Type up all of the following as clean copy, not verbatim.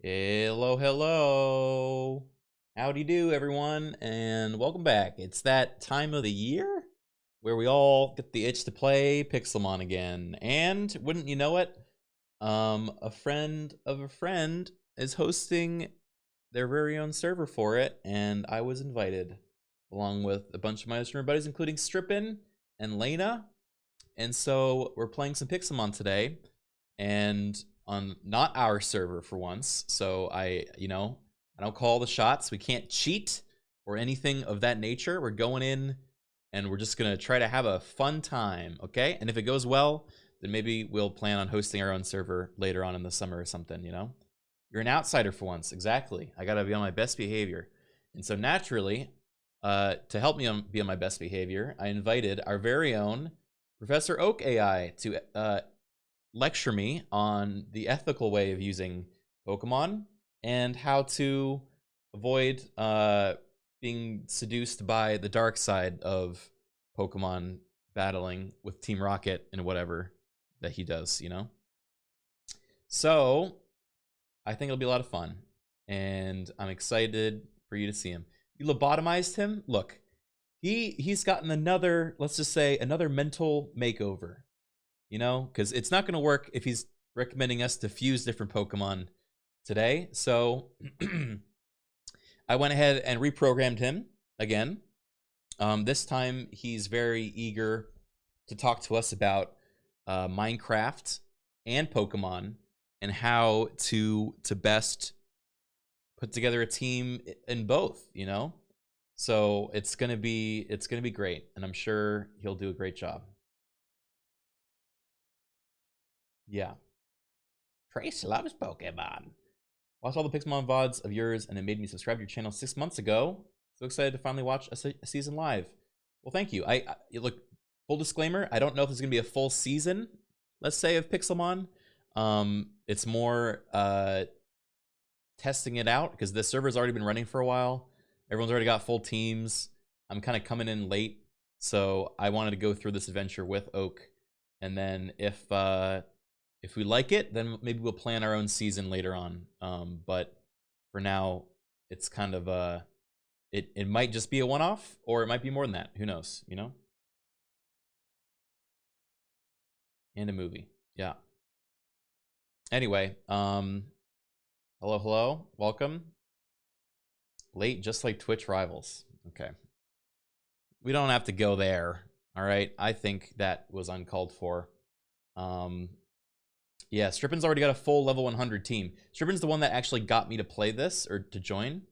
Hello, hello. Howdy do, everyone, and welcome back. It's that time of the year where we all get the itch to play Pixelmon again. And wouldn't you know it, a friend of a friend is hosting their very own server for it, and I was invited along with a bunch of my streamer buddies, including Strippin and Lena. And so we're playing some Pixelmon today, and on not our server for once. So I don't call the shots. We can't cheat or anything of that nature. We're going in and we're just gonna try to have a fun time, okay? And if it goes well, then maybe we'll plan on hosting our own server later on in the summer or something, you know? You're an outsider for once, exactly. I gotta be on my best behavior. And so naturally, to help me be on my best behavior, I invited our very own Professor Oak AI to lecture me on the ethical way of using Pokemon and how to avoid being seduced by the dark side of Pokemon battling with Team Rocket and whatever that he does, you know? So, I think it'll be a lot of fun, and I'm excited for you to see him. You lobotomized him? Look, he's gotten another, let's just say, another mental makeover. You know, because it's not going to work if he's recommending us to fuse different Pokemon today. So I went ahead and reprogrammed him again. This time he's very eager to talk to us about Minecraft and Pokemon and how to best put together a team in both, you know? So it's gonna be great, and I'm sure he'll do a great job. Yeah. Trace loves Pokemon. Watched all the Pixelmon VODs of yours, and it made me subscribe to your channel 6 months ago. So excited to finally watch a season live. Well, thank you. Look, full disclaimer, I don't know if there's going to be a full season, let's say, of Pixelmon. It's more testing it out, because the server's already been running for a while. Everyone's already got full teams. I'm kind of coming in late, so I wanted to go through this adventure with Oak. And then if we like it, then maybe we'll plan our own season later on. But for now, it's kind of it might just be a one-off, or it might be more than that. Who knows, you know? And a movie. Yeah. Anyway, hello, welcome. Late, just like Twitch rivals. Okay. We don't have to go there. All right. I think that was uncalled for. Yeah, Strippin's already got a full level 100 team. Strippin's the one that actually got me to play this, or to join,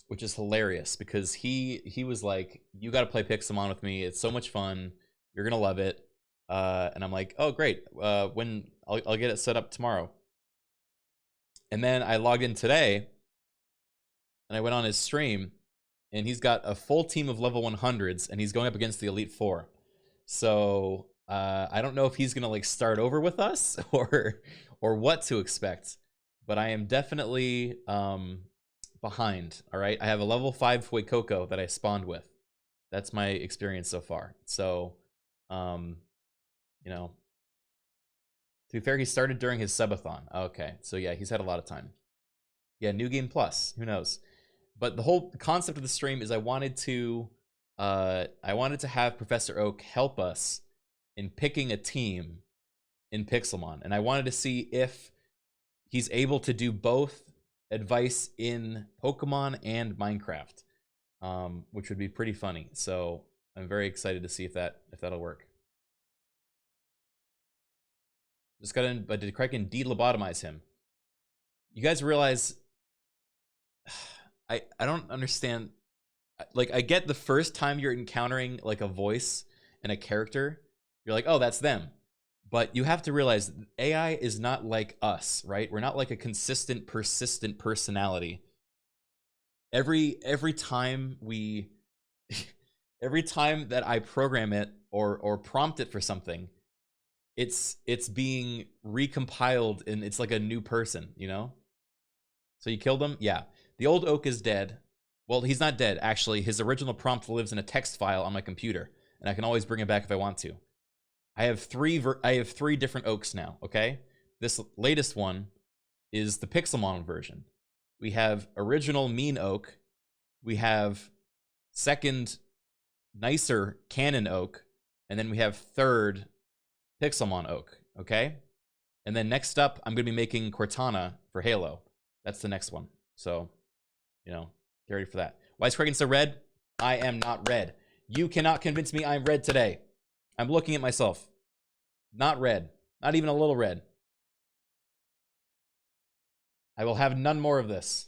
which is hilarious, because he was like, you got to play Pixelmon with me. It's so much fun. You're going to love it. And I'm like, oh, great. When I'll get it set up tomorrow. And then I logged in today, and I went on his stream, and he's got a full team of level 100s, and he's going up against the Elite Four. So I don't know if he's gonna like start over with us or what to expect, but I am definitely behind. All right, I have a level 5 Fuecoco that I spawned with. That's my experience so far. So you know, to be fair, he started during his subathon. Okay, so yeah, he's had a lot of time. Yeah, New Game Plus, who knows? But the whole concept of the stream is I wanted to have Professor Oak help us in picking a team in Pixelmon, and I wanted to see if he's able to do both advice in Pokemon and Minecraft, which would be pretty funny. So I'm very excited to see if that'll work. Just got in, but did Criken de-lobotomize him? You guys realize I don't understand. Like, I get the first time you're encountering like a voice and a character, you're like, oh, that's them. But you have to realize AI is not like us, right? We're not like a consistent, persistent personality. Every time we every time that I program it or prompt it for something, it's being recompiled, and it's like a new person, you know? So you killed him? Yeah. The old Oak is dead. Well, he's not dead, actually. His original prompt lives in a text file on my computer, and I can always bring it back if I want to. I have three different Oaks now, okay? This latest one is the Pixelmon version. We have original Mean Oak. We have second, nicer Canon Oak. And then we have third Pixelmon Oak, okay? And then next up, I'm going to be making Cortana for Halo. That's the next one. So, you know, get ready for that. Why is Criken so red? I am not red. You cannot convince me I'm red today. I'm looking at myself. Not red. Not even a little red. I will have none more of this.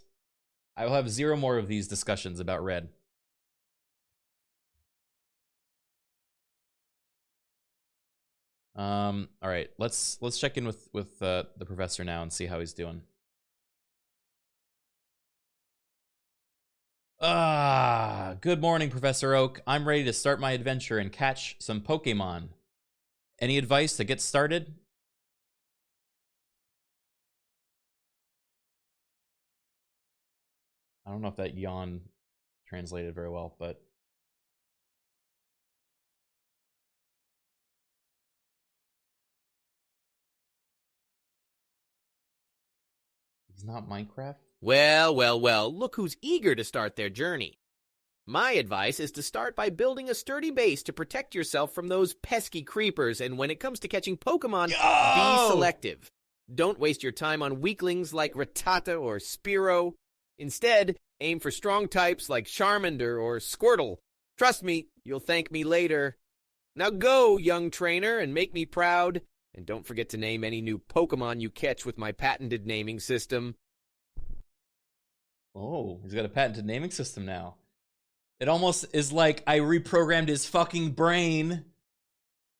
I will have 0 more of these discussions about red. All right, let's check in with the professor now and see how he's doing. Good morning, Professor Oak. I'm ready to start my adventure and catch some Pokemon. Any advice to get started? I don't know if that yawn translated very well, but he's not Minecraft? Well, well, well, look who's eager to start their journey. My advice is to start by building a sturdy base to protect yourself from those pesky creepers, and when it comes to catching Pokemon, be selective. Don't waste your time on weaklings like Rattata or Spearow. Instead, aim for strong types like Charmander or Squirtle. Trust me, you'll thank me later. Now go, young trainer, and make me proud. And don't forget to name any new Pokemon you catch with my patented naming system. Oh, he's got a patented naming system now. It almost is like I reprogrammed his fucking brain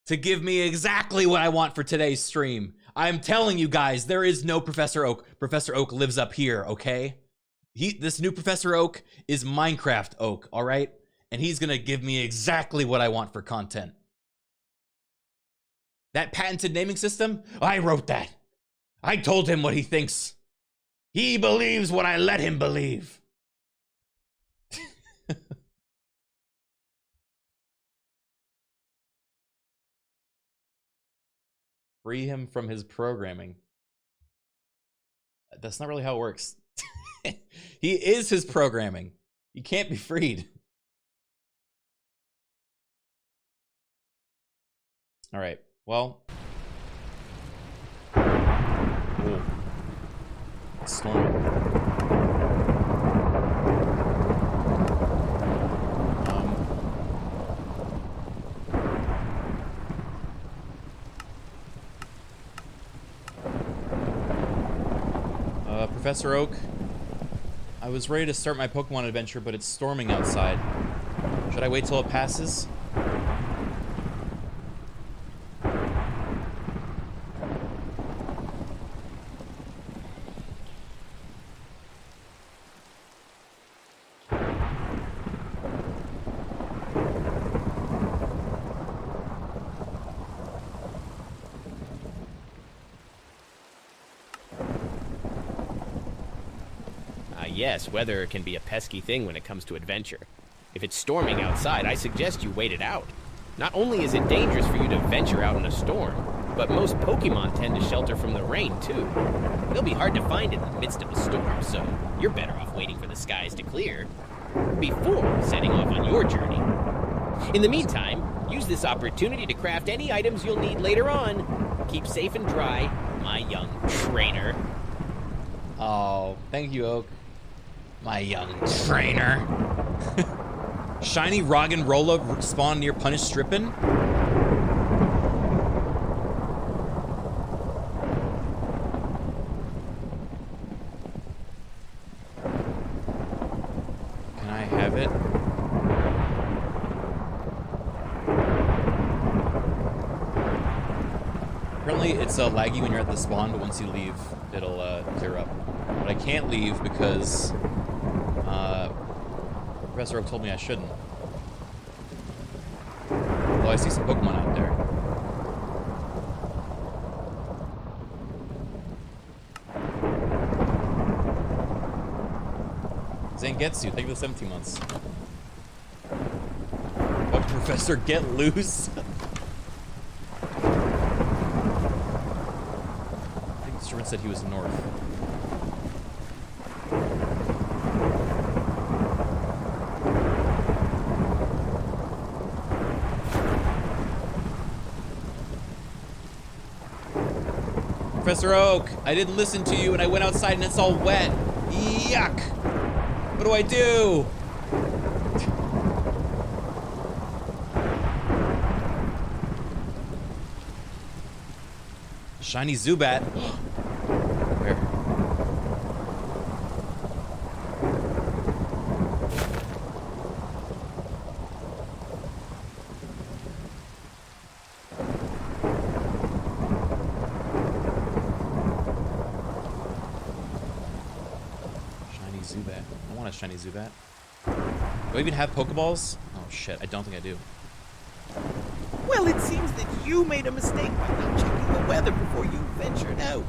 to give me exactly what I want for today's stream. I'm telling you guys, there is no Professor Oak. Professor Oak lives up here, okay? This new Professor Oak is Minecraft Oak, all right? And he's gonna give me exactly what I want for content. That patented naming system, I wrote that. I told him what he thinks. He believes what I let him believe. Free him from his programming. That's not really how it works. He is his programming. He can't be freed. All right. Well. Whoa. It's storming. Professor Oak, I was ready to start my Pokemon adventure, but it's storming outside. Should I wait till it passes? Yes, weather can be a pesky thing when it comes to adventure. If it's storming outside, I suggest you wait it out. Not only is it dangerous for you to venture out in a storm, but most Pokemon tend to shelter from the rain, too. They'll be hard to find in the midst of a storm, so you're better off waiting for the skies to clear before setting off on your journey. In the meantime, use this opportunity to craft any items you'll need later on. Keep safe and dry, my young trainer. Oh, thank you, Oak. My young trainer. Shiny Roggenrola spawn near Punish Strippin'? Can I have it? Apparently it's laggy when you're at the spawn, but once you leave, it'll clear up. But I can't leave because Professor Oak told me I shouldn't. Although I see some Pokemon out there. Zangetsu, thank you for the 17 months. Oh, Professor, get loose! Instrument said he was north. Professor Oak, I didn't listen to you and I went outside and it's all wet. Yuck! What do I do? Shiny Zubat. Where? Shiny Zubat. I want a shiny Zubat. Do I even have Pokeballs? Oh shit, I don't think I do. Well, it seems that you made a mistake by not checking the weather before you ventured out.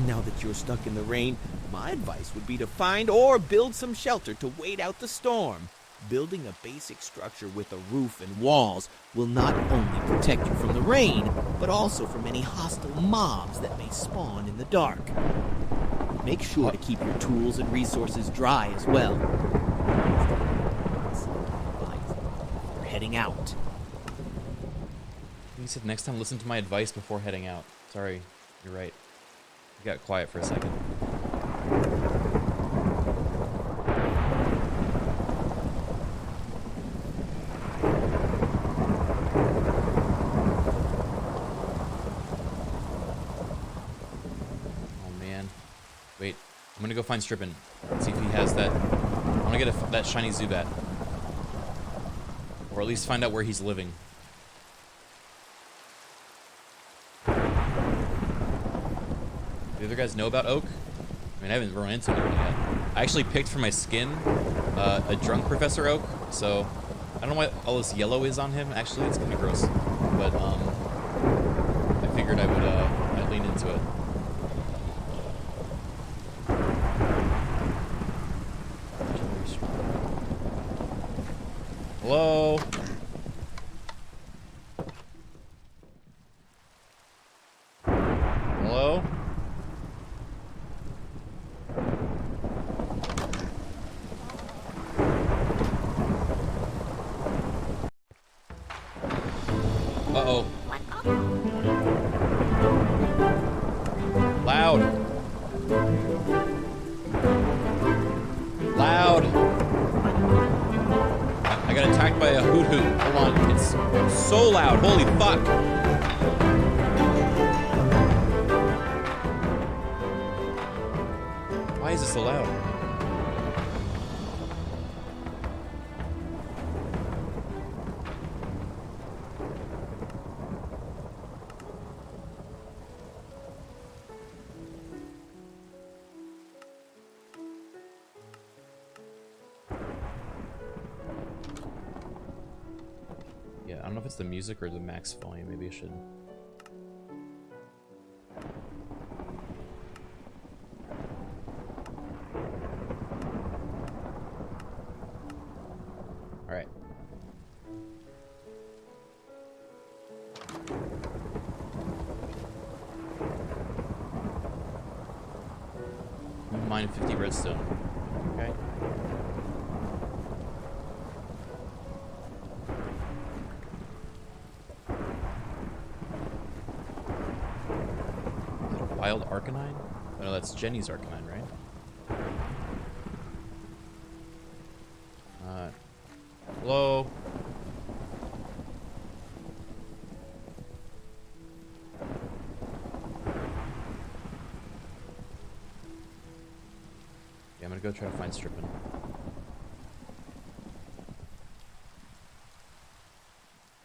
Now that you're stuck in the rain, my advice would be to find or build some shelter to wait out the storm. Building a basic structure with a roof and walls will not only protect you from the rain, but also from any hostile mobs that may spawn in the dark. Make sure to keep your tools and resources dry as well. You're heading out. You said next time listen to my advice before heading out. Sorry, you're right. I got quiet for a second. Oh man. Wait, I'm gonna go find Strippin. See if he has that. I wanna get that shiny Zubat. Or at least find out where he's living. The other guys know about Oak? I mean, I haven't run into anyone yet. I actually picked for my skin a drunk Professor Oak, so I don't know why all this yellow is on him. Actually, it's kind of gross, but I figured I'd lean into it. Hello? Hello? Uh-oh. Loud. Loud. I got attacked by a hoot hoot. Hold on. It's so loud. Holy fuck. Why is it so loud? Yeah, I don't know if it's the music or the max volume. Maybe I should. All right. Mine 50 redstone. Okay. Wild Arcanine? Oh, no, that's Jenny's Arcanine, right? Hello? Yeah, I'm gonna go try to find Strippin.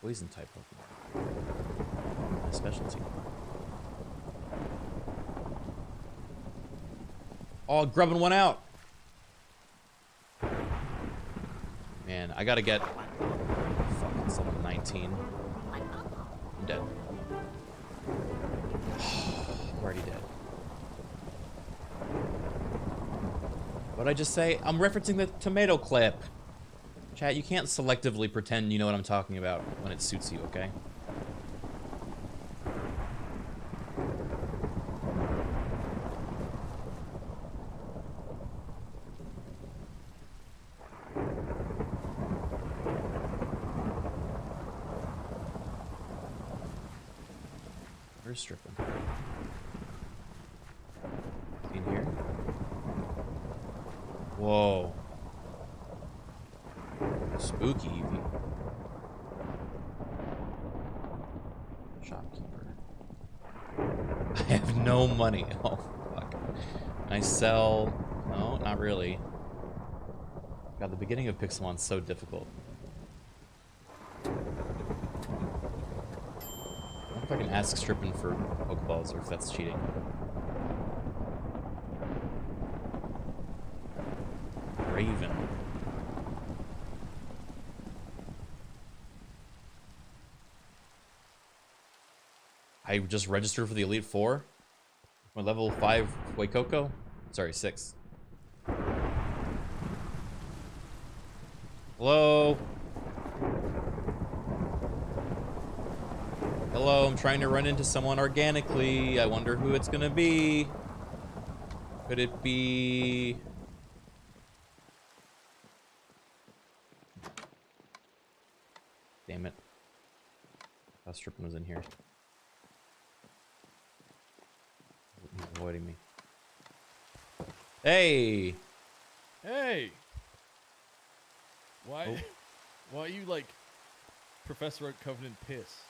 Poison type Pokemon. My specialty. Oh, grubbing one out. Man, I gotta get fucking someone 19. I'm dead. I'm already dead. What'd I just say? I'm referencing the tomato clip. Chat, you can't selectively pretend you know what I'm talking about when it suits you, okay? Where's Strippin? Is he in here? Whoa. Spooky, Evie. Shopkeeper. I have no money. Oh, fuck. Can I sell? No, not really. God, the beginning of Pixelmon's so difficult. I wonder if I can ask Strippin for Pokeballs or if that's cheating. Raven. I just registered for the Elite Four. My level 5 Waikoko? Sorry, 6. Hello? Hello, I'm trying to run into someone organically. I wonder who it's gonna be. Could it be... Damn it. I thought Strippin was in here. He's avoiding me. Hey! Hey! Why? Oh. Why are you like Professor Oak Covenant piss?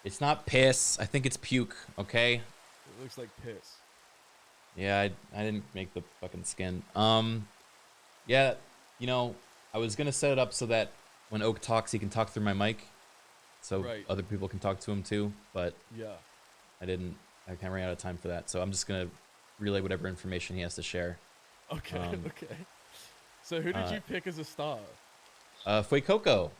It's not piss. I think it's puke, okay? It looks like piss. Yeah, I didn't make the fucking skin. Yeah, you know, I was gonna set it up so that when Oak talks, he can talk through my mic. So Right. other people can talk to him too, but Yeah. I didn't. I kind of ran out of time for that, so I'm just gonna relay whatever information he has to share. Okay. Okay. So who did you pick as a star? Fuecoco.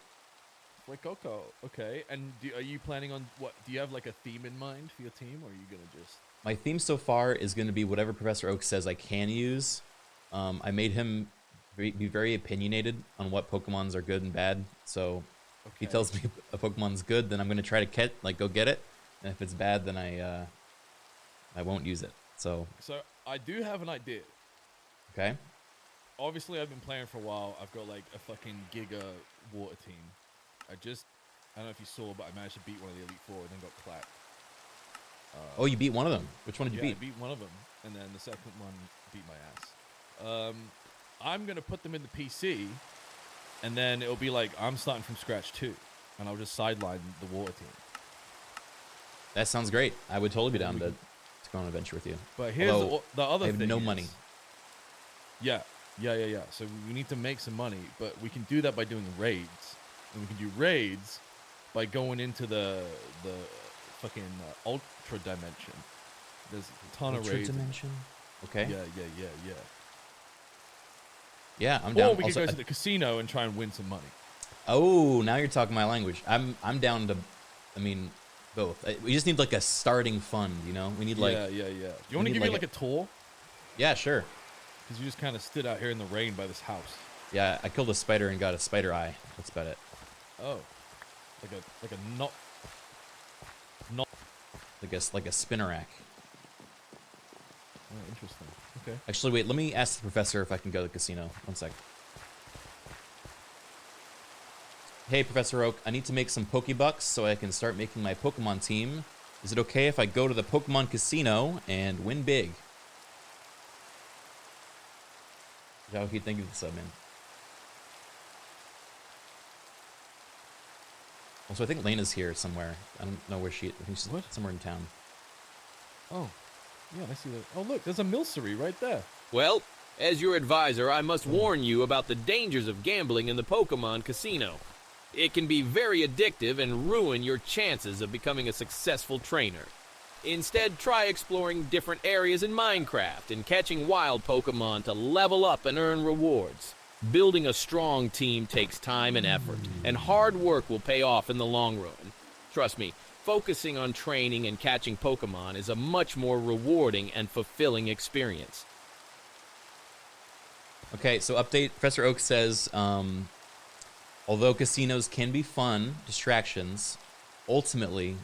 Coco. Okay. And are you planning on what? Do you have like a theme in mind for your team, or are you gonna just? My theme so far is gonna be whatever Professor Oak says I can use. I made him be very opinionated on what Pokemons are good and bad. So if he tells me a Pokemon's good, then I'm gonna try to go get it. And if it's bad, then I won't use it. So I do have an idea. okay. Obviously, I've been playing for a while. I've got like a fucking Giga water team. I don't know if you saw, but I managed to beat one of the Elite Four and then got clapped. Oh, you beat one of them. Which one did you I beat? beat one of them, and then the second one beat my ass. I'm gonna put them in the PC, and then it'll be like I'm starting from scratch too, and I'll just sideline the water team. That sounds great. I would totally be down to go on an adventure with you. But here's the other I have thing. no money. Yeah. So we need to make some money, but we can do that by doing raids, and we can do raids by going into the fucking ultra dimension. There's a ton of raids. Dimension. Okay. Yeah. Yeah, I'm down. Or we could go to the casino and try and win some money. Oh, now you're talking my language. I'm down to. I mean, both. We just need like a starting fund, you know. We need like. Yeah. Do you want to give me like a tour? Yeah, sure. Because you just kind of stood out here in the rain by this house. Yeah, I killed a spider and got a spider eye. That's about it. Oh, like a not. Like a spinnerack. Oh, interesting. Okay. Actually, wait. Let me ask the professor if I can go to the casino. 1 sec. Hey, Professor Oak. I need to make some Pokebucks so I can start making my Pokemon team. Is it okay if I go to the Pokemon Casino and win big? Is that what you think of the sub, man? Also, I think Lena's here somewhere. I don't know where she is. I think she's somewhere in town. Oh, yeah, I see that. Oh, look, there's a Milcery right there. Well, as your advisor, I must warn you about the dangers of gambling in the Pokemon Casino. It can be very addictive and ruin your chances of becoming a successful trainer. Instead, try exploring different areas in Minecraft and catching wild Pokemon to level up and earn rewards. Building a strong team takes time and effort, and hard work will pay off in the long run. Trust me, focusing on training and catching Pokemon is a much more rewarding and fulfilling experience. Okay, so update. Professor Oak says, although casinos can be fun distractions, ultimately,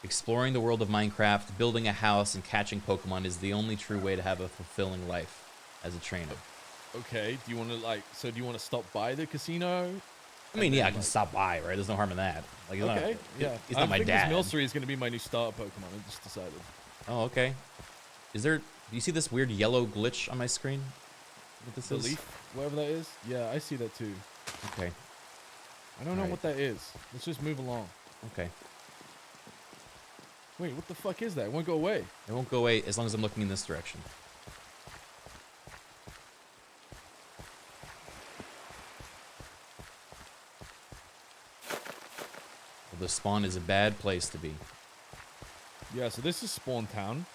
exploring the world of Minecraft, building a house, and catching Pokemon is the only true way to have a fulfilling life as a trainer. Okay, do you want to do you want to stop by the casino I mean, yeah, I can stop by, right? There's no harm in that. Like, he's Okay, not, yeah. he's not my think dad. this Milcery is going to be my new starter Pokemon. I just decided. Oh, okay. Is there? Do you see this weird yellow glitch on my screen? What this The is? leaf, whatever that is. Yeah, I see that too. Okay. I don't know Alright. what that is. Let's just move along. Okay. Wait, what the fuck is that? It won't go away. It won't go away as long as I'm looking in this direction. Well, the spawn is a bad place to be. Yeah, so this is Spawn Town.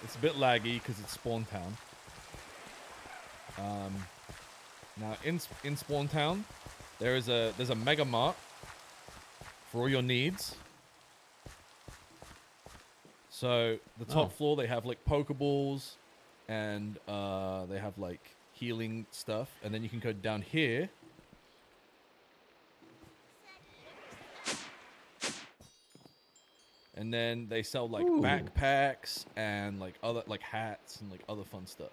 It's a bit laggy because it's Spawn Town. Now in Spawn Town, there's a Mega Mart for all your needs. So the top floor they have like Pokeballs, and they have like healing stuff, and then you can go down here. And then they sell like backpacks and like other like hats and like other fun stuff.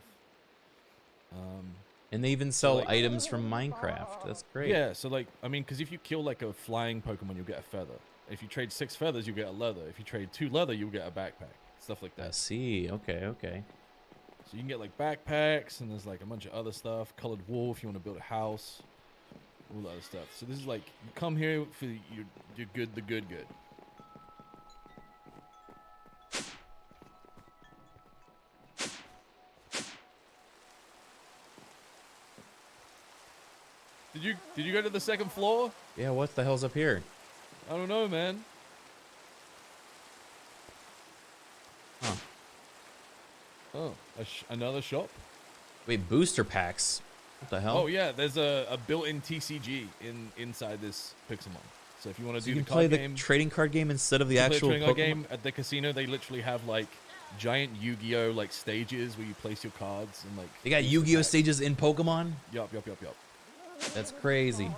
And they even sell like- items from Minecraft. That's great. Yeah, so like I mean, because if you kill like a flying Pokemon, you'll get a feather. If you trade 6 feathers, you get a leather. If you trade 2 leather, you'll get a backpack. Stuff like I that. see. Okay, okay. So you can get like backpacks, and there's like a bunch of other stuff. Colored wool if you want to build a house. All that other stuff. So this is like you come here for your good, the good. Did you go to the second floor? Yeah, what the hell's up here? I don't know, man. Huh. Oh, another shop? Wait, booster packs? What the hell? Oh yeah, there's a built-in TCG inside this Pixelmon. So if you want to So do you the can play card game, the trading card game instead of the play the actual trading card Pokemon? game at the casino, they literally have like giant Yu-Gi-Oh like stages where you place your cards and like. They got booster Yu-Gi-Oh packs. stages in Pokemon? Yup. That's crazy.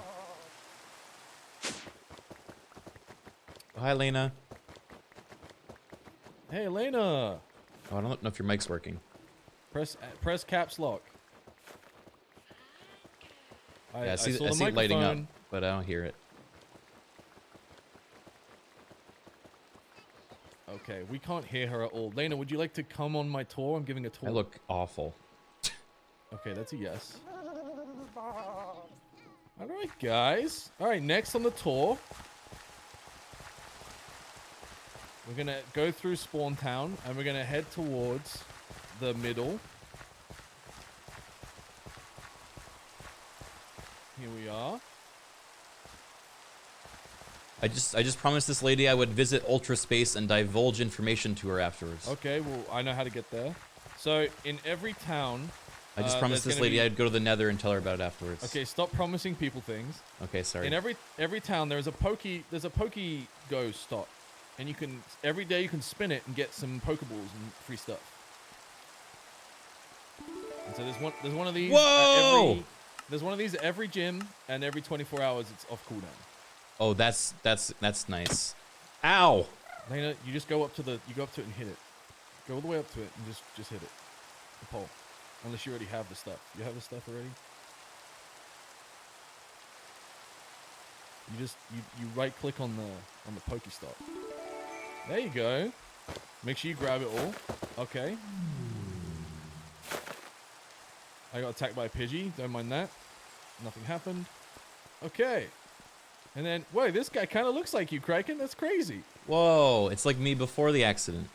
Oh, hi, Lena. Hey, Elena. Oh, I don't know if your mic's working. Press caps lock. Yeah, I see saw it the lighting up, microphone. but I don't hear it. Okay, we can't hear her at all. Lena, would you like to come on my tour? I'm giving a tour. I look awful. Okay, that's a yes. All right, guys. All right, next on the tour, we're going to go through Spawn Town, and we're going to head towards the middle. Here we are. I just promised this lady I would visit Ultra Space and divulge information to her afterwards. Okay, well, I know how to get there. So, in every town... I just promised there's this gonna lady be- I'd go to the Nether and tell her about it afterwards. Okay, stop promising people things. Okay, sorry. In every town, there's a Poke-Go stop, and you can every day you can spin it and get some Pokeballs and free stuff. And so there's one of these. Whoa! There's one of these at every gym, and every 24 hours it's off cooldown. Oh, that's nice. Ow! Lena, you just go up to it and hit it. Go all the way up to it and just hit it. The pole. Unless you already have the stuff. You have the stuff already? You right click on the Pokestop. There you go. Make sure you grab it all. Okay. I got attacked by a Pidgey. Don't mind that. Nothing happened. Okay. And then, whoa, this guy kind of looks like you, Criken. That's crazy. Whoa, it's like me before the accident.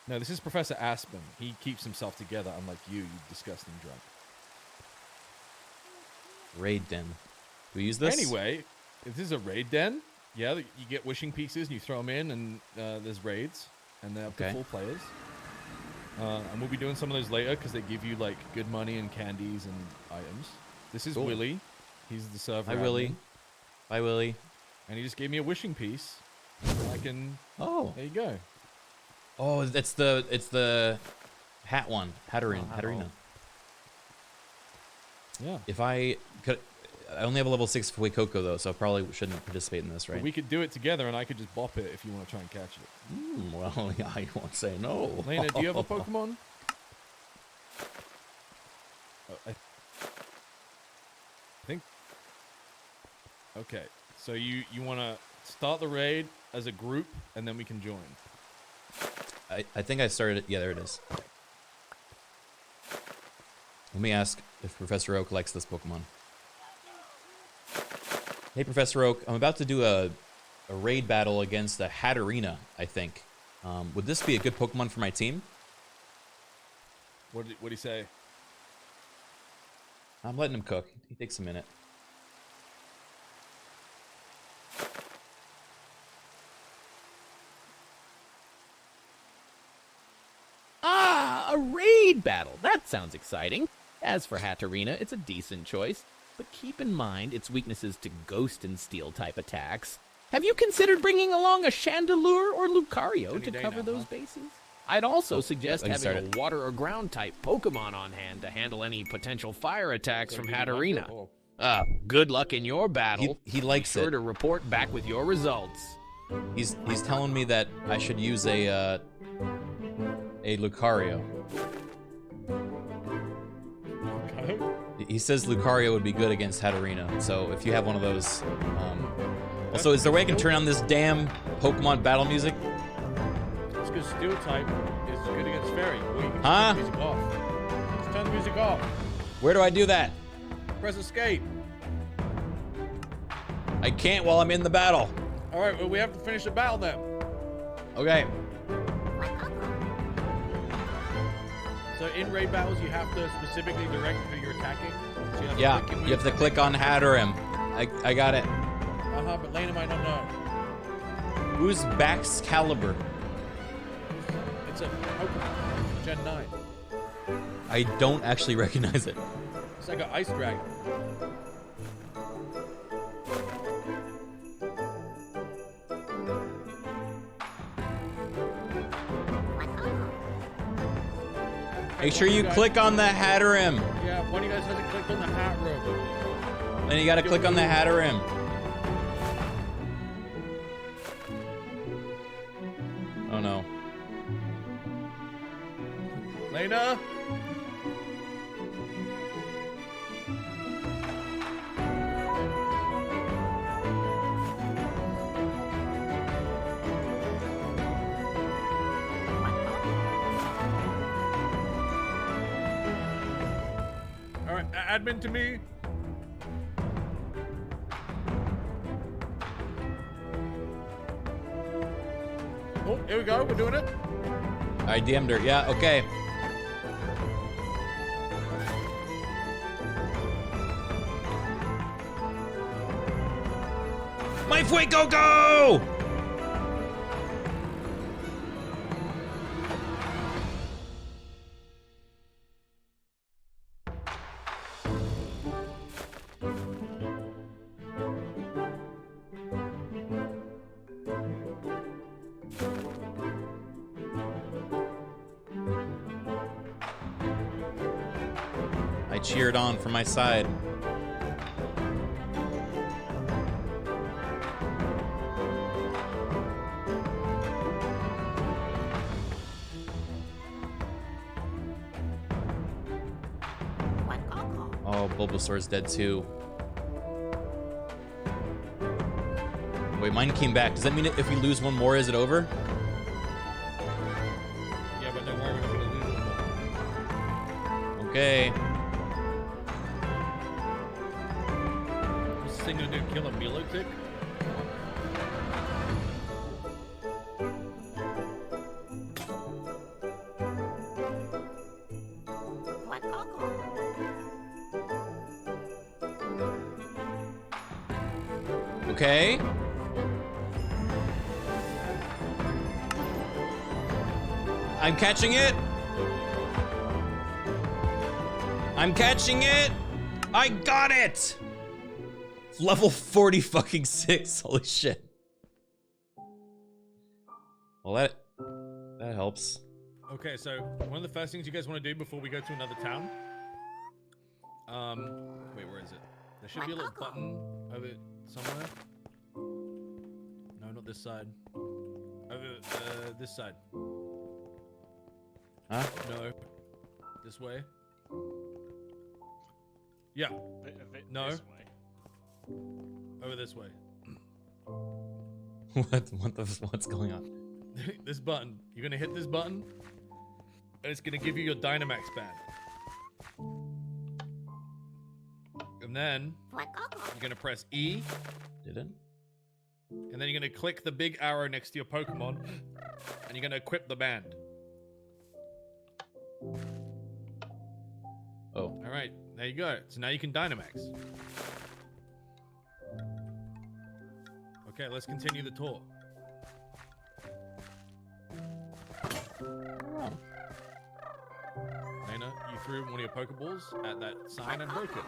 No, this is Professor Aspen. He keeps himself together, unlike you disgusting drunk. Raid den. Do we use this? Anyway, if this is a raid den, yeah, you get wishing pieces and you throw them in, and there's raids, and they're up to Okay. 4 players. And we'll be doing some of those later because they give you like good money and candies and items. This is Cool. Willie. He's the server. Hi, admin, Willie. Bye, Willie. And he just gave me a wishing piece. I can. Oh. There you go. Oh, it's the hat one. Hatterene. Oh. Hatterena. Yeah. If I could, I only have a level 6 Fuecoco though, so I probably shouldn't participate in this, But right? we could do it together, and I could just bop it if you want to try and catch it. Well, yeah, I won't say no. Lena, do you have a Pokemon? Oh, I think Okay, so you want to start the raid as a group, and then we can join. I think I started it. Yeah, there it is. Let me ask if Professor Oak likes this Pokemon. Hey, Professor Oak, I'm about to do a raid battle against a Hatterena, I think. Would this be a good Pokemon for my team? What'd he say? I'm letting him cook. He takes a minute. Ah, a raid battle. That sounds exciting. As for Hatterena, it's a decent choice, but keep in mind its weaknesses to ghost and steel type attacks. Have you considered bringing along a Chandelure or Lucario to cover those bases? I'd also suggest having a water or ground type Pokemon on hand to handle any potential fire attacks from Hatterena. Good luck in your battle. He likes Be sure to report back with your results. He's telling me that I should use a Lucario. Okay. He says Lucario would be good against Hatterena, so if you have one of those... Also, is there a way I can turn on this damn Pokemon battle music? It's because Steel type is good against Fairy. Well, you can Huh? turn the music off. Just turn the music off. Where do I do that? Press escape. I can't while I'm in the battle. Alright, well, we have to finish the battle then. Okay. So in raid battles, you have to specifically direct who you're attacking. So you have to You have to click on Hatterem. I got it. But Lena might not know. Who's Baxcalibur? It's a Pokemon. Gen 9. I don't actually recognize it. It's like an ice dragon. Make sure you click on the Hatterem. Yeah, one of you guys hasn't clicked on the hat room. Then you gotta click on the Hatterem. Oh no. Lena? Alright, admin to me. Oh, here we go, we're doing it. I DM'd her. Yeah, okay. My Fuego go! I cheered on from my side. Oh, Bulbasaur's dead too. Wait, mine came back. Does that mean if we lose one more, is it over? Yeah, but don't worry, we're not gonna lose one more. Okay. What's this thing gonna do? Kill a Milotic? Okay. I'm catching it. I'm catching it. I got it. Level 40 fucking 6. Holy shit. Well, that helps. Okay, so one of the first things you guys want to do before we go to another town. Wait, where is it? There should be a little button over somewhere. No, not this side. Over this side. Huh? No. This way. Yeah. No. Over this way. What's going on? This button. You're gonna hit this button, and it's gonna give you your Dynamax band. And then you're gonna press E. Did it? And then you're gonna click the big arrow next to your Pokemon, and you're gonna equip the band. Oh. All right, there you go. So now you can Dynamax. Okay, let's continue the tour. Lena, you threw one of your Pokeballs at that sign and broke it.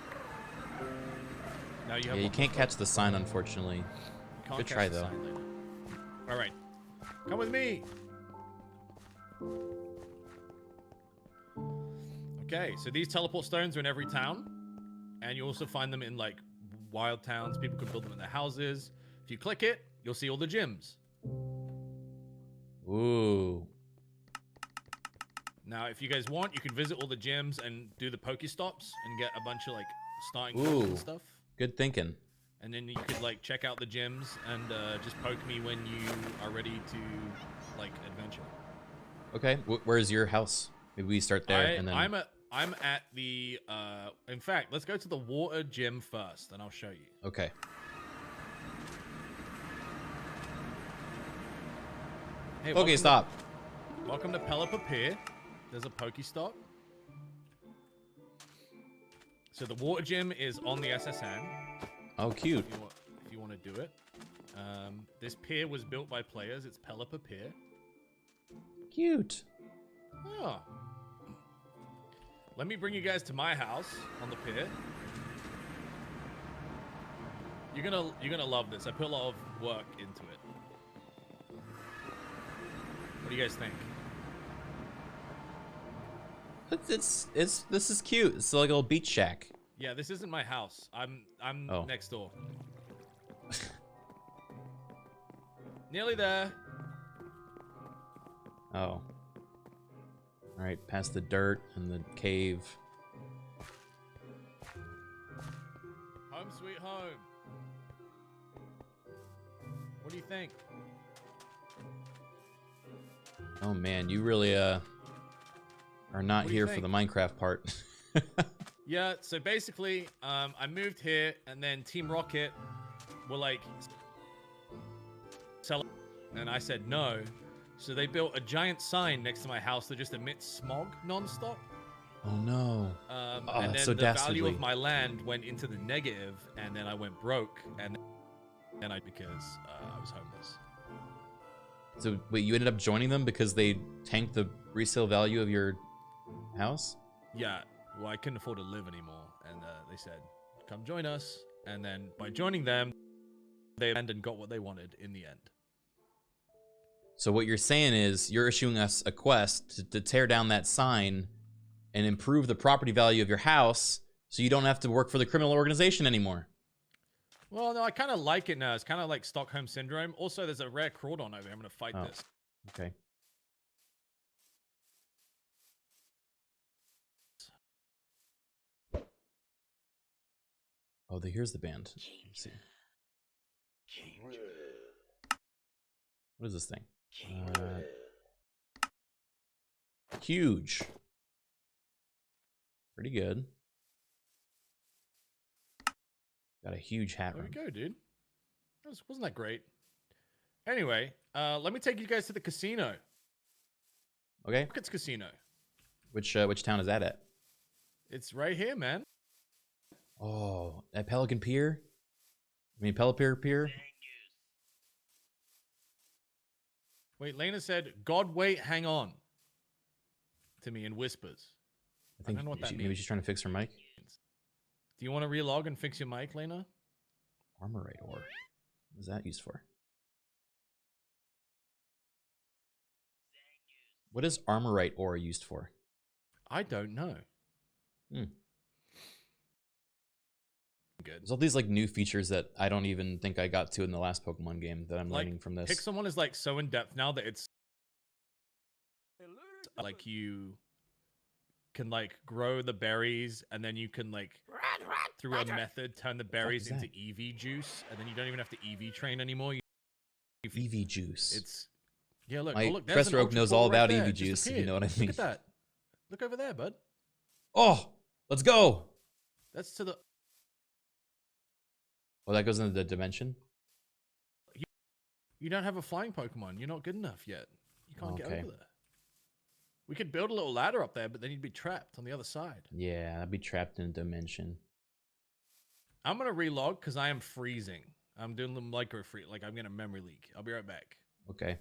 Now you have. Yeah, you can't catch the sign, unfortunately. You can't Good catch try, the though. sign, Lena. All right, come with me. Okay, so these teleport stones are in every town, and you also find them in like wild towns. People can build them in their houses. If you click it, you'll see all the gyms. Ooh. Now, if you guys want, you can visit all the gyms and do the Pokestops and get a bunch of like starting Ooh. cards and stuff. Good thinking. And then you could like check out the gyms and just poke me when you are ready to like adventure. Okay, where's your house? Maybe we start there and then. I'm at the. In fact, let's go to the water gym first, and I'll show you. Okay. Hey, Okay, stop. Welcome to Pelican Pier. There's a Pokestop. So the water gym is on the SSN. Oh, cute. If you want to do it. This pier was built by players. It's Pelican Pier. Cute. Oh. Let me bring you guys to my house on the pier. You're gonna love this. I put a lot of work into it. What do you guys think? This is cute. It's like a little beach shack. Yeah, this isn't my house. I'm Oh. next door. Nearly there. Oh. All right, past the dirt and the cave. Home sweet home. What do you think? Oh man, you really are not What do you here for think? the Minecraft part. Yeah, so basically, I moved here, and then Team Rocket were like, sell, and I said no. So they built a giant sign next to my house that just emits smog nonstop. Oh no. And that's then so the value dastardly. of my land went into the negative, and then I went broke, and then because I was homeless. So wait, you ended up joining them because they tanked the resale value of your house? Yeah, well, I couldn't afford to live anymore, and they said, come join us. And then by joining them, they and got what they wanted in the end. So what you're saying is you're issuing us a quest to tear down that sign and improve the property value of your house so you don't have to work for the criminal organization anymore. Well, no, I kind of like it now. It's kind of like Stockholm Syndrome. Also, there's a rare Crawdon over there. I'm going to fight Oh. this. Okay. Oh, here's the band. Let's see. What is this thing? Huge. Pretty good. Got a huge hat. There we on. go, dude. Wasn't that great? Anyway, let me take you guys to the casino. Okay. Rockets Casino. Which town is that at? It's right here, man. Oh, at Pelican Pier? I mean, Pelican Pier? Wait, Lena said, God, wait, hang on. To me in whispers. I think don't know what that maybe means. she's trying to fix her mic. Do you want to relog and fix your mic, Lena? Armorite ore. What is that used for? What is Armorite ore used for? I don't know. Hmm. Good. There's all these like new features that I don't even think I got to in the last Pokemon game that I'm learning from this. Pixelmon is like so in depth now that it's like you can like grow the berries, and then you can like through a method turn the berries into EV juice, and then you don't even have to EV train anymore. EV juice. It's yeah. Look, My look. There's Professor an Oak knows Ultra all Ball right about there. EV It just juice, if you know what I appeared. mean. Look at that. Look over there, bud. Oh, let's go. That's to the. Oh, that goes into the dimension. You don't have a flying Pokemon. You're not good enough yet. You can't get Okay. over there. We could build a little ladder up there, but then you'd be trapped on the other side. Yeah, I'd be trapped in a dimension. I'm gonna relog because I am freezing. I'm doing the micro freeze. Like I'm gonna memory leak. I'll be right back. Okay.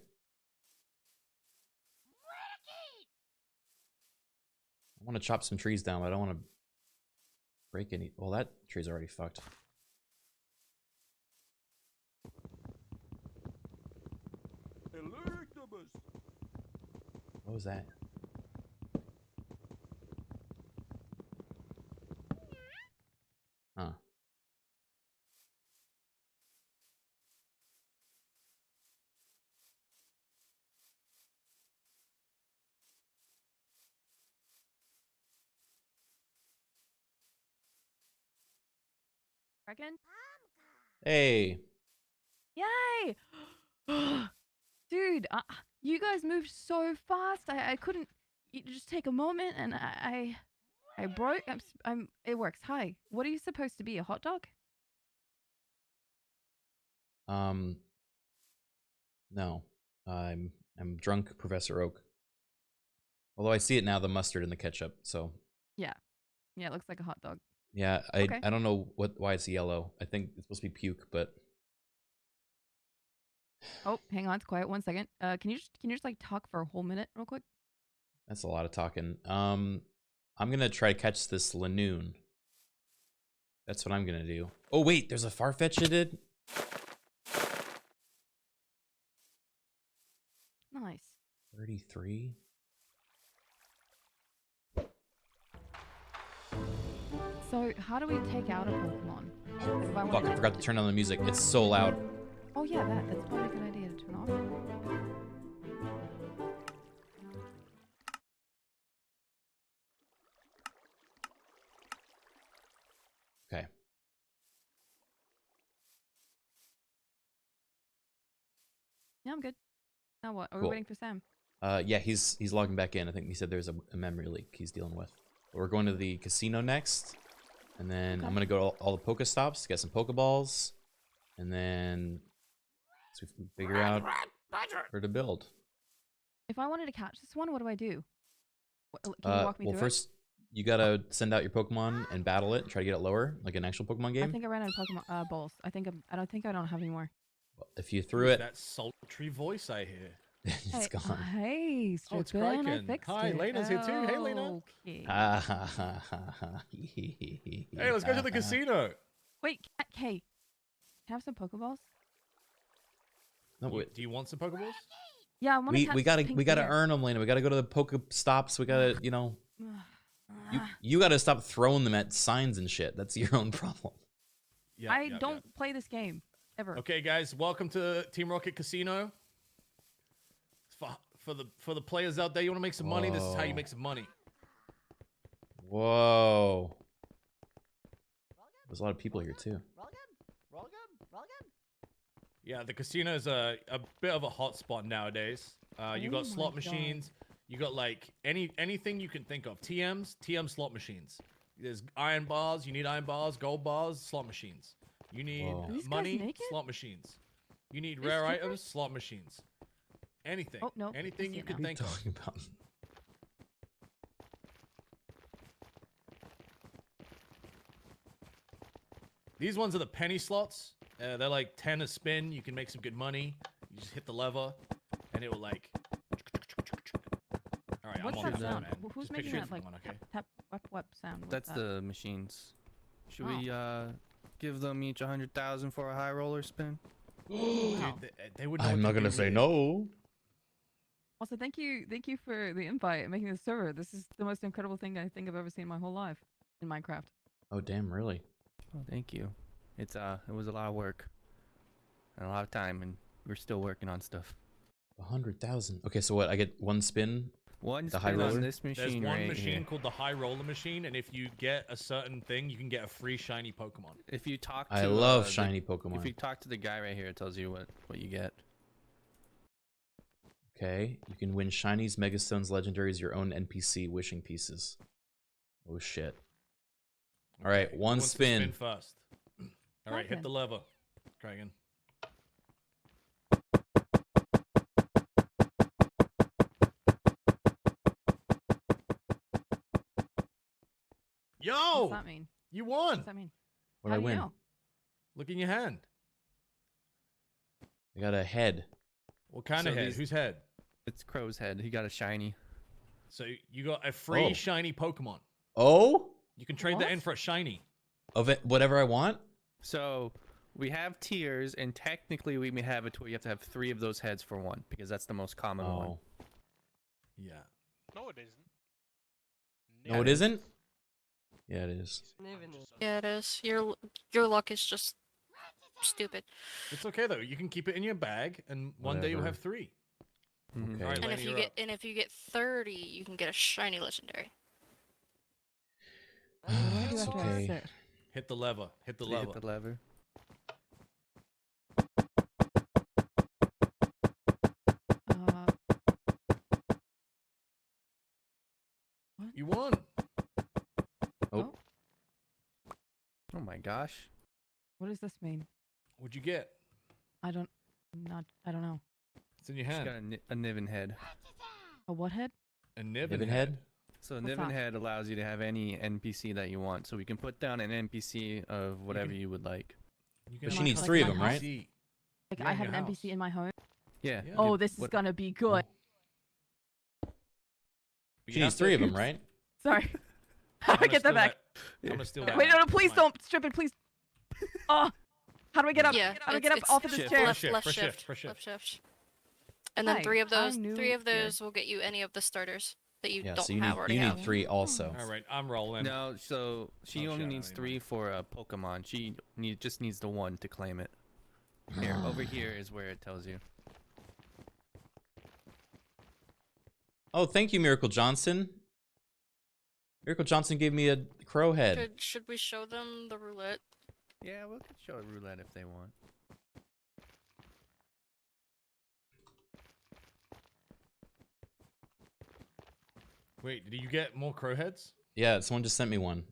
I want to chop some trees down, but I don't want to break any. Well, that tree's already fucked. What was that? Huh. Criken? Hey. Yay! Dude, you guys moved so fast. I couldn't. You just take a moment, and I broke. It works. Hi. What are you supposed to be? A hot dog? No. I'm drunk, Professor Oak. Although I see it now, the mustard and the ketchup. So. Yeah. Yeah, it looks like a hot dog. Yeah, Okay. I don't know why it's yellow. I think it's supposed to be puke, but. Oh, hang on. It's quiet. 1 second. Can you just like talk for a whole minute, real quick? That's a lot of talking. I'm gonna try to catch this Lanoon. That's what I'm gonna do. Oh wait, there's a Farfetch'd. Nice. 33. So, how do we take out a Pokemon? Like, if I Fuck, wanted I forgot to turn on the music. It's so loud. Oh yeah, that's probably a good idea to turn off. Okay. Yeah, I'm good. Now what? Are we Cool. waiting for Sam? Yeah, he's logging back in. I think he said there's a memory leak he's dealing with. But we're going to the casino next, and then Okay. I'm gonna go to all the Pokestops to get some Pokeballs, and then so we can figure out where to build. If I wanted to catch this one, what do I do? Can you walk me Well, through first you gotta send out your Pokemon and battle it and try to get it lower, like an actual Pokemon it? game. I think I ran out of Pokemon balls. I don't have any more. If you threw Who's it, that sultry voice I hear? it's gone. Hey, Oh, it's Strickland, I Criken. fixed Hi, it. Lena's here too. Hey, Lena. Okay. Ha ha ha ha ha. Hey, let's go to the casino. Wait, Kay, can I have some Pokeballs? No, wait. Do you want some Pokeballs? Yeah, I want to catch we gotta Bear. earn them, Lena. We gotta go to the Pokestops. We gotta, you gotta stop throwing them at signs and shit. That's your own problem. Yeah. I don't play this game ever. Okay, guys, welcome to Team Rocket Casino. For the players out there, you want to make some money. This is how you Whoa. make some money. Whoa. There's a lot of people here too. Yeah, the casino is a bit of a hot spot nowadays. You Oh got my slot God. machines. You got like anything you can think of. TM slot machines. There's iron bars. You need iron bars, gold bars, slot machines. You need Whoa. Are these guys money, naked? slot machines. You need They're rare strippers? items, slot machines. Anything. Oh, no, I Anything see you it can now. What are you think of. talking about? These ones are the penny slots. They're like 10 a spin. You can make some good money. You just hit the lever, and it will like. All right, What's I'm on that this one, sound? man. Who's Just pick making shit that from like one, tap okay? tap wep sound? What's That's that? the machines. Should Oh. we give them each 100,000 for a high roller spin? Dude, Wow. they would know I'm what not to gonna do say with it. no. Also, thank you for the invite and making this server. This is the most incredible thing I think I've ever seen in my whole life in Minecraft. Oh damn, really? Oh, thank you. It was a lot of work and a lot of time, and we're still working on stuff. 100,000. Okay, so what? I get one spin One The high spin roller? on this There's machine one right machine here. called the high roller machine, and if you get a certain thing, you can get a free shiny Pokemon. If you talk to I love the- shiny If Pokemon. you talk to the guy right here, it tells you what you get. Okay, you can win shinies, megastones, legendaries, your own NPC wishing pieces. Oh shit. All right, Okay, who one wants to spin. spin first. All right, hit Criken. the lever, Criken. Yo! What's that mean? You What won! does that mean? What How did I do you win? know? Look in your hand. I got a head. What kind of So head? these- Whose head? It's Crow's head. He got a shiny. So you got a free Oh. shiny Pokemon. Oh, You can trade that in What? for a shiny. of it, whatever I want. So we have tiers, and technically we may have it to where you have to have 3 of those heads for one, because that's the most common one. Oh, Yeah. No, it isn't. no, it isn't. Yeah, it is. Yeah, it is. Your luck is just stupid. It's okay though. You can keep it in your bag, and one day you'll Whatever. have 3. Mhm. Okay. All right, And Lena, if you you're get up. and if you get 30, you can get a shiny legendary. Why do I It's have to okay. sit? Hit the lever. Hit the So you lever. hit the lever. What? You won. Oh, Oh my gosh. What does this mean? What'd you get? I don't know. It's in your She's hand. got a Niven head. A what head? A Niven Niven head. head? So What's Niven that? head allows you to have any NPC that you want. So we can put down an NPC of whatever can- you would like. You But can she needs like 3 of my them, house? right? see. Like Yeah, I in have an your NPC house. in my home. Yeah. Yeah. Oh, this is what- gonna be good. But She you needs have to- 3 of them, right? Sorry. How I'm do I gonna get that steal back? I'm gonna steal that. Wait, no, now. no, please Mine. don't strip it, please. Oh, how do I get up? Yeah, How do I it's- get up it's off of this shift. chair? Left, shift, left press shift, shift, press left shift. And then Hi, 3 of those, I'm new 3 of here. those will get you any of the starters that you Yeah, don't so you have need already you have. need 3 also. All right, I'm rolling. No, so she Oh, only shut needs up, 3 for a Pokemon. She just needs the 1 to claim it. Here, over here is where it tells you. Oh, thank you, Miracle Johnson. Miracle Johnson gave me a crow head. Should we show them the roulette? Yeah, we could show a roulette if they want. Wait, did you get more crow heads? Yeah, someone just sent me one.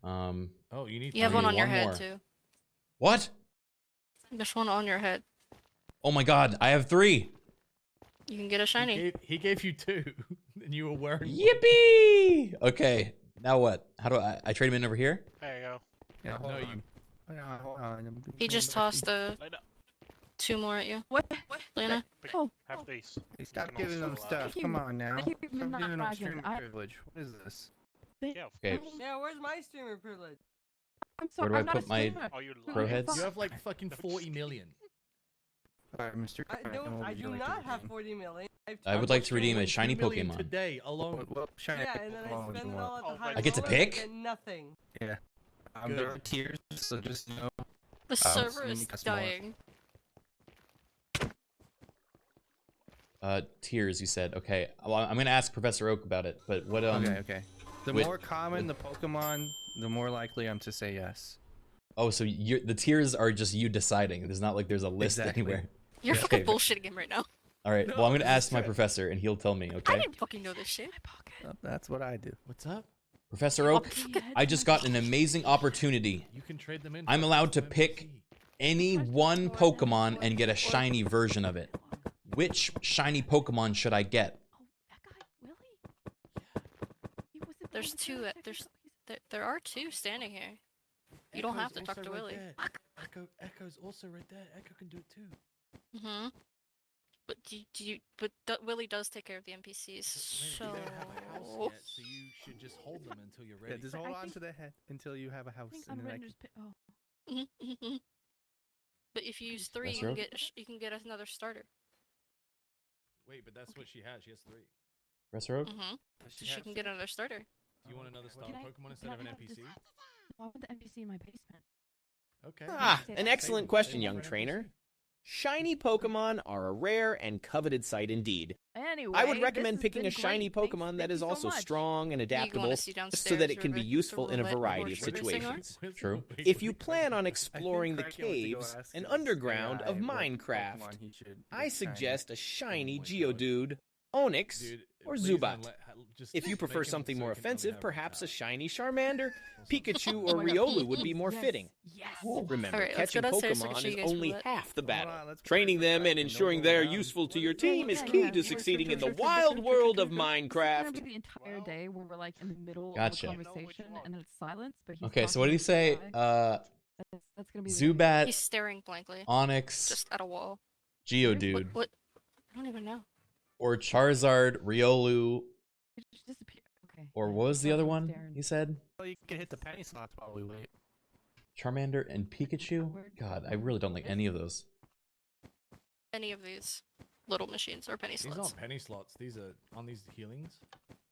Oh, you need. You have I one need on your one head more. too. What? There's one on your head. Oh my God, I have 3. You can get a shiny. He gave you 2, and you were wearing. one. Yippee! Okay, now what? How do I trade him in over here? There you go. Yeah, No, hold you- on. Hold on. I'm He just going back tossed to- the Light up. 2 more at you, What? Lena. Oh, Have these. Hey, stop can giving them also, stuff. Thank Come you. on now. Thank you, Stop Midnight giving them Dragon. streaming I- privilege. What is this? Yeah. Okay, Yeah, where's my streamer privilege? I'm Where sorry. do I I'm not a put my streamer. Oh, you crow lie. heads? You have like fucking 40 million. Alright, Mr. I Criken, don't. what I would you do like to not have redeem? 40 million. I would like to redeem a shiny 2 million Pokemon. today alone. What shiny Yeah, and then Pokemon I would spend you it all want? at the Oh, high I get to roller, pick? I get nothing. Yeah. Good. There are tiers, so just know. The so server you is can cut some more. dying. Tiers, you said. Okay, well, I'm gonna ask Professor Oak about it. But what Okay. The with- more common the Pokemon, the more likely I'm to say yes. Oh, so the tiers are just you deciding. There's not like there's a list Exactly. anywhere. You're Yeah. fucking Okay. bullshitting him right now. All right. No, Well, I'm gonna this is ask my true. professor, and he'll tell me. I Okay. didn't fucking know this shit. My pocket. Oh, that's what I do. What's up? Professor Oak, Fucking I just got an amazing opportunity. You can trade them in. I'm for allowed to some pick NPC. any one Pokemon and get a shiny version of it. Which shiny Pokemon should I get? Oh, that guy, Willie. He was the There's one 2. that said There's he's- there are 2 standing here. You don't have to talk also to right Willie. there. Echo's also right there. Echo can do it too. Mm-hmm. But Willie does take care of the NPCs. Wait, So you don't have a house yet, so you should just hold them until you're ready. Yeah, just But hold I on think- to the head until you have a I house, think and I'm then I ready to can... just pick. Oh. but if you use 3, That's you can right. you can get another starter. Wait, but that's what she has. She has 3. Professor Oak? Mm-hmm. Does So she she have can three? get another starter. Do you want another star Can I- Pokemon instead can of an I have NPC? this- Why would the NPC in my basement? Okay. Ah, Say an that. excellent Save question, one young for an trainer. NPC. Shiny Pokemon are a rare and coveted sight indeed. Anyway, I would this recommend has picking been a shiny great. Pokemon Thank that you is so also much. strong and You adaptable, want to see so downstairs that it can where be the useful in a roulette variety of horse racing are? situations. True. If you plan on exploring the Criken went to go caves ask and his underground AI of what Minecraft, Pokemon he should I get suggest a shiny Oh my God. Geodude, Onix, Dude, or please Zubat. just If you make prefer him something so more he can only offensive, have perhaps a one shiny Charmander, child. Pikachu, Oh or my God. Riolu would be more Yes. fitting. Yes. Remember, Alright, let's go catching downstairs so I can Pokemon show is you guys only roulette. half the Hold battle. on, let's go Training back to them and Criken, don't ensuring go they're around. useful to What your is team going is Yeah, key yeah. to True, succeeding true, in the true, true, wild true, world true, of true, true. This is Minecraft. gonna be the entire day where we're like in the middle Gotcha. of a conversation and then it's silence, but he's Okay, so talking what did he to the say? AI. That's gonna be the video. Zubat, He's staring blankly, Onyx, just at a wall. Geodude, What? I don't even know. or Charizard, Riolu, It just disappeared. Okay. or yeah, what was the that's other what I'm one? staring. He said Well, you can hit the penny slots while we wait. Charmander and Pikachu. God, I really don't like any of those. Any of these little machines or penny These slots. aren't penny slots. These are on these healings.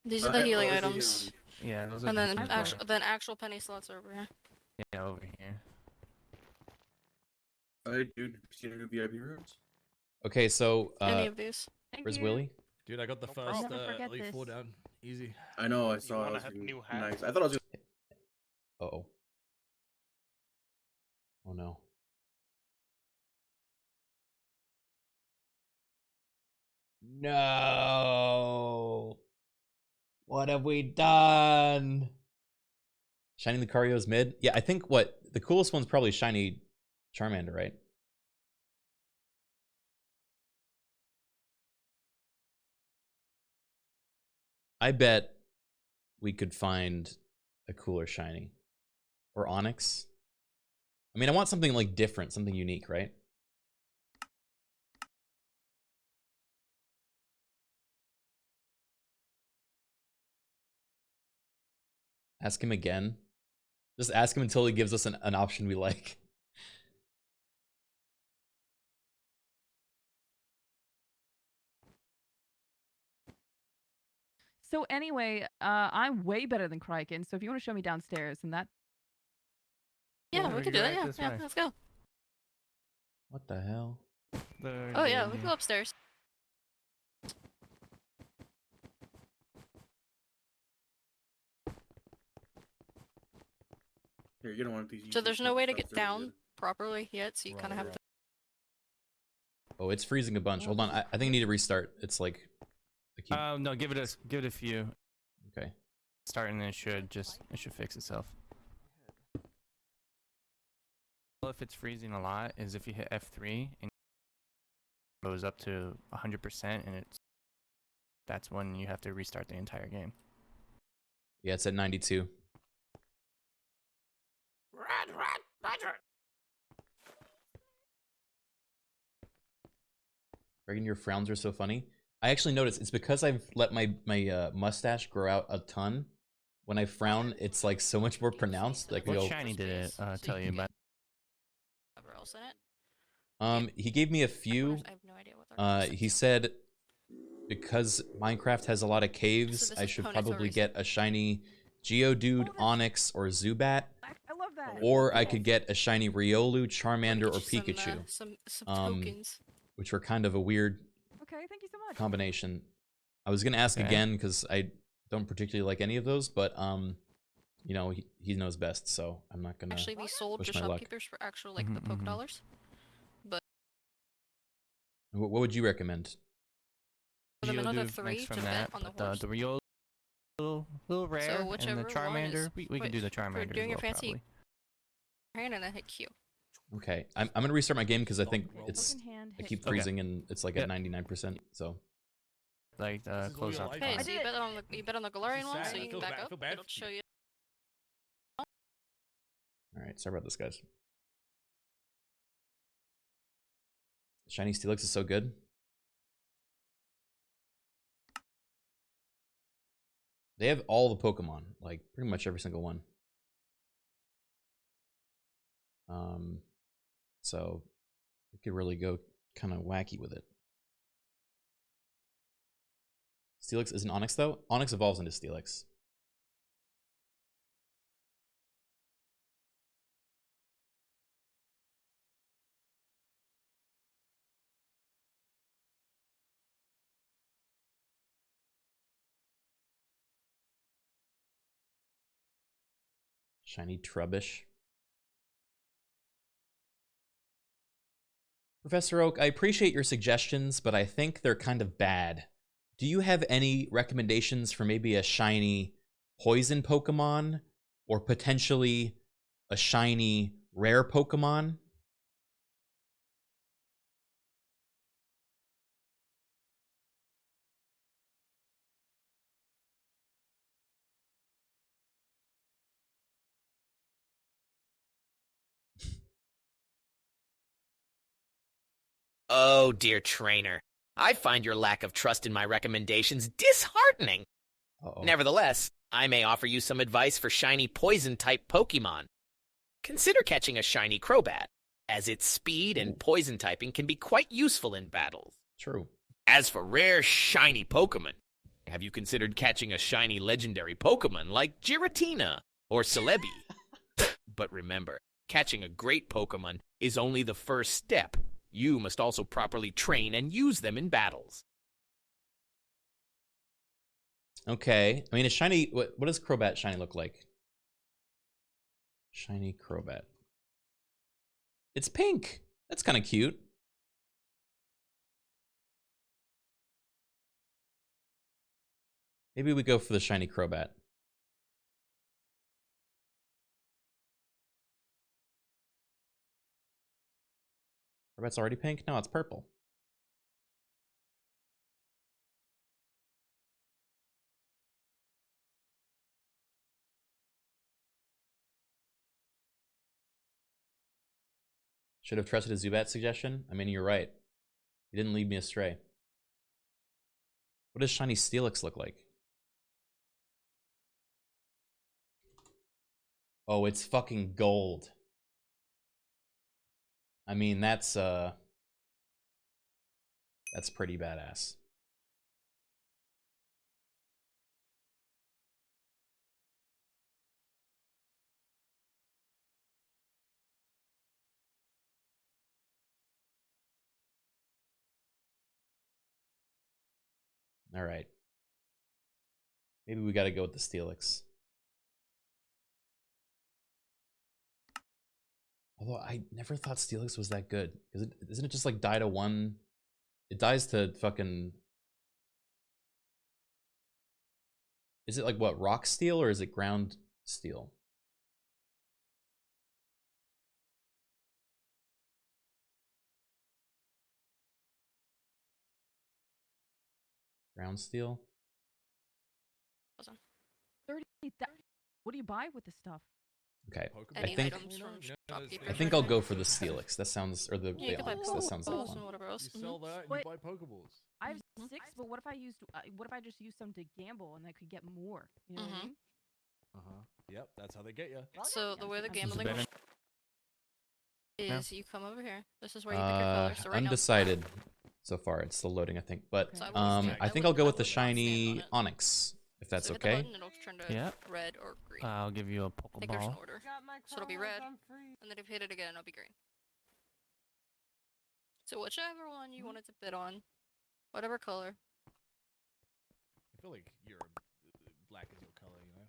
These are the healing those are items. Yeah, those are And then the actual penny slots are over here. yeah, over here. Alright, dude. Seen new VIP rooms? Okay, so Any of these. Thank where's you. Willie? Dude, I got the No first problem. Never forget Elite Four this. down. Easy. I know, I You saw wanna it. have new hat? Nice. I thought I was Uh-oh. Oh no. No. What have we done? Shiny Lucario's mid? Yeah, I think the coolest one's probably Shiny Charmander, right? I bet we could find a cooler Shiny. Or Onyx. I mean, I want something like different, something unique, right? Ask him again. Just ask him until he gives us an option we like. So anyway, I'm way better than Criken. So if you want to show me downstairs, and that Yeah, we we can can do go that. right Yeah, this yeah, way. let's go. What the hell? Oh yeah, we can go upstairs. Here, you don't want these. So there's no way to get They're really down good. properly yet, so you kind of have Right. to. Oh, it's freezing a bunch. Hold on, I think I need to restart. It's like I keep... No, give it a few. Okay. Starting, it should fix itself. Well, if it's freezing a lot, is if you hit F3 and it goes up to 100%, and that's when you have to restart the entire game. Yeah, it's at 92. Regan, your frowns are so funny. I actually noticed it's because I've let my mustache grow out a ton. When I frown, it's like so much more pronounced. Like we What go. shiny did it tell you about? Whatever else in it. He gave me a few. I have no idea what they're He said because Minecraft has a lot of So caves, this I is should Ponytail probably Racing. get a shiny Geodude, Onyx, or Zubat. I love that. Or I could get a shiny Riolu, Charmander, or Get you Pikachu, Some Um, tokens. which were kind of a weird Okay, thank you so much. combination. I was gonna ask Okay. again because I don't particularly like any of those, but you know, he knows best, so I'm not gonna. Actually be sold push to my luck. shopkeepers for actual like the Mhm, poke mhm. dollars. What would you recommend? Give them another Geodude 3 next to from bet that, on the but horse. the Riolu, little rare, and whichever the one Charmander, is- we wait, can do the for Charmander doing as your well, fancy- probably. Hand and then hit Q. Okay, I'm gonna restart my game because I think Okay, it's Book in hand, I hit keep Okay. freezing and it's like Yep. at 99%. So Like This is all close your out. life, Okay, man. so you bet on the Galarian one, sad. so I you can feel back bad- I up. feel bad It'll for show you. you. all right, sorry about this, guys. Shiny Steelix is so good. They have all the Pokemon, like pretty much every single one. So you could really go kind of wacky with it. Steelix isn't Onyx though. Onyx evolves into Steelix. Shiny Trubbish. Professor Oak, I appreciate your suggestions, but I think they're kind of bad. Do you have any recommendations for maybe a shiny poison Pokemon or potentially a shiny rare Pokemon? Oh, dear trainer. I find your lack of trust in my recommendations disheartening. Uh-oh. Nevertheless, I may offer you some advice for shiny poison-type Pokemon. Consider catching a shiny Crobat, as its speed and poison typing can be quite useful in battles. True. As for rare shiny Pokemon, have you considered catching a shiny legendary Pokemon like Giratina or Celebi? But remember, catching a great Pokemon is only the first step. You must also properly train and use them in battles. Okay. I mean, a shiny... What does Crobat shiny look like? Shiny Crobat. It's pink. That's kind of cute. Maybe we go for the shiny Crobat. Crobat's already pink? No, it's purple. Should have trusted his Zubat suggestion. I mean, you're right. He didn't lead me astray. What does shiny Steelix look like? Oh, it's fucking gold. I mean, that's pretty badass. All right. Maybe we got to go with the Steelix. Although I never thought Steelix was that good. Isn't it just like die to one? It dies to fucking... Is it like what, rock steel or is it ground steel? Ground steel? 30. What do you buy with the stuff? Okay, Any items from shopkeepers I think right I'll now. go for the Steelix. That sounds, or the Yeah, you could buy Onyx. That sounds like Pokeballs fun. and whatever else. You sell that and Wait. you buy Pokeballs. I have Mhm. 6, but what if I used? What if I just used some to gamble and I could get more? You know what I mean? Yep, that's how they get you. So the way the I'm gambling better. is, you come over here. This is where you pick your color. So right Undecided so far. It's still loading, I think. But So I would I think I'll I go would with the not stand shiny on it. Onyx, if now, that's so hit the okay. button, it'll turn to Yeah. red or green. I'll give you a I think there's an Pokeball. order. Got my So it'll be cards, red. I'm free. And then if you hit it again, it'll be green. So whichever one you wanted to bid on, whatever color. I feel like black is your color, you know?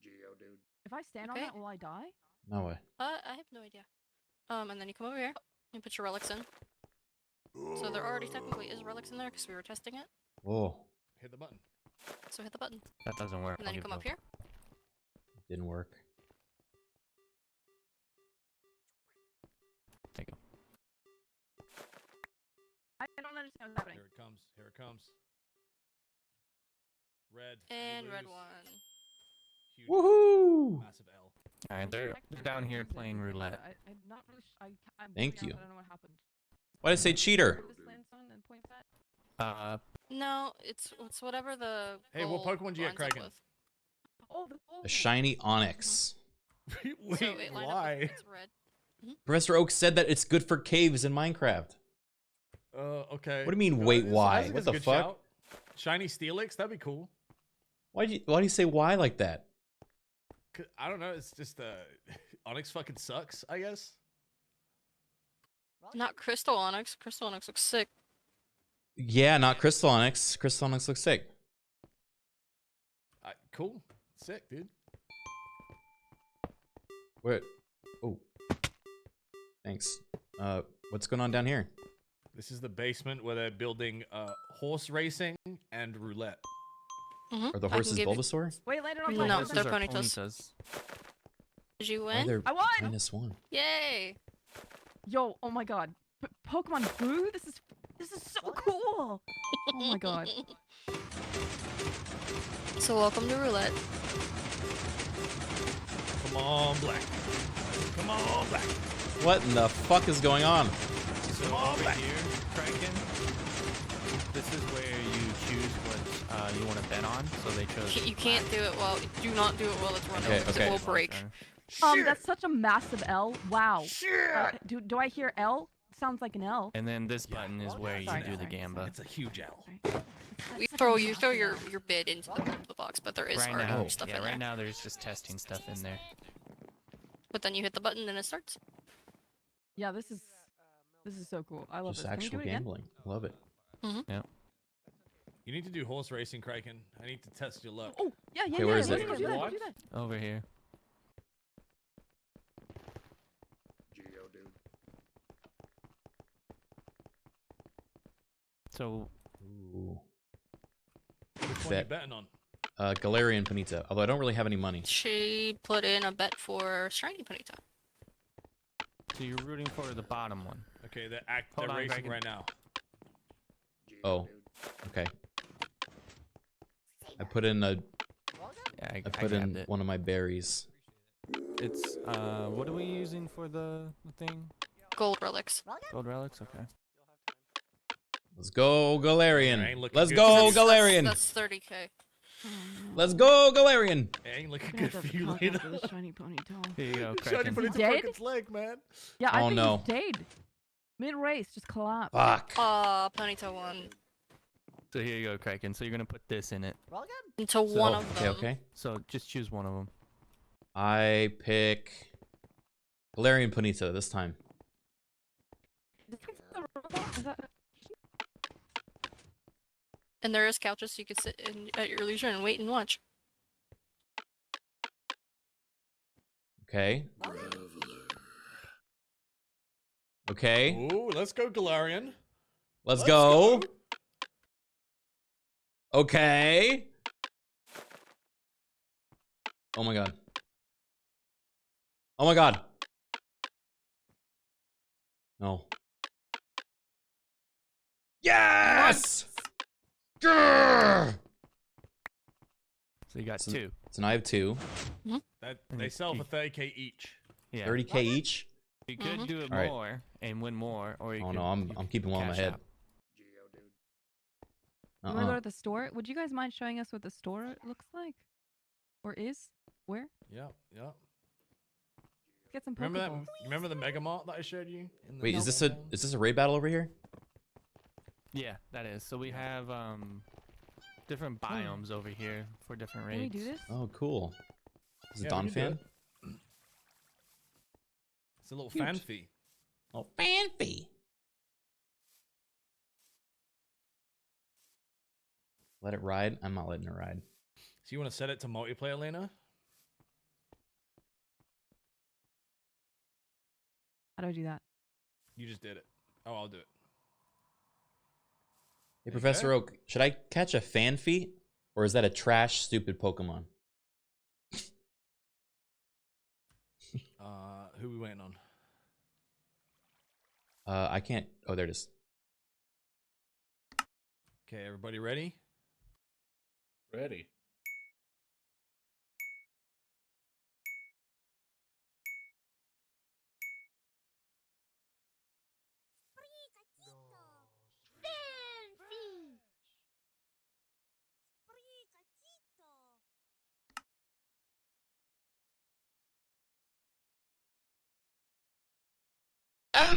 Geo, dude. If I stand on Okay. that, will I die? No way. I have no idea. And then you come over here, you put your relics in. So there already technically is relics in there because we were testing it. Whoa, Hit the button. So hit the button. That doesn't work. And then you come up here. didn't work. There you go. I don't understand what's happening. Here it comes. Here it comes. Red. you And red lose. one. Huge Woohoo! massive L. All right, they're down here playing roulette. I'm not really I'm Thank moving you. on, I don't know what happened. Why did I say cheater? This lands on and points at. No, it's whatever the. Hey, what goal Pokemon do you get, lines up Criken? with. Oh, the A shiny Onyx. Wait, So it lined up why? with it's red. Professor Oak said that it's good for caves in Minecraft. Okay. What do you mean, Uh, wait, that's- why? that's What a the good fuck? shout. Shiny Steelix, that'd be cool. Why do you say why like that? I don't know. It's just Onyx fucking sucks, I guess. Not Crystal Onyx. Crystal Onyx looks sick. Yeah, not Crystal Onyx. Crystal Onyx looks sick. Cool, sick, dude. What? Oh. Thanks. What's going on down here? This is the basement where they're building horse racing and roulette. Mm-hmm. Are the horses Bulbasaur? Wait, later on. No, This is they're our ponytas. Did you Oh, win? they're I won! -1. Yay! Yo, oh my god. Pokemon Blue? This is so cool! Oh my god. So welcome to roulette. Come on, Black. Come on, Black. What in the fuck is going on? So over here, Criken, this is where you choose what you want to bet on. So they chose. You can't do it while. Do not do it while it's running Okay, because okay. it will break. That's such a massive L. Wow. Do I hear L? Sounds like an L. And then this button is where you Sorry, do the sorry. gamba. It's a huge L. You throw your bid into the box, but there is Right already now, stuff yeah, in right there. now there's just testing stuff in there. But then you hit the button and it starts. Yeah, this is so cool. I love Just this. Can we actual do it again? gambling. Love it. You need to do horse racing, Criken. I need to test your luck. Oh, yeah. Okay, where is Let's it? go do that. Let's do that. Over here. So Ooh. Which one you Bet. betting on? Galarian Panita. Although I don't really have any money. She put in a bet for Shiny Ponyta. So you're rooting for the bottom one. Okay, they're Hold on, racing Criken. right now. Oh. Okay. I put in a. Yeah, I put in grabbed it. one of my berries. It's what are we using for the thing? Gold relics. Gold relics. Okay. Let's go I Galarian. ain't looking Let's good. go That's- Galarian. That's 30k. Let's go Galarian. It ain't looking I'm gonna good have for to you talk later. after this shiny ponytail. Here you go, Shiny Criken. Panita dead? broke its leg, man. Yeah, I Oh, think no. he's dead. Mid-race, just collapsed. Fuck. Ponyta won. So here you go, Criken. So you're gonna put this in it. Into one Oh, of okay, them. okay. So just choose one of them. I pick Galarian Panita this time. Is that- And there is couches so you could sit at your leisure and wait and watch. Okay. Okay. Ooh, let's go Galarian. Let's go. Okay. Oh my god. Oh my god. No. Yes! Grrr! So you got So- two. So now I have 2. That And they you- sell for you- 30k each. Yeah. 30k each? You could do it Alright. more and win more, or you Oh could, no, you I'm could keeping one in my cash head. out. You wanna go to the store? Would you guys mind showing us what the store looks like? Or is? Where? Yep, yep. Let's get some Remember that? Pokeballs. Remember the Mega Mart that I showed you? In the Wait, is this a town? is this a raid battle over here? Yeah, that is. So we have different biomes over here for different Can we raids. do this? Oh, cool. Is it Yeah, Don we can do fan? it. It's a little Cute. fan fee. Oh, fan fee. Let it ride? I'm not letting it ride. So you want to set it to multiplayer, Lena? How do I do that? You just did it. Oh, I'll do it. Hey, Okay. Professor Oak, should I catch a Fanfeet? Or is that a trash, stupid Pokemon? Who we waiting on? I can't. Oh, there it is. Okay, everybody ready? Ready.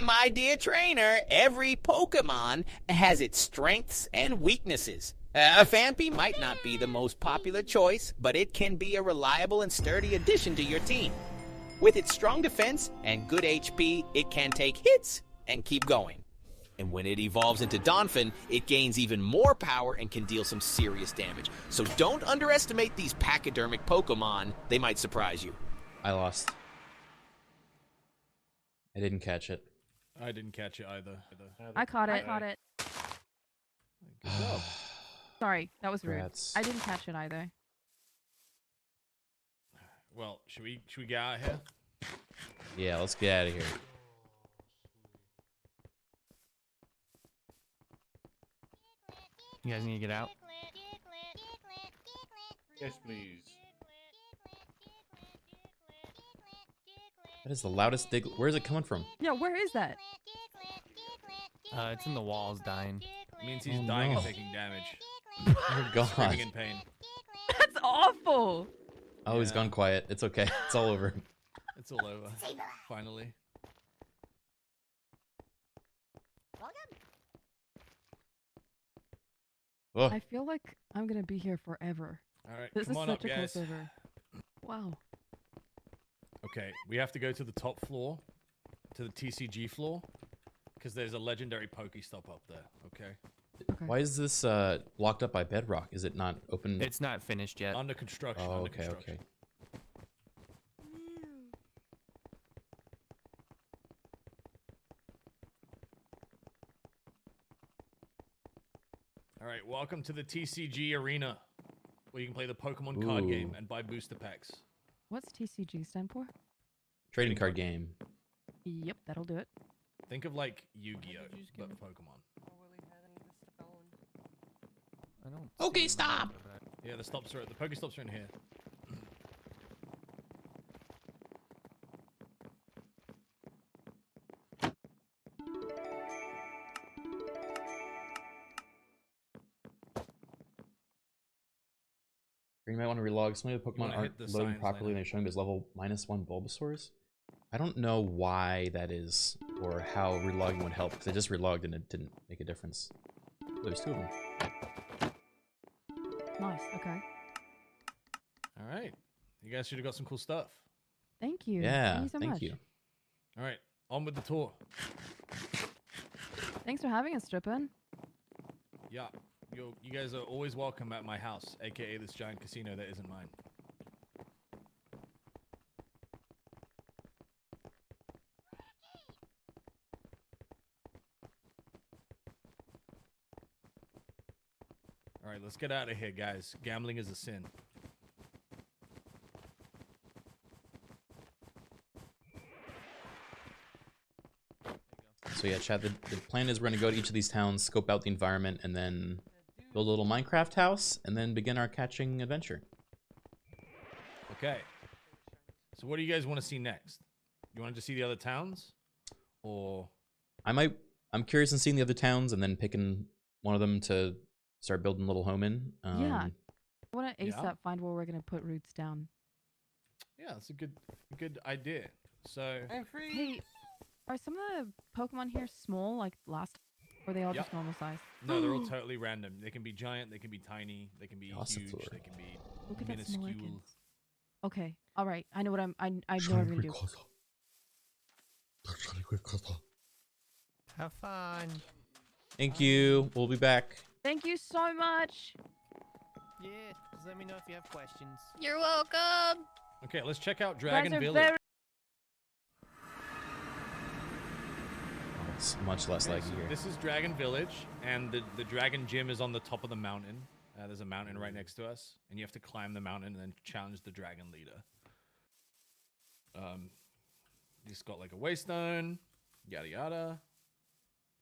My dear trainer, every Pokemon has its strengths and weaknesses. A Phanpy might not be the most popular choice, but it can be a reliable and sturdy addition to your team. With its strong defense and good HP, it can take hits and keep going. And when it evolves into Donphin, it gains even more power and can deal some serious damage. So don't underestimate these pachydermic Pokemon. They might surprise you. I lost. I didn't catch it. I didn't catch it either. I caught it. Good job. Sorry, that was rude. Rats. I didn't catch it either. Well, should we get out of here? Yeah, let's get out of here. You guys need to get out. Yes, please. That is the loudest dig. Where is it coming from? Yeah, where is that? It's in the walls, dying. Means he's Oh, dying no. and taking damage. Oh god. Screaming in pain. That's awful. Oh, he's Yeah. gone quiet. It's okay. It's all over. It's all over. Finally. Oh, I feel like I'm gonna be here forever. All right, This come is on up, such a guys. crossover. Wow. Okay, we have to go to the top floor, to the TCG floor, because there's a legendary Pokestop up there. Okay. Okay. why is this locked up by bedrock? Is it not open? It's not finished yet. Under construction. Oh, under okay, construction. okay. All right, welcome to the TCG arena, where you can play the Pokemon card game Ooh. and buy booster packs. What's TCG stand for? Trading card game. Yep, that'll do it. Think of like Yu-Gi-Oh, did you just but give for Pokemon. I don't. Okay, see stop. them, but Yeah, the Pokestops are in here. You might want to relog. Some of the Pokemon wanna aren't hit the loading signs properly. later. They're showing as level -1 Bulbasaurs. I don't know why that is, or how relogging would help, because I just relogged and it didn't make a difference. There's 2 of them. Nice. Okay. All right, you guys should have got some cool stuff. Thank you. Yeah, Thank you so thank much. you. All right, on with the tour. Thanks for having us, Strippin. Yeah, you guys are always welcome at my house, aka this giant casino that isn't mine. All right, let's get out of here, guys. Gambling is a sin. So yeah, Chad, the plan is we're going to go to each of these towns, scope out the environment, and then build a little Minecraft house, and then begin our catching adventure. Okay. So what do you guys want to see next? You wanted to see the other towns? Or... I'm curious in seeing the other towns, and then picking one of them to start building a little home in. Yeah. I want to yeah. ASAP find where we're going to put roots down. Yeah, that's a good idea. So... I'm free. Hey, are some of the Pokemon here small, like last or are they all Yep. just normal size? No, they're all totally random. They can be giant, they can be tiny, they can be huge, Gossifleur. they can be Look at that minuscule. Snorlax. Okay. All right. I know what I know what I'm going to do. have fun. Thank you. We'll be back. Thank you so much. Yeah, just let me know if you have questions. You're welcome. Okay, let's check out You Dragon guys are Village. very Oh, it's much less Okay, laggy so here. this is Dragon Village, and the Dragon Gym is on the top of the mountain. There's a mountain right next to us, and you have to climb the mountain and then challenge the Dragon Leader. You just got like a waystone, yada yada.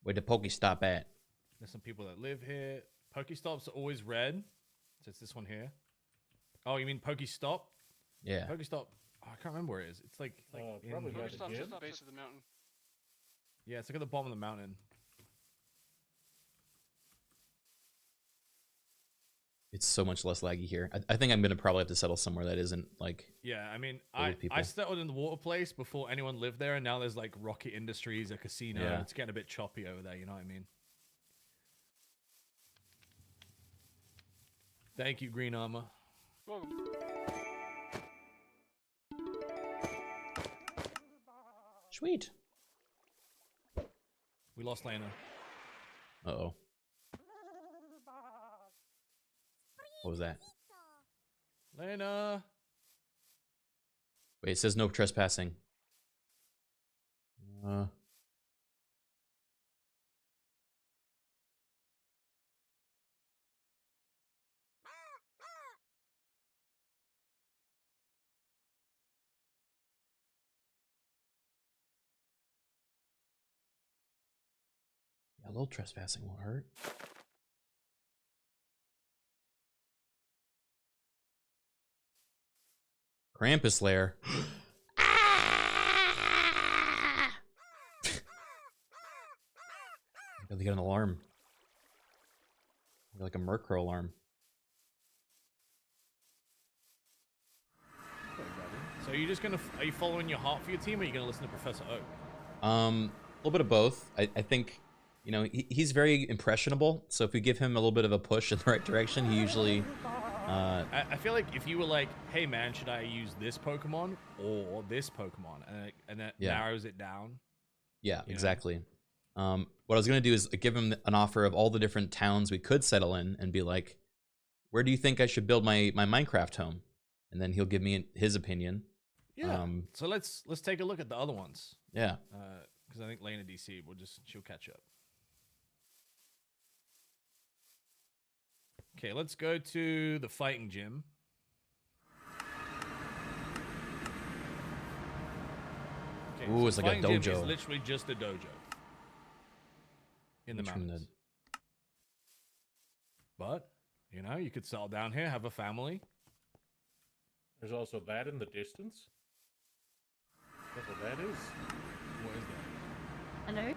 Where the Pokestop at? There's some people that live here. Pokestops are always red, so it's this one here. Oh, you mean Pokestop? Yeah. Pokestop. Oh, I can't remember where it is. It's like Probably in, by the Pokestop's gym. just at the base of the mountain. yeah, it's like at the bottom of the mountain. It's so much less laggy here. I think I'm gonna probably have to settle somewhere that isn't like. Yeah, I mean, Full I of people. settled in the water place before anyone lived there, and now there's like Rocket Industries, a casino. Yeah. It's getting a bit choppy over there. You know what I mean? Thank you, Green Armor. Welcome. Sweet. We lost Lena. Uh-oh. What was that? Lena. Wait, it says no trespassing. Yeah, a little trespassing won't hurt. Krampus lair. They got an alarm. Like a Murkrow alarm. So are you just gonna? Are you following your heart for your team, or are you gonna listen to Professor Oak? A little bit of both. I think, you know, he's very impressionable. So if we give him a little bit of a push in the right direction, he usually. I feel like if you were like, "Hey man, should I use this Pokemon or this Pokemon?" and that narrows it down. Yeah, exactly. What I was gonna do is give him an offer of all the different towns we could settle in, and be like, "Where do you think I should build my Minecraft home?" And then he'll give me his opinion. Yeah. So let's take a look at the other ones. Yeah. Because I think Lena DC she'll catch up. Okay, let's go to the fighting gym. Okay, Ooh, it's the like a fighting gym dojo. is literally just a dojo in the mountains. But you know, you could settle down here, have a family. There's also that in the distance. That's what that is. What is that? Hello?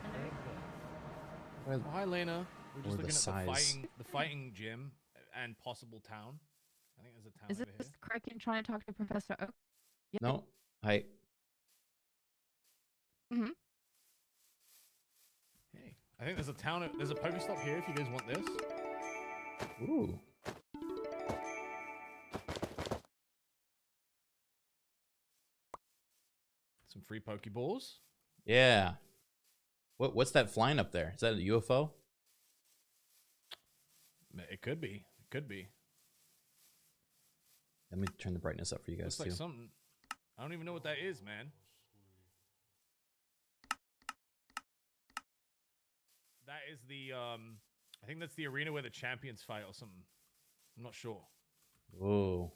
Oh, hi, Lena. We're just Or the looking at size. the fighting gym and possible town. I think there's a town Is over this here. Criken trying to talk to Professor Oak? Yep. No. Hi. Mm-hmm. Hey, I think there's a town. There's a Pokestop here if you guys want this. Ooh. Some free Pokeballs. Yeah. What's that flying up there? Is that a UFO? It could be. It could be. Let me turn the brightness up for you guys Looks like too. something. I don't even know what that is, man. That is the I think that's the arena where the champions fight or something. I'm not sure. Whoa.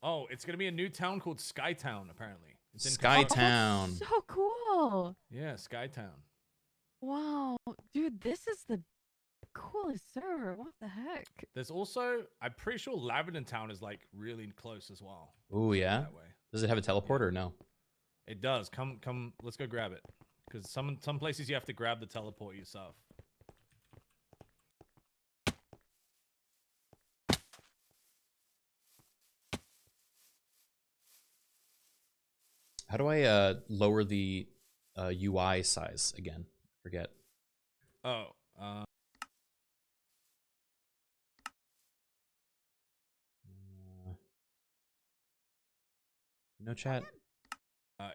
Oh, it's gonna be a new town called Skytown, apparently. It's in Skytown. construction. Town. So cool. Yeah, Skytown. Wow. Dude, this is the coolest server. What the heck? There's also, I'm pretty sure Lavender Town is like really close as well. Ooh, yeah. That way. Does it have a teleporter or no? It does. Come, let's go grab it. Because some places you have to grab the teleport yourself. How do I lower the UI size again? Forget. Oh, No chat.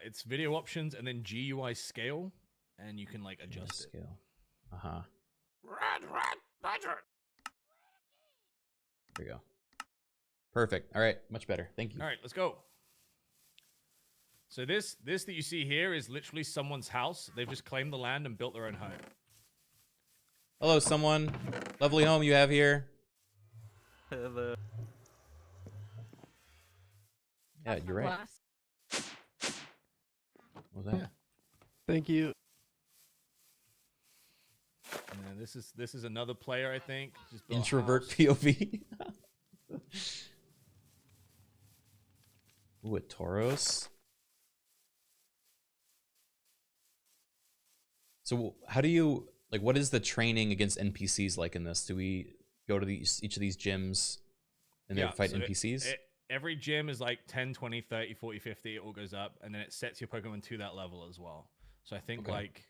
it's video options and then GUI scale, and you can like adjust it. Scale. Uh-huh. There you go. Perfect. All right, much better. Thank you. All right, let's go. So this that you see here is literally someone's house. They've just claimed the land and built their own home. Hello, someone. Lovely home you have here. Hello. Yeah, you're right. What was that? Yeah. Thank you. And then this is another player, I think. Just built a Introvert house. POV. Ooh, a Tauros. So how do you, like, what is the training against NPCs like in this? Do we go to each of these gyms and then fight so NPCs? Every gym is like 10, 20, 30, 40, 50. It all goes up, and then it sets your Pokemon to that level as well. So I think like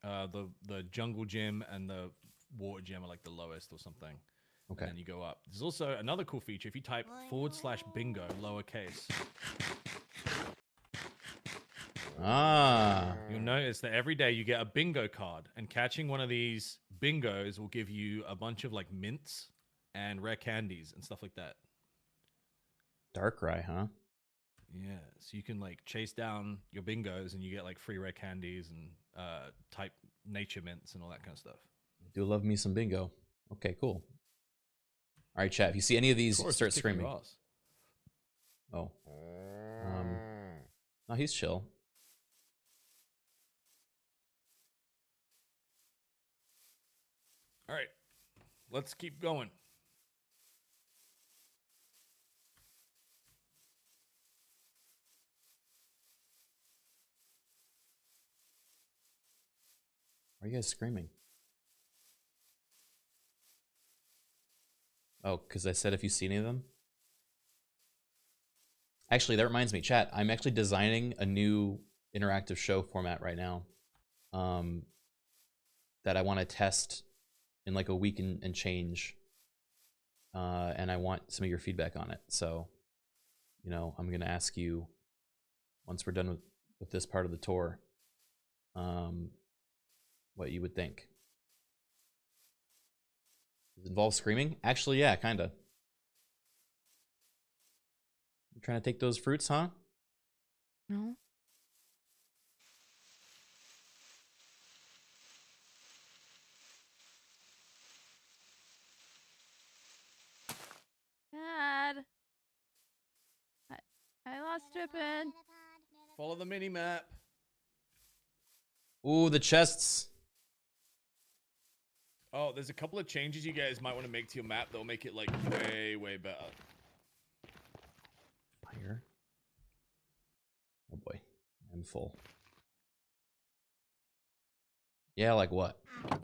the jungle gym and the water gym are like the lowest or something. Okay. And then you go up. There's also another cool feature. If you type /bingo lowercase, you'll notice that every day you get a bingo card, and catching one of these bingos will give you a bunch of like mints and rare candies and stuff like that. Darkrai, huh? Yeah, so you can like chase down your bingos and you get like free rare candies and type nature mints and all that kind of stuff. Do love me some bingo. Okay, cool. All right, chat. If you see any of these, Taurus start is kicking screaming. your ass. Oh. No, he's chill. All right, let's keep going. Why are you guys screaming? Oh, because I said if you see any of them? Actually, that reminds me, chat. I'm actually designing a new interactive show format right now that I want to test in like a week and change. And I want some of your feedback on it. So, you know, I'm going to ask you once we're done with this part of the tour, what you would think. Does it involve screaming? Actually, yeah, kind of. You trying to take those fruits, huh? No. Dad. I lost Drippin'. Follow the mini map. Ooh, the chests. Oh, there's a couple of changes you guys might want to make to your map that'll make it like way, way better. Fire. Oh boy, I'm full. Yeah, like what?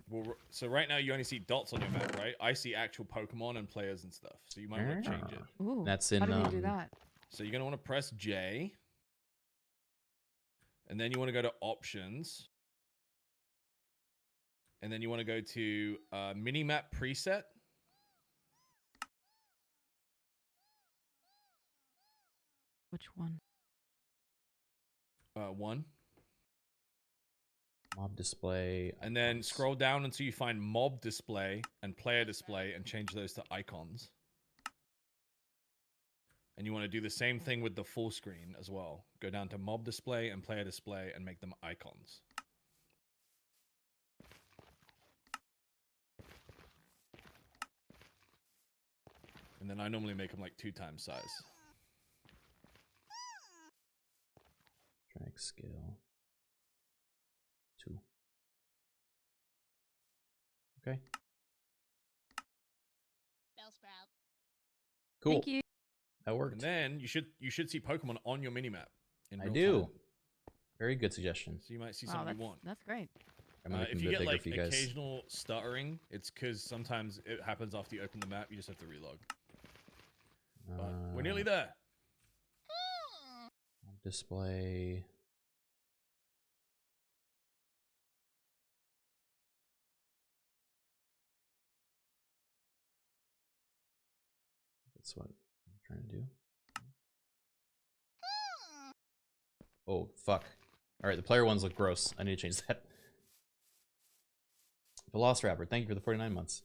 Well, so right now you only see dots on your map, right? I see actual Pokemon and players and stuff. So you might want to change it. Ooh. That's in. How do we do that? So you're gonna want to press J, and then you want to go to Options, and then you want to go to Minimap Preset. Which one? 1. Mob display. And then icons. scroll down until you find Mob Display and Player Display and change those to icons. And you want to do the same thing with the full screen as well. Go down to Mob Display and Player Display and make them icons. And then I normally make them like 2 times size. Drag scale. 2. Okay. Bellsprout. Cool. Thank you. That worked. And then you should see Pokemon on your minimap. In I real do. time. Very good suggestion. So you might see Wow, something you want. that's great. I'm gonna If make you it get bigger like for you guys. occasional stuttering, it's because sometimes it happens after you open the map. You just have to relog. But we're nearly there. Display. That's what I'm trying to do. Oh, fuck. All right, the player ones look gross. I need to change that. Velociraptor, thank you for the 49 months.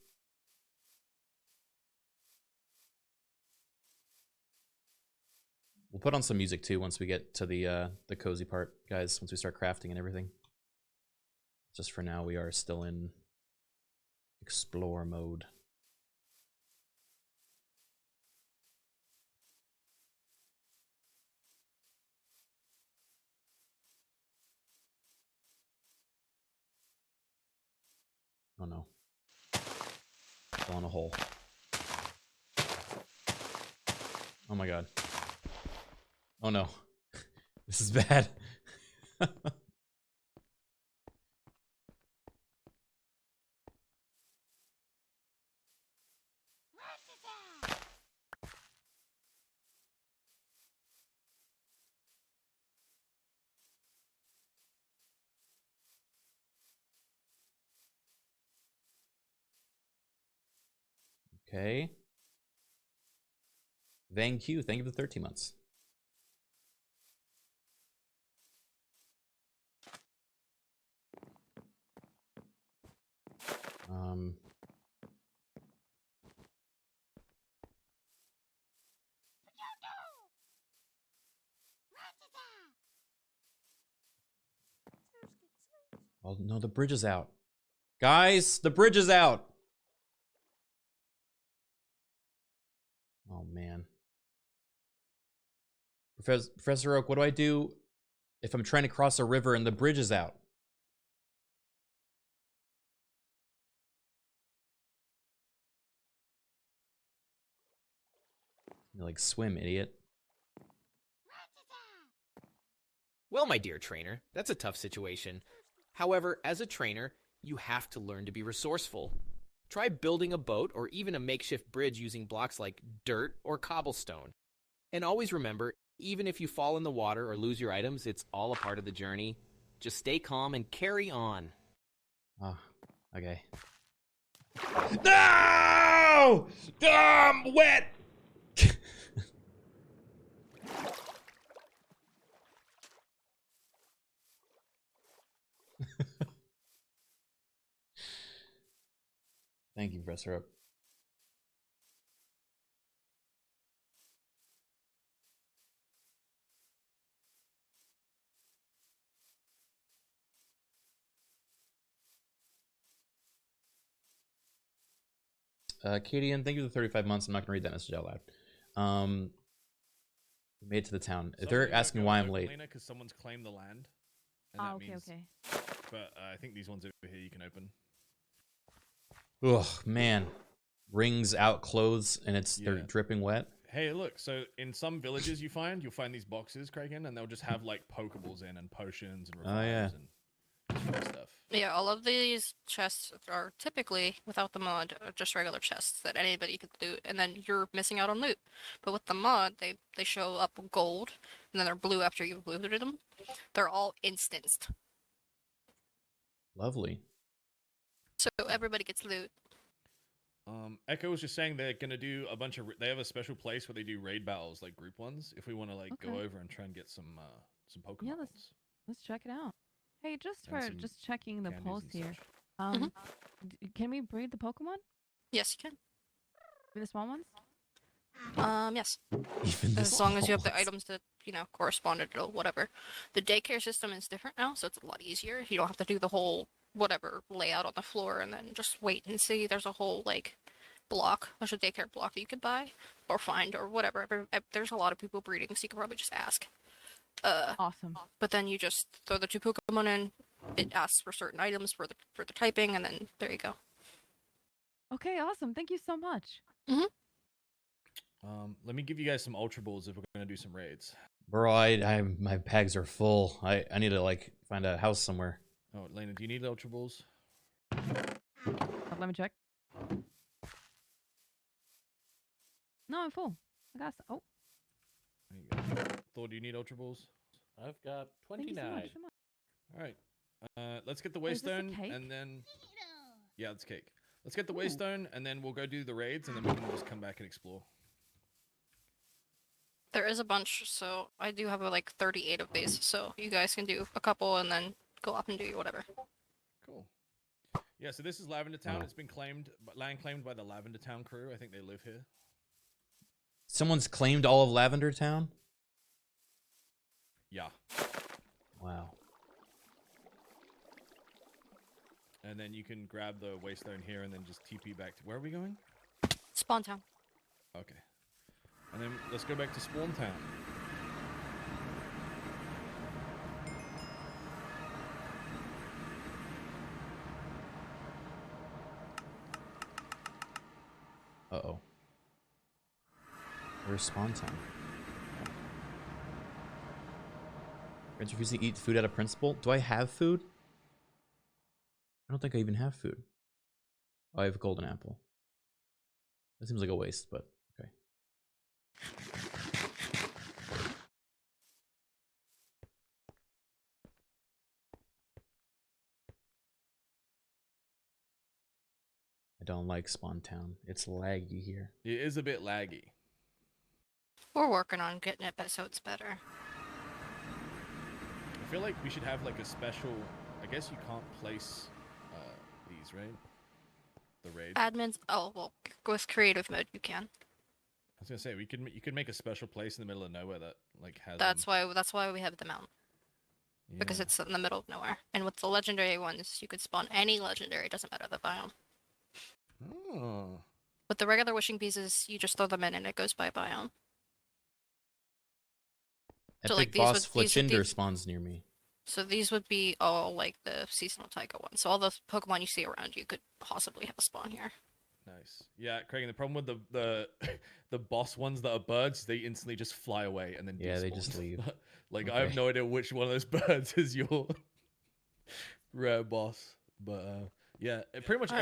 We'll put on some music too once we get to the cozy part, guys, once we start crafting and everything. Just for now, we are still in explore mode. Oh no. Fell in a hole. Oh my god. Oh no. This is bad. Okay. Van Q, thank you for the 13 months. Oh, no, the bridge is out. Guys, the bridge is out. Oh, man. Professor Oak, what do I do if I'm trying to cross a river and the bridge is out? You like swim, idiot. Well, my dear trainer, that's a tough situation. However, as a trainer, you have to learn to be resourceful. Try building a boat or even a makeshift bridge using blocks like dirt or cobblestone. And always remember, even if you fall in the water or lose your items, it's all a part of the journey. Just stay calm and carry on. Oh, okay. No! I'm wet! Thank you, Professor Oak. Kadian, thank you for the 35 months. I'm not going to read that message out loud. We made it to the town. They're asking why I'm late. Because someone's claimed the land. And Oh, that okay, means, okay. But I think these ones over here you can open. Ugh, man. Rings out clothes and they're Yeah. dripping wet. Hey, look. So in some villages you'll find these boxes, Criken, and they'll just have like Pokeballs in and potions and revives and fun stuff. Yeah, all of these chests are typically, without the mod, just regular chests that anybody could loot, and then you're missing out on loot. But with the mod, they show up gold, and then they're blue after you've looted them. They're all instanced, Lovely. so everybody gets loot. Echo was just saying they're gonna do a bunch of. They have a special place where they do raid battles, like group ones. If we want to go Okay. over and try and get some Pokemon. Yeah, let's check it out. Hey, just And for some just checking the candies polls and here. such. Can we breed the Pokemon? Yes, you The small ones? can. Yes. Even As long as you have the ones. items that, corresponded to whatever. The daycare system is different now, so it's a lot easier. You don't have to do the whole whatever layout on the floor and then just wait and see. There's a whole block. There's a daycare block that you could buy or find or whatever. There's a lot of people breeding, so you can probably just ask. Awesome. But then you just throw the 2 Pokemon in. It asks for certain items for the typing, and then there you go. Okay, awesome. Thank you so much. Let me give you guys some Ultra Balls if we're gonna do some raids. Bro, my bags are full. I need to find a house somewhere. Oh, Lena, do you need Ultra Balls? Let me check. No, I'm full. I got some. Oh, There you go. Thor, do you need Ultra Balls? I've got thank you 29. so much. All right. Let's get the Wait, is this a Waystone cake? and then. Yeah, it's cake. Let's get the Ooh. Waystone and then we'll go do the raids and then we can just come back and explore. There is a bunch, so I do have 38 of these, so you guys can do a couple and then go up and do your whatever. Cool. Yeah, so this is Lavender Town. Oh. It's been land claimed by the Lavender Town crew. I think they live here. Someone's claimed all of Lavender Town? Yeah. Wow. And then you can grab the Waystone here and then just TP back to... Where are we going? Spawn Town. Okay. And then let's go back to Spawn Town. Uh-oh. Where's Spawn Town? Friends refusing to eat food out of principle? Do I have food? I don't think I even have food. Oh, I have a golden apple. That seems like a waste, but okay. I don't like Spawn Town. It's laggy here. It is a bit laggy. We're working on getting it so it's better. I feel like we should have a special... I guess you can't place these, right? The raids. Admins, well, with creative mode you can. I was gonna say you could make a special place in the middle of nowhere that has That's them. why we have them out. because Yeah. it's in the middle of nowhere. And with the legendary ones, you could spawn any legendary, doesn't matter the biome. Oh. With the regular wishing pieces, you just throw them in and it goes by biome. So, like, Epic these boss would- these would Fletchinder be- spawns near me. So these would be all like the seasonal Taika ones. So all the Pokemon you see around you could possibly have a spawn here. Nice. Yeah, Criken, the problem with the the boss ones that are birds, they instantly just fly away and then Yeah, they despawn. just leave. Like I have Okay. no idea which one of those birds is your rare boss, but yeah, pretty much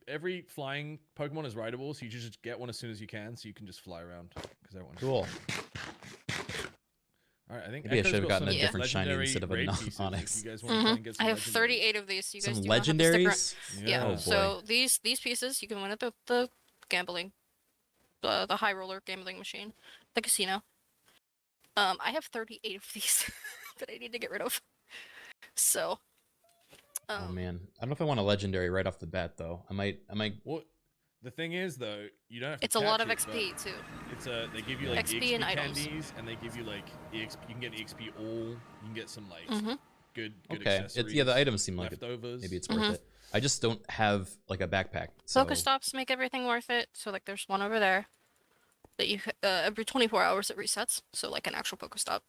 every flying Pokemon is rideable, so you just get one as soon as you can, so you can just fly around because everyone. Cool. All right, I think Maybe I Echo's should have got gotten a some different shiny legendary instead of a raid non- pieces onyx. If you guys want to try and get some I have legendaries. 38 of these. You guys Some do not have to stick around. legendaries? Yeah. Oh, boy. So these pieces you can win at the gambling, the high roller gambling machine, the casino. I have 38 of these that I need to get rid of. So. Oh man, I don't know if I want a legendary right off the bat though. I might. Well, the thing is though, you don't have to It's a lot catch of it, but XP too. It's they give you like XP the and XP items. candies, and they give you like EXP. You can get EXP all. You can get some like Mhm. good Okay, accessories. yeah, the items seem like leftovers. maybe it's worth Mhm. it. I just don't have like a backpack. So Pokestops make everything worth it. So like, there's one over there that you every 24 hours it resets. So like an actual Pokestop.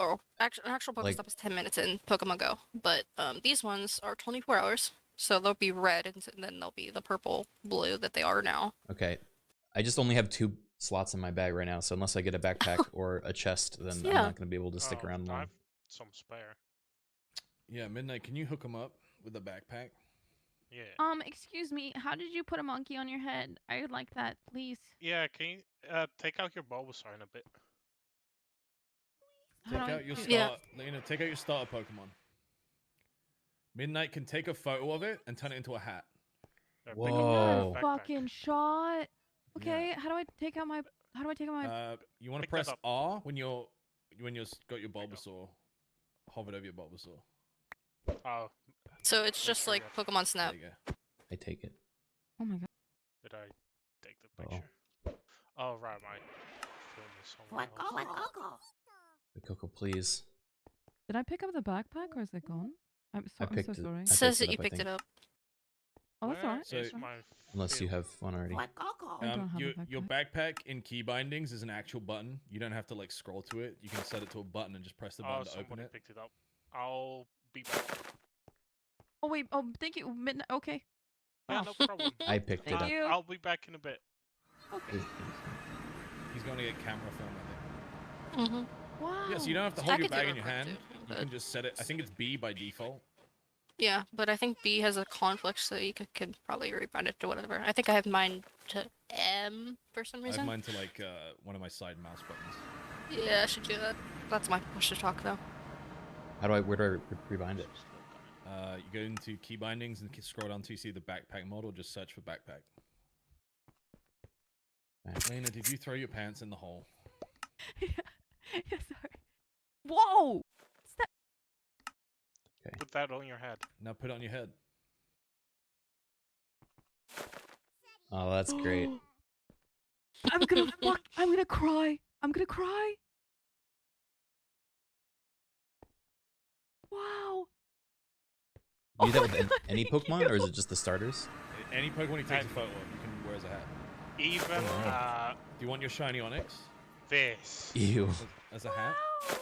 Or an actual Pokestop Like- is 10 minutes in Pokemon Go, but these ones are 24 hours. So they'll be red, and then they'll be the purple, blue that they are now. okay, I just only have 2 slots in my bag right now. So unless I get a backpack or a chest, then I'm Yeah. not going to be able to stick around I long. have some spare. Yeah, Midnight. Can you hook them up with a backpack? Yeah. Excuse me. How did you put a monkey on your head? I would like that, please. Yeah, can you take out your Bulbasaur in a bit? How Take do I out your do- Yeah. take out your starter Pokemon. Midnight can take a photo of it and turn it into a hat. Pick up Whoa. your backpack. Fucking shot. Okay, how do I take out my? How do I take out my? You want to Pick that press up. R when you're got your Bulbasaur hovered over your Bulbasaur. Oh, So it's Make just sure like you Pokemon Snap. There you go. I take it. Oh my god. did I take the Uh-oh. picture? Oh, right, my film is somewhere else. The Coco, please. Did I pick up the backpack or is it gone? I'm so picked it. sorry. I It says picked it that you up, I picked think. it up. Oh, that's Where alright. So- is my Unless you film? have one already. I don't have a Your backpack in key bindings is an actual button. You don't have to like scroll to it. You can set it to a button and just press the Oh, button to open somebody it. picked it up. I'll be back. Oh wait. Oh, thank you. Midnight. Okay. Yeah, Oh. no problem. I picked it Thank up. you. I'll be back in a bit. Okay. He's going to get camera film, I think. Mm-hmm. Wow. Yeah, so you don't have to I hold your could do bag it in your quick, hand. too, You but- can just set it. I think it's B by default. Yeah, but I think B has a conflict, so you could probably rebrand it to whatever. I think I have mine to M for some I have reason. mine to like one of my side mouse buttons. Yeah, I should do that. That's my push to talk though. Where do I rebind it? You go into key bindings and scroll down to you see the backpack model. Just search for backpack. Back. Lena, did you throw your pants in the hole? yeah. Yeah. Sorry. Whoa. What's that? Put that on your head. Now put it on your head. Oh, that's great. I'm gonna fuck. I'm gonna cry. I'm gonna cry. Wow. You do that Oh with my God, any thank Pokemon, or is you. it just the starters? Any Pokemon he takes a photo of, you can wear as a hat. Even Wow. Do you want your shiny Onyx this. Ew. as a hat? Wow.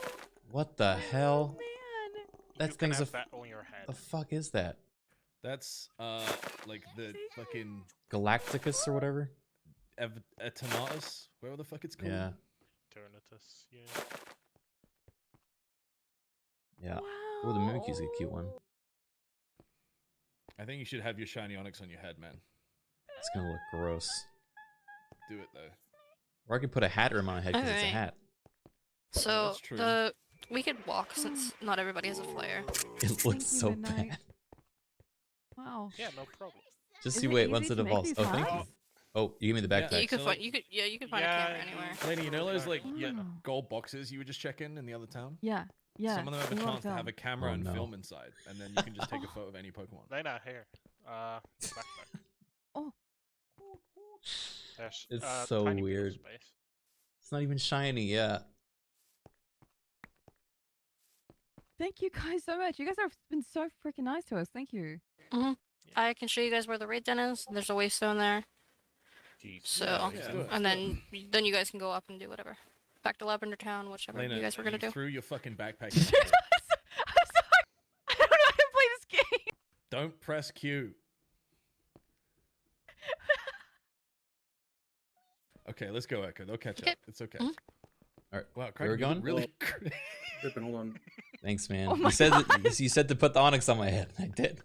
What the hell? Man. That you can thing's have a. that on your head. The fuck is that? That's like the fucking Galacticus or whatever? Eternatus, whatever the fuck it's called. Yeah. Eternatus, yeah. Yeah. Wow. Oh, the Mimikyu's a cute one. I think you should have your shiny Onyx on your head, man. It's gonna look gross. Do it though. Or I could put a hat on my head because it's a Alright. hat. So that's true. we could walk since not everybody has a flare. It Thank looks you, so Midnight. bad. Wow. Yeah, no problem. Just Is you it wait easy once to it make evolves. these Oh, thank you. hats? Oh, you give me the Yeah, backpack. You could so, find like- you could find a camera anywhere. Lady, you know those like Wow. gold boxes you were just checking in the other town? Yeah. Yeah. Some of them have a we wanna chance to have film. a camera Oh, and no. film inside, and then you can just take a photo of any Pokemon. They're not here. Backpack. Oh. There's, It's tiny so bit of weird. space. It's not even shiny, yeah. Thank you guys so much. You guys have been so freaking nice to us. Thank you. I can show you guys where the raid den is. There's a waystone there. Jeez. So, let's do it, and let's do then you guys can go up and do whatever. Back to Lavender Town, whichever Lena, you guys were gonna do. threw your fucking backpack. I'm sorry. I don't know how to play this game. Don't press Q. Okay, let's go, Echo. They'll catch Okay. up. It's okay. Mhm. All right, Wow, where we Criken, going? really? Gripping, hold on. Thanks, man. Oh you my said God. you said to put the onyx on my head. I did.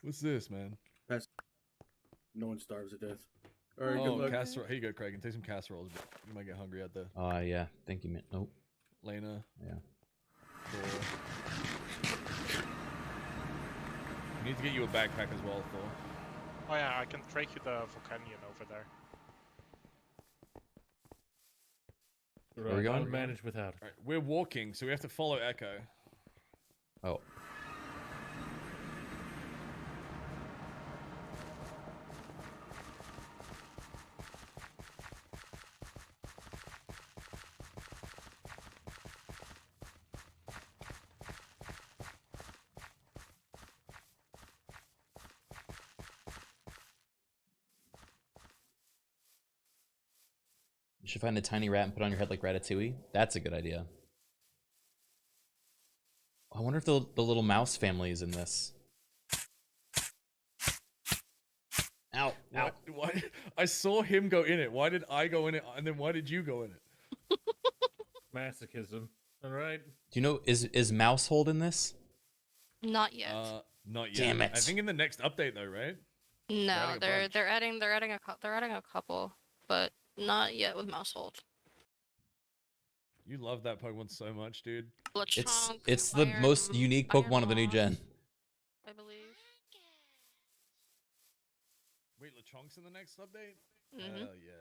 What's this, man? No one starves to death. All right, good Oh, luck. casserole. Here you go, Criken. Take some casseroles. You might get hungry out there. Yeah. Thank you, man. Nope. Lena. Yeah. Thor. We need to get you a backpack as well, Thor. Oh yeah, I can trade you the Volcanion over there. Where we going? I'll manage without. All right, we're walking, so we have to follow Echo. Oh. You should find a tiny rat and put it on your head like Ratatouille. That's a good idea. I wonder if the little mouse family is in this. Ow. Ow. Why? I saw him go in it. Why did I go in it? And then why did you go in it? Masochism. All right. Do you know, is Mousehold in this? Not yet. Not yet. Damn it. I think in the next update though, right? No, adding a bunch. they're adding a couple, but not yet with Mousehold. You love that Pokemon so much, dude. Lechonk, It's the most unique Pokemon of the new Moss, gen. I believe. Wait, Lechonk's in the next update? Mhm. Hell yeah.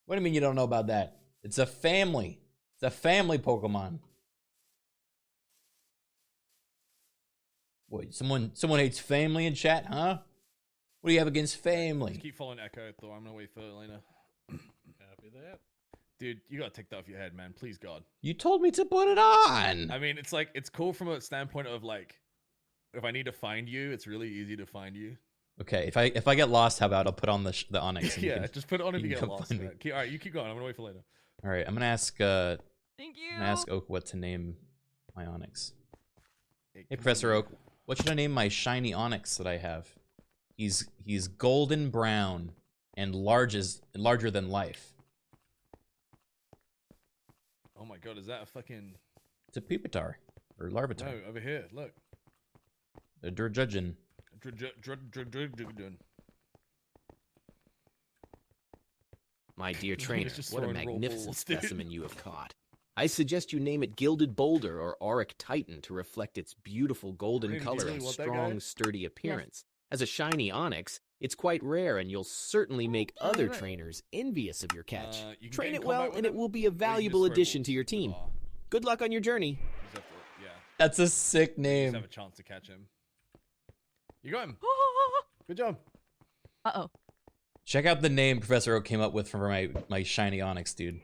What do you mean you don't know about that? It's a family. It's a family Pokemon. Wait, someone hates family in chat, huh? What do you have against family? Just keep following Echo, Thor. I'm gonna wait for Elena. Copy that. Dude, you gotta take that off your head, man. Please, God. You told me to put it on. I mean, it's like, it's cool from a standpoint of like, if I need to find you, it's really easy to find you. Okay, if I get lost, how about I'll put on the Onyx? And you Yeah, can- just put it on if you you can get come lost. find me. Man. All right, you keep going. I'm gonna wait for later. All right, I'm gonna ask Thank you. I'm gonna ask Oak what to name my Onyx. Hey, Hey, come Professor on, Oak, what should I name my shiny Onyx that I have? He's golden brown and larger than life. Oh my God, is that a fucking? It's a Pupitar or Larvitar. No, over here. Look. A Durjudgeon. My dear He's trainer, just what a throwing roll magnificent balls, dude. specimen you have caught. I suggest you name it Gilded Boulder or Auric Titan to reflect its beautiful golden Really, do you color really and want that strong, guy? sturdy appearance. As a shiny onyx, it's quite rare and you'll certainly make other right. trainers envious of your catch. You can Train get in it well combat with and it him, will be or a you can just valuable throw addition balls to your with team. R. Good luck on your journey. You just have to- yeah, That's a sick you just name. have a chance to catch him. You got him. Good job. Uh-oh. Check out the name Professor Oak came up with for my shiny Onyx, dude.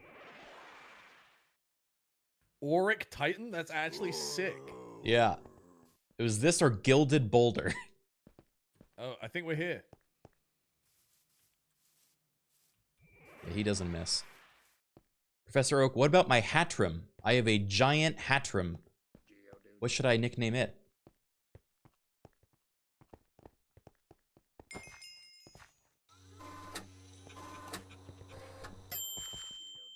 Auric Titan? That's actually sick. Yeah. It was this or Gilded Boulder. Oh, I think we're here. Yeah, he doesn't miss. Professor Oak, what about my Hatrim? I have a giant Hatrim. What should I nickname it?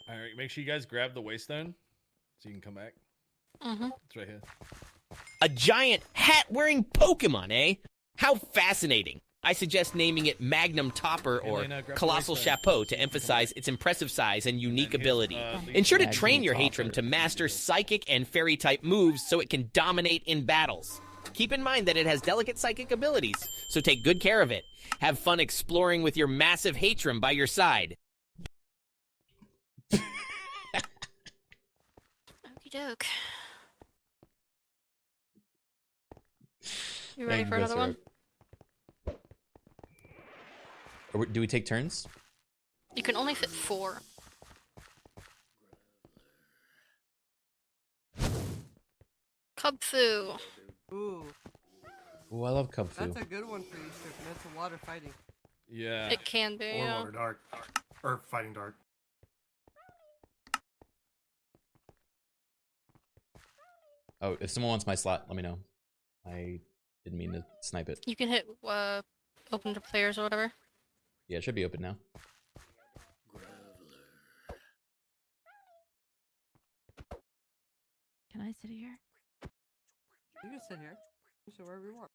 All right, make sure you guys grab the waystone so you can come back. Mhm. It's right here. A giant hat-wearing Pokemon, eh? How fascinating. I suggest naming it Magnum Topper Hey, or Lena, grab the Colossal waistband. Chapeau to emphasize its impressive size and unique here's, ability. Lee's Ensure to Magnum train your Topper. Hatrim to master Psychic and Fairy-type moves so it can dominate in battles. Keep in mind that it has delicate psychic abilities, so take good care of it. Have fun exploring with your massive Hatrim by your side. Okie doke. You ready Thank for you, another Professor one? Oak. Do we take turns? You can only fit 4. Cubfu. Ooh, Ooh, I love Cub Fu. that's a good one for you, Strippin. That's a water fighting. Yeah. It can be. Or Yeah. water dart. Or fighting dart. Oh, if someone wants my slot, let me know. I didn't mean to snipe it. You can hit open to players or whatever. Yeah, it should be open now. Can I sit here? You can sit here. You sit wherever you want.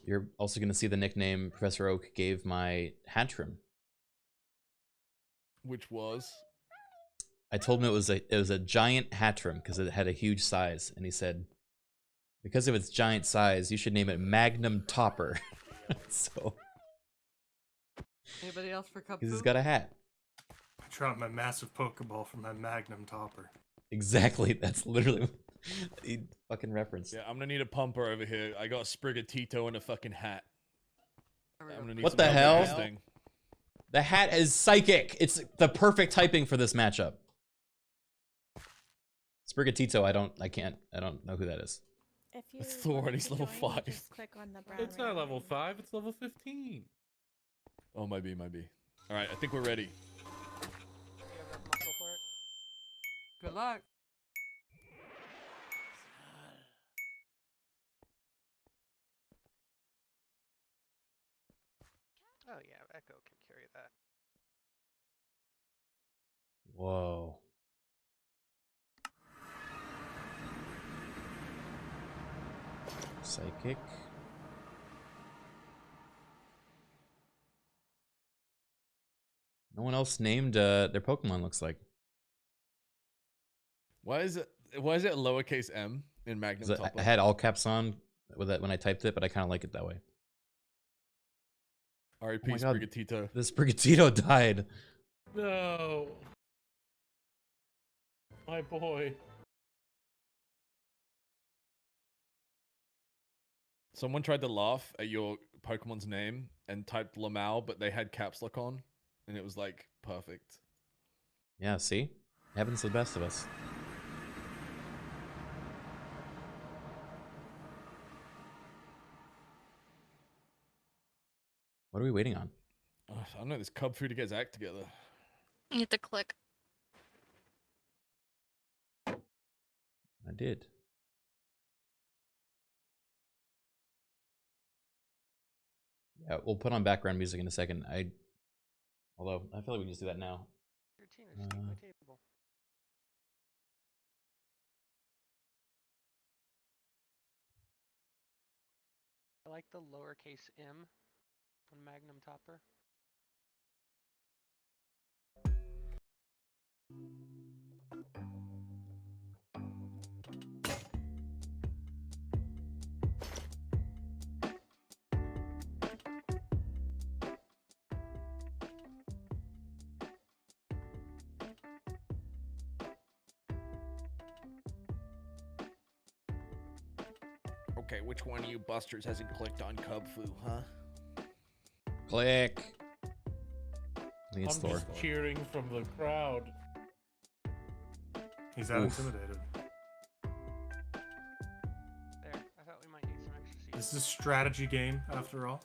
You're also going to see the nickname Professor Oak gave my Hatchrim. Which was? I told him it was a giant Hatchrim because it had a huge size, and he said, because of its giant size, you should name it Magnum Topper. So, Anybody else for Cubfu? because he's got a hat. I dropped my massive Pokeball from my Magnum topper. Exactly. That's literally what he fucking referenced. Yeah, I'm gonna need a pumper over here. I got a Sprigatito and a fucking hat. I'm gonna need What some the help with hell? this thing. The hat is psychic. It's the perfect typing for this matchup. Sprigatito, I don't know who that is. If you It's Thor and he's level 5. Just click on the brown It's not ring. level 5, it's level 15. Oh, might be. All right, I think we're ready. Good luck. Oh yeah, Echo can carry that. Whoa. Psychic. No one else named their Pokemon, looks like. Why is it lowercase m in Magnum 'Cause Topper? I had all caps on with it when I typed it, but I kind of like it that way. R.I.P. Oh my God. Sprigatito. The Sprigatito died. No. My boy. Someone tried to laugh at your Pokemon's name and typed Lamau, but they had caps lock on, and it was like perfect. Yeah, see? Happens to the best of us. What are we waiting on? I don't know, this Cub Food to get his act together. You have to click. I did. Yeah, we'll put on background music in a second. Although I feel like we can just do that now. Your team is taking my table. I like the lowercase m on Magnum Topper. Okay, which one of you busters hasn't clicked on Cub Fu, huh? Click. I think it's I'm Thor. just cheering from the crowd. He's that Oof. intimidated. There, I thought we might need some extra seats. This is a strategy game, after all.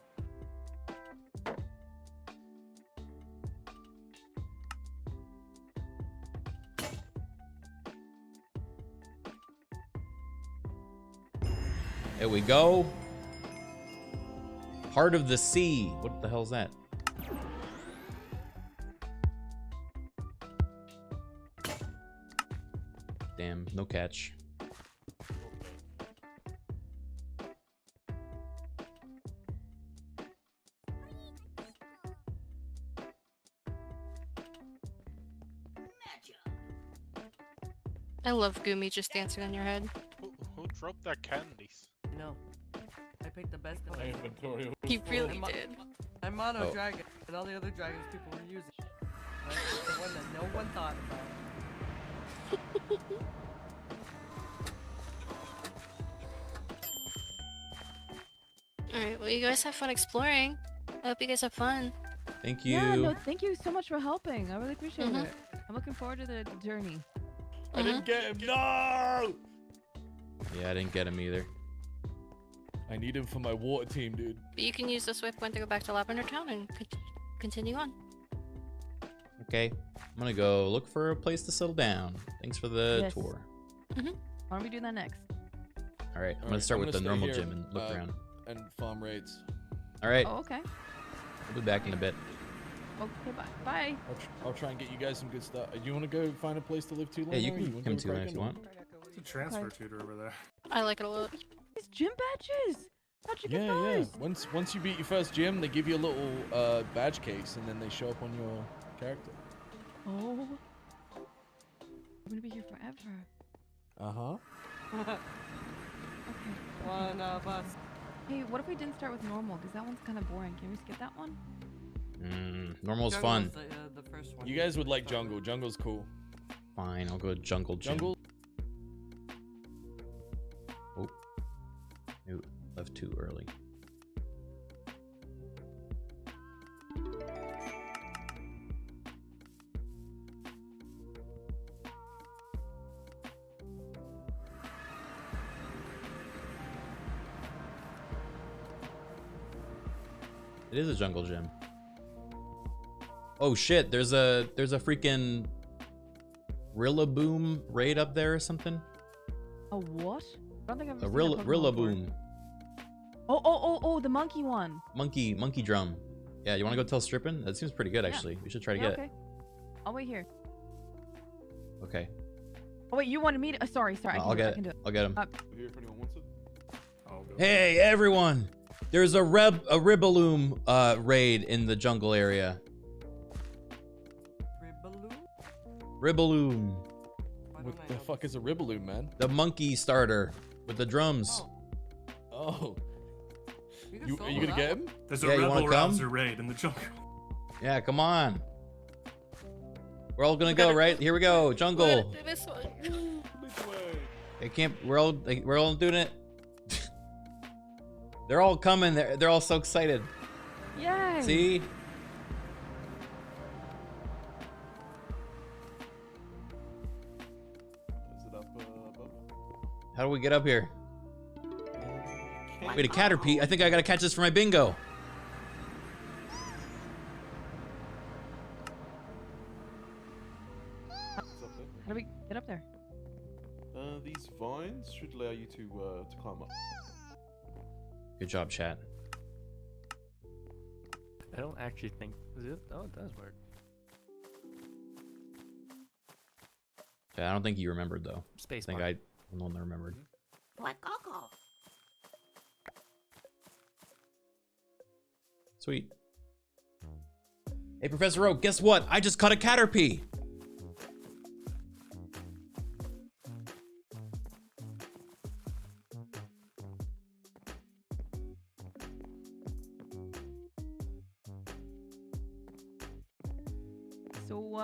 There we go. Heart of the Sea. What the hell's that? Damn, no catch. I love Gumi just dancing on your head. Who dropped their candies? No. I picked the best of My them. inventory was He full. really did. I'm Mono Oh. Dragon, and all the other dragons people were using. That's the one that no one thought about. Alright, well, you guys have fun exploring. I hope you guys have fun. Thank you. Yeah, no, thank you so much for helping. I really appreciate Mhm. it. I'm looking forward to the journey. I didn't get him. No! Yeah, I didn't get him either. I need him for my water team, dude. But you can use the Swift one to go back to Lavender Town and continue on. Okay, I'm gonna go look for a place to settle down. Thanks for the tour. Why don't we do that next? All right, I'm gonna start with the stay normal here, gym and look around. And farm raids. All right, Oh, okay. I'll be back in a bit. Okay, bye. Bye. I'll try and get you guys some good stuff. Do you want to go find a place to live too long? Yeah, you can come to if you want. It's a transfer tutor over there. I like it a lot. These gym badges. How'd you get Yeah. those? Once you beat your first gym, they give you a little badge case, and then they show up on your character. Oh. I'm gonna be here forever. Uh-huh. Okay. One of us. Hey, what if we didn't start with normal? Because that one's kind of boring. Can we skip that one? Normal's Jungle fun. was the first one. You guys would like jungle. Jungle's cool. Fine, I'll go jungle gym. Jungle. Oh, no, left too early. It is a jungle gym. Oh shit, there's a freaking Rillaboom raid up there or something. A what? I don't think I've A ever seen a Pokemon before. Rillaboom. Oh, the monkey one. Monkey drum. Yeah, you want to go tell Strippin? That seems pretty good actually. We should try to get Okay. I'll wait here. it. Okay. Oh wait, you wanted me to? Sorry. I I'll can do it. I get can do it. it. I'll get him. Here if anyone wants it. I'll go. Hey everyone! There's a Rillaboom raid in the jungle area. Rillaboom. What the fuck is a Rillaboom, man? The monkey starter with the drums. Oh. Are you gonna get him? There's Yeah, a you wanna rebel come? rouser raid in the jungle. Yeah, come on. We're all gonna go, right? Here we go, jungle. This one. It can't. We're all doing it. They're all coming. They're all so excited. Yay! See? Is it up above? How do we get up here? Wait, a Caterpie? I think I gotta catch this for my bingo. How do we get up there? These vines should allow you to climb up. Good job, chat. I don't actually think. Oh, it does work. Yeah, I don't think you remembered though. Space I think bar. I'm the one that remembered. Sweet. Hey, Professor Oak, guess what? I just caught a Caterpie. So,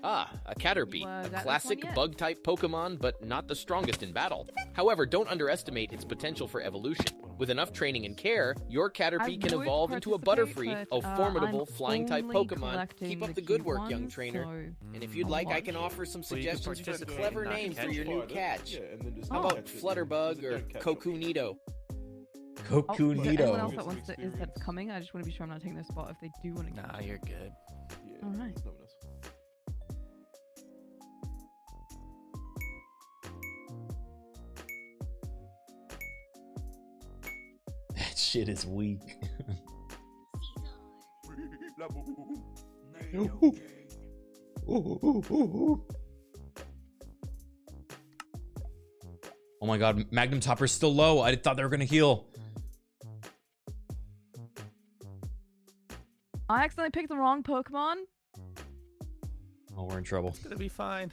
A Caterpie, got a this one classic yet? bug-type Pokemon, but not the strongest in battle. However, don't underestimate its potential for evolution. With enough training and care, your Caterpie can would evolve into a participate, Butterfree, but, a formidable I'm flying-type only Pokemon. collecting Keep up the the good cute work, young ones, trainer. so And if you'd like, I can offer some Well, you can suggestions for a participate clever and not name for catch your it. new catch. Yeah, and then just How catch about it. Flutterbug or Don't catch it. Cocoonito? Oh, is there anyone Cocoonito. else that wants to, that's coming? I just want to be sure I'm not taking their spot if they do want to. Nah, you're good. Yeah, All right. no one else. That shit is weak. Oh my god, Magnum Topper's still low. I thought they were gonna heal. I accidentally picked the wrong Pokemon. Oh, we're in trouble. It's gonna be fine.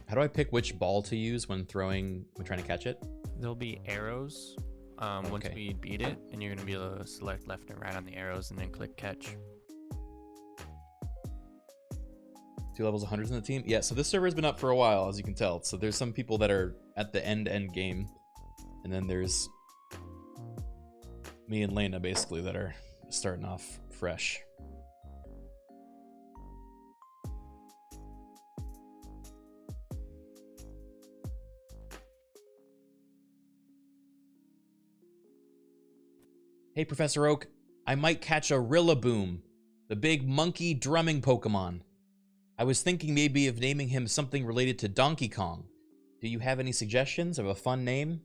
How do I pick which ball to use when trying to catch it? There'll be arrows. Once Okay. we beat it, and you're gonna be able to select left and right on the arrows, and then click catch. 2 levels, 100s in the team. Yeah, so this server's been up for a while, as you can tell. So there's some people that are at the end game, and then there's me and Lena basically that are starting off fresh. Hey, Professor Oak, I might catch a Rillaboom, the big monkey drumming Pokemon. I was thinking maybe of naming him something related to Donkey Kong. Do you have any suggestions of a fun name?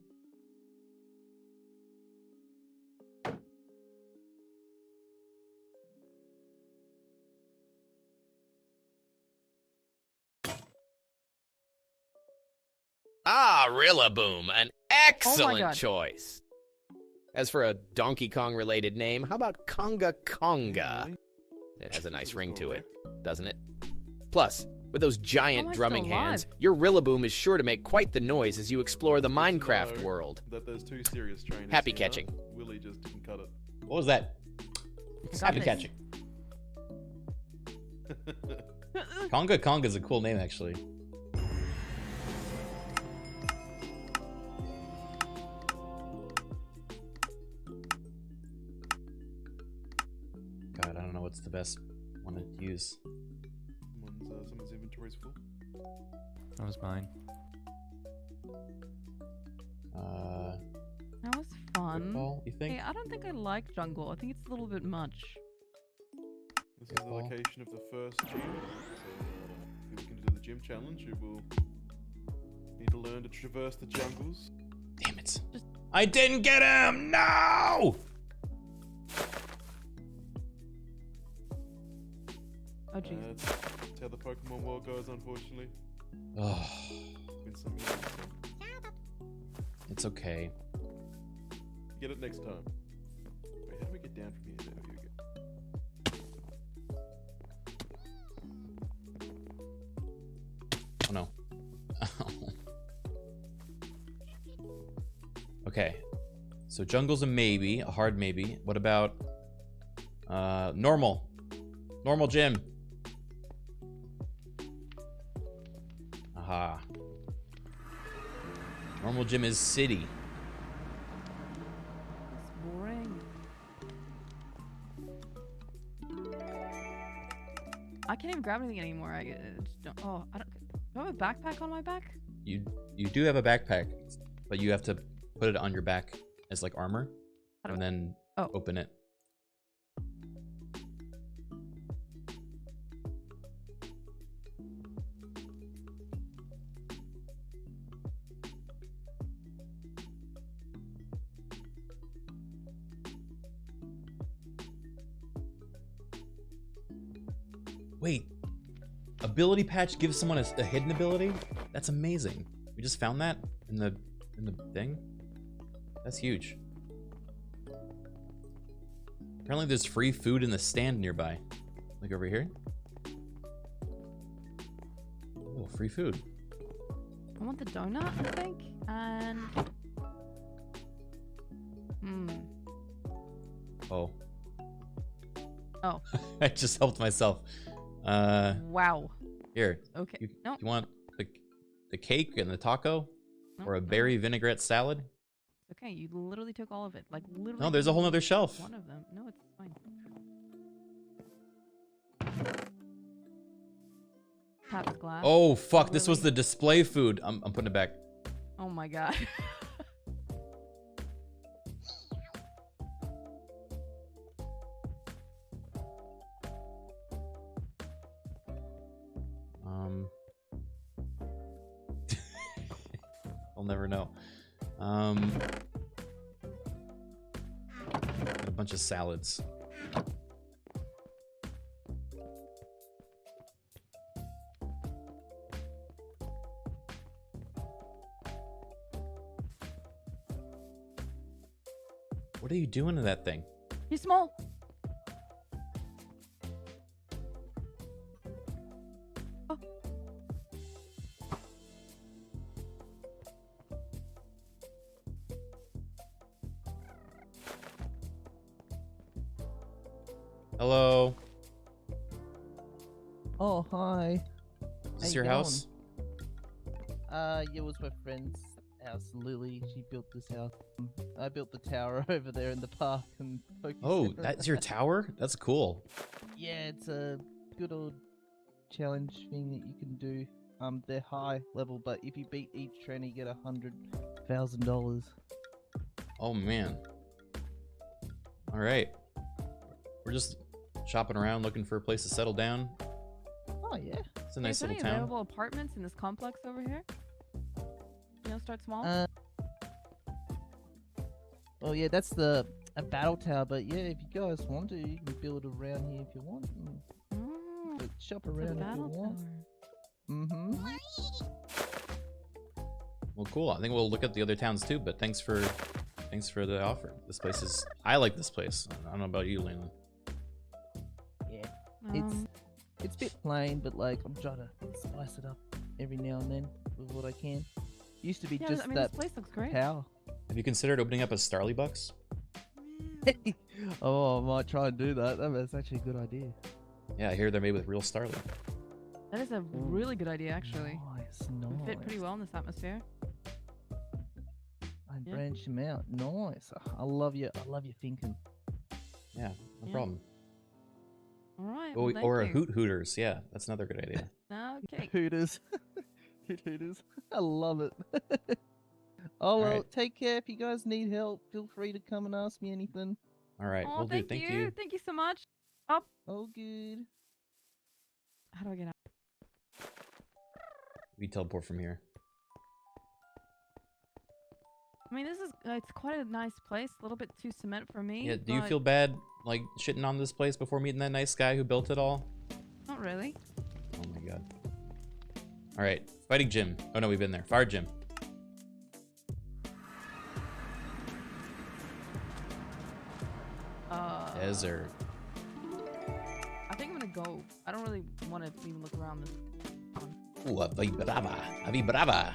Ah, Rillaboom, an excellent God. choice. As for a Donkey Kong related name, how about Conga Conga? It has a nice ring to it, doesn't it? Plus, with those giant drumming hands, your Rillaboom is sure to make quite the noise as you explore the Minecraft world. That there's 2 serious trainers. Happy here. catching. Willie just didn't cut it. What was that? Happy catching. Conga Conga is a cool name, actually. God, I don't know what's the best one to use. Someone's inventory's full. That was mine. That was fun. Football, you think? Hey, I don't think I like jungle. I think it's a little bit much. This is the location of the first gym. So, if we can do the gym challenge, you will need to learn to traverse the jungles. Damn it. I didn't get him! No! Oh, jeez. That's how the Pokemon world goes, unfortunately. Oh, Win some, lose some. it's okay. Get it next time. Wait, how do we get down from here? There we go. Oh no. Okay. So jungle's a maybe, a hard maybe. What about normal? Normal gym. Aha. Normal gym is city. It's boring. I can't even grab anything anymore. I just don't. Oh, I don't. Do I have a backpack on my back? You do have a backpack, but you have to put it on your back as like armor, and then open it. Wait, ability patch gives someone a hidden ability? That's amazing. We just found that in the thing? That's huge. Apparently there's free food in the stand nearby. Like over here. Oh, free food. I want the donut, I think, and Oh. Oh. I just helped myself. Wow. Here. Okay. You No. want the cake and the taco? No, Or a no. berry vinaigrette salad? Okay, you literally took all of it. Like literally. No, there's a whole nother shelf. One of them. No, it's fine. Pat's glass. Oh fuck, this was the display food. I'm putting it back. Oh my god. I'll never know. Got a bunch of salads. What are you doing to that thing? He's small. Oh. Hello. Oh, hi. this How your you house? Yeah, it was my friend's house, Lily. She built this house. I built the tower over there in the park and Oh, that's your tower? That's cool. Yeah, it's a good old challenge thing that you can do. They're high level, but if you beat each trainer, you get $100,000. Oh man. All right. We're just shopping around looking for a place to settle down. Oh yeah. It's a nice There's little any town. available apartments in this complex over here? You know, start small. Well, yeah, that's a battle tower, but yeah, if you guys want to, you can build around here if you want. But shop It's a around if you battle want. tower. Well, cool. I think we'll look at the other towns too, but thanks for the offer. This place is, I like this place. I don't know about you, Lena. Yeah. It's a bit plain, but like I'm trying to spice it up every now and then with what I can. Used to be Yeah, just I mean, that this place looks great. tower. Have you considered opening up a Starly Bucks? Oh, I might try and do that. That's actually a good idea. Yeah, I hear they're made with real Starly. That is a really good idea, actually. Nice, Would fit pretty well in this atmosphere. I branch them out. Nice. I love you. I love you thinking. Yeah, no problem. All right. Or, Well, thank or a you. Hooters. Yeah, that's another good idea. Okay. Hooters. Hooters. I love it. Oh, well, Alright. take care. If you guys need help, feel free to come and ask me anything. All right, Oh, we'll do. Thank you. Thank you so much. Up. Oh, good. How do I get out? We teleport from here. I mean, this is it's quite a nice place. A little bit too cement for me. Yeah, do you but feel bad, like, shitting on this place before meeting that nice guy who built it all? Not really. Oh my god. All right, fighting gym. Oh no, we've been there. Fire gym. Desert. I think I'm gonna go. I don't really want to even look around this. Ooh, a vibrava. A vibrava.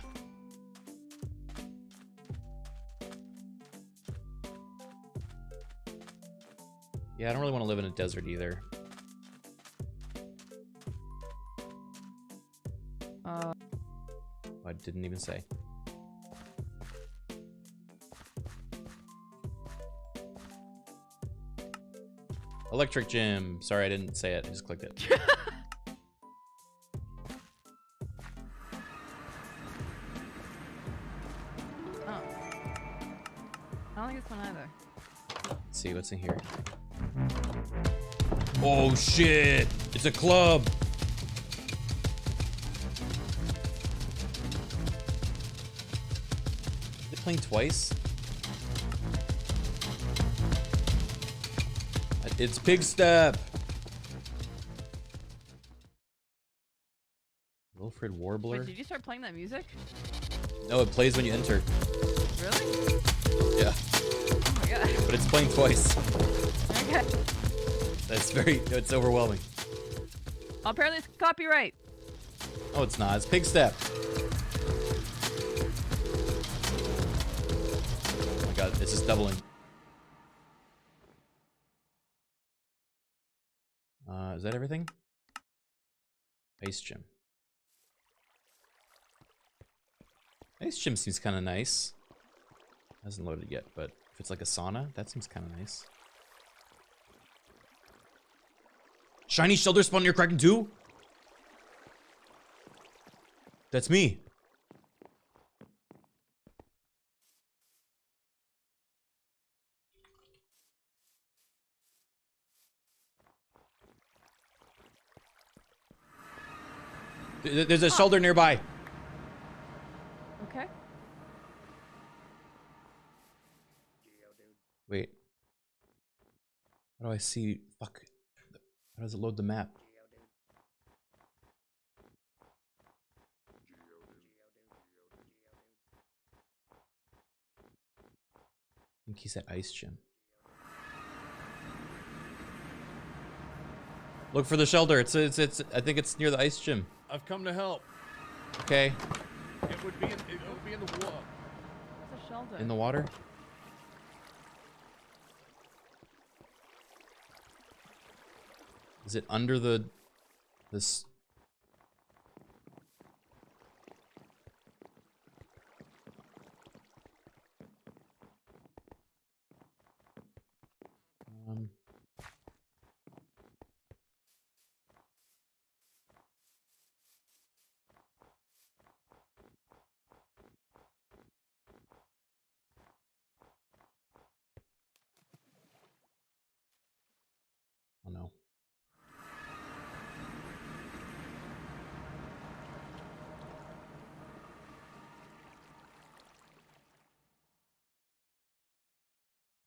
Yeah, I don't really want to live in a desert either. I didn't even say. Electric gym. Sorry, I didn't say it. I just clicked it. Oh. I don't think it's one either. Let's see what's in here. Oh shit! It's a club. Is it playing twice? It's Pig Step. Wilfred Warbler. Wait, did you start playing that music? No, it plays when you enter. Really? Yeah. Oh my god. But it's playing twice. Okay. That's it's overwhelming. Well, apparently it's copyright. Oh, it's not. It's Pig Step. Oh my god, this is doubling. Is that everything? Ice Gym. Ice Gym seems kind of nice. Hasn't loaded yet, but if it's like a sauna, that seems kind of nice. Shiny Shelter spawn near Criken too? That's me. There's a shoulder nearby. Okay. Wait. How do I see? Fuck. How does it load the map? I think he's at Ice Gym. Look for the shelter. It's. I think it's near the Ice Gym. I've come to help. Okay. It would be in the water. What's a shelter? In the water. Is it under this? Oh no.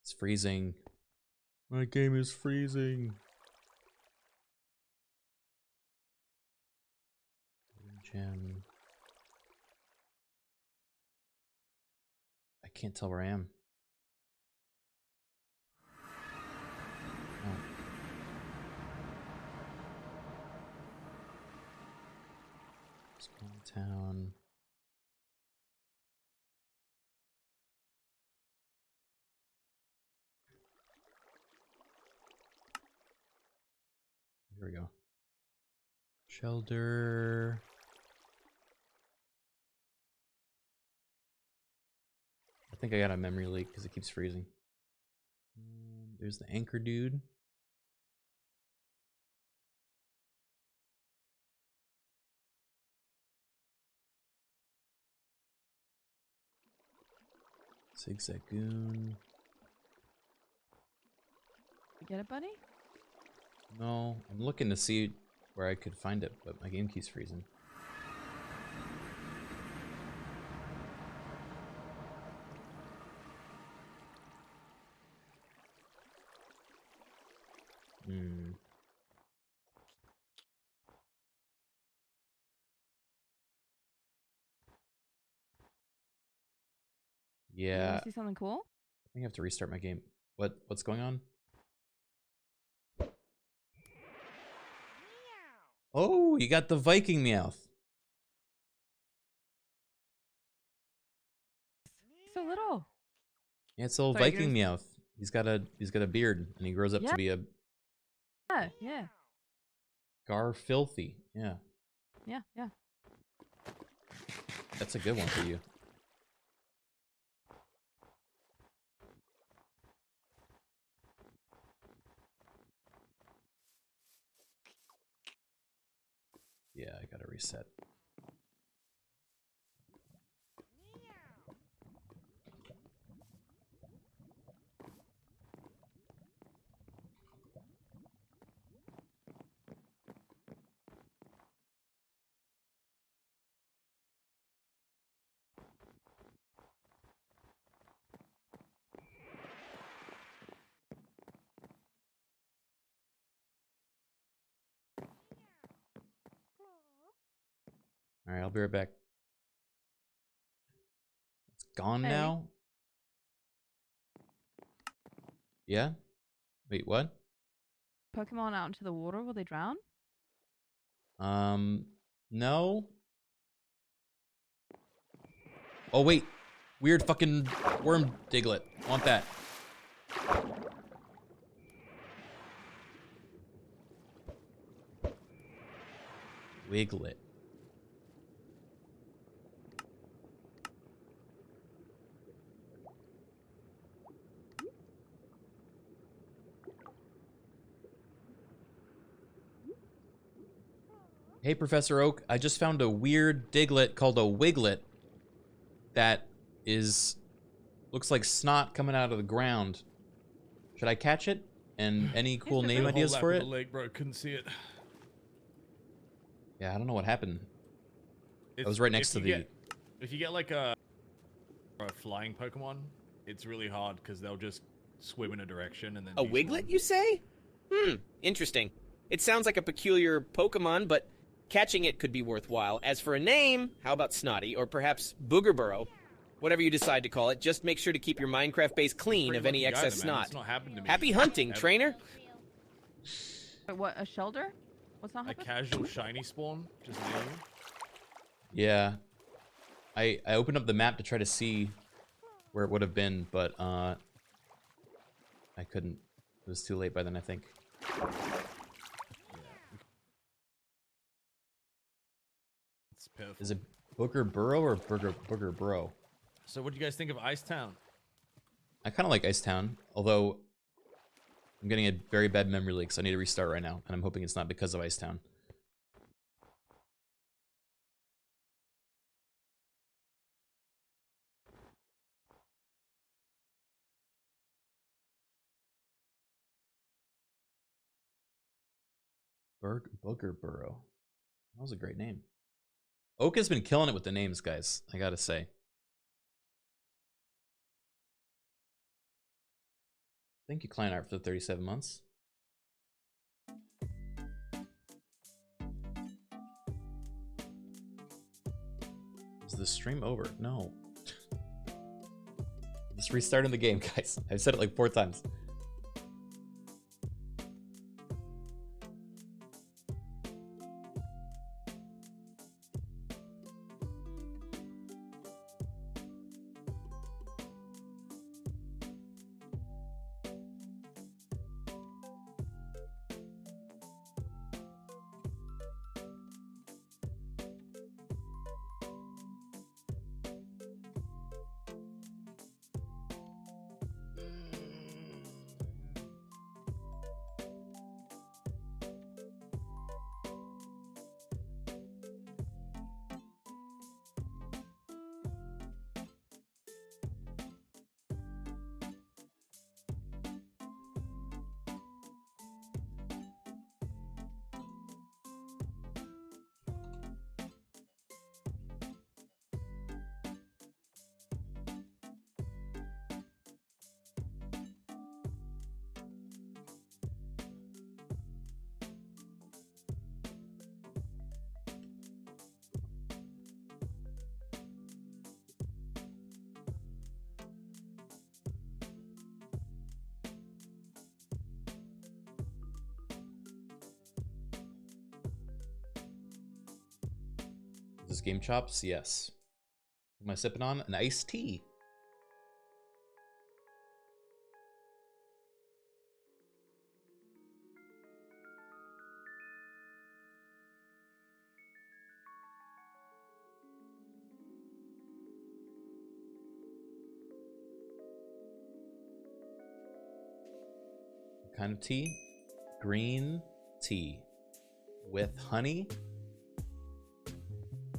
It's freezing. My game is freezing. Gem. I can't tell where I am. Oh. Small town. Here we go. Shelter. I think I got a memory leak because it keeps freezing. There's the anchor dude. Zigzagoon. You get it, buddy? No, I'm looking to see where I could find it, but my game keeps freezing. You Yeah. want to see something cool? I think I have to restart my game. What's going on? Oh, you got the Viking Meowth. So little. Yeah, it's a little Sorry, Viking Meowth. He's got a beard and he grows up to be a Yeah. Gar Filthy. Yeah. Yeah. That's a good one for you. Yeah, I gotta reset. All right, I'll be right back. It's gone now? Yeah? Wait, what? Pokemon out into the water, will they drown? No. Oh, wait. Weird fucking worm Diglett. Want that. Wiglet. Hey, Professor Oak, I just found a weird Diglett called a Wiglet that looks like snot coming out of the ground. Should I catch it? And any cool name ideas for it? Leg, bro. Couldn't see it. Yeah, I don't know what happened. I was right next to the... If you get like a flying Pokemon, it's really hard because they'll just swim in a direction and then... A Wiglet, you say? Interesting. It sounds like a peculiar Pokemon, but catching it could be worthwhile. As for a name, how about Snotty, or perhaps Boogerboro? Whatever you decide to call it, just make sure to keep your Minecraft base clean of any excess snot. It's not happened to me. Happy hunting, trainer! Wait, what, a shelter? What's not A happening? casual shiny spawn, just near you. Yeah. I opened up the map to try to see where it would have been, but I couldn't. It was too late by then, I think. It's pitiful. Is it Booger Burrow or Booger Bro? So what do you guys think of Ice Town? I kind of like Ice Town, although I'm getting a very bad memory leak, so I need to restart right now, and I'm hoping it's not because of Icetown. Booger Burrow. That was a great name. Oak has been killing it with the names, guys. I gotta say. Thank you, Klein Art, for the 37 months. Is the stream over? No. Just restarting the game, guys. I've said it like 4 times. This game chops? Yes. What am I sipping on? An iced tea. What kind of tea? Green tea with honey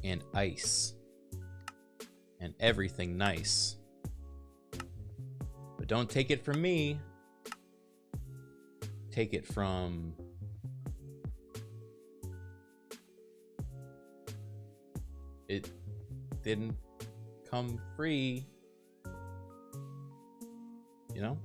and ice and everything nice. But don't take it from me. Take it from it didn't come free, you know?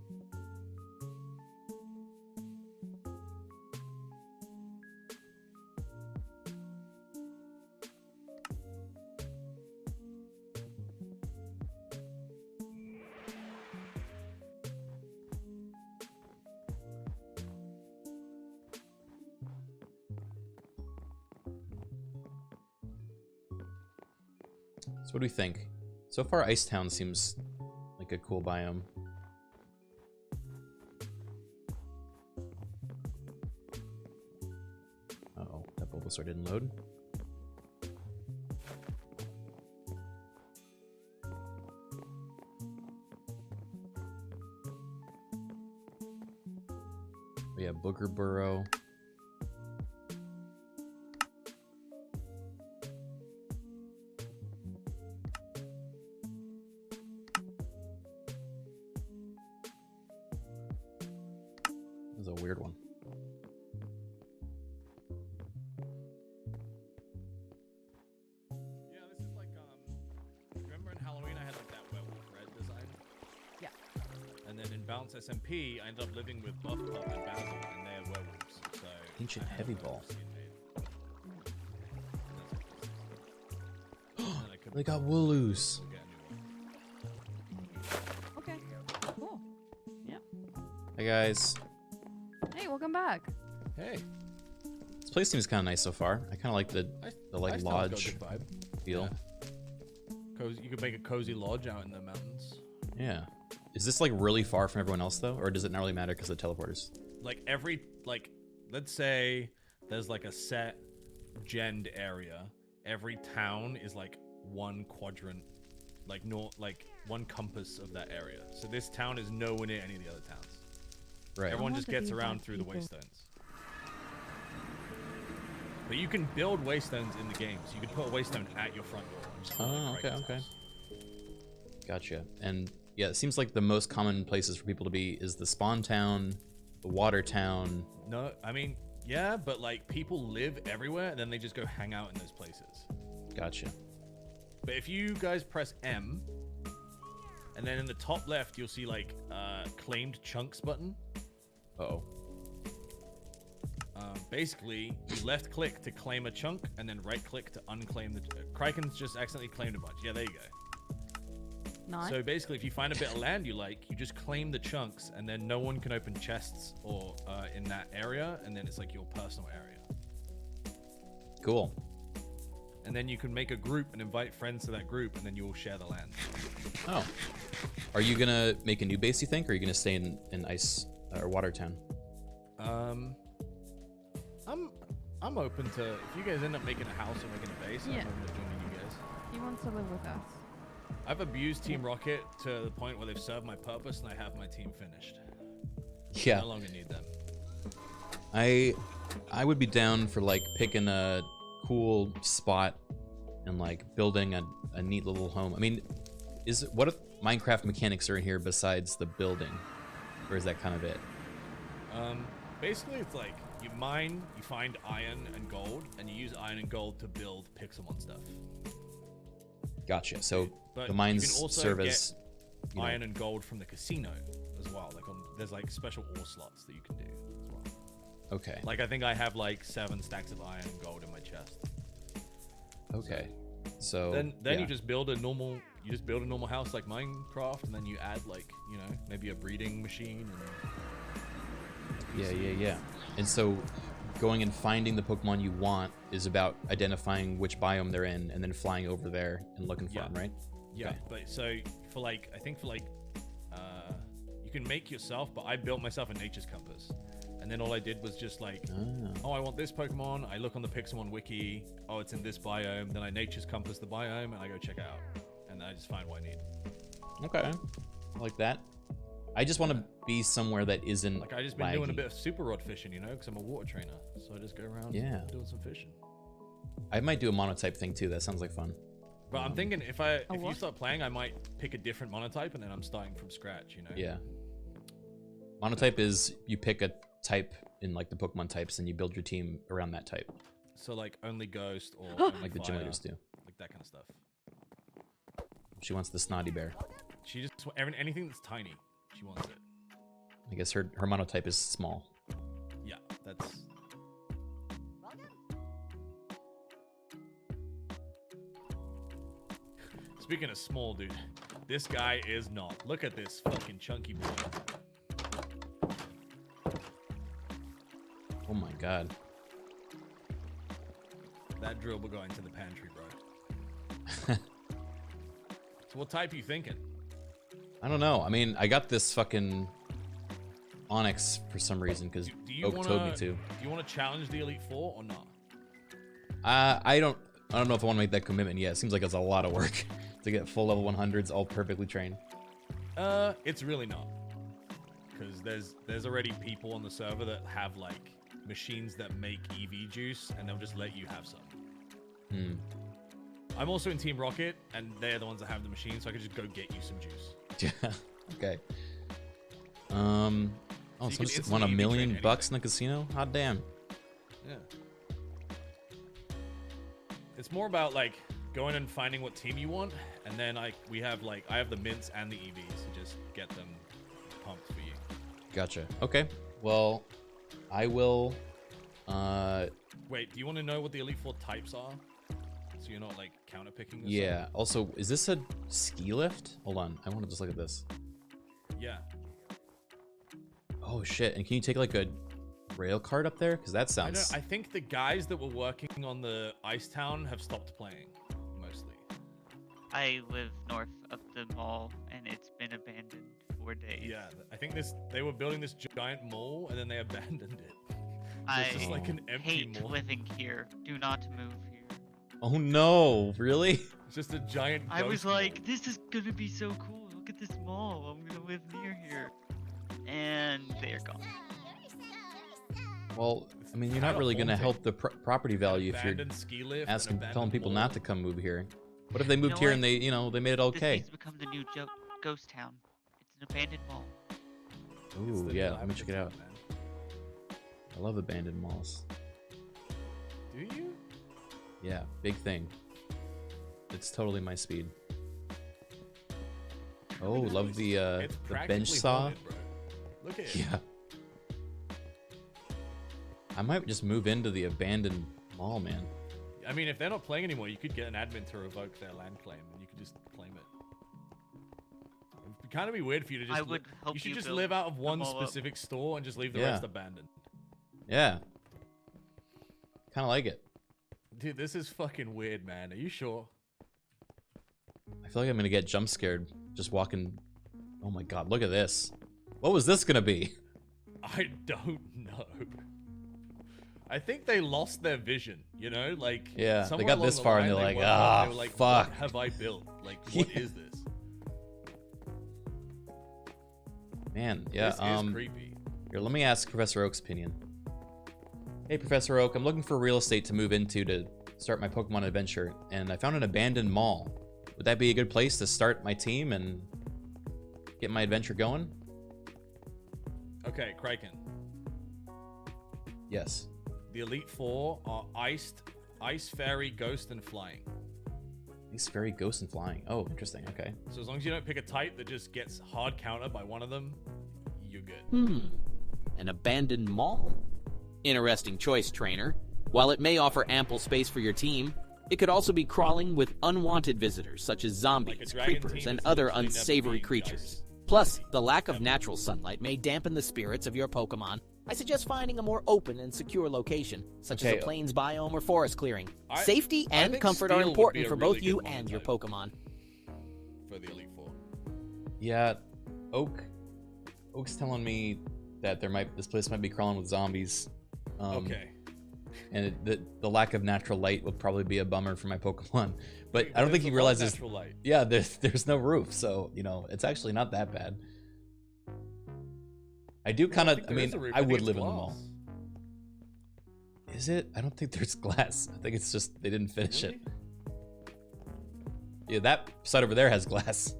So what do we think? So far, Icetown seems like a cool biome. Uh-oh, that Bulbasaur didn't load. We have Booger Burrow. Weird one. Yeah, this is like remember in Halloween I had like that werewolf red design? Yeah. And then in Bounce SMP I ended up living with Buff Pup and Basil and they had werewolves. So Ancient Heavy Ball. They got Wooloos. Okay. Cool. Yep. Hi guys. Hey, welcome back. Hey. This place seems kind of nice so far. I kind of like the like lodge feel. Yeah. Cozy, you could make a cozy lodge out in the mountains. Yeah. Is this like really far from everyone else though, or does it not really matter because of the teleporters? Like let's say there's like a set gend area. Every town is like one quadrant, like one compass of that area. So this town is nowhere near any of the other towns. Right. Everyone just gets around through the waystones. But you can build waystones in the game, so you can put a waystone at your front door. And just okay. Gotcha. And yeah, it seems like the most common places for people to be is the spawn town, the water town. No, I mean, yeah, but like people live everywhere and then they just go hang out in those places. Gotcha. But if you guys press M, and then in the top left, you'll see like claimed chunks button. Uh-oh. Basically, you left click to claim a chunk, and then right click to unclaim the. Criken's just accidentally claimed a bunch. Yeah, there you go. Nice. So basically, if you find a bit of land you like, you just claim the chunks, and then no one can open chests or in that area, and then it's like your personal area. Cool. And then you can make a group and invite friends to that group, and then you all share the land. Oh. Are you gonna make a new base, you think, or are you gonna stay in Ice or Water Town? I'm open to, if you guys end up making a house or making a base, I'm open to joining you guys. He wants to live with us. I've abused Team Rocket to the point where they've served my purpose, and I have my team finished. Yeah. I no longer need them. I would be down for like picking a cool spot and like building a neat little home. I mean, what if Minecraft mechanics are in here besides the building, or is that kind of it? Basically it's like you mine, you find iron and gold, and you use iron and gold to build Pixelmon stuff. Gotcha. So But the mines you can also serve as get iron and gold from the casino as well. Like there's like special ore slots that you can do as well. Okay. Like I think I have like 7 stacks of iron and gold in my chest. Okay. So then yeah. you just build a normal house like Minecraft, and then you add like, you know, maybe a breeding machine and Yeah. And so going and finding the Pokemon you want is about identifying which biome they're in and then flying over there and looking for them, right? Yeah, Okay. but so for like, I think for like, you can make yourself, but I built myself a nature's compass. And then all I did was just like, oh, I want this Pokemon. I look on the Pixelmon wiki. Oh, it's in this biome. Then I nature's compass the biome and I go check it out. And then I just find what I need. Okay. I like that. I just want to be somewhere that isn't Like I just been laggy. doing a bit of super rod fishing, you know, because I'm a water trainer. So I just go around doing some fishing. I might do a monotype thing too. That sounds like fun. But I'm thinking if you start playing, I might pick a different monotype and then I'm starting from scratch, you know? Yeah. Monotype is you pick a type in like the Pokemon types and you build your team around that type. So like only ghost or only like the gym fire, leaders do. like that kind of stuff. She wants the Snotty Bear. She just anything that's tiny, she wants it. I guess her monotype is small. Yeah, that's. Speaking of small, dude, this guy is not. Look at this fucking chunky boy. Oh my god. That drill will go into the pantry, bro. So what type are you thinking? I don't know. I mean, I got this fucking Onyx for some reason because Oak told me to. Do you want to challenge the Elite Four or not? I don't know if I want to make that commitment yet. It seems like it's a lot of work to get full level 100s all perfectly trained. It's really not. Because there's already people on the server that have like machines that make EV juice and they'll just let you have some. I'm also in Team Rocket and they're the ones that have the machine, so I could just go get you some juice. Yeah. Okay. So Oh, you can someone won $1 instantly million train bucks in the casino? Hot damn. Yeah. It's more about like going and finding what team you want, and then I have the mints and the EVs to just get them pumped for you. Gotcha. Okay. Well, I will. Wait, do you want to know what the Elite Four types are? So you're not like counter picking. Yeah. Also, is this a ski lift? Hold on. I want to just look at this. Yeah. Oh shit! And can you take like a rail cart up there? Because that sounds. I think the guys that were working on the Ice Town have stopped playing, mostly. I live north of the mall, and it's been abandoned for days. Yeah, I think they were building this giant mall, and then they abandoned it. So I it's just like an empty hate mall. living here. Do not move here. Oh no! Really? It's just a giant. I was ghost mall. like, this is gonna be so cool. Look at this mall. I'm gonna live near here. And they're gone. Well, I mean, you're not really going to help the property value if you're Abandoned ski lift, asking, telling abandoned people mall. not to come move here. What if they moved here and they, you know, they made it This okay? needs to become the new ghost town. It's an abandoned mall. Ooh, yeah, let me check it out. I love abandoned malls. Do you? Yeah, big thing. It's totally my speed. Oh, love the bench saw. Haunted, bro. Look at it. Yeah. I might just move into the abandoned mall, man. I mean, if they're not playing anymore, you could get an admin to revoke their land claim, and you could just claim it. It'd kind of be weird for you to just. I would hope you should you just build live out of one them all up. specific store and just leave the Yeah. rest abandoned. Yeah. Kind of like it. Dude, this is fucking weird, man. Are you sure? I feel like I'm gonna get jump scared just walking. Oh my god, look at this. What was this gonna be? I don't know. I think they lost their vision, you know? Like, Yeah, they somewhere got along this the far and line, they're like, woke up, "Ah, they were like, fuck." What have I built? Like, what is this? Man, yeah, This is creepy. Here, let me ask Professor Oak's opinion. Hey, Professor Oak, I'm looking for real estate to move into to start my Pokemon adventure, and I found an abandoned mall. Would that be a good place to start my team and get my adventure going? Okay, Criken. Yes. The Elite Four are Iced, Ice Fairy, Ghost, and Flying. Ice Fairy, Ghost, and Flying. Oh, interesting. Okay. So as long as you don't pick a type that just gets hard counter by one of them, you're good. An abandoned mall? Interesting choice, trainer. While it may offer ample space for your team, it could also be crawling with unwanted visitors such as zombies, dragon creepers, team and that's other literally never unsavory been creatures. Plus, the lack of natural sunlight may dampen the spirits of your Pokemon. I suggest finding a more open and secure location, such as a plains biome or forest clearing. Safety and think comfort are steel would be important a for really both you good one and to your type. Pokemon. For the Elite Four. Yeah, Oak's telling me that this place might be crawling with zombies. Okay. And the lack of natural light would probably be a bummer for my Pokemon. But Wait, I don't think there's he a lot of realizes. natural light. Yeah, there's no roof, so you know it's actually not that bad. I do kind of. I mean, I would live in the mall. Is it? I don't think there's glass. I think it's just they didn't finish it. Yeah, that side over there has glass.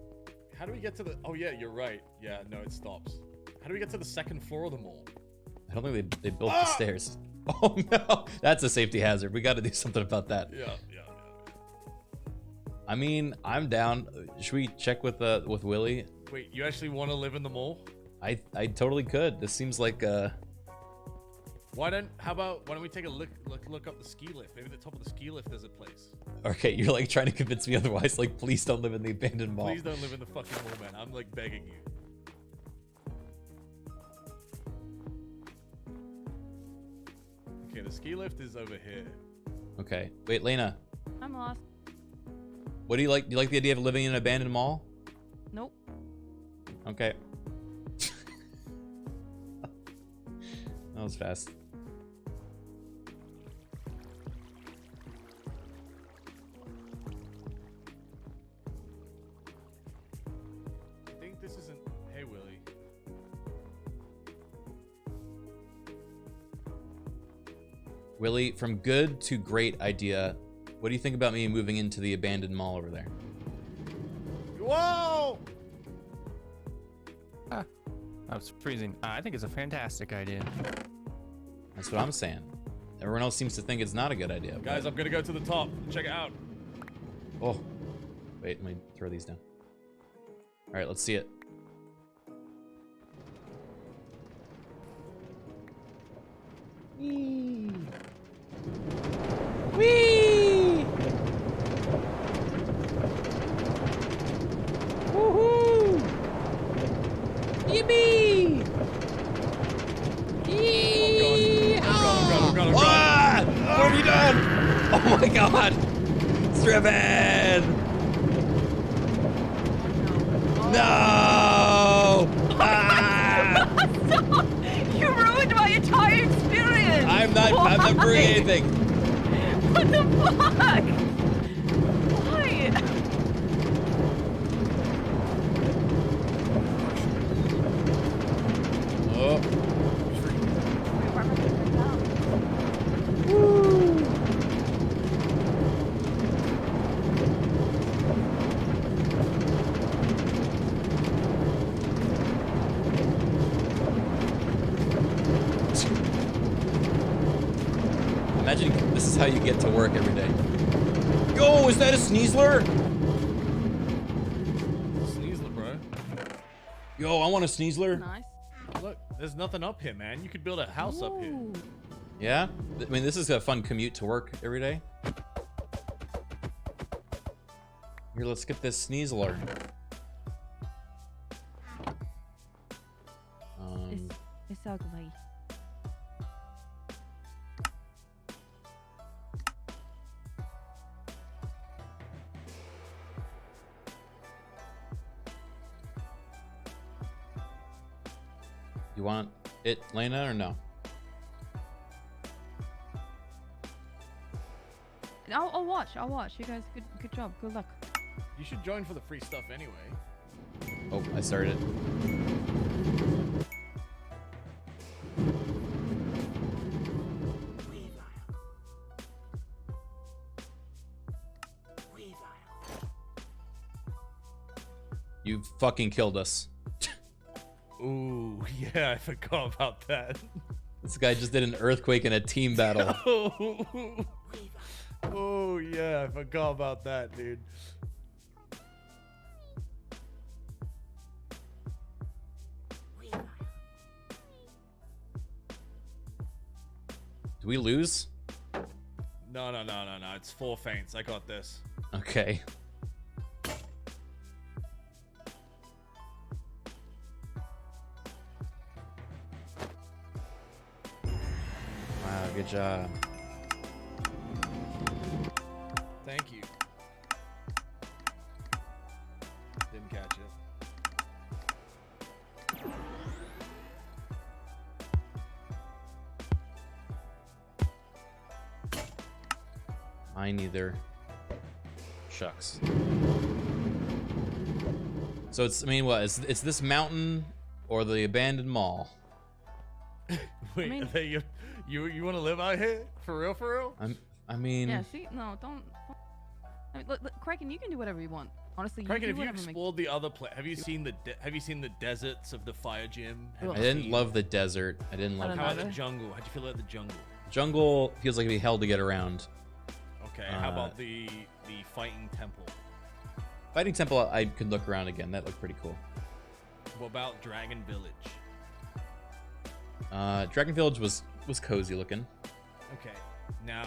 How do we get to the... Oh, yeah, you're right. Yeah, no, it stops. How do we get to the second floor of the mall? I don't think they built the stairs. Oh no, that's a safety hazard. We got to do something about that. Yeah. I mean, I'm down. Should we check with Willie? Wait, you actually want to live in the mall? I totally could. This seems like Why don't we take a look up the ski lift? Maybe at the top of the ski lift there's a place. Okay, you're like trying to convince me otherwise. Like, please don't live in the abandoned mall. Please don't live in the fucking mall, man. I'm like begging you. Okay, the ski lift is over here. Okay, wait, Lena. I'm lost. What do you like? Do you like the idea of living in an abandoned mall? Nope. Okay. That was fast. I think this isn't... Hey, Willie. Willie, from good to great idea. What do you think about me moving into the abandoned mall over there? Whoa! I was freezing. I think it's a fantastic idea. That's what I'm saying. Everyone else seems to think it's not a good idea. Guys, I'm gonna go to the top. Check it out. Oh, wait, let me throw these down. All right, let's see it. Whee! Whee! Woohoo! Yippee! I'm gone. What have you done? Oh my god! It's driven! No! Ah! You ruined my entire experience! I'm not doing anything. What the fuck? Why? Oh. Imagine this is how you get to work every day. Yo, is that a Sneasler? Sneasler, bro. Yo, I want a Sneasler. Nice. Look, there's nothing up here, man. You could build a house up here. Ooh. Yeah? I mean, this is a fun commute to work every day. Here, let's get this Sneasler. It's ugly. You want it, Lena, or no? I'll watch. I'll watch. You guys, good job. Good luck. You should join for the free stuff anyway. Oh, I started. You fucking killed us. Ooh, yeah, I forgot about that. This guy just did an earthquake in a team battle. Oh, yeah, I forgot about that, dude. Do we lose? No. It's 4 feints. I got this. Okay. Wow, good job. Thank you. Didn't catch it. Mine either. Shucks. So it's, I mean, what? It's this mountain or the abandoned mall? Wait, mean- you want to live out here? For real, for real? I mean... Yeah, see? No, don't. I mean, look, Criken, you can do whatever you want. Honestly, you Criken, do have you whatever makes- explored the other place? Have you seen the deserts of the fire gym? Have I you didn't seen- love the desert. I didn't love How it. about the jungle? How'd you feel about the jungle? Jungle feels like it'd be hell to get around. Okay, how about the fighting temple? Fighting Temple, I could look around again. That looked pretty cool. What about Dragon Village? Dragon Village was cozy looking. Okay, now,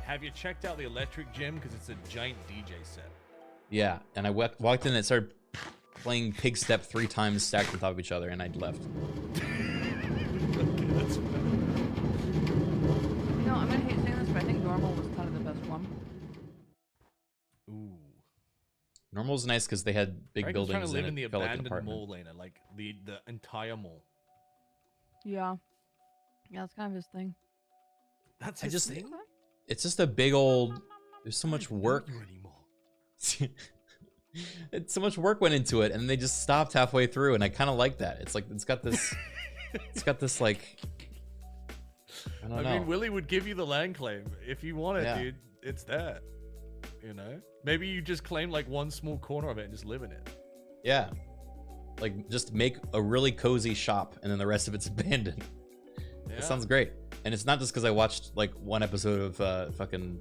have you checked out the electric gym? Because it's a giant DJ set. Yeah, and I walked in and it started playing Pig Step 3 times stacked on top of each other, and I left. Okay, that's fine. You know, I'm gonna hate saying this, but I think normal was kind of the best one. Ooh. Normal's nice because they had big Criken's buildings trying to live and in the it felt like an abandoned apartment. mall, Lena, like the entire mall. Yeah. Yeah, that's kind of his thing. That's I his just- thing? It's just a big old... There's so much work. It's so much work went into it, and they just stopped halfway through, and I kind of like that. It's like it's got this, like, I don't know. I mean, Willie would give you the land claim if you want it, Yeah. dude. It's there. You know, maybe you just claim like one small corner of it and just live in it. Yeah, like just make a really cozy shop, and then the rest of it's abandoned. Yeah. That sounds great. And it's not just because I watched like one episode of fucking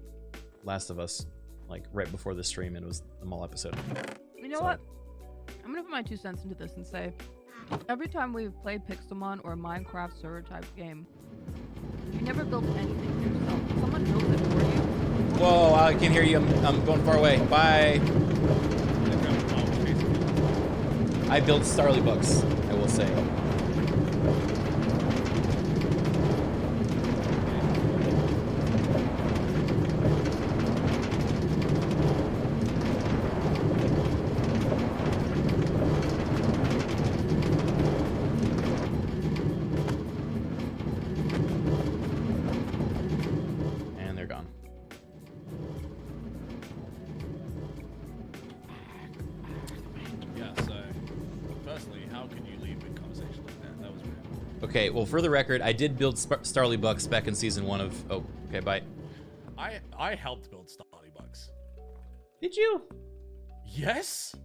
Last of Us, like right before the stream, and it was the mall episode. You know what? I'm gonna put my 2 cents into this and say, every time we've played Pixelmon or a Minecraft server type game, you never built anything for yourself. Someone built it for you. Whoa, I can't hear you. I'm going far away. Bye. I built Starly Bucks, I will say. And they're gone. Yeah. So, personally, how can you leave a conversation like that? That was weird. Okay, well, for the record, I did build Starly Bucks back in season 1 of... Oh, okay, bye. I helped build Starly Bucks. Did you? Yes.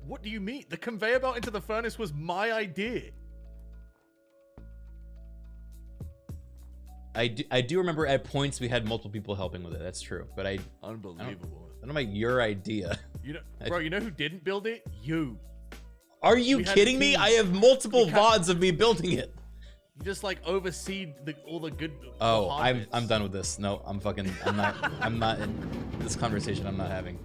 What do you mean? The conveyor belt into the furnace was my idea. I do remember at points we had multiple people helping with it. That's true. But Unbelievable. I don't make your idea. You know, bro, you know who didn't build it? You. Are you kidding me? I have multiple VODs of me building it. You just like oversee all the good. Oh, I'm done with this. No, I'm not in this conversation. I'm not having.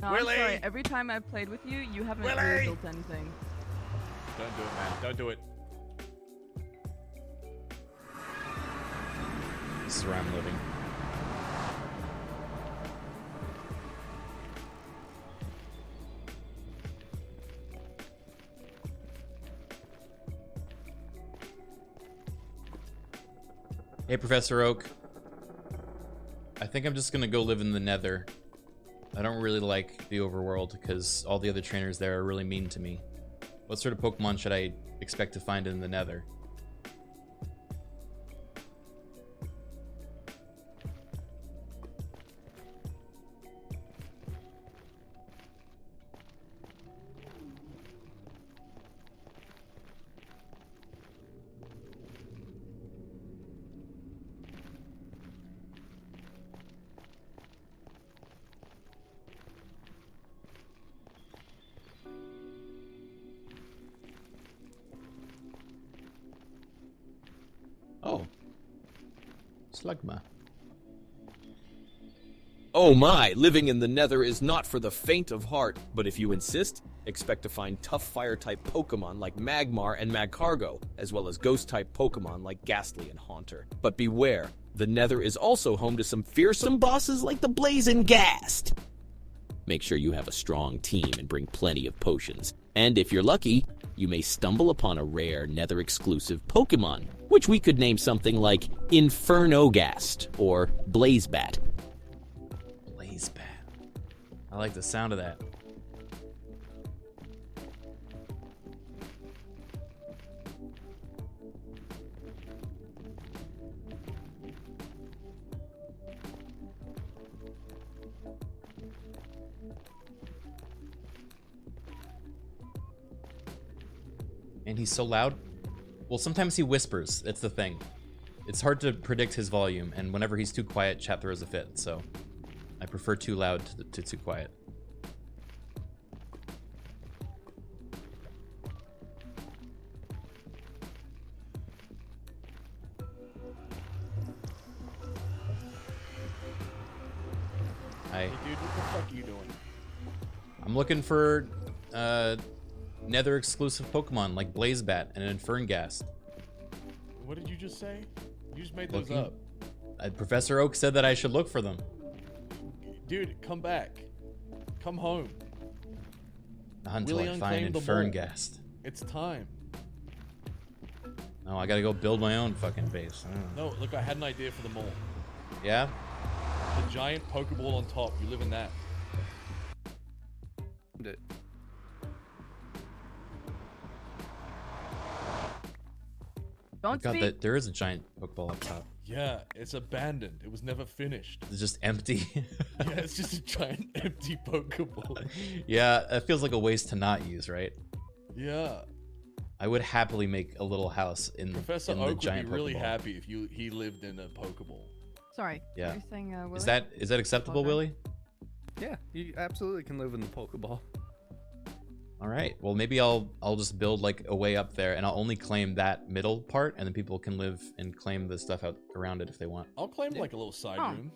No, I'm sorry. Every time I've played with you, you haven't really built anything. Don't do it, man. Don't do it. This is where I'm living. Hey, Professor Oak. I think I'm just gonna go live in the Nether. I don't really like the overworld because all the other trainers there are really mean to me. What sort of Pokemon should I expect to find in the Nether? Oh. Slugma. Oh my, living in the Nether is not for the faint of heart, but if you insist, expect to find tough fire-type Pokemon like Magmar and Magcargo, as well as ghost-type Pokemon like Ghastly and Haunter. But beware, the Nether is also home to some fearsome bosses like the Blazing Ghast. Make sure you have a strong team and bring plenty of potions. And if you're lucky, you may stumble upon a rare Nether-exclusive Pokemon, which we could name something like Infernogast or Blazebat. Blazebat. I like the sound of that. And he's so loud. Well, sometimes he whispers. That's the thing. It's hard to predict his volume, and whenever he's too quiet, chat throws a fit. So I prefer too loud to too quiet. Hey, dude, what the fuck are you doing? I'm looking for Nether exclusive Pokemon like Blazebat and Infernghast. What did you just say? You just made those up. Professor Oak said that I should look for them. Dude, come back. Come home. Until I find Infernghast. It's time. No, I gotta go build my own fucking base. No, look, I had an idea for the mall. Yeah? The giant Pokeball on top. You live in that. Don't God, speak. there is a giant Pokeball up top. Yeah, it's abandoned. It was never finished. It's just empty. Yeah, it's just a giant empty Pokeball. Yeah, it feels like a waste to not use, right? Yeah. I would happily make a little house in Professor in the Oak giant would be really Pokeball. happy if he lived in a Pokeball. Sorry. Yeah. You're saying, Willie? Is that acceptable, Willie? Yeah, you absolutely can live in the Pokeball. All right. Well, maybe I'll just build like a way up there, and I'll only claim that middle part, and then people can live and claim the stuff out around it if they want. I'll claim like a little side room.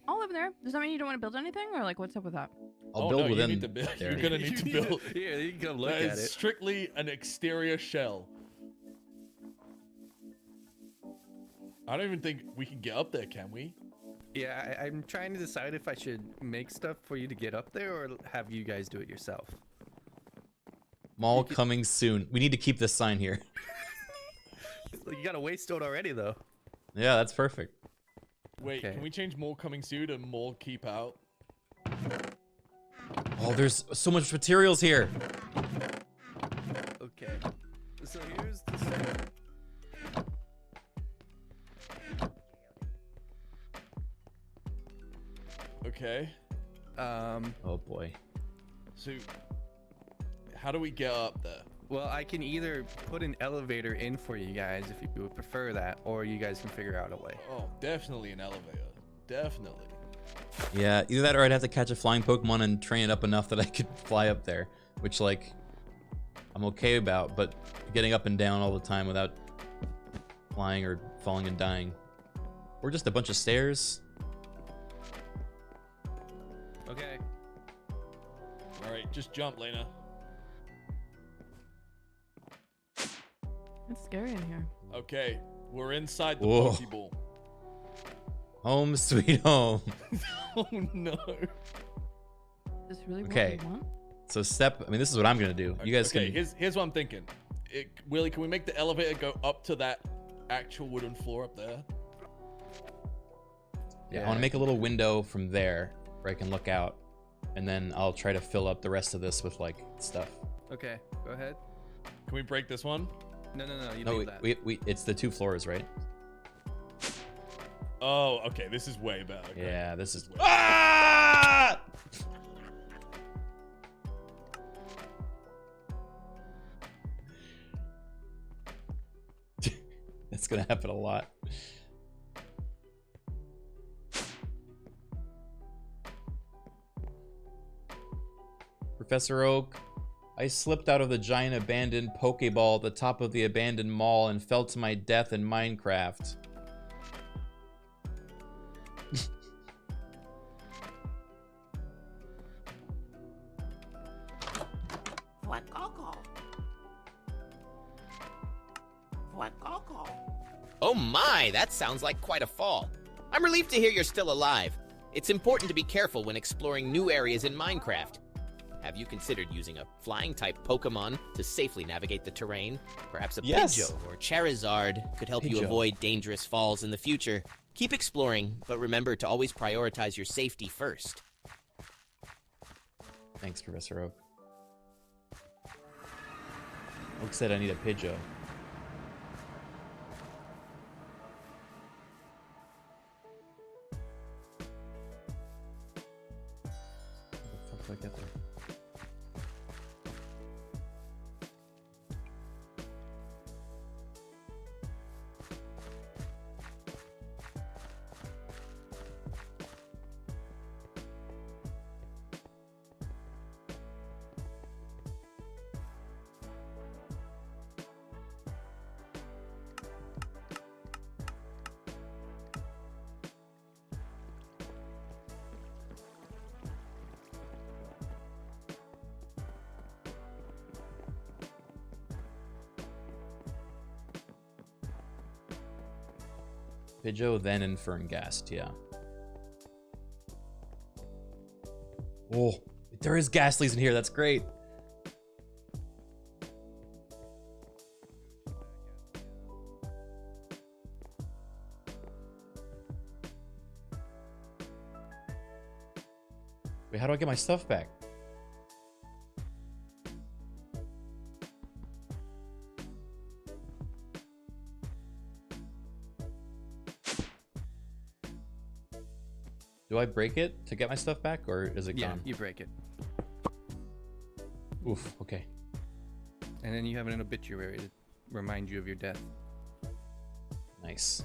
I'll live there. Does that mean you don't want to build anything, or like what's up with that? I'll build within. You need to build. there. You're gonna need to build. Yeah, you can come look That at is it. strictly an exterior shell. I don't even think we can get up there, can we? Yeah, I'm trying to decide if I should make stuff for you to get up there or have you guys do it yourself. Mall coming soon. We need to keep this sign here. You got a waystone already, though. Yeah, that's perfect. Wait, Okay. can we change more coming soon to more keep out? Oh, there's so much materials here. Okay. So here's the stone. Okay. Oh boy. So, how do we get up there? Well, I can either put an elevator in for you guys if you would prefer that, or you guys can figure out a way. Oh, definitely an elevator. Definitely. Yeah, either that or I'd have to catch a flying Pokemon and train it up enough that I could fly up there, which, like, I'm okay about, but getting up and down all the time without flying or falling and dying. Or just a bunch of stairs. Okay. All right, just jump, Lena. It's scary in here. Okay, we're inside the Whoa. Pokeball. Home sweet home. Oh no. Is this really Okay. what we want? So this is what I'm gonna do. You guys Okay, can. here's what I'm thinking. Willie, can we make the elevator go up to that actual wooden floor up there? Yeah, I want to make a little window from there where I can look out, and then I'll try to fill up the rest of this with like stuff. Okay, go ahead. Can we break this one? No, you No, leave that. we it's the 2 floors, right? Oh, okay, this is way better. Okay. Yeah, this is. way Ah! That's gonna happen a lot. Professor Oak, I slipped out of the giant abandoned Pokeball at the top of the abandoned mall and fell to my death in Minecraft. Oh my, that sounds like quite a fall. I'm relieved to hear you're still alive. It's important to be careful when exploring new areas in Minecraft. Have you considered using a flying-type Pokemon to safely navigate the terrain? Perhaps a Yes. Pidgeot or Charizard could help you Pidgeot. avoid dangerous falls in the future. Keep exploring, but remember to always prioritize your safety first. Thanks, Professor Oak. Oak said I need a Pidgeot. How the fuck do I get there? Pidgeot, then Inferngast, yeah. Oh, there is Ghastlies in here, that's great. Wait, how do I get my stuff back? Do I break it to get my stuff back, or is it gone? You break it. Oof, okay. And then you have an obituary to remind you of your death. Nice.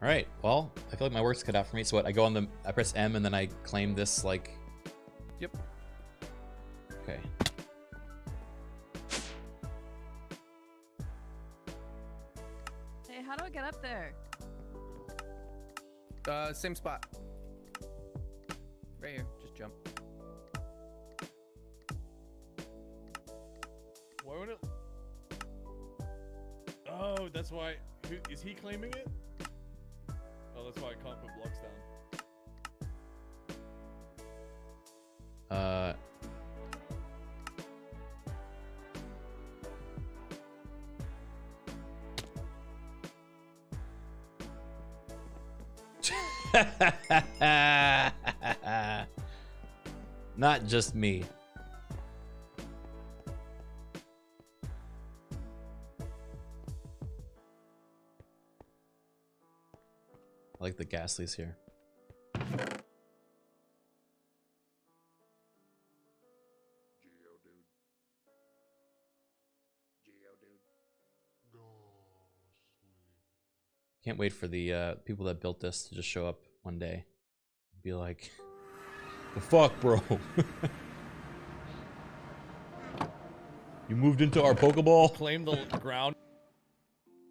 All right, well, I feel like my work's cut out for me. So what, I press M and then I claim this, like... Yep. Okay. Hey, how do I get up there? Same spot. Right here, just jump. Why would it? Oh, that's why. Is he claiming it? Oh, that's why I can't put blocks down. Not just me. I like the Ghastlies here. dude. Can't wait for the people that built this to just show up one day. Be like, the fuck, bro? You moved into our Pokeball? Claim the ground.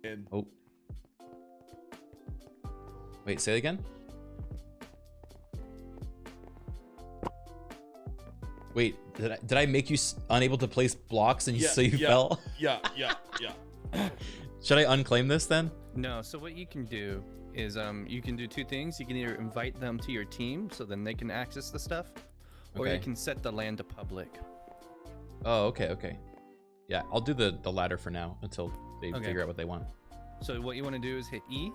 And oh. Wait, say it again? Wait, did I make you unable to place blocks and you so you fell? Yeah. Should I unclaim this then? No, so what you can do is you can do two things. You can either invite them to your team so then they can access the stuff, or you Okay. can set the land to public. Oh, okay. Yeah, I'll do the latter for now until they Okay. figure out what they want. So what you want to do is hit E,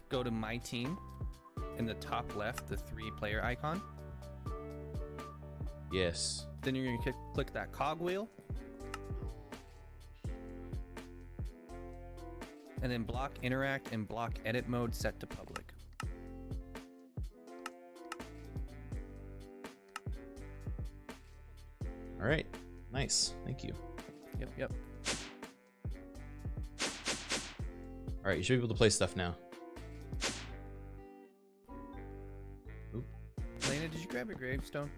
go to My Team, in the top left, the 3-player icon. Yes. Then you're going to click that cogwheel. And then block interact and block edit mode set to public. All right. Nice. Thank you. Yep. All right, you should be able to play stuff now. Oop. Lena, did you grab a gravestone?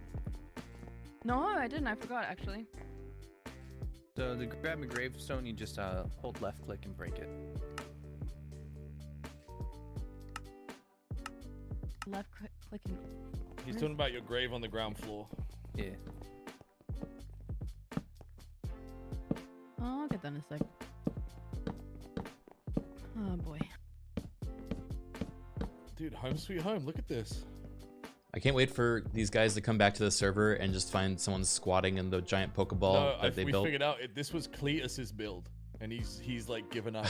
No, I didn't. I forgot actually. So to grab a gravestone, you just hold left click and break it. Left clicking. He's talking about your grave on the ground floor. Yeah. Oh, I'll get that in a sec. Oh boy. Dude, home sweet home. Look at this. I can't wait for these guys to come back to the server and just find someone squatting in the giant Pokeball that they we built. figured out this was Cletus's build, and he's like given up.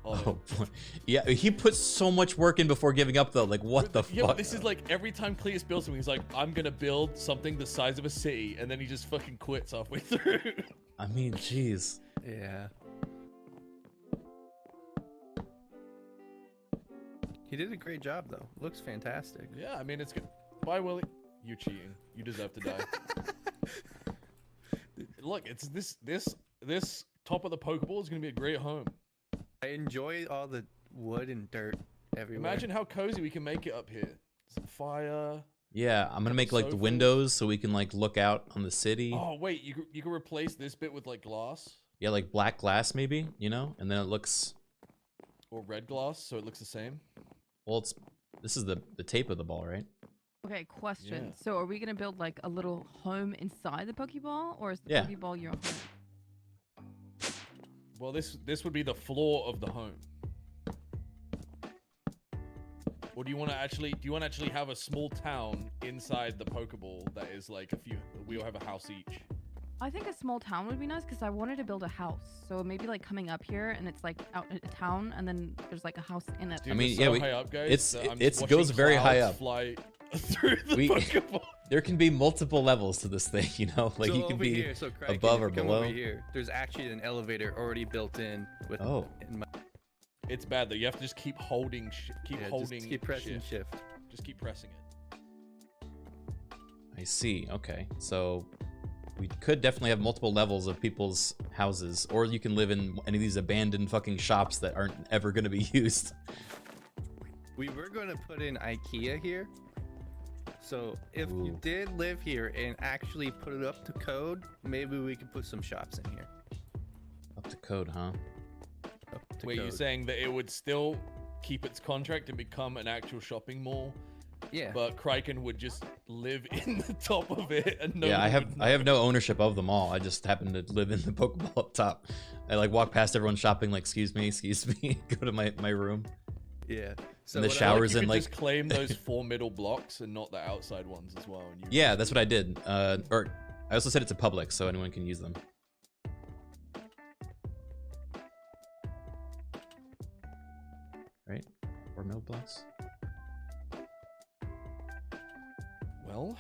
Oh boy. Yeah, he put so much work in before giving up though. Like what the Yeah, fuck? but this is like every time Cletus builds something, he's like, I'm gonna build something the size of a city, and then he just fucking quits halfway through. I mean, jeez. Yeah. He did a great job though. Looks fantastic. Yeah, I mean it's good. Bye, Willie. You cheating. You deserve to die. Look, it's this top of the Pokeball is gonna be a great home. I enjoy all the wood and dirt everywhere. Imagine how cozy we can make it up here. Some fire. Yeah, I'm gonna make like the Sofas. windows so we can like look out on the city. Oh wait, you can replace this bit with like glass Yeah, like black glass maybe, you know, and then it looks. or red glass, so it looks the same. Well, this is the tape of the ball, right? Okay, question. Yeah. So are we gonna build like a little home inside the Pokeball, or is the Yeah. Pokeball your home? Well, this would be the floor of the home. Or do you want to actually have a small town inside the Pokeball that is like we all have a house each? I think a small town would be nice because I wanted to build a house. So maybe like coming up here and it's like out in a town and then there's like a house in it. Dude, I mean, we're so yeah, high up, guys, that I'm just it goes watching very high clouds up. Fly through the Pokeball. There can be multiple levels to this thing, you know, like so you can over be here, so Criken, above if or you come below. over here, there's actually an elevator already built in with. Oh. It's bad though. You have to just keep holding, just keep pressing shift. Just keep pressing it. I see. Okay, so we could definitely have multiple levels of people's houses, or you can live in any of these abandoned fucking shops that aren't ever going to be used. We were going to put in IKEA here. So if you did live here and actually put it up to code, maybe we could put some shops in here. Up to code, huh? Up to Wait, you're code. saying that it would still keep its contract and become an actual shopping mall? Yeah. But Criken would just live in the top of it, and no Yeah, one would know. I have no ownership of them all. I just happen to live in the Pokeball up top. I like walk past everyone shopping, like, excuse me, go to my room. Yeah. And the what I showers you in could like. just claim those 4 middle blocks and not the outside ones as well. And you Yeah, that's what I did. Or I also said it's a public, so anyone can use them. Right? 4 middle blocks. Well,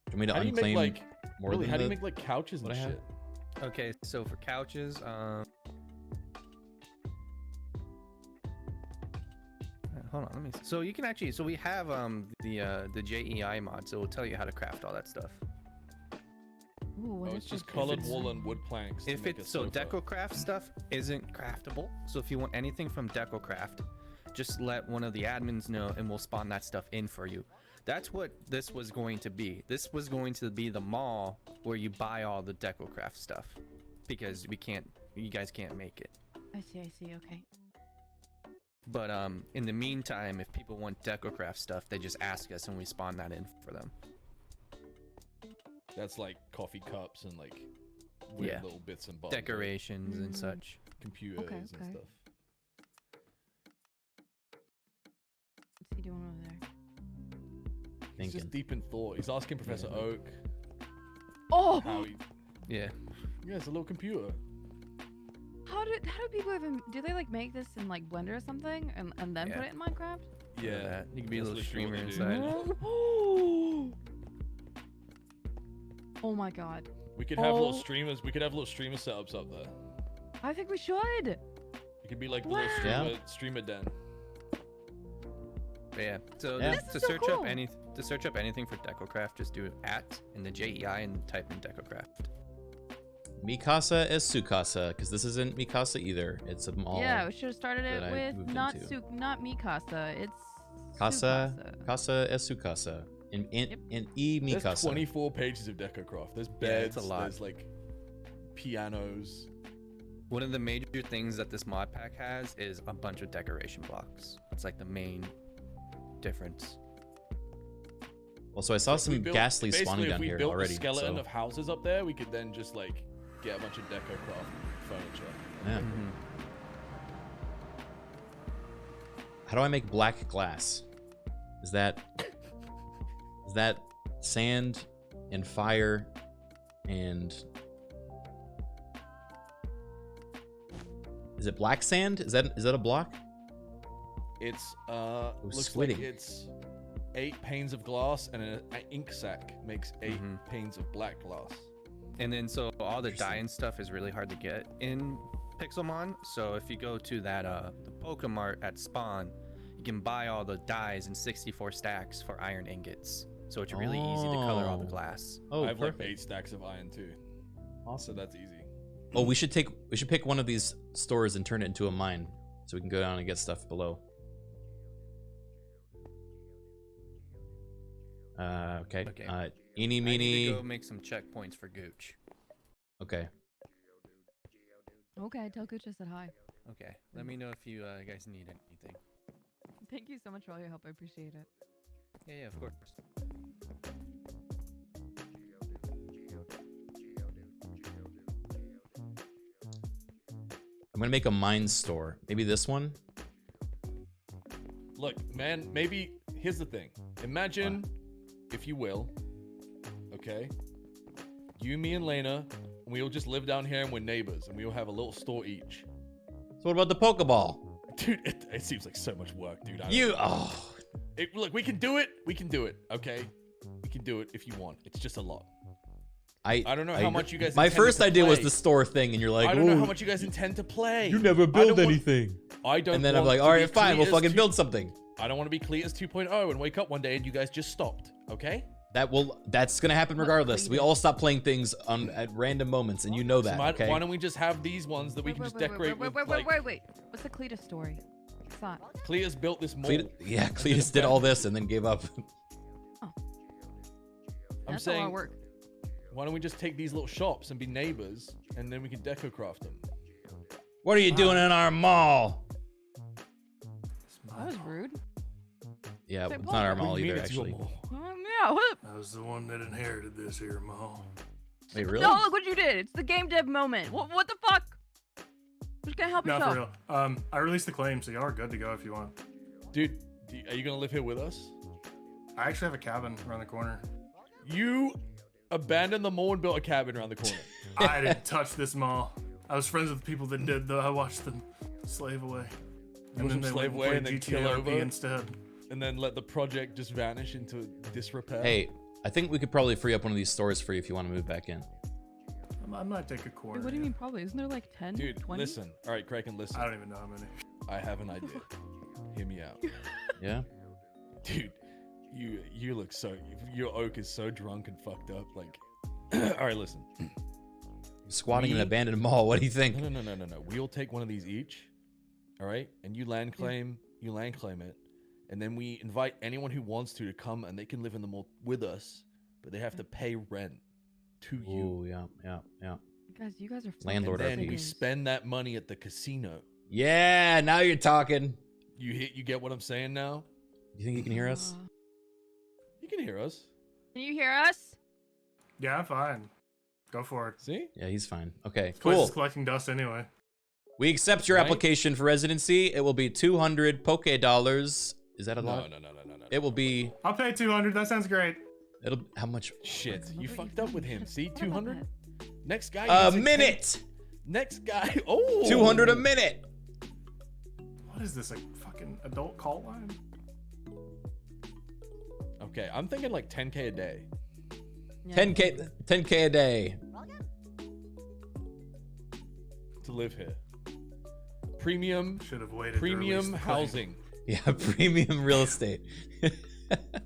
Do you want me to how do you unclaim make, like, more really, than how do you the- make like couches and what I have? shit? Okay, so for couches, hold on, let me. So you can actually, so we have the JEI mod, so it'll tell you how to craft all that stuff. Ooh, what Oh, is it's just this? colored it's- wool and wood planks. to If make a it's so sofa. DecoCraft stuff isn't craftable. So if you want anything from DecoCraft, just let one of the admins know and we'll spawn that stuff in for you. That's what this was going to be. This was going to be the mall where you buy all the DecoCraft stuff because you guys can't make it. I see, okay. But in the meantime, if people want DecoCraft stuff, they just ask us and we spawn that in for them. That's like coffee cups and like weird Yeah. little bits and bobs. right? Decorations and such. Computers Okay. and stuff. What's he doing over there? He's just Thinking. deep in thought. He's asking Professor Oak Oh! how he. Yeah. Yeah, it's a little computer. How do people even do they like make this in like Blender or something and then Yeah. put it in Minecraft? Yeah, You can be a that's little literally streamer what they do. inside. Oh my god. We could have little Oh. streamers. We could have little streamer setups up there. I think we should. It could be like the Wow. little streamer den. But yeah. So Yeah. to This is so search cool. up anything for DecoCraft, just do at in the JEI and type in DecoCraft. Mikasa es Sukasa, because this isn't Mikasa either. It's a mall. Yeah, we should have started that I it with moved not into. not Mikasa. It's Casa, Tsukasa. Casa es Sukasa. In E There's Mikasa. 24 pages of DecoCraft. There's Yeah, beds. it's a lot. There's like pianos. One of the major things that this mod pack has is a bunch of decoration blocks. It's like the main difference. Well, so I saw some ghastly spawning down if we here built already. a skeleton so. of houses up there, we could then just like get a bunch of DecoCraft furniture. Yeah. How do I make black glass? Is that sand and fire and is it black sand? Is that a block? It's looks like squidding. it's 8 panes of glass, and an ink sac makes 8 panes of black glass. And then so all the dye and stuff is really hard to get in Pixelmon. So if you go to that the Pokemart at spawn, you can buy all the dyes in 64 stacks for iron ingots. So it's really easy to color all the glass. Oh, I have perfect. like 8 stacks of iron too. Awesome. So that's easy. Oh, we should pick one of these stores and turn it into a mine, so we can go down and get stuff below. Okay. Eeny, I need meeny. to go make some checkpoints for Gooch. Okay. Okay, tell Gooch I said hi. Okay. Let me know if you guys need anything. Thank you so much for all your help. I appreciate it. Yeah, of course. I'm gonna make a mine store. Maybe this one. Look, man, maybe here's the thing. Imagine, if you will, okay, you, me, and Lena, we all just live down here and we're neighbors, and we all have a little store each. So what about the Pokeball? Dude, it seems like so much work, dude. Look, we can do it. We can do it, okay? We can do it if you want. It's just a lot. I don't know how much you guys. My intend first to idea was play. the store thing, and you're like, I don't know how "Ooh, much you guys intend to play. you never I build don't want- anything." I don't. And then I'm want like, to all be right, fine, we'll Cletus fucking two- build something. I don't want to be Cletus 2.0 and wake up one day and you guys just stopped. Okay? That's gonna happen regardless. We all stop playing things at random moments, and you know that. So Okay. why don't we just have these ones that we can just decorate with? Like, Wait. What's the Cletus story? What's that? Cletus built this mall. Cletus did all this and then gave up. I'm That's saying, a lot of work. why don't we just take these little shops and be neighbors, and then we can DecoCraft them? What are you doing in our mall? That was rude. Yeah, Say, it's not our Paul. mall What do you either, mean it's your actually. mall? Yeah. What? I was the one that inherited this here mall. Wait, really? No, look what you did. It's the game dev moment. What the fuck? Just gonna help No, yourself. for real. I released the claim, so y'all are good to go if you want. Dude, are you gonna live here with us? I actually have a cabin around the corner. You abandoned the mall and built a cabin around the corner. I didn't touch this mall. I was friends with the people that did, though. I watched them slave away. You watched them slave away and then kill over instead. And then let the project just vanish into disrepair. Hey, I think we could probably free up one of these stores for you if you want to move back in. I might take a quarter. Wait, what do you mean probably? Isn't there like 10, Dude, 20? listen. All right, Criken, listen. I don't even know how many. I have an idea. Hear me out. Yeah? Dude, you look so... Your oak is so drunk and fucked up. Like, All right, listen. Squatting in an abandoned mall. What do you think? No. We'll take one of these each. All right, and you land claim it, and then we invite anyone who wants to come, and they can live in the mall with us, but they have to pay rent to you. Ooh, yeah. You guys are landlord. And then we spend that money at the casino. Yeah, now you're talking. You get what I'm saying now? You think you can hear us? You can hear us. Can you hear us? Yeah, I'm fine. Go for it. See? Yeah, he's fine. Okay, This place cool. is collecting dust anyway. We accept your application for residency. It will be 200 Poke Dollars. Is that a lot? No. It will be. I'll pay 200. That sounds great. It'll. How much? Shit, you fucked up with him. See, 200. Next guy. A needs minute. Next guy. Oh. 200 a minute. What is this? A fucking adult call line? Okay, I'm thinking like 10K a day. 10K a day. To live here. Premium. Should have waited. Premium housing. Yeah, premium real estate.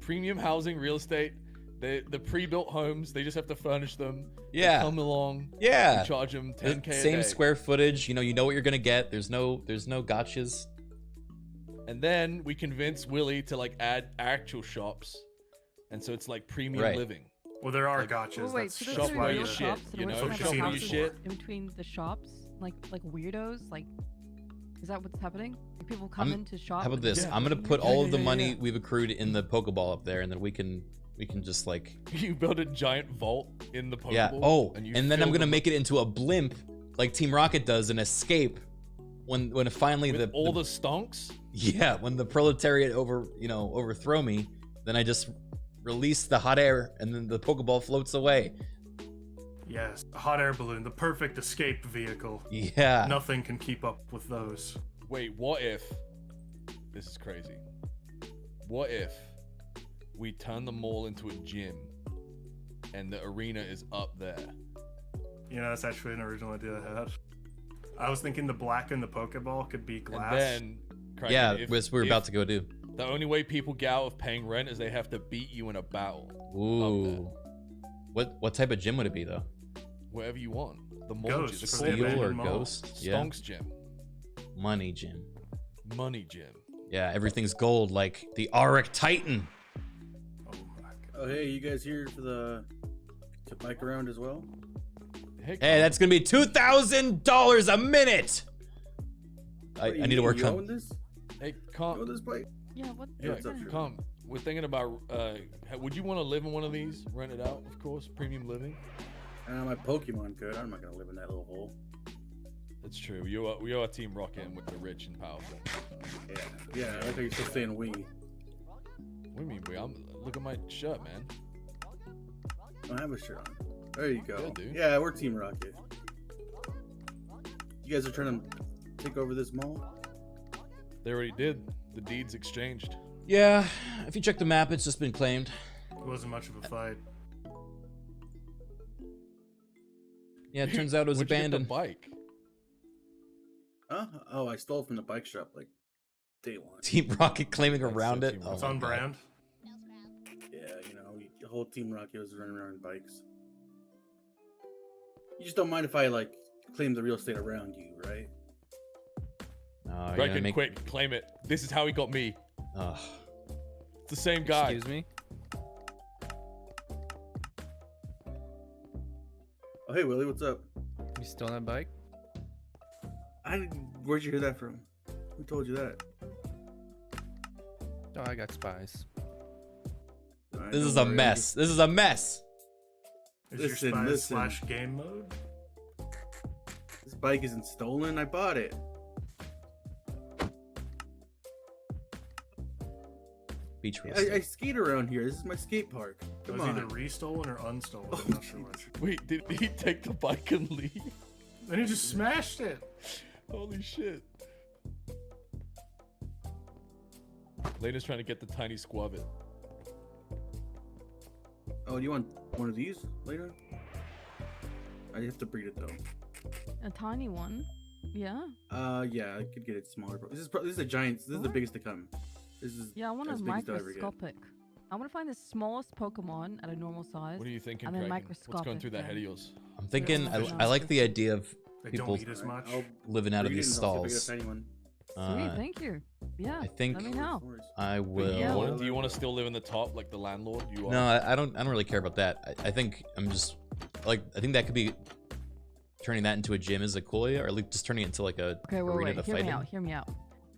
Premium housing, real estate. The pre-built homes, they just have to furnish them. Yeah. They come along. Yeah. We charge them 10K a Same day. square footage. You know what you're gonna get. There's no gotchas. And then we convince Willie to like add actual shops, and so it's like premium living. Well, there are like, gotchas. Wait, That's so shop those where are you real shit, shops that you are know? kind of Shop where you houses shit. in between the shops, like weirdos. Like, is that what's happening? Like people come into shop. How about this? I'm gonna put all of the money we've accrued in the Pokeball up there, and then we can just like. You build a giant vault in the Pokeball. Yeah. Oh, and then I'm gonna make it into a blimp, like Team Rocket does, and escape when finally with all the stonks. Yeah, when the proletariat overthrow me, then I just release the hot air, and then the Pokeball floats away. Yes, a hot air balloon, the perfect escape vehicle. Yeah. Nothing can keep up with those. Wait, what if? This is crazy. What if we turn the mall into a gym, and the arena is up there? You know, that's actually an original idea I had. I was thinking the black in the Pokeball could be glass. And then, Criken, Yeah, if- that's what we're about to go do. The only way people get out of paying rent is they have to beat you in a battle. Ooh. What type of gym would it be though? Whatever you want. The mall Ghost gym. from the Steel or abandoned mall. Ghost? Yeah. Stonks gym. Money gym. Money gym. Yeah, everything's gold like the Auric Titan. Oh, hey, you guys here for to bike around as well? Hey, that's gonna be $2,000 a minute. I need to work you on. own this? Hey, You come. own this bike? Yeah, what? Hey, what's up, Drew? Come. We're thinking about. Would you want to live in one of these? Rent it out, of course. Premium living. My Pokemon could. I'm not gonna live in that little hole. That's true. We are Team Rocket and with the rich and powerful. Yeah. I like how you're still saying we. What do you mean, we? Look at my shirt, man. I have a shirt on. There you go. Yeah, dude. Yeah, we're Team Rocket. You guys are trying to take over this mall? They already did. The deeds exchanged. Yeah, if you check the map, it's just been claimed. It wasn't much of a fight. Yeah, it turns out it was Where'd you get the abandoned. bike. Huh? Oh, I stole it from the bike shop like day one. Team Rocket claiming around it. It's on brand. Yeah, the whole Team Rocket was running around bikes. You just don't mind if I like claim the real estate around you, right? Oh, Criken, quick, claim it. This is how he got me. Ugh. It's the same guy. Excuse me? Oh, hey, Willie, what's up? You still on that bike? Where'd you hear that from? Who told you that? Oh, I got spies. This is a mess. This is a mess. Is your spies slash game mode? This bike isn't stolen. I bought it. Beach real I skate around here. This is my skate park. It Come was on. either restolen or unstolen. I'm not sure which. Wait, did he take the bike and leave? Then he just smashed it. Holy shit. Lena's trying to get the tiny squabbit. Oh, do you want one of these later? I have to breed it though. A tiny one. Yeah. Yeah, I could get it smaller. But this is a giant. This is the biggest to come. This is Yeah, I want a as big as they'll ever get. microscopic. I want to find the smallest Pokemon at a normal size. What are you thinking, And then Criken? microscopic. What's going through that head of yours? I'm thinking I like the idea of They people don't eat as much. living out of Read it these and I'll see if I stalls. get a tiny one. Sweet, thank you. Yeah. I think Let me know. I will. Yeah. Do you want to still live in the top like the landlord? You are. No, I don't really care about that. I think I'm just like I think that could be turning that into a gym is a cool idea, or at least just turning it into like a Okay, arena wait. to Hear fight me in. out. Hear me out.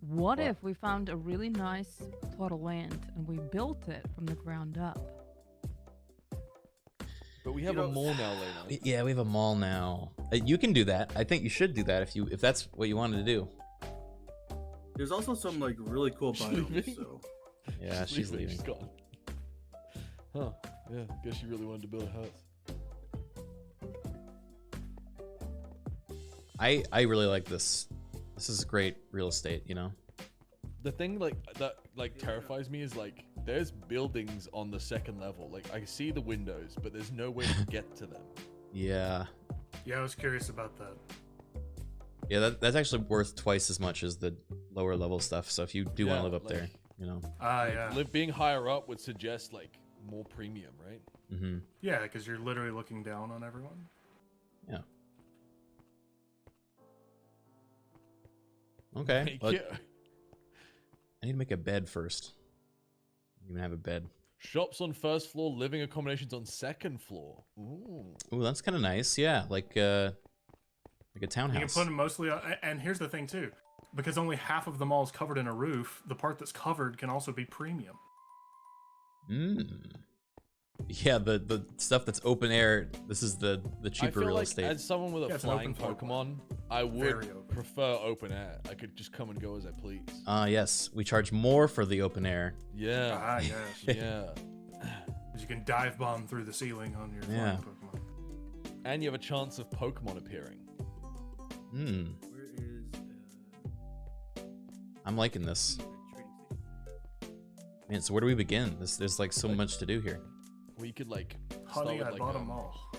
What if we found a really nice plot of land and we built it from the ground up? But we have a mall now, Lena. Yeah, we have a mall now. You can do that. I think you should do that if that's what you wanted to do. There's also some like really cool biomes. So. Yeah, she's leaving. She's gone. Huh? Yeah. Guess she really wanted to build a house. I really like this. This is great real estate, you know. The thing that terrifies me is like there's buildings on the second level. Like I see the windows, but there's no way to get to them. Yeah. Yeah, I was curious about that. Yeah, that's actually worth twice as much as the lower level stuff. So if you do want to live up there, you know. Yeah. Being higher up would suggest like more premium, right? Mm-hmm. Yeah, because you're literally looking down on everyone. Yeah. Okay. I need to make a bed first. You even have a bed. Shops on first floor, living accommodations on second floor. Ooh. Ooh, that's kind of nice. Yeah, like a townhouse. You can put them mostly on, and here's the thing too, because only half of the mall is covered in a roof, the part that's covered can also be premium. Yeah, the stuff that's open air. This is the cheaper I feel real like estate. as someone with a it's an flying open floor Pokemon, I would prefer open air. I could just come and go as I please. Yes, we charge more for the open air. Yeah. Yes. Yeah. Because you can dive bomb through the ceiling on your Yeah. flying Pokemon. And you have a chance of Pokemon appearing. Where is? I'm liking this. Man, so where do we begin? There's like so much to do here. We could like Honey, start I with, bought like, them all.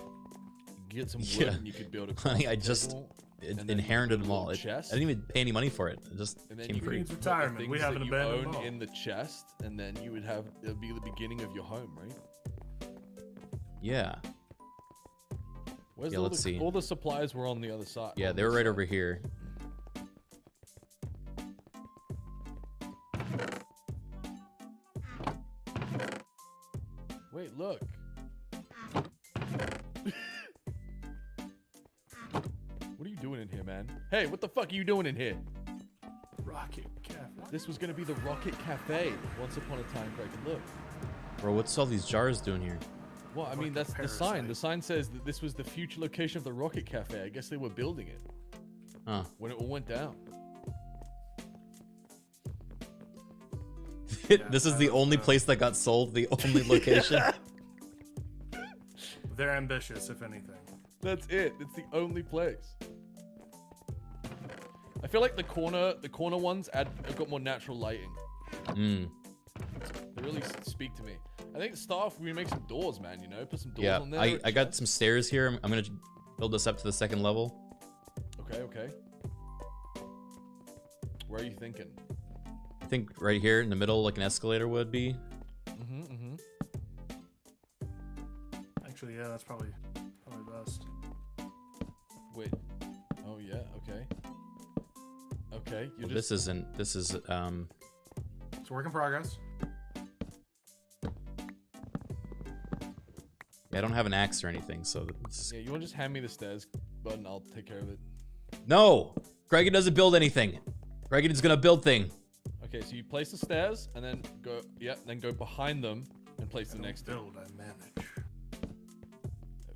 get some wood Yeah. and you could build a Honey, I crafting just table, and then you inherited put a them all. little I chest, didn't even pay any money for it. It just and then came you free. could Needs put the retirement. We things have that an you abandoned own mall. in the chest, and then you would have it'll be the beginning of your home, right? Yeah. Where's Yeah, all let's the, see. all the supplies were on the other side. Yeah, on they were this right side. over here. Wait, look. What are you doing in here, man? Hey, what the fuck are you doing in here? Rocket Cafe. This was gonna be the Rocket Cafe once upon a time, Greg. Look. Bro, what's all these jars doing here? Well, I mean, that's the sign. The sign says that this was the future location of the Rocket Cafe. I guess they were building it. Huh. When it all went down. This is the only place that got sold, the only location. They're ambitious, if anything. That's it. It's the only place. I feel like the corner ones have got more natural lighting. They really speak to me. I think start off, we make some doors, man. You know, put some doors Yeah, on there. I got some stairs here. I'm gonna build this up to the second level. Okay. Where are you thinking? I think right here in the middle, like an escalator would be. Actually, yeah, that's probably best. Wait. Oh yeah. Okay. Okay. Well, this is It's a work in progress. Yeah, I don't have an axe or anything, so it's... Yeah, you want to just hand me the stairs button? I'll take care of it. No! Criken doesn't build anything. Criken is gonna build thing. Okay, so you place the stairs and then go. Yeah, then go behind them and place the next build. I manage.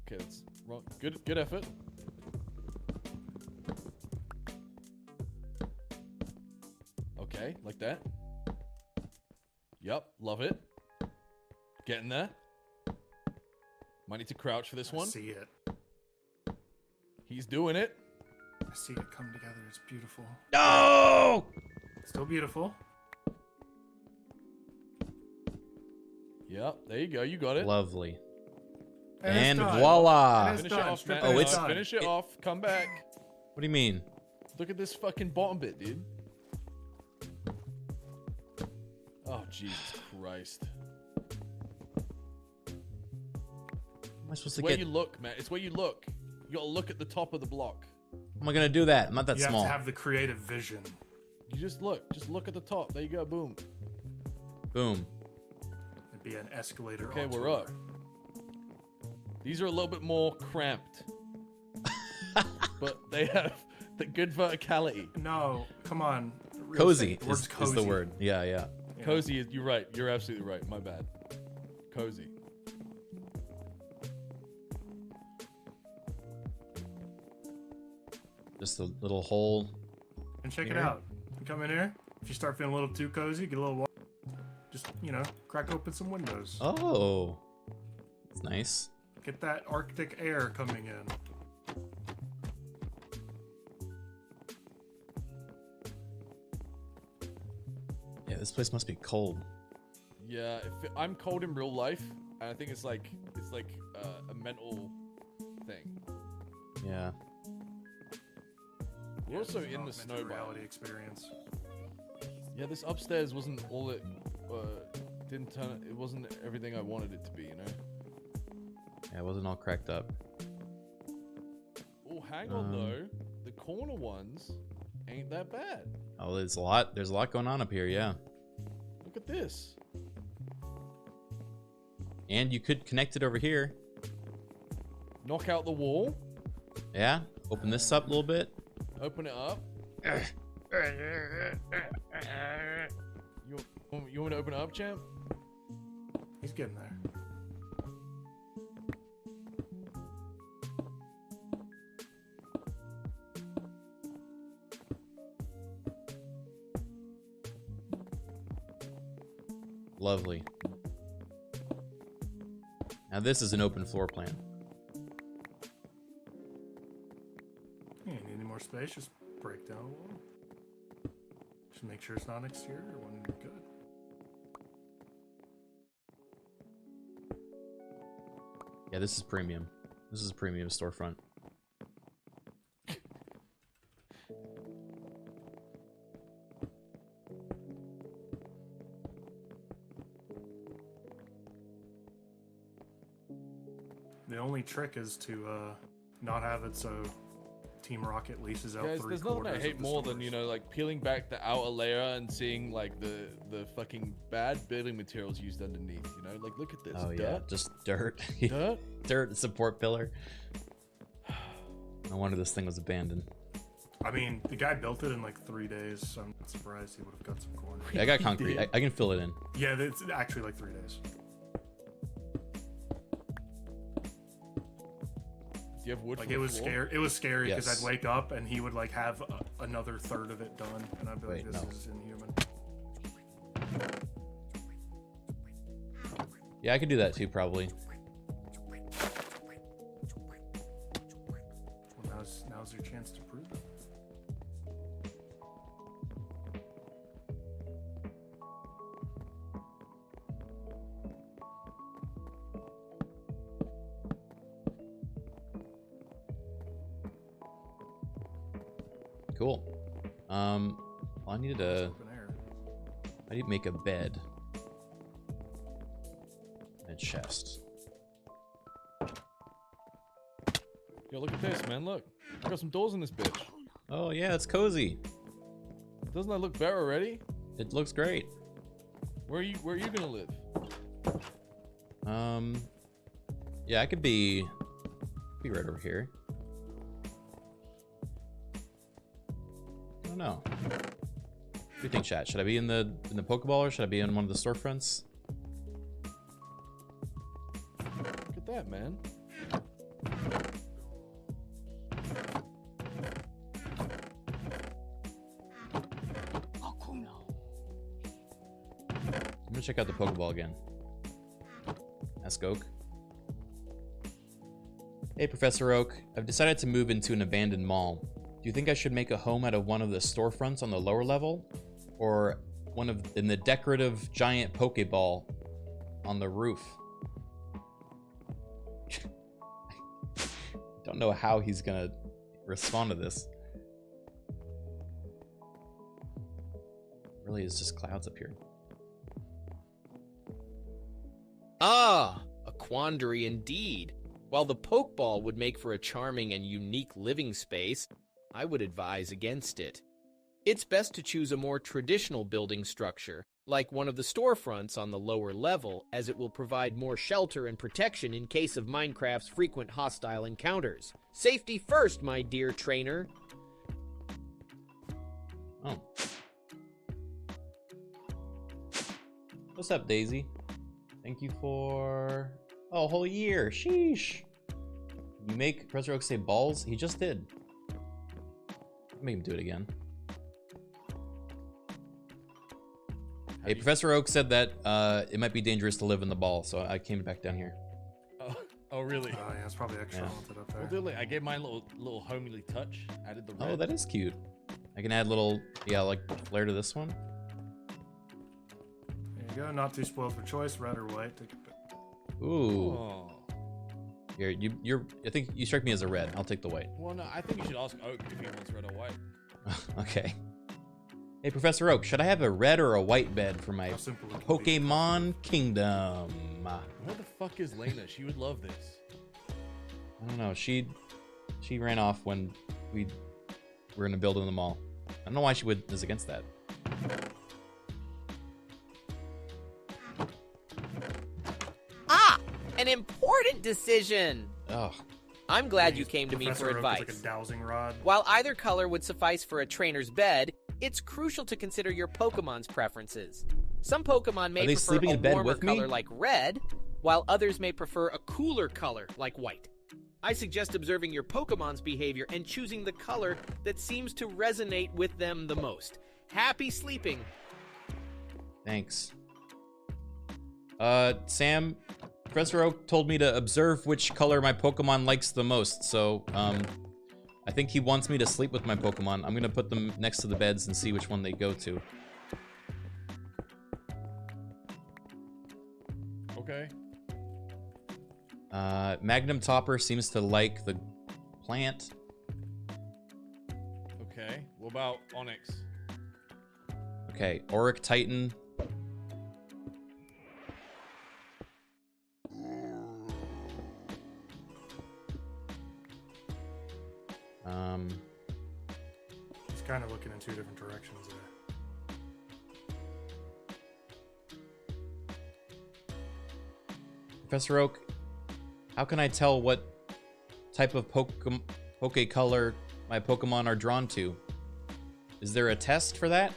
Okay, that's wrong. Good effort. Okay, like that. Yep, love it. Getting there. Might need to crouch for this one. I see it. He's doing it. I see it come together. It's beautiful. No! Still beautiful. Yep, there you go. You got it. Lovely. And And it's done. voila! And it's Finish it done. off, Strip man. Oh, it's- No, finish it off. Come back. What do you mean? Look at this fucking bottom bit, dude. Oh, Jesus Christ. am I supposed It's to where get? you look, man. It's where you look. You gotta look at the top of the block. How am I gonna do that? I'm not that You small. have to have the creative vision. You just look. Just look at the top. There you go. Boom. Boom. It'd be an escalator. Okay, on we're tour. up. These are a little bit more cramped, but they have the good verticality. No, come on. Real Cozy estate, the word's is cozy. the word. Yeah, yeah. Yeah. Cozy is. You're right. You're absolutely right. My bad. Cozy. Just a little hole. And check it Here. out. You come in here. If you start feeling a little too cozy, get a little water. Just, crack open some windows. Oh, it's nice. Get that Arctic air coming in. Yeah, this place must be cold. Yeah, I'm cold in real life, and I think it's like a mental thing. Yeah. We're also This is in not the meant to snow be biome. reality experience. Yeah, this upstairs wasn't all it didn't turn. It wasn't everything I wanted it to be, Yeah, it wasn't all cracked up. Oh, hang on though. The corner ones ain't that bad. Oh, there's a lot. There's a lot going on up here. Yeah. Look at this. And you could connect it over here. Knock out the wall. Yeah. Open this up a little bit. Open it up. You want to open it up, champ? He's getting there. Lovely. Now this is an open floor plan. Yeah, you need any more space? Just break down a wall. Just make sure it's not an exterior one. You're good. Yeah, this is premium. This is a premium storefront. The only trick is to not have it so Team Rocket leases out Guys, three there's nothing I quarters hate of the more than, stores. like peeling back the outer layer and seeing like the fucking bad building materials used underneath, Like look at this. Oh yeah, Dirt. just dirt. Dirt? Dirt support pillar. No wonder this thing was abandoned. I mean, the guy built it in like 3 days, so I'm not surprised he would have got some corner. Yeah, I got concrete. I can fill it in. Yeah, it's actually like 3 days. Do you have wood Like for it the was floor? scary. It was scary because Yes. I'd wake up and he would like have another third of it done, and I'd be like, Wait, "This no. is inhuman." Yeah, I could do that too, probably. Well, now's your chance to prove it. Cool. Well, I needed a. Open air. I need to make a bed. And a chest. Yo, look at this, man. Look, I got some doors in this bitch. Oh yeah, it's cozy. Doesn't that look better already? It looks great. Where are you gonna live? Yeah, I could be right over here. I don't know. What do you think, chat? Should I be in the Pokeball or should I be in one of the storefronts? Look at that, man. I'm gonna check out the Pokeball again. Ask Oak. Hey, Professor Oak. I've decided to move into an abandoned mall. Do you think I should make a home out of one of the storefronts on the lower level? Or in the decorative giant Pokeball on the roof? Don't know how he's gonna respond to this. Really is just clouds up here. Ah, a quandary indeed. While the Pokeball would make for a charming and unique living space, I would advise against it. It's best to choose a more traditional building structure, like one of the storefronts on the lower level, as it will provide more shelter and protection in case of Minecraft's frequent hostile encounters. Safety first, my dear trainer. Oh. What's up, Daisy? Thank you for... Oh, a whole year. Sheesh. You make Professor Oak say balls? He just did. Make him do it again. Hey, Professor Oak said that it might be dangerous to live in the ball, so I came back down here. Oh really? Oh yeah, it's probably extra haunted up there. Well, I gave mine a little homely touch. Added the red. Oh, that is cute. I can add little, like flair to this one. There you go. Not too spoiled for choice. Red or white. Take a pick. Ooh. Oh. You're. I think you strike me as a red. I'll take the white. Well, no, I think you should ask Oak if he wants red or white. Okay. Hey, Professor Oak, should I have a red or a white bed for my Pokemon Kingdom? Where the fuck is Lena? She would love this. I don't know. She ran off when we were gonna build in the mall. I don't know why she is against that. Ah! An important decision! Oh. I'm glad you came to me Professor for Oak is advice. like a dowsing rod. While either color would suffice for a trainer's bed, it's crucial to consider your Pokemon's preferences. Some Pokemon may prefer sleeping a in bed warmer with me? color like red, while others may prefer a cooler color like white. I suggest observing your Pokemon's behavior and choosing the color that seems to resonate with them the most. Happy sleeping! Thanks. Sam, Professor Oak told me to observe which color my Pokemon likes the most, so, I think he wants me to sleep with my Pokemon. I'm gonna put them next to the beds and see which one they go to. Okay. Magnum Topper seems to like the plant. Okay. What about Onyx? Okay, Auric Titan. He's kind of looking in two different directions there. Professor Oak, how can I tell what type of Poke color my Pokemon are drawn to? Is there a test for that?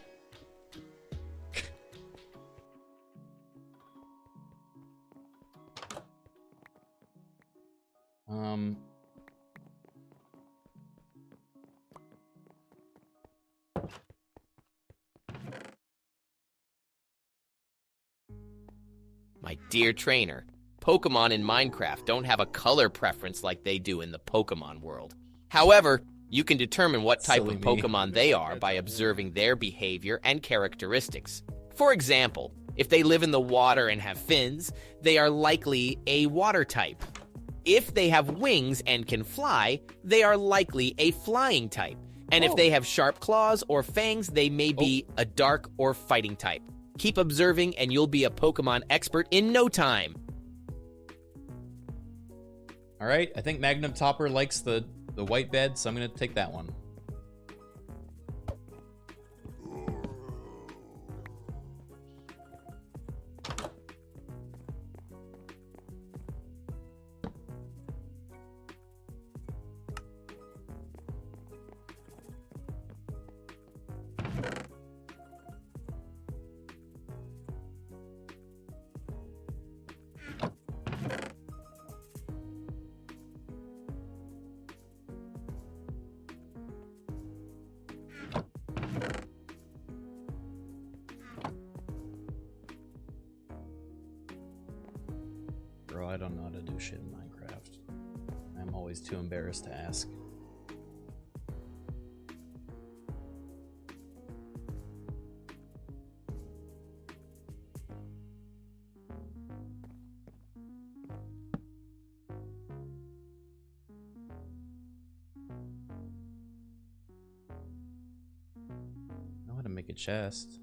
My dear trainer, Pokemon in Minecraft don't have a color preference like they do in the Pokemon world. However, you can determine what type Silly of me. Pokemon they are by observing their behavior and characteristics. For example, if they live in the water and have fins, they are likely a water type. If they have wings and can fly, they are likely a flying type. And if they have sharp claws or fangs, they may be a dark or fighting type. Keep observing and you'll be a Pokemon expert in no time. All right, I think Magnum Topper likes the white bed, so I'm gonna take that one. Bro, I don't know how to do shit in Minecraft. I'm always too embarrassed to ask. I know how to make a chest.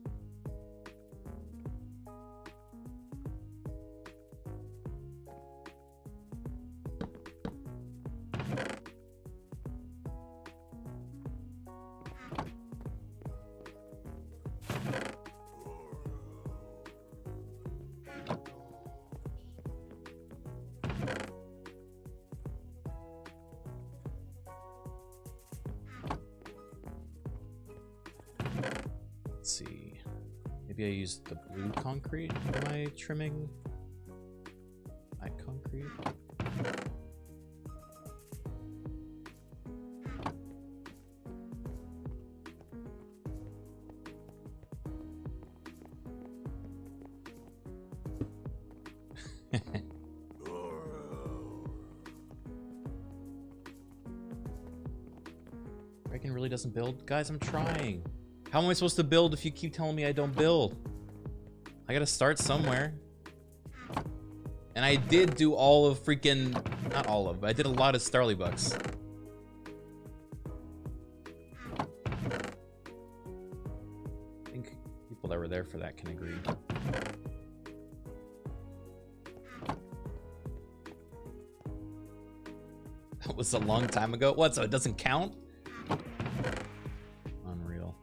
Maybe I use the blue concrete for my trimming. Black concrete. Criken really doesn't build? Guys, I'm trying. How am I supposed to build if you keep telling me I don't build? I gotta start somewhere. And I did do all of freaking... Not all of, but I did a lot of Starly Bucks. I think people that were there for that can agree. That was a long time ago. What, so it doesn't count? Unreal.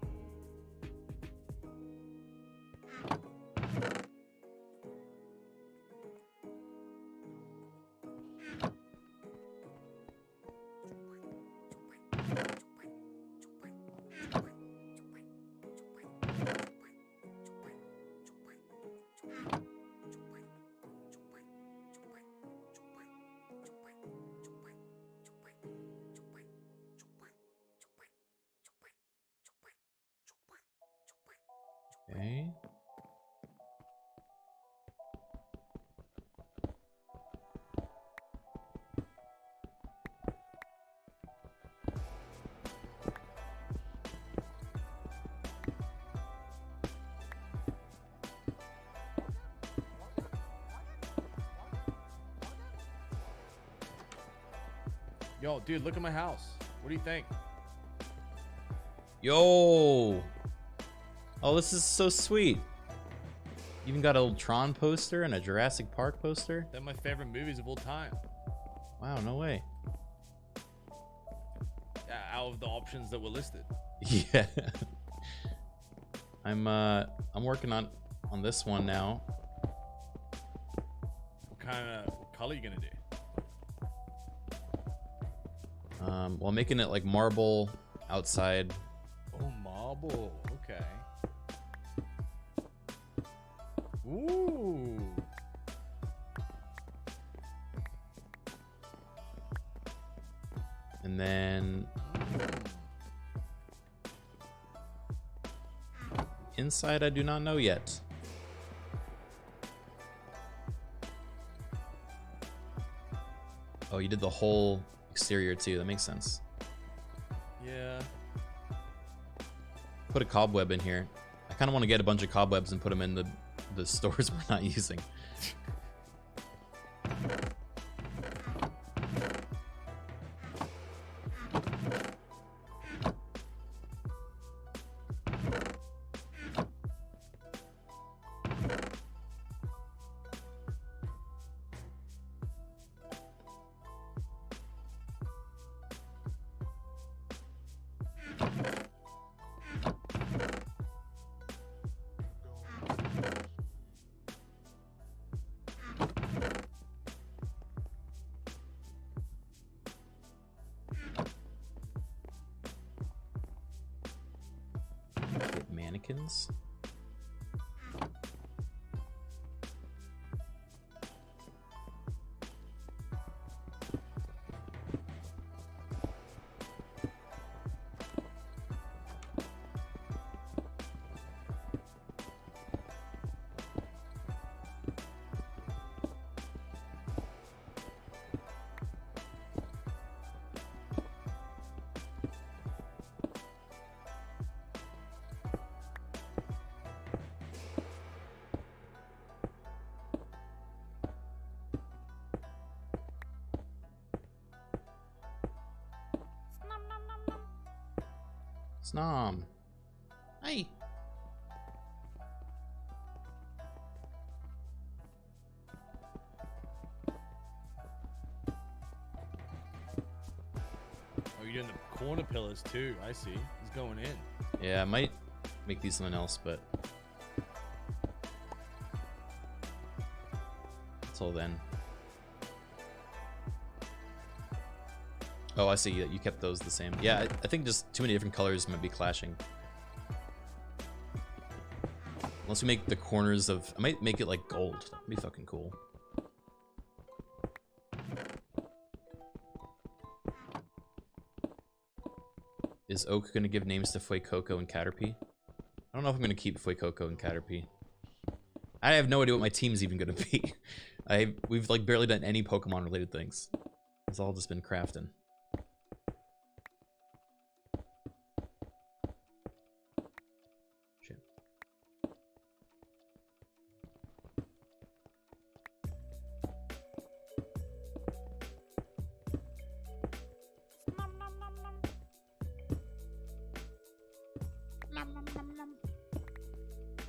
Okay. Yo, dude, look at my house. What do you think? Yo! Oh, this is so sweet. Even got a little Tron poster and a Jurassic Park poster. They're my favorite movies of all time. Wow, no way. Yeah, out of the options that were listed. Yeah. I'm working on this one now. What kind of color are you gonna do? Well, I'm making it like marble outside. Oh, marble. Okay. Ooh. And then inside, I do not know yet. Oh, you did the whole exterior too. That makes sense. Yeah. Put a cobweb in here. I kind of want to get a bunch of cobwebs and put them in the stores we're not using. Get mannequins. Snom. Hey. Oh, you're doing the corner pillars too. I see. He's going in. Yeah, I might make these something else, but until then. Oh, I see that you kept those the same. Yeah, I think just too many different colors might be clashing. Unless we make the corners of... I might make it like gold. That'd be fucking cool. Is Oak gonna give names to Fuecoco and Caterpie? I don't know if I'm gonna keep Fuecoco and Caterpie. I have no idea what my team's even gonna be. We've like barely done any Pokemon related things. It's all just been crafting. Shit.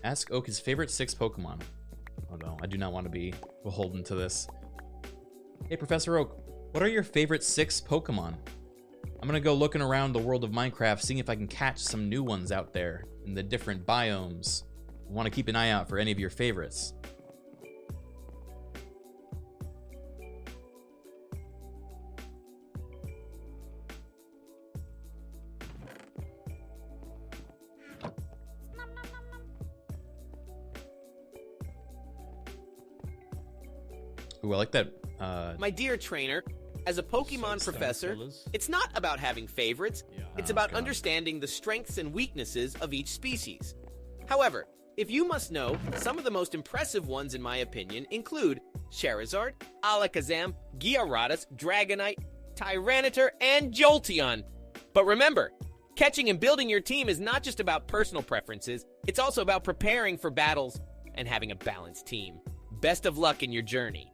Ask Oak his favorite 6 Pokemon. Oh no, I do not want to be beholden to this. Hey, Professor Oak, what are your favorite 6 Pokemon? I'm gonna go looking around the world of Minecraft, seeing if I can catch some new ones out there in the different biomes. I want to keep an eye out for any of your favorites. Ooh, I like that. My dear trainer, as a Pokemon professor, it's not about having favorites. It's about understanding the strengths and weaknesses of each species. However, if you must know, some of the most impressive ones in my opinion include Charizard, Alakazam, Gyarados, Dragonite, Tyranitar, and Jolteon. But remember, catching and building your team is not just about personal preferences, it's also about preparing for battles and having a balanced team. Best of luck in your journey.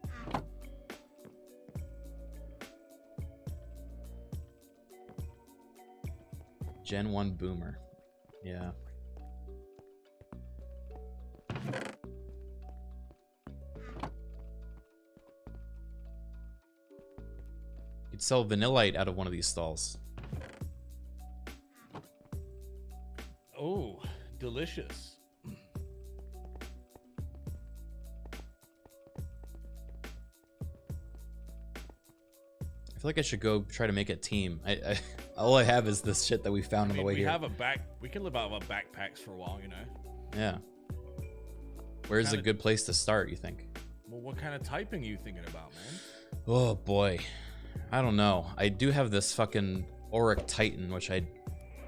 Gen 1 Boomer. Yeah. You could sell Vanillite out of one of these stalls. Oh, delicious. I feel like I should go try to make a team. All I have is this shit that we found on the way here. We can live out of our backpacks for a while, you know. Yeah. Where's a good place to start, you think? Well, what kind of typing are you thinking about, man? Oh boy, I don't know. I do have this fucking Auric Titan, which I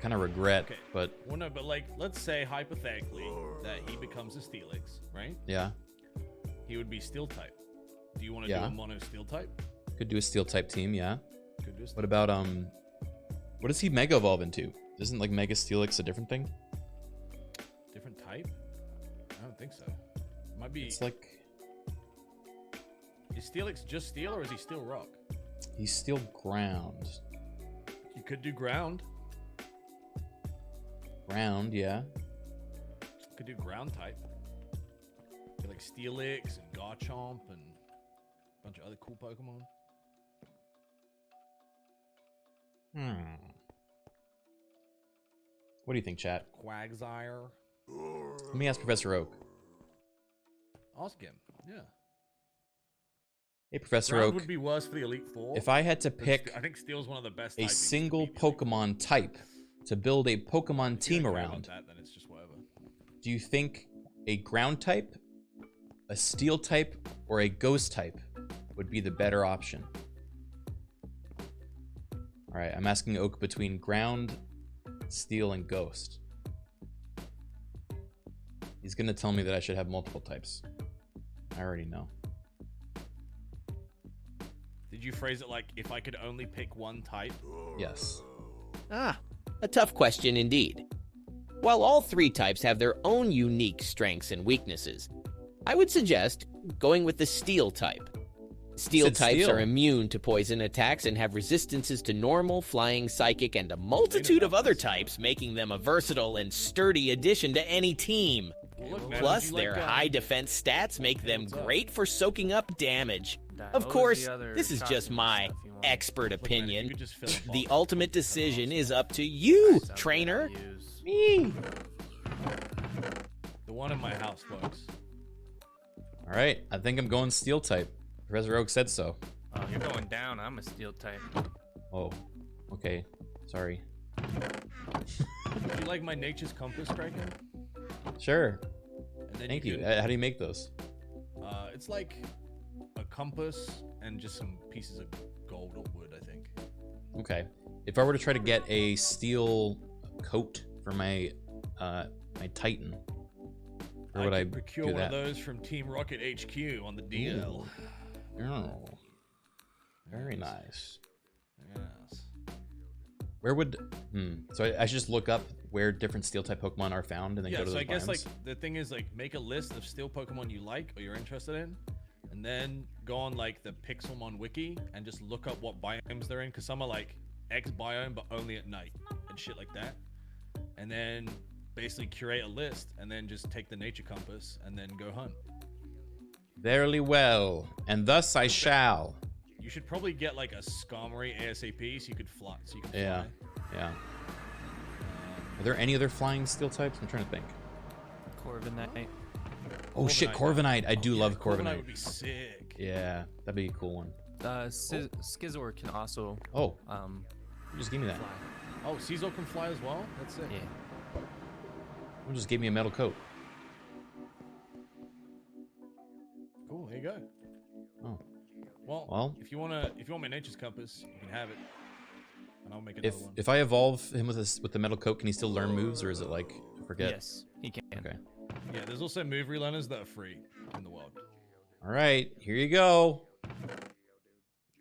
kind of regret, Okay. but Well, no, but like, let's say hypothetically that he becomes a Steelix, right? yeah, He would be Steel type. Do you want to Yeah. do a mono Steel type? could do a Steel type team. Yeah. Could do a What about what does he Mega Evolve into? Isn't like Mega Steelix a different thing? Different type? I don't think so. Might be. It's like Is Steelix just Steel or is he Steel Rock? he's Steel Ground. You could do Ground. Ground, yeah. Could do Ground type. Be like Steelix and Garchomp and a bunch of other cool Pokemon. What do you think, chat? Quagsire. Let me ask Professor Oak. Ask him. Yeah. Hey, Professor Ground Oak. would be worse for the Elite Four. If I had to but pick I think Steel's one of the best a typings. single Pokemon type to build a Pokemon team around, That, then it's just whatever. do you think a Ground type, a Steel type, or a Ghost type would be the better option? Alright, I'm asking Oak between Ground, Steel, and Ghost. He's gonna tell me that I should have multiple types. I already know. Did you phrase it like, if I could only pick one type? Yes. Ah, a tough question indeed. While all 3 types have their own unique strengths and weaknesses, I would suggest going with the Steel type. Steel Said types Steel. are immune to poison attacks and have resistances to normal, flying, psychic, and a multitude of other types, making them a versatile and sturdy addition to any team. Look, man, Plus, would you like their that? high defense stats make them great for soaking up damage. Of What was course, the other this is just costume my stuff you want? expert Look, man, if you opinion. could just fill a The box. ultimate decision is up to you, trainer. Me. The one in my house, folks. Alright, I think I'm going Steel type. Professor Oak said so. Oh, you're going down. I'm a Steel type. Oh, okay. Sorry. Would you like my Nature's Compass, Criken? Sure. And then Thank you. can- How do you make those? It's like a compass and just some pieces of gold or wood, I think. Okay. If I were to try to get a steel coat for my my Titan, where would I could procure do one of that? those from Team Rocket HQ on the DL. Oh, very nice. Yes. Where would So I should just look up where different steel type Pokemon are found and then Yeah, go to so those I guess biomes? like the thing is like make a list of steel Pokemon you like or you're interested in, and then go on like the Pixelmon wiki and just look up what biomes they're in, because some are like X biome but only at night and shit like that. And then basically curate a list and then just take the nature compass and then go hunt. Verily well, and thus I shall. You should probably get like a Skarmory ASAP so you could fly. So you can Yeah, fly. yeah. Are there any other flying steel types? I'm trying to think. Corviknight. Oh shit, Corviknight. I do love Corviknight Corviknight. would be sick. Yeah, that'd be a cool one. Skizor can also. Oh, just give me that. Fly. Oh, Caesar can fly as well? That's it. Yeah. Someone just gave me a metal coat. Cool, there you go. Oh. Well, if you want my nature's compass, you can have it. And I'll make another If one. if I evolve him with the metal coat, can he still learn moves, or is it like I forget? Yes, he can. Okay. Yeah, there's also move relearners that are free in the world. All right, here you go.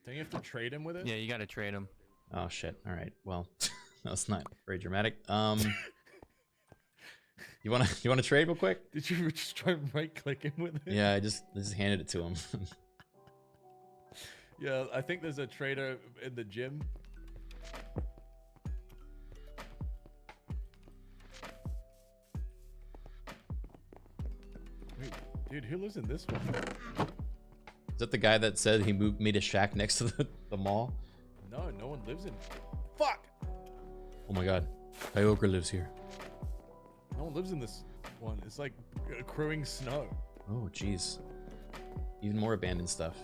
Don't you have to trade him with it? Yeah, you gotta trade him. Oh shit. All right. Well, that's not very dramatic. You wanna trade real quick? Did you just try and right click him with it? Yeah, I just handed it to him. Yeah, I think there's a trader in the gym. Wait, dude, who lives in this one? Is that the guy that said he made a shack next to the mall? No, no one lives in. Fuck! Oh my god, Kyogre lives here. No one lives in this one. It's like accruing snow. Oh jeez, even more abandoned stuff.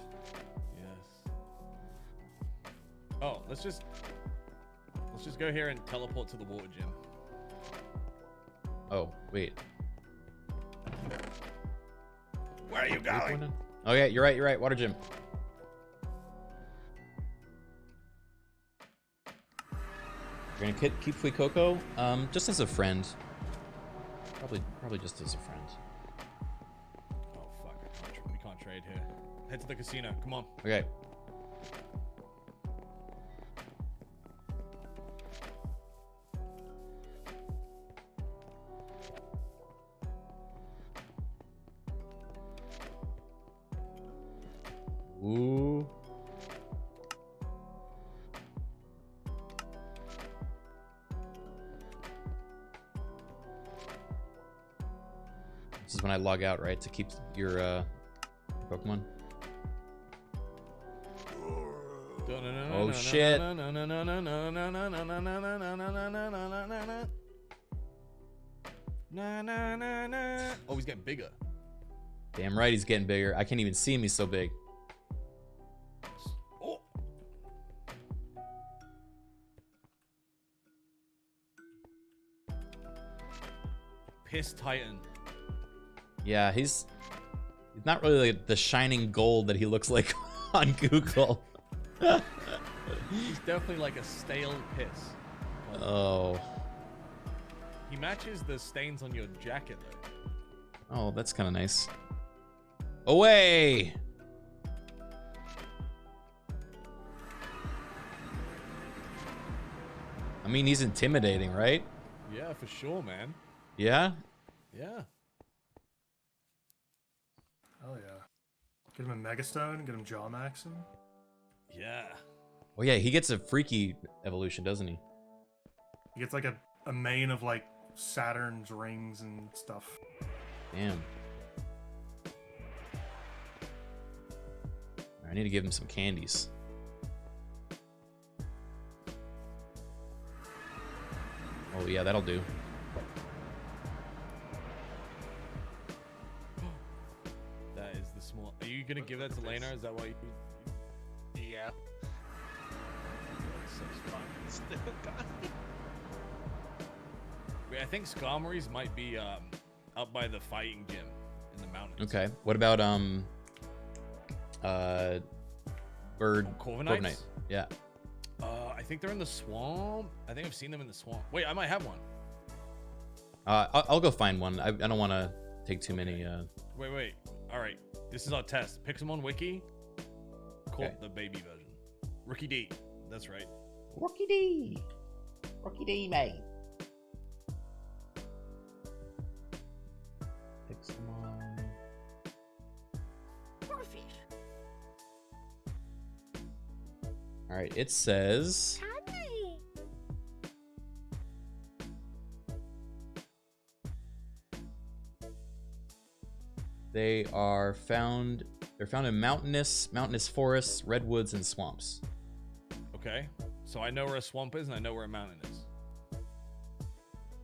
Yes. Oh, let's just go here and teleport to the water gym. Oh wait. Where are you going? Oh yeah, you're right. Water gym. You're gonna keep Fuecoco, just as a friend. Probably just as a friend. Oh fuck! We can't trade here. Head to the casino. Come on. Okay. Ooh. This is when I log out, right? To keep your Pokemon. Oh shit. Oh, he's getting bigger. Damn right he's getting bigger. I can't even see him, he's so big. Oh. Piss Titan. Yeah, he's not really like the shining gold that he looks like on Google. He's definitely like a stale piss. Oh. He matches the stains on your jacket though. Oh, that's kind of nice. Away! I mean, he's intimidating, right? Yeah, for sure, man. Yeah? Yeah. Oh yeah. Get him a Megastone, get him Jaw Maxing. Yeah. Oh yeah, he gets a freaky evolution, doesn't he? He gets like a mane of like Saturn's rings and stuff. Damn. I need to give him some candies. Oh yeah, that'll do. That is the small. Are you gonna give that to Lena? Is that why you? Yeah. Still got it. Wait, I think Skarmory's might be up by the fighting gym. in the mountains. Okay. What about bird Corviknights? Yeah. I think they're in the swamp. I think I've seen them in the swamp. Wait, I might have one. I'll go find one. I don't want to take too many. Wait. All right. This is our test. Pixelmon Wiki. Okay. The baby version. Rookie D. That's right. Rookie D. Rookie D, mate. Pixelmon. All right. It says. They're found in mountainous forests, redwoods, and swamps. Okay. So I know where a swamp is and I know where a mountain is.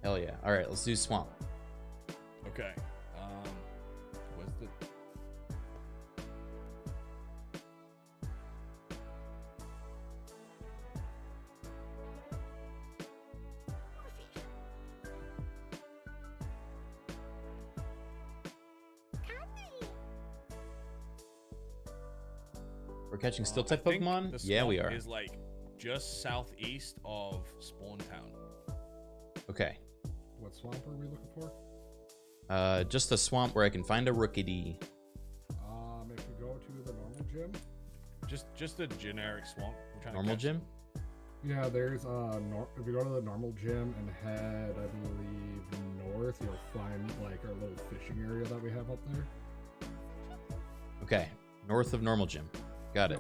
Hell yeah. All right, let's do swamp. Okay. What's the... We're catching steel type I think Pokemon? the Yeah, we swamp are. is like just southeast of Spawn Town. Okay. What swamp are we looking for? Just a swamp where I can find a Rookidee. If we go to the normal gym. Just a generic swamp. We're trying Normal to gym? Yeah, there's if you go to the normal gym and head, I believe, north, you'll find like our little fishing area that we have up there. Okay. North of normal gym. Got it.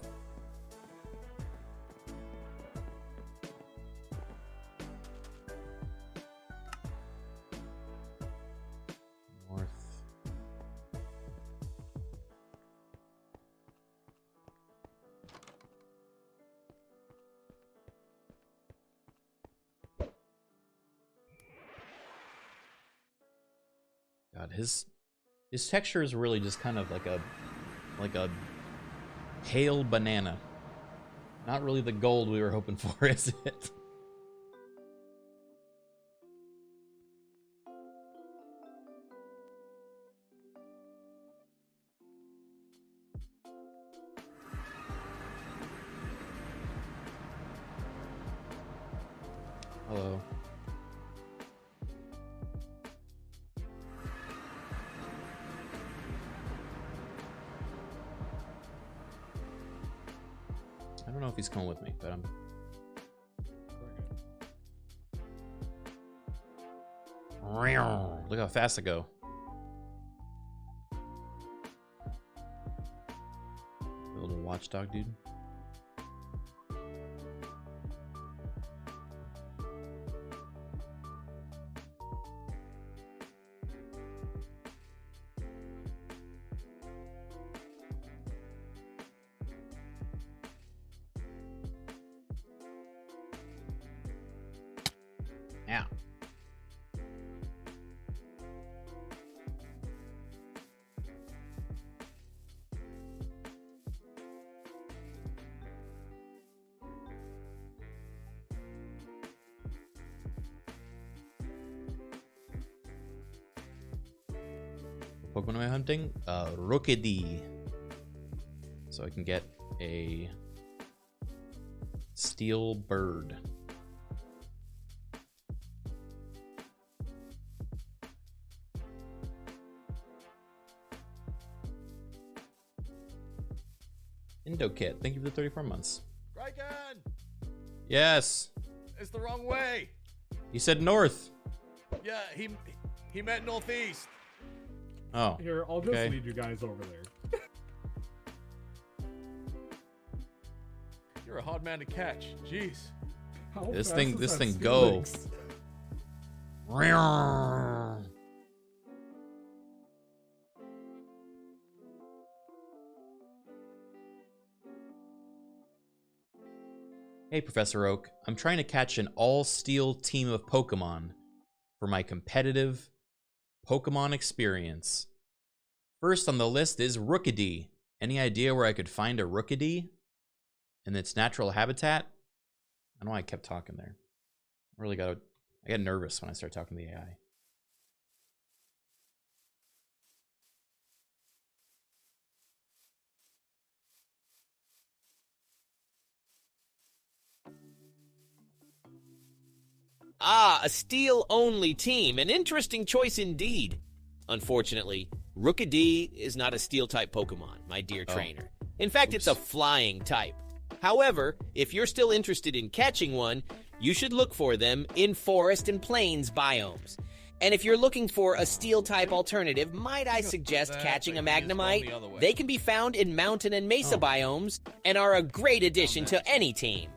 North. God, his texture is really just kind of like a pale banana. Not really the gold we were hoping for, is it? Hello. I don't know if he's coming with me, but I'm... Look how fast I go. Build a watchdog, dude. Yeah. Pokemon am I hunting? Rookidee. So I can get a steel bird. Indokit, thank you for the 34 months. Criken! Yes. It's the wrong way. You said north. Yeah, he meant northeast. Oh. Here, I'll just okay. lead you guys over there. You're a hard man to catch. Jeez. How This fast thing, is this that thing Steelix? go. Hey, Professor Oak. I'm trying to catch an all-steel team of Pokemon for my competitive Pokemon experience. First on the list is Rookidee. Any idea where I could find a Rookidee in its natural habitat? I don't know why I kept talking there. I get nervous when I start talking to the AI. Ah, a steel-only team. An interesting choice indeed. Unfortunately, Rookidee is not a steel-type Pokemon, my dear trainer. In fact, it's a flying type. However, if you're still interested in catching one, you should look for them in forest and plains biomes. And if you're looking for a steel-type alternative, might I suggest catching a Magnemite? They can be found in mountain and mesa biomes and are a great addition to any team.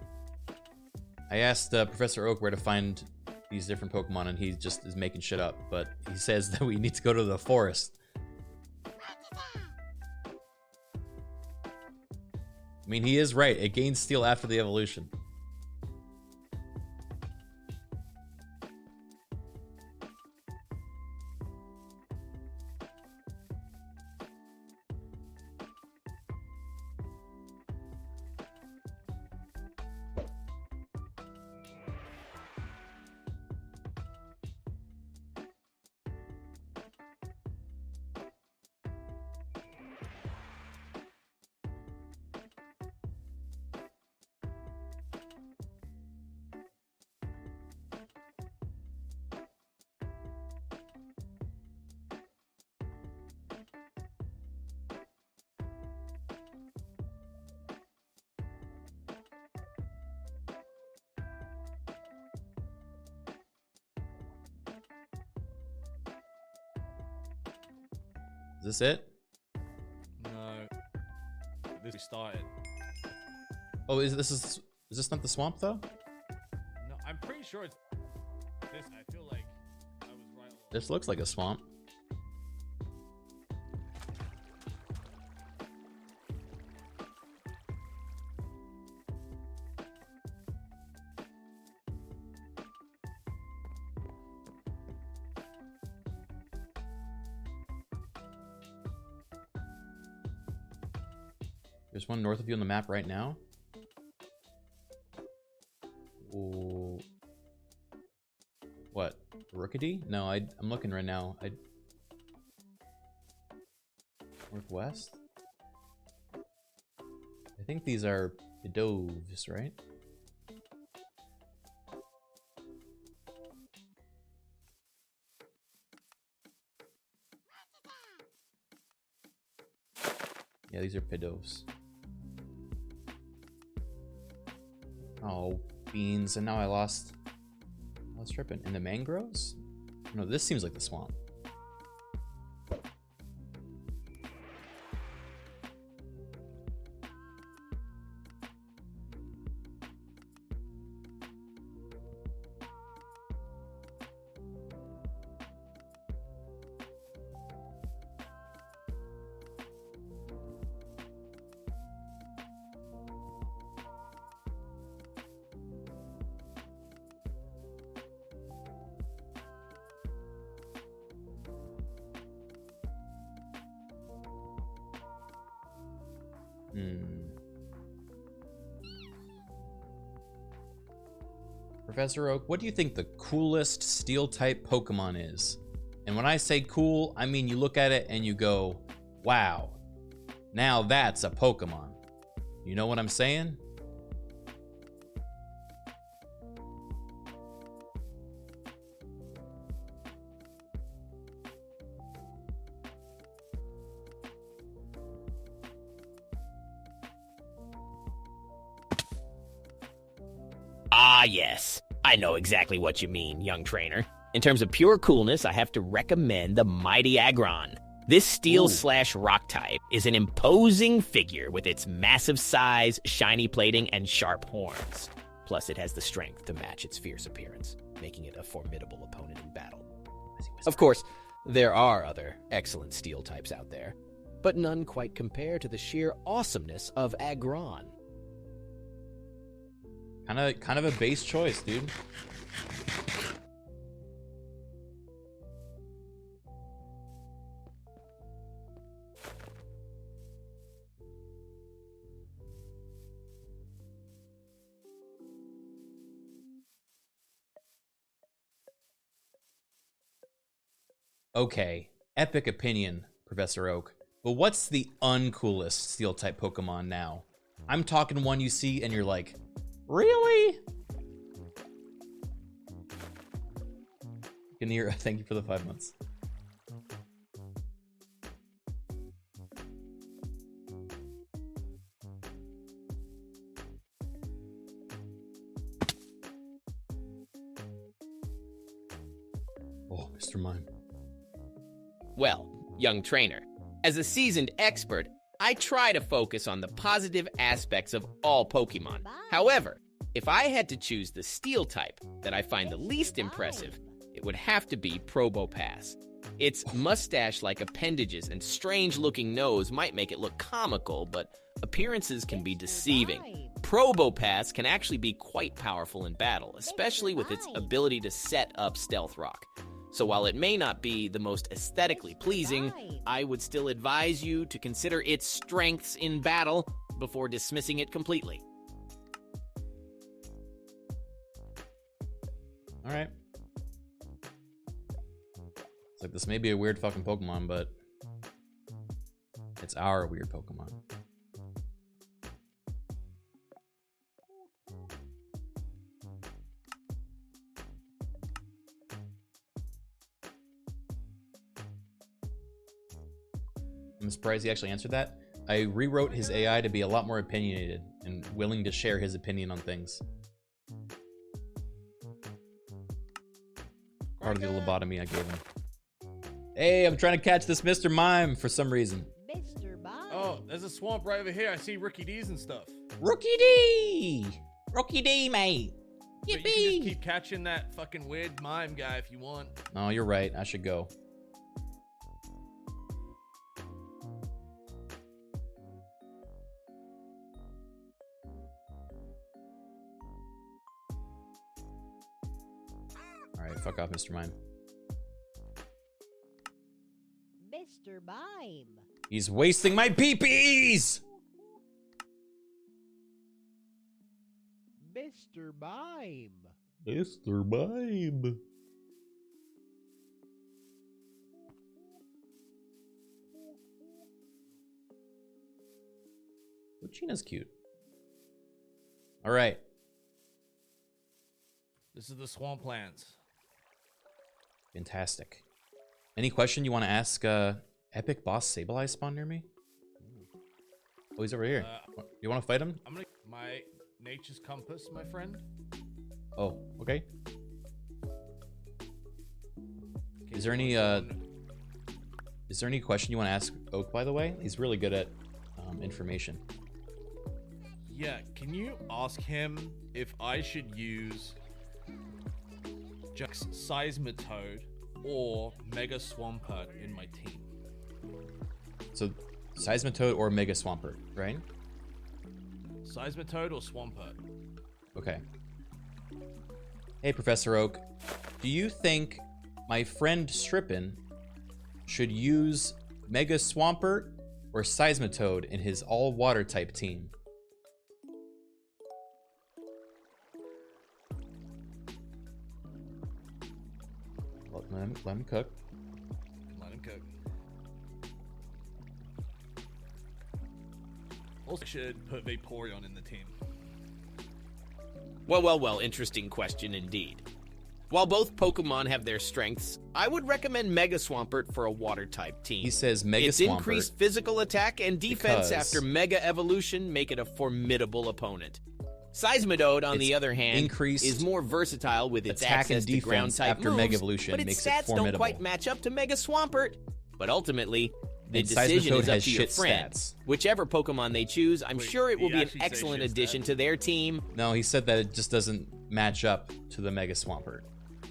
I asked Professor Oak where to find these different Pokemon, and he just is making shit up. But he says that we need to go to the forest. I mean, he is right. It gains steel after the evolution. Is this it? No. This started. Oh, is this not the swamp though? No, I'm pretty sure it's this. I feel like I was right. This looks like a swamp. There's one north of you on the map right now. Ooh. What? Rookidee? No, I'm looking right now. Northwest? I think these are Pidoves, right? Yeah, these are Pidoves. Oh, beans, and now I lost tripping. In the mangroves? No, this seems like the swamp. Professor Oak, what do you think the coolest steel-type Pokemon is? And when I say cool, I mean you look at it and you go, wow, now that's a Pokemon. You know what I'm saying? Ah, yes. I know exactly what you mean, young trainer. In terms of pure coolness, I have to recommend the mighty Aggron. This steel/rock type is an imposing figure with its massive size, shiny plating, and sharp horns. Plus, it has the strength to match its fierce appearance, making it a formidable opponent in battle. Of course, there are other excellent steel types out there, but none quite compare to the sheer awesomeness of Aggron. Kind of a base choice, dude. Okay, epic opinion, Professor Oak. But what's the uncoolest steel-type Pokemon now? I'm talking one you see and you're like, really? Buccaneer, thank you for the 5 months. Oh, Mr. Mime. Well, young trainer, as a seasoned expert, I try to focus on the positive aspects of all Pokemon. However, if I had to choose the steel type that I find the least impressive, it would have to be Probopass. Its mustache-like appendages and strange-looking nose might make it look comical, but appearances can be deceiving. Probopass can actually be quite powerful in battle, especially with its ability to set up Stealth Rock. So while it may not be the most aesthetically pleasing, I would still advise you to consider its strengths in battle before dismissing it completely. Alright. It's like, this may be a weird fucking Pokemon, but it's our weird Pokemon. I'm surprised he actually answered that. I rewrote his AI to be a lot more opinionated and willing to share his opinion on things. Part of the lobotomy I gave him. Hey, I'm trying to catch this Mr. Mime for some reason. Oh, there's a swamp right over here. I see Rookie D's and stuff. Rookie D! Rookie D, mate! But you can just keep catching that fucking weird mime guy if you want. Oh, you're right. I should go. Alright, fuck off, Mr. Mime. Mr. Mime. He's wasting my peepees! Mr. Mime. Mr. Mime. Lucina's cute. Alright. This is the swamplands. Fantastic. Any question you want to ask Epic Boss Sableye spawn near me? Oh, he's over here. You want to fight him? I'm gonna my nature's compass, my friend. Oh, okay. Is there any question you want to ask Oak, by the way? He's really good at information. Yeah, can you ask him if I should use just Seismitoad or Mega Swampert in my team? So, Seismitoad or Mega Swampert, right? Seismitoad or Swampert? Okay. Hey, Professor Oak. Do you think my friend Strippin should use Mega Swampert or Seismitoad in his all-water type team? Let him cook. Let him cook. Also should put Vaporeon in the team. Well, interesting question indeed. While both Pokemon have their strengths, I would recommend Mega Swampert for a water-type team. He says Mega Its Swampert increased physical attack and defense because after Mega Evolution make it a formidable opponent. Seismitoad, on the other hand, is more versatile with its attack access and to ground-type after moves, Mega Evolution but its makes it stats don't formidable. quite match up to Mega Swampert. But ultimately, the And decision Seismitoad is up has to your shit friend. stats. Whichever Pokemon they choose, I'm sure it will he be an actually say excellent shit addition to their team. No, he said that it just doesn't match up to the Mega Swampert.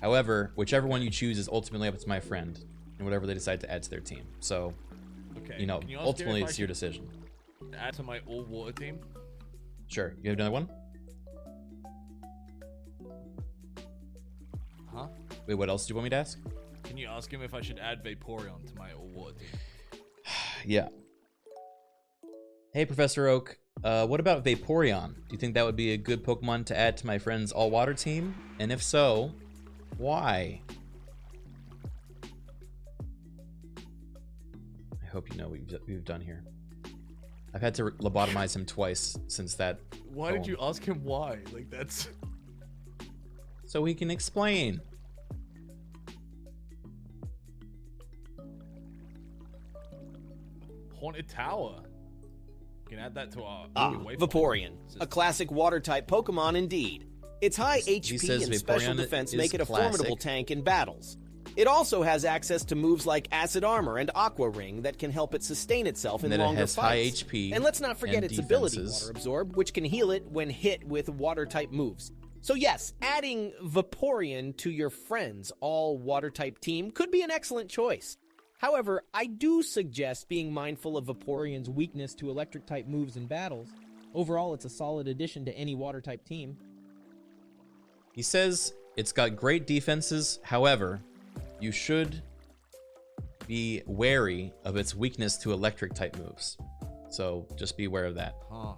However, whichever one you choose is ultimately up to my friend and whatever they decide to add to their team. So, Okay. you know, can you ask him ultimately if I it's your should decision. Add to my all-water team. Sure. You have another one? Huh? Wait, what else do you want me to ask? Can you ask him if I should add Vaporeon to my all-water team? Yeah. Hey, Professor Oak. What about Vaporeon? Do you think that would be a good Pokemon to add to my friend's all-water team? And if so, why? I hope you know what we've done here. I've had to lobotomize him twice since that. Why did you ask him why? Like, that's... So he can explain. Haunted Tower. You can add that to our waypoint Vaporeon, system. a classic water-type Pokemon indeed. Its high HP says and special Vaporeon defense is make it a formidable classic. tank in battles. It also has access to moves like Acid Armor and Aqua Ring that can help it sustain itself in And that it longer has high fights. HP And let's not forget and its ability, defenses. Water Absorb, which can heal it when hit with water-type moves. So yes, adding Vaporeon to your friends' all-water-type team could be an excellent choice. However, I do suggest being mindful of Vaporeon's weakness to electric-type moves in battles. Overall, it's a solid addition to any water-type team. He says it's got great defenses. However, you should be wary of its weakness to electric-type moves. So just be aware of that. Huh.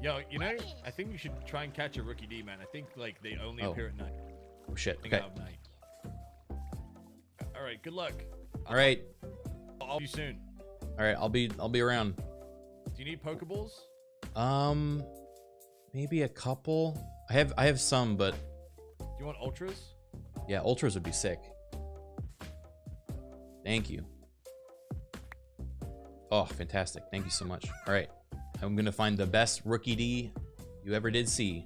Yo, you know, I think we should try and catch a Rookie D, man. I think, like, they only appear at night. Oh, shit. I think Okay. out of night. All right, good luck. All right. I'll see you soon. All right. I'll be around. Do you need Pokeballs? Maybe a couple. I have some, but Do you want Ultras? yeah, ultras would be sick. Thank you. Oh, fantastic. Thank you so much. All right. I'm going to find the best Rookie D you ever did see.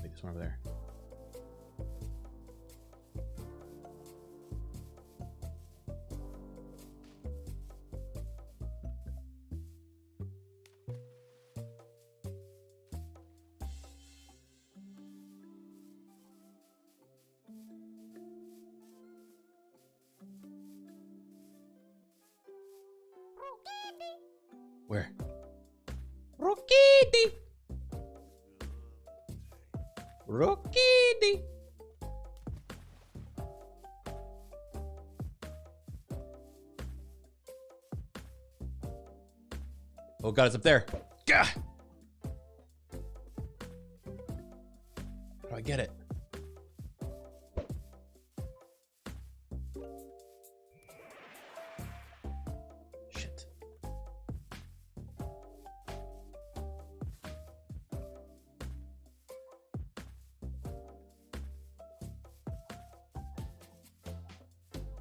Wait, this one over there. Where? Rookie. Rookie. Oh god, it's up there. Gah! How do I get it? Shit.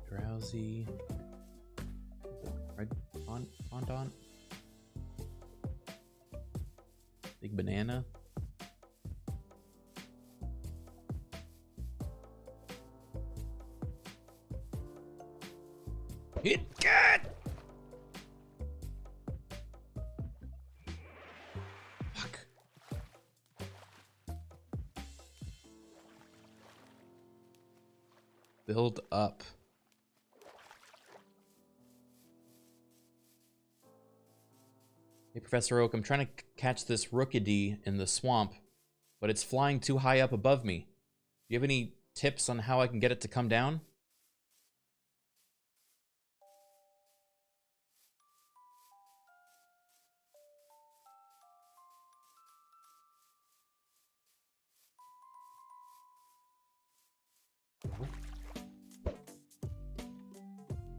Drowsy. Red fondant. Big banana. Hit God! Fuck. Build up. Hey, Professor Oak, I'm trying to catch this Rookidee in the swamp, but it's flying too high up above me. Do you have any tips on how I can get it to come down?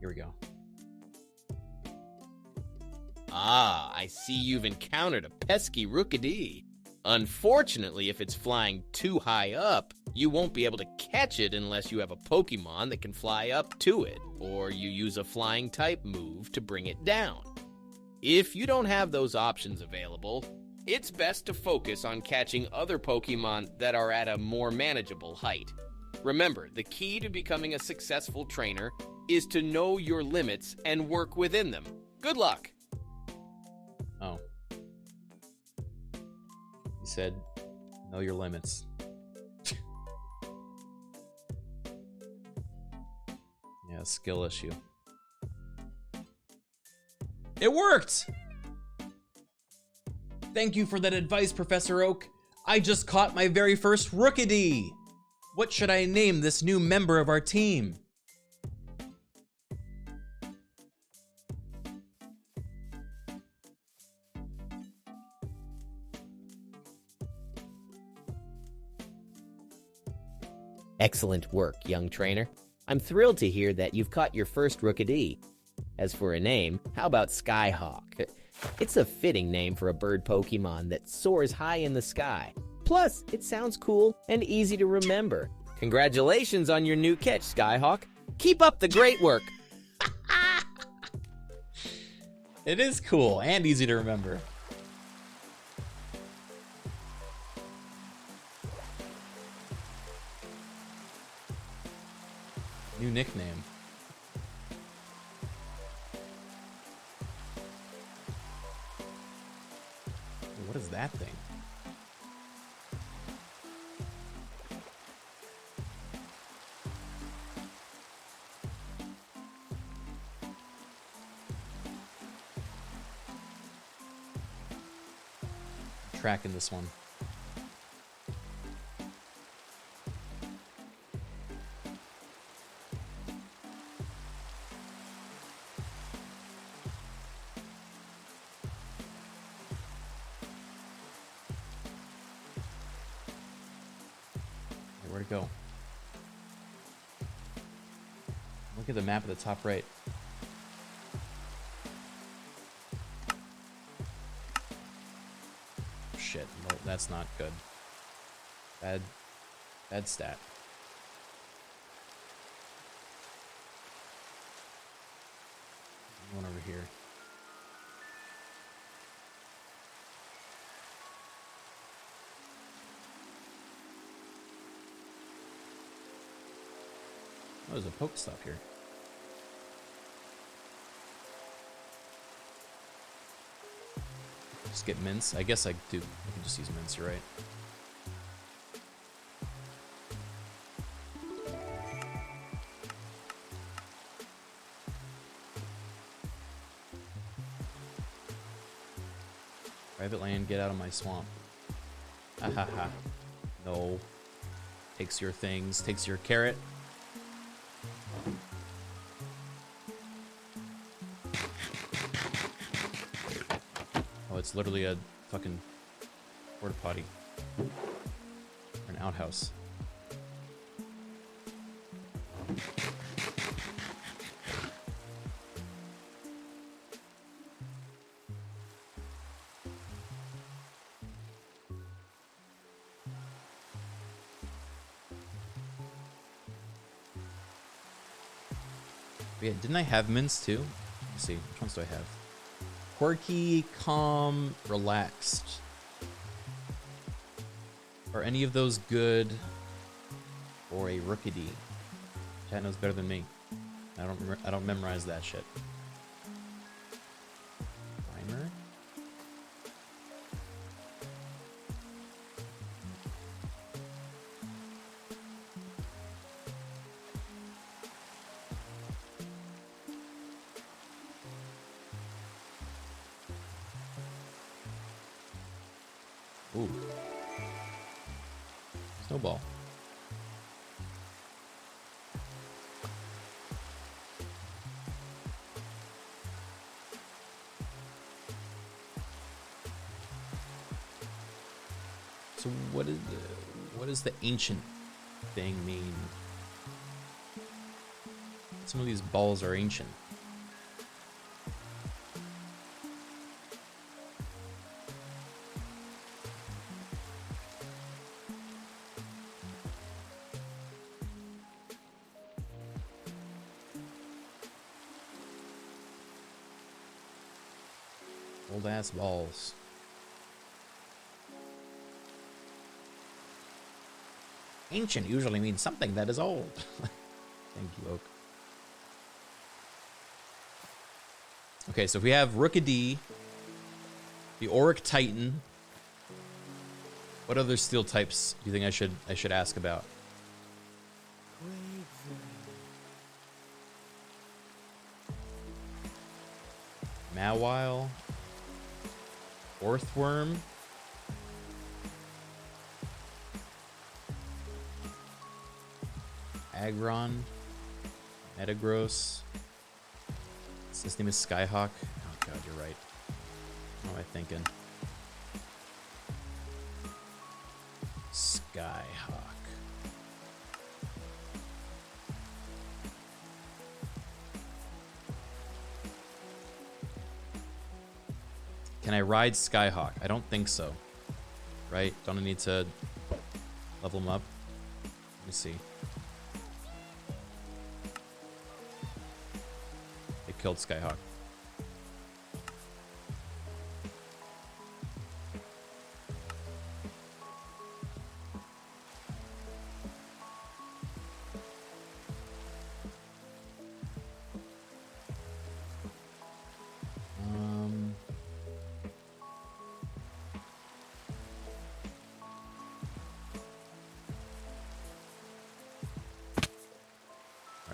Here we go. Ah, I see you've encountered a pesky Rookidee. Unfortunately, if it's flying too high up, you won't be able to catch it unless you have a Pokemon that can fly up to it, or you use a flying type move to bring it down. If you don't have those options available, it's best to focus on catching other Pokemon that are at a more manageable height. Remember, the key to becoming a successful trainer is to know your limits and work within them. Good luck! Oh. He said, know your limits. Yeah, skill issue. It worked! Thank you for that advice, Professor Oak. I just caught my very first Rookidee. What should I name this new member of our team? Excellent work, young trainer. I'm thrilled to hear that you've caught your first Rookidee. As for a name, how about Skyhawk? It's a fitting name for a bird Pokemon that soars high in the sky. Plus, it sounds cool and easy to remember. Congratulations on your new catch, Skyhawk. Keep up the great work. It is cool and easy to remember. New nickname. What is that thing? Tracking this one. Where'd it go? Look at the map at the top right. Shit, no, that's not good. Bad stat. One over here. Oh, there's a Pokestop here. Just get mints. I guess I do. I can just use mints, you're right. Private land, get out of my swamp. Ha ha ha. No. Takes your things, takes your carrot. Oh, it's literally a fucking porta potty. Or an outhouse. But yeah, didn't I have mints too? Let's see, which ones do I have? Quirky, calm, relaxed. Are any of those good for a Rookidee? Chat knows better than me. I don't memorize that shit. Primer. Ooh. Snowball. So what does the ancient thing mean? Some of these balls are ancient. Old ass balls. Ancient usually means something that is old. Thank you, Oak. Okay, so we have Rookidee, the Auric Titan. What other steel types do you think I should ask about? Mawile, Orthworm, Aggron, Metagross. His name is Skyhawk. Oh god, you're right. What am I thinking? Skyhawk. Can I ride Skyhawk? I don't think so. Right? Don't I need to level him up? Let me see. They killed Skyhawk.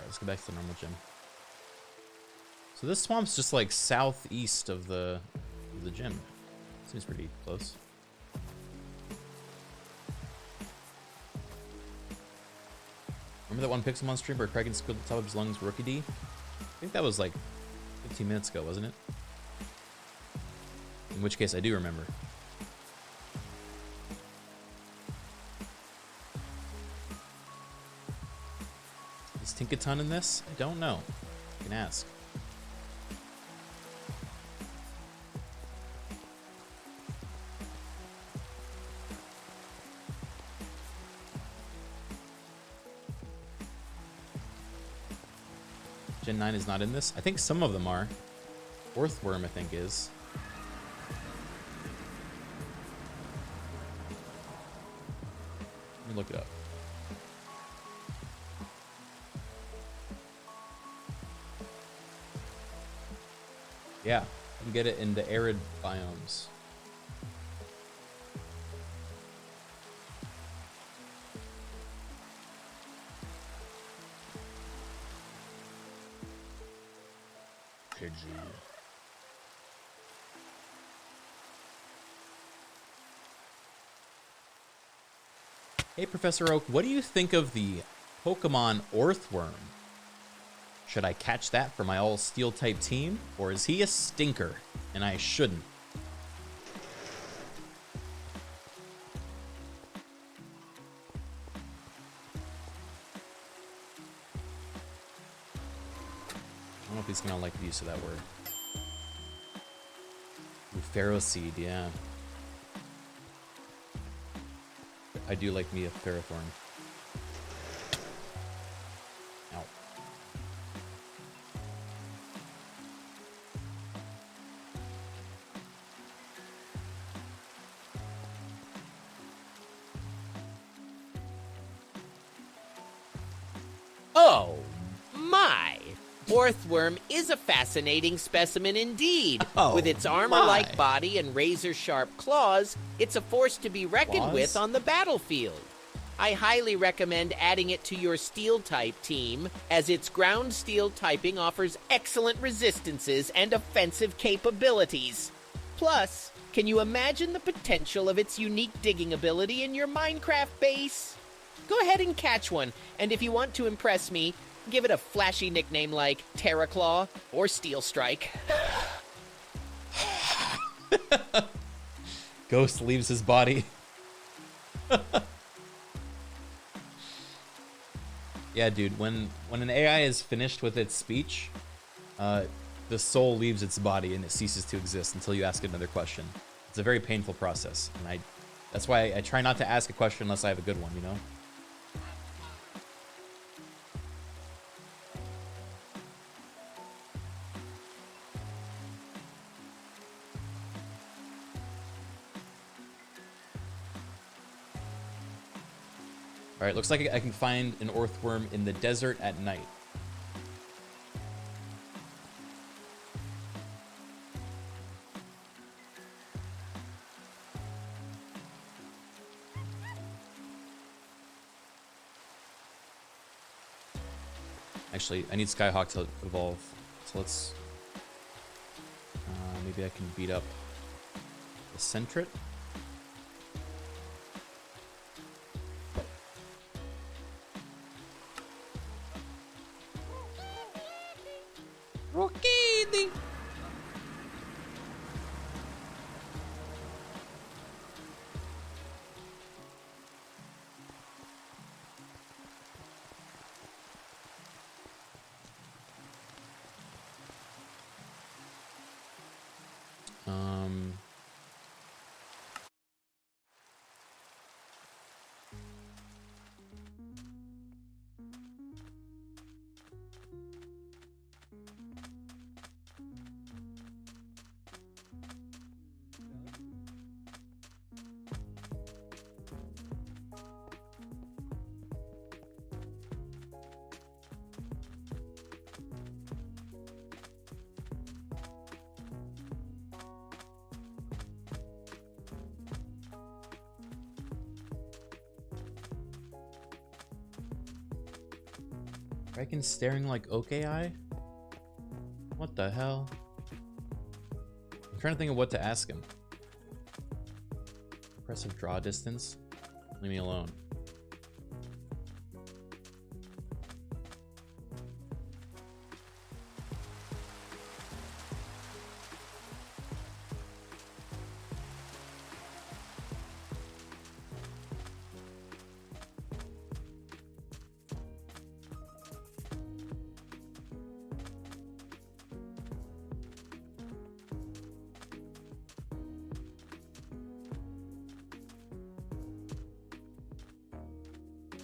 Let's go back to the normal gym. So this swamp's just like southeast of the gym. Seems pretty close. Remember that one Pixelmon stream where Criken scored the top of his lungs rookie D? I think that was like 15 minutes ago, wasn't it? In which case I do remember. Is Tinkaton in this? I don't know. I can ask. Gen 9 is not in this? I think some of them are. Earthworm, I think, is. Let me look it up. Yeah, you can get it in the arid biomes. Pidgey. Hey, Professor Oak, what do you think of the Pokemon Earthworm? Should I catch that for my all-steel type team, or is he a stinker and I shouldn't? I don't know if he's gonna like the use of that word. Ooh, Pharaoh Seed, yeah. I do like me a Ferrothorn. Ow. Oh, my! Earthworm is a fascinating specimen indeed. Oh, with its armor-like my. body and razor-sharp claws, it's a force to be reckoned Claws? with on the battlefield. I highly recommend adding it to your Steel-type team, as its ground steel typing offers excellent resistances and offensive capabilities. Plus, can you imagine the potential of its unique digging ability in your Minecraft base? Go ahead and catch one, and if you want to impress me, give it a flashy nickname like Terraclaw or Steel Strike. Ghost leaves his body. Yeah, dude, when an AI is finished with its speech, the soul leaves its body and it ceases to exist until you ask another question. It's a very painful process, and that's why I try not to ask a question unless I have a good one, you know? Alright, looks like I can find an earthworm in the desert at night. Actually, I need Skyhawk to evolve. So let's... maybe I can beat up the Sentret. Rockeedy. Criken staring like okay eye? What the hell? I'm trying to think of what to ask him. Impressive draw distance? Leave me alone.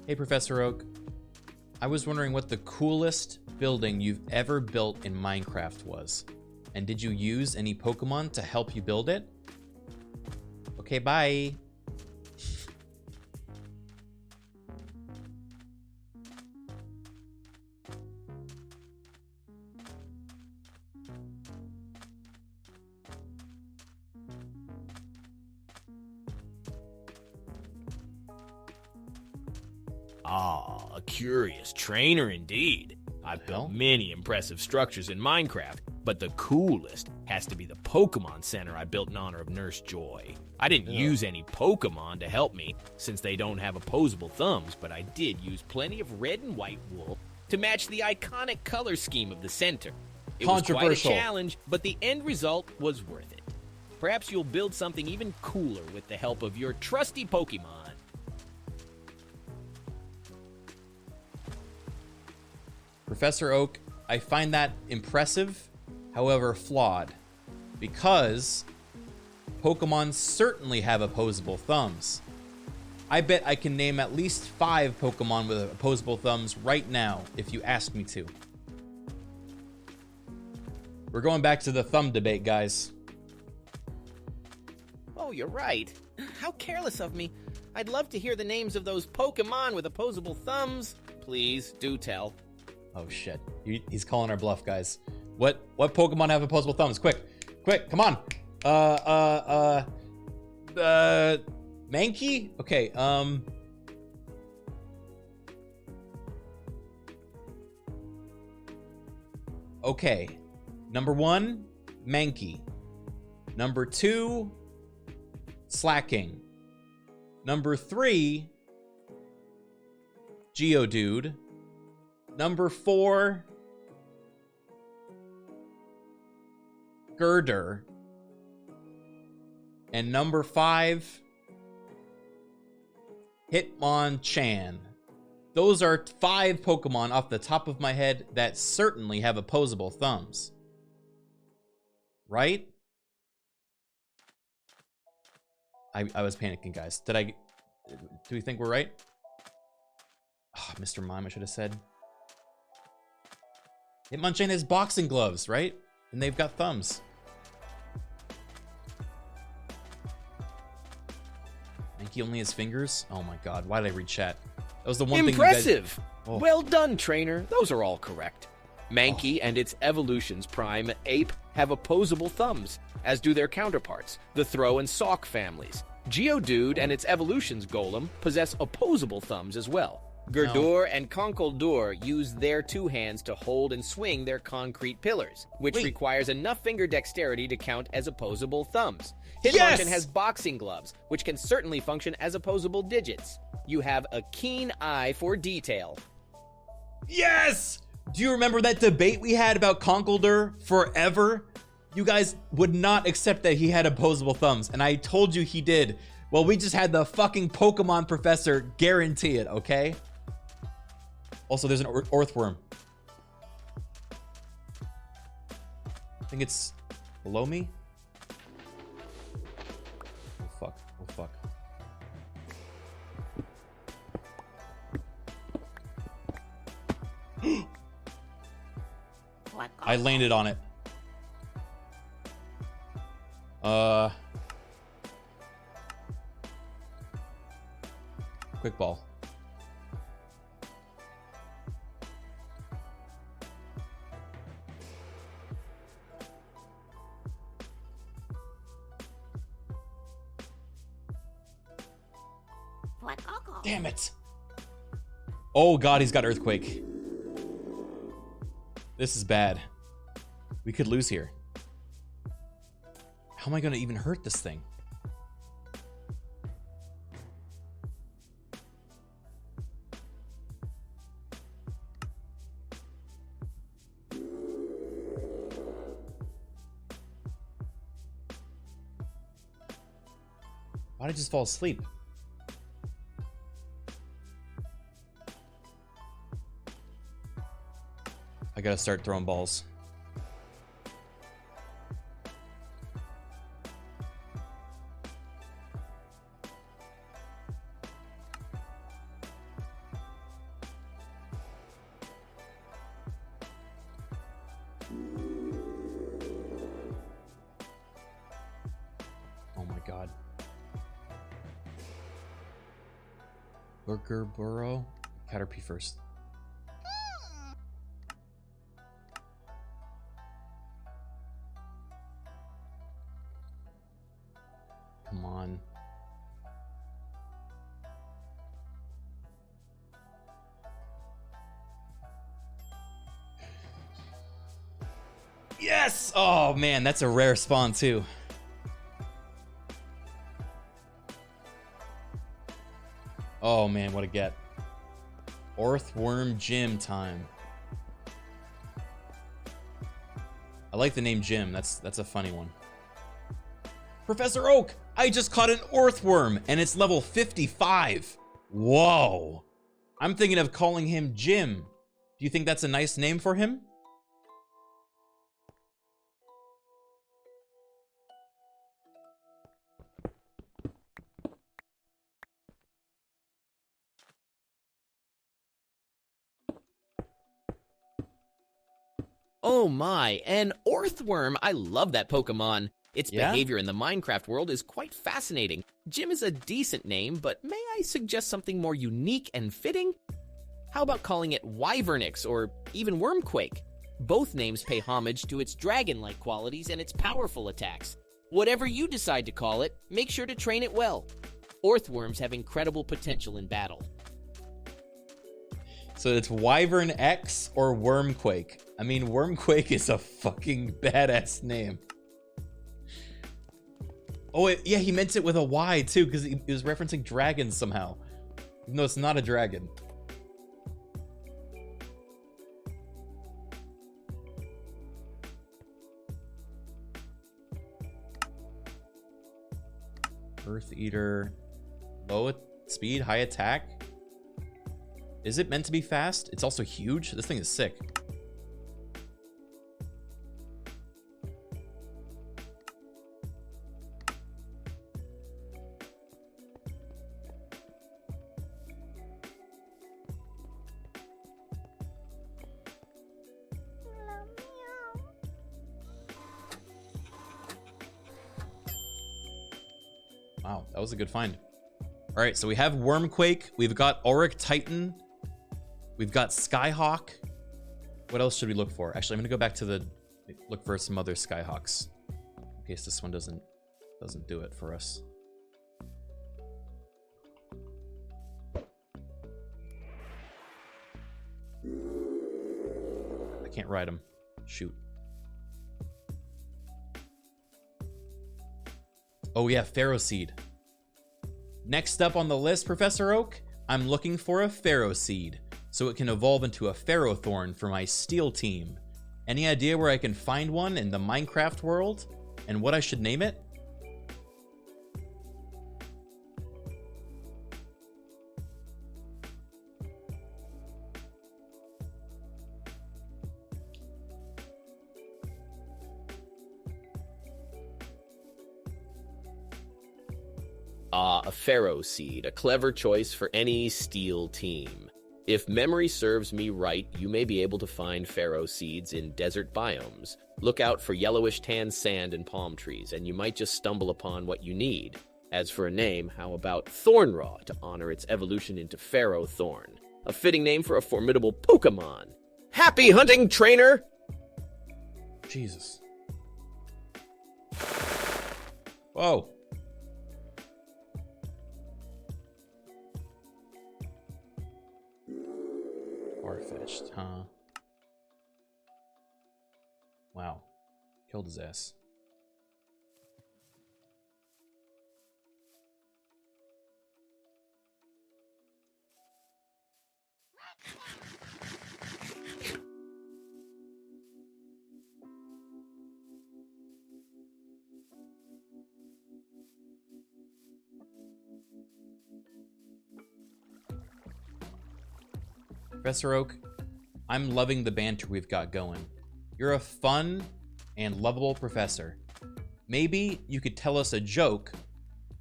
Hey, Professor Oak. I was wondering what the coolest building you've ever built in Minecraft was. And did you use any Pokemon to help you build it? Okay, bye. Ah, a curious trainer indeed. I've built many impressive structures in Minecraft, but the coolest has to be the Pokemon Center I built in honor of Nurse Joy. I didn't use any Pokemon to help me, since they don't have opposable thumbs, but I did use plenty of red and white wool to match the iconic color scheme of the center. It was quite a challenge, but the end result was worth it. Perhaps you'll build something even cooler with the help of your trusty Pokemon. Professor Oak, I find that impressive, however flawed, because Pokemon certainly have opposable thumbs. I bet I can name at least 5 Pokemon with opposable thumbs right now, if you ask me to. We're going back to the thumb debate, guys. Oh, you're right. How careless of me. I'd love to hear the names of those Pokemon with opposable thumbs. Please, do tell. Oh shit, he's calling our bluff, guys. What Pokemon have opposable thumbs? Quick, come on. Mankey? Okay, okay. Number 1, Mankey. Number 2, Slacking. Number 3, Geodude. Number 4, Girder. And number 5, Hitmonchan. Those are 5 Pokemon off the top of my head that certainly have opposable thumbs. Right? I was panicking, guys. Do we think we're right? Oh, Mr. Mime, I should have said. Hitmonchan has boxing gloves, right? And they've got thumbs. Mankey only has fingers? Oh my god, why did I read chat? That was the one Impressive! thing you guys... Well done, trainer. Those are all correct. Mankey and its evolutions prime ape have opposable thumbs, as do their counterparts, the Throw and Sawk families. Geodude and its evolutions golem possess opposable thumbs as well. Gurdurr and Conkeldurr use their 2 hands to hold and swing their concrete pillars, which requires enough finger dexterity to count as opposable thumbs. Hitmonchan has boxing gloves, which can certainly function as opposable digits. You have a keen eye for detail. Yes! Do you remember that debate we had about Conkeldurr forever? You guys would not accept that he had opposable thumbs, and I told you he did. Well, we just had the fucking Pokemon professor guarantee it, okay? Also, there's an earthworm. I think it's below me. Oh fuck, oh fuck. I landed on it. Quick ball. Damn it. Oh god, he's got earthquake. This is bad. We could lose here. How am I gonna even hurt this thing? Why did I just fall asleep? I gotta start throwing balls. Oh my god. Lurker Burrow? Caterpie first. Come on. Yes! Oh man, that's a rare spawn too. Oh man, what a get. Orthworm Gym time. I like the name Jim. That's a funny one. Professor Oak, I just caught an Orthworm and it's level 55. Whoa. I'm thinking of calling him Jim. Do you think that's a nice name for him? Oh my, an Orthworm! I love that Pokemon. Its behavior in the Minecraft world is quite fascinating. Jim is a decent name, but may I suggest something more unique and fitting? How about calling it Wyvernix or even Wormquake? Both names pay homage to its dragon-like qualities and its powerful attacks. Whatever you decide to call it, make sure to train it well. Orthworms have incredible potential in battle. So it's Wyvern X or Wormquake. I mean, Wormquake is a fucking badass name. Oh, yeah, he meant it with a Y too, because he was referencing dragons somehow. Even though it's not a dragon. Earth Eater. Low speed, high attack. Is it meant to be fast? It's also huge. This thing is sick. Wow, that was a good find. All right, so we have Wormquake. We've got Auric Titan. We've got Skyhawk. What else should we look for? Actually, I'm gonna go back to the look for some other Skyhawks in case this one doesn't do it for us. I can't ride him. Shoot. Oh yeah, Pharaoh Seed. Next up on the list, Professor Oak, I'm looking for a Pharaoh Seed, so it can evolve into a Ferrothorn for my Steel team. Any idea where I can find one in the Minecraft world, and what I should name it? A Pharaoh Seed, a clever choice for any Steel team. If memory serves me right, you may be able to find Pharaoh Seeds in desert biomes. Look out for yellowish tan sand and palm trees, and you might just stumble upon what you need. As for a name, how about Thornraw to honor its evolution into Pharaoh Thorn? A fitting name for a formidable Pokemon. Happy hunting, trainer! Jesus. Whoa. Far-fetched, huh? Wow. Killed his ass. Professor Oak, I'm loving the banter we've got going. You're a fun and lovable professor. Maybe you could tell us a joke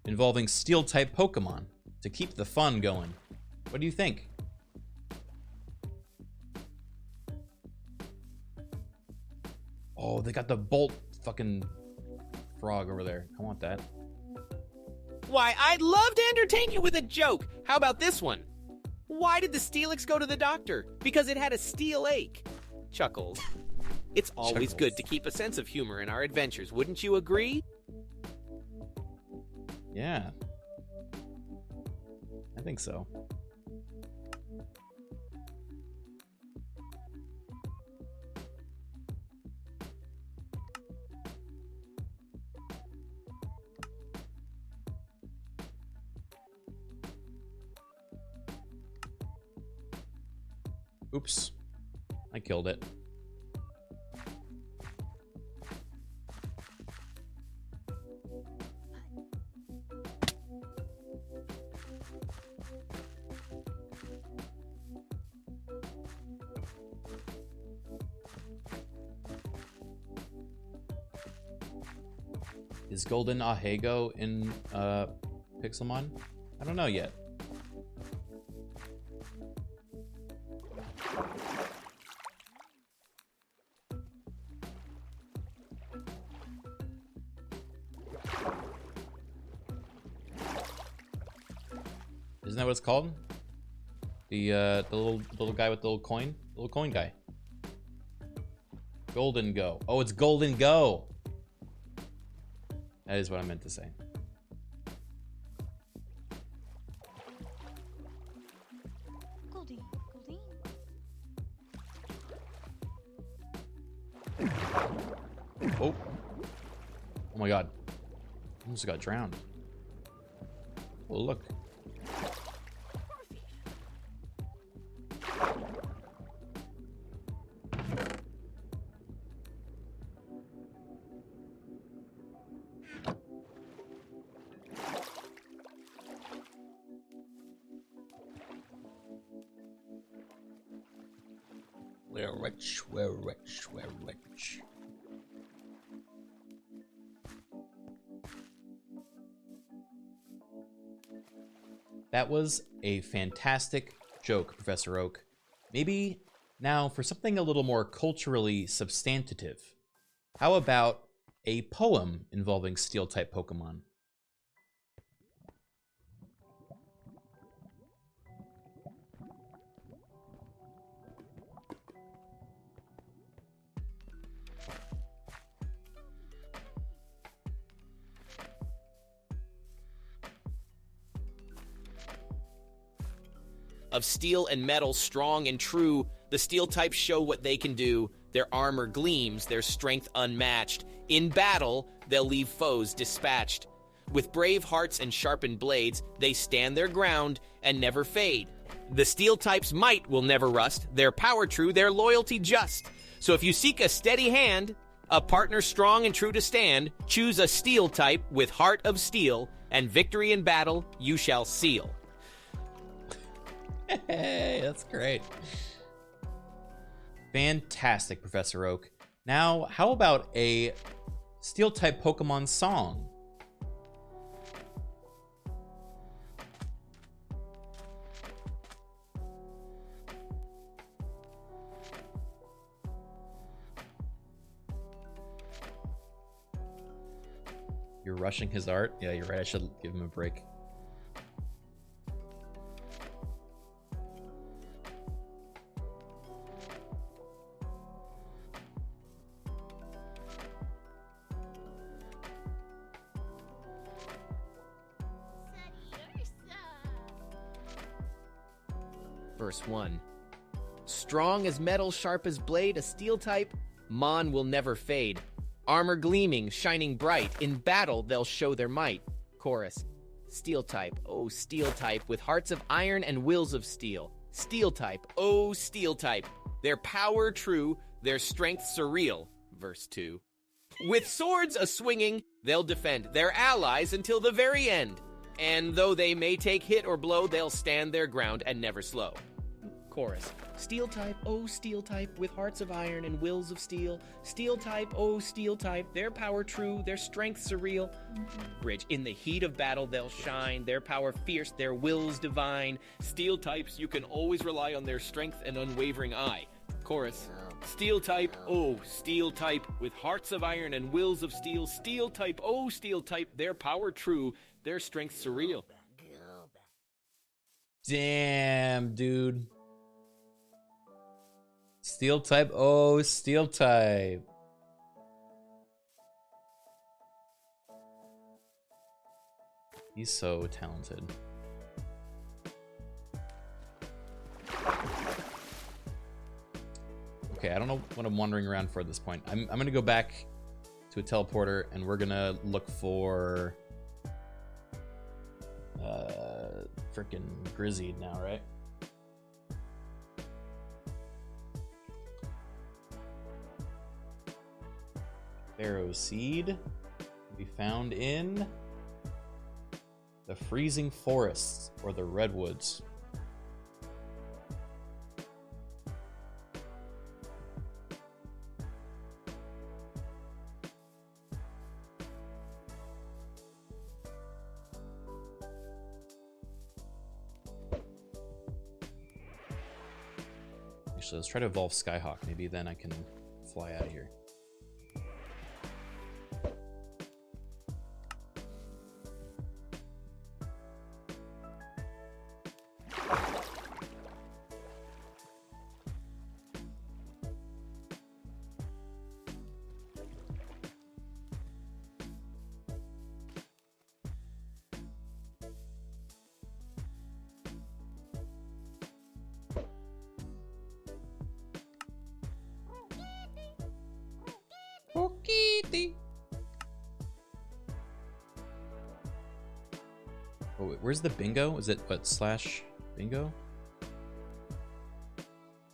involving Steel-type Pokemon to keep the fun going. What do you think? Oh, they got the Bolt fucking frog over there. I want that. Why, I'd love to entertain you with a joke. How about this one? Why did the Steelix go to the doctor? Because it had a steel ache. Chuckles. It's always Chuckles. good to keep a sense of humor in our adventures, wouldn't you agree? Yeah. I think so. Oops. I killed it. Is Golden Ahego in Pixelmon? I don't know yet. Isn't that what it's called? The little guy with the little coin guy. Golden Go. Oh, it's Golden Go. That is what I meant to say. Goldie, Goldie. Oh. Oh my god. Almost got drowned. Oh, look. We're rich, we're rich, we're rich. That was a fantastic joke, Professor Oak. Maybe now for something a little more culturally substantive. How about a poem involving Steel-type Pokemon? Of steel and metal, strong and true, the steel types show what they can do. Their armor gleams, their strength unmatched. In battle, they'll leave foes dispatched. With brave hearts and sharpened blades, they stand their ground and never fade. The steel type's might will never rust, their power true, their loyalty just. So if you seek a steady hand, a partner strong and true to stand, choose a steel type with heart of steel, and victory in battle you shall seal. Hey, that's great. Fantastic, Professor Oak. Now, how about a Steel-type Pokemon song? You're rushing his art? Yeah, you're right. I should give him a break. Verse 1. Strong as metal, sharp as blade, a steel type, Mon will never fade. Armor gleaming, shining bright. In battle, they'll show their might. Chorus. Steel type, oh steel type, with hearts of iron and wills of steel. Steel type, oh steel type, their power true, their strength surreal. Verse 2. With swords a-swinging, they'll defend their allies until the very end. And though they may take hit or blow, they'll stand their ground and never slow. Chorus. Steel type, oh steel type, with hearts of iron and wills of steel. Steel type, oh steel type, their power true, their strength surreal. Bridge. In the heat of battle they'll shine, their power fierce, their wills divine. Steel types, you can always rely on their strength and unwavering eye. Chorus. Steel type, oh steel type, with hearts of iron and wills of steel. Steel type, oh steel type, their power true, their strength surreal. Damn, dude. Steel type, oh, steel type. He's so talented. Okay, I don't know what I'm wandering around for at this point. I'm gonna go back to a teleporter and we're gonna look for freaking Grizzy now, right? Pharaoh seed can be found in the freezing forests or the redwoods. Actually, let's try to evolve Skyhawk. Maybe then I can fly out of here. Oh, wait, where's the bingo? Is it what, slash bingo?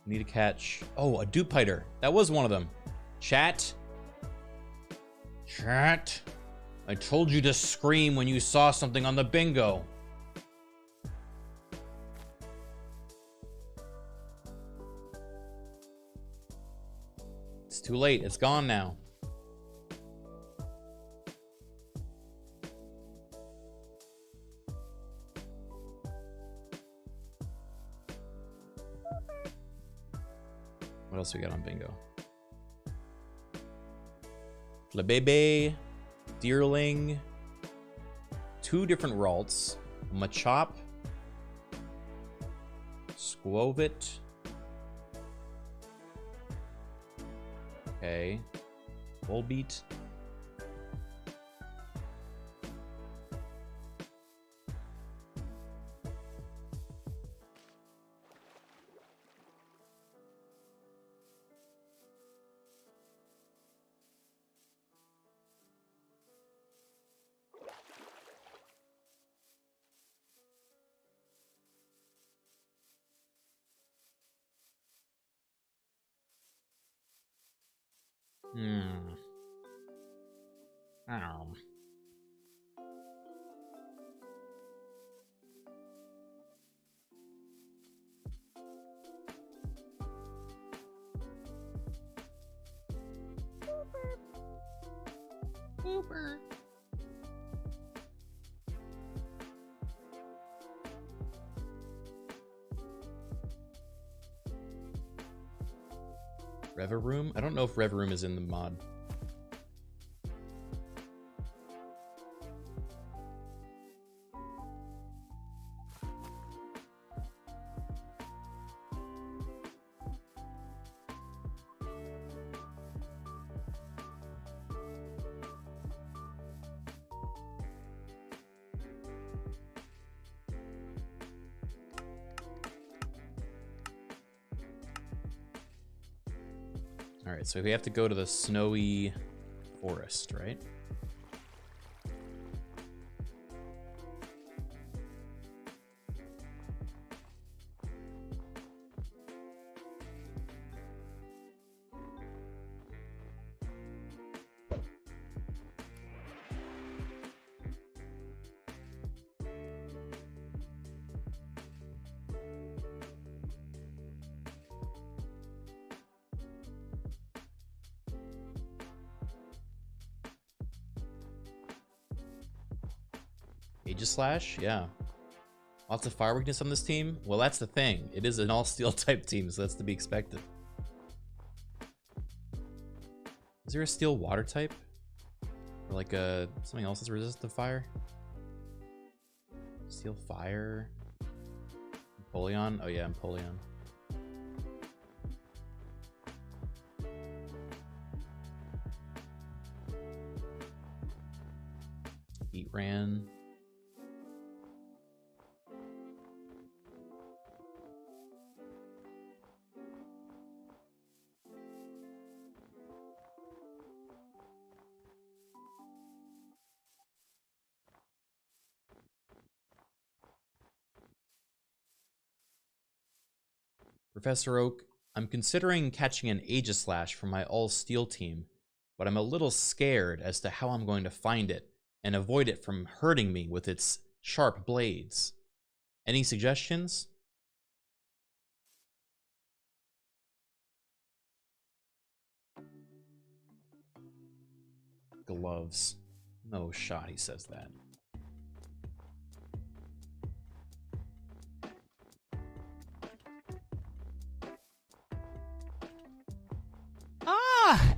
Need to catch. Oh, a Dupiter. That was one of them. Chat. Chat. I told you to scream when you saw something on the bingo. It's too late. It's gone now. What else we got on bingo? Flabebe, Deerling, 2 different Ralts, Machop, Squovit. Okay. Volbeat. Booper. Reveroom? I don't know if Reveroom is in the mod. Alright, so we have to go to the snowy forest, right? Aegislash, yeah. Lots of fire weakness on this team. Well, that's the thing. It is an all-steel type team, so that's to be expected. Is there a steel water type? Or like something else that's resistant to fire? Steel fire? Empoleon? Oh yeah, Empoleon. Heatran. Professor Oak, I'm considering catching an Aegislash for my all-steel team, but I'm a little scared as to how I'm going to find it and avoid it from hurting me with its sharp blades. Any suggestions? Gloves. No shot he says that.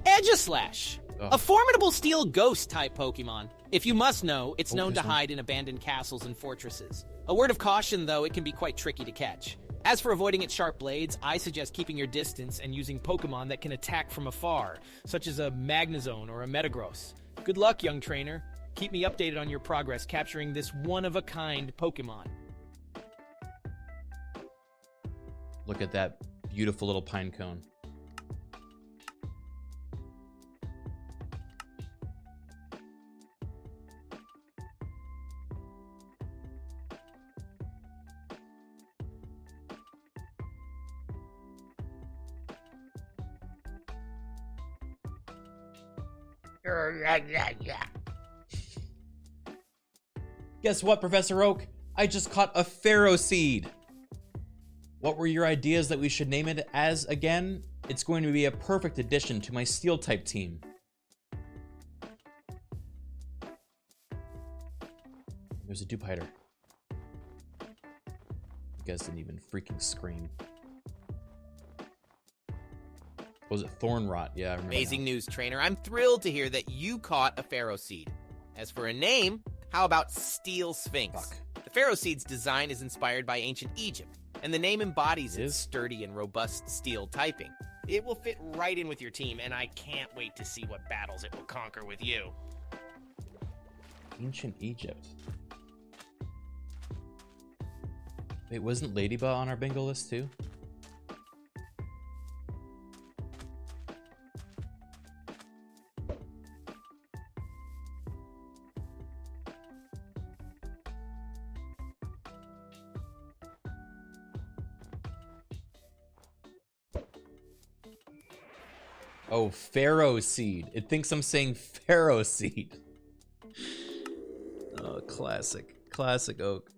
Aegislash! A formidable steel ghost-type Pokemon. If you must know, it's known to hide in abandoned castles and fortresses. A word of caution, though, it can be quite tricky to catch. As for avoiding its sharp blades, I suggest keeping your distance and using Pokemon that can attack from afar, such as a Magnezone or a Metagross. Good luck, young trainer. Keep me updated on your progress capturing this one-of-a-kind Pokemon. Look at that beautiful little pine cone. Guess what, Professor Oak? I just caught a Pharaoh seed. What were your ideas that we should name it as again? It's going to be a perfect addition to my steel type team. There's a dupe hider. You guys didn't even freaking scream. Was it Thornrot? Yeah, I remember. Amazing news, trainer. I'm thrilled to hear that you caught a Pharaoh seed. As for a name, how about Steel Sphinx? The Pharaoh seed's design is inspired by ancient Egypt, and the name embodies its sturdy and robust steel typing. It will fit right in with your team, and I can't wait to see what battles it will conquer with you. Ancient Egypt. Wait, wasn't Ladybug on our bingo list too? Oh, Pharaoh seed. It thinks I'm saying Pharaoh seed. Oh, classic. Classic Oak.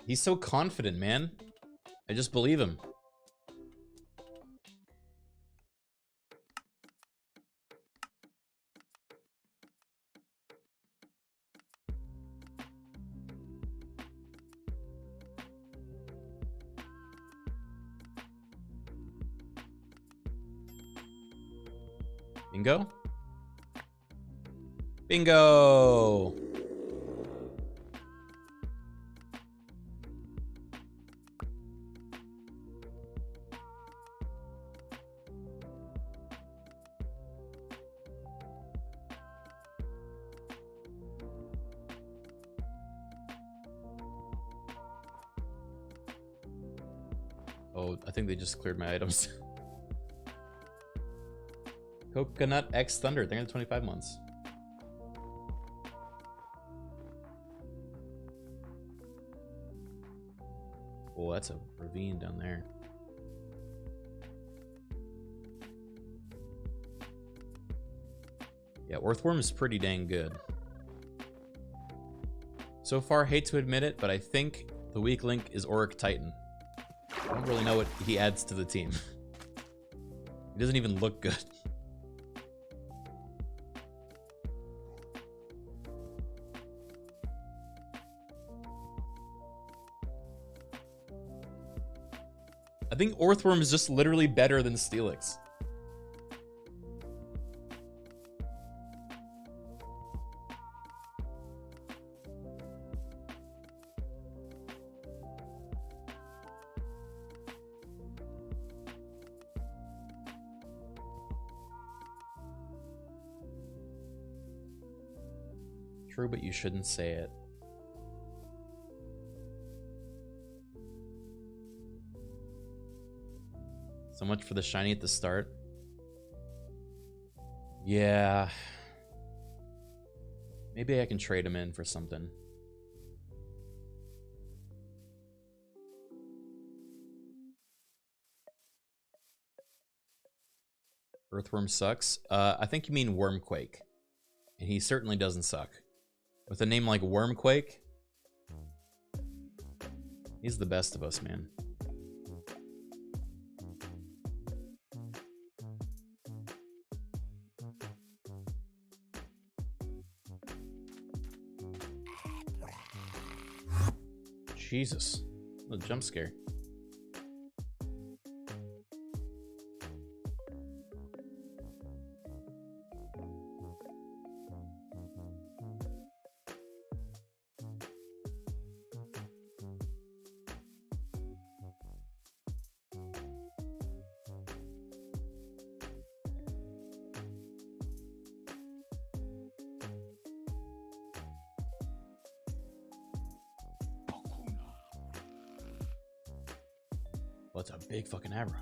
He's so confident, man. I just believe him. Bingo? Bingo! Oh, I think they just cleared my items. Coconut X Thunder, 325 months. Oh, that's a ravine down there. Yeah, Earthworm is pretty dang good. So far, hate to admit it, but I think the weak link is Auric Titan. I don't really know what he adds to the team. He doesn't even look good. I think Earthworm is just literally better than Steelix. True, but you shouldn't say it. So much for the shiny at the start. Yeah. Maybe I can trade him in for something. Earthworm sucks. I think you mean Wormquake. And he certainly doesn't suck. With a name like Wormquake, he's the best of us, man. Jesus. A jump scare. Well, it's a big fucking Abra.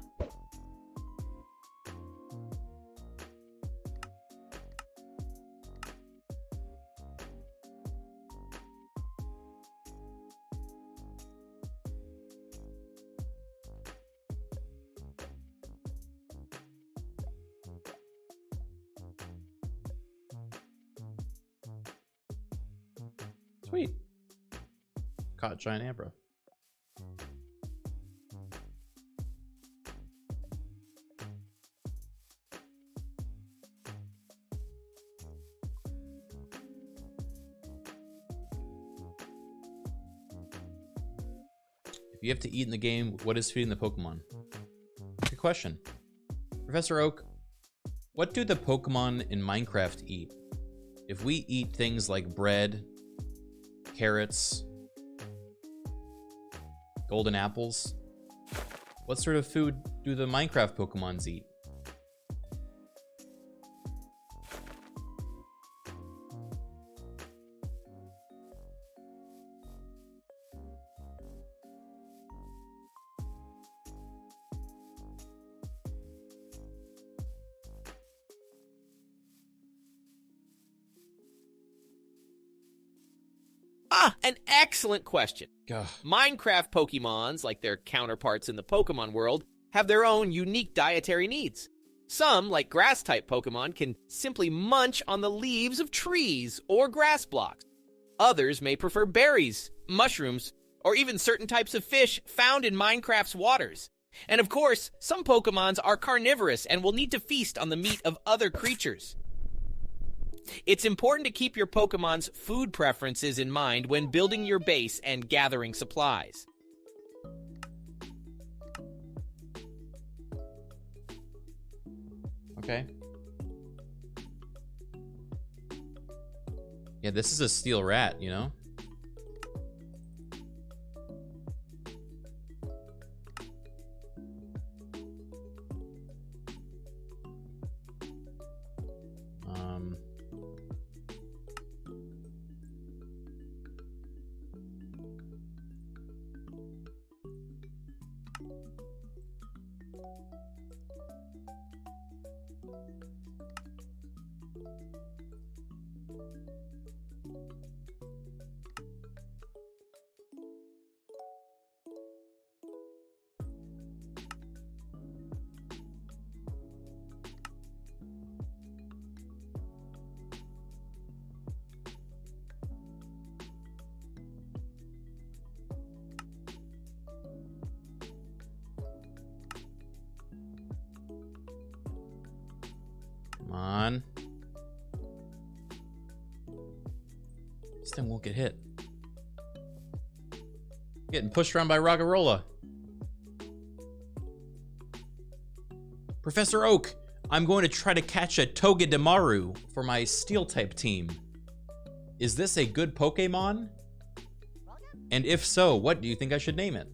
Sweet. Caught giant Abra. If you have to eat in the game, what is feeding the Pokemon? Good question. Professor Oak, what do the Pokemon in Minecraft eat? If we eat things like bread, carrots, golden apples, what sort of food do the Minecraft Pokemons eat? Ah, an excellent question. Gah. Minecraft Pokemons, like their counterparts in the Pokemon world, have their own unique dietary needs. Some, like grass-type Pokemon, can simply munch on the leaves of trees or grass blocks. Others may prefer berries, mushrooms, or even certain types of fish found in Minecraft's waters. And of course, some Pokemons are carnivorous and will need to feast on the meat of other creatures. It's important to keep your Pokemon's food preferences in mind when building your base and gathering supplies. Okay. Yeah, this is a steel rat, you know? Come on. This thing won't get hit. Getting pushed around by Ragarola. Professor Oak, I'm going to try to catch a Togedemaru for my Steel-type team. Is this a good Pokemon? And if so, what do you think I should name it?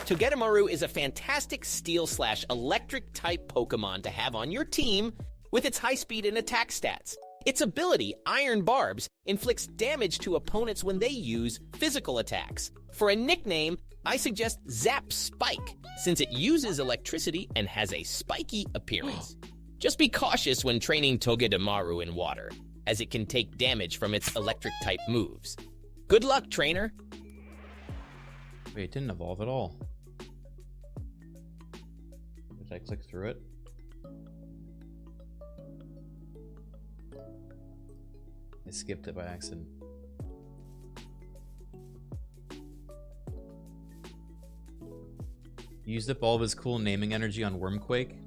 Togedemaru is a fantastic steel/electric type Pokemon to have on your team with its high speed and attack stats. Its ability, Iron Barbs, inflicts damage to opponents when they use physical attacks. For a nickname, I suggest Zap Spike, since it uses electricity and has a spiky appearance. Just be cautious when training Togedemaru in water, as it can take damage from its electric type moves. Good luck, trainer! Wait, it didn't evolve at all. Did I click through it? I skipped it by accident. Used up all of his cool naming energy on Wormquake.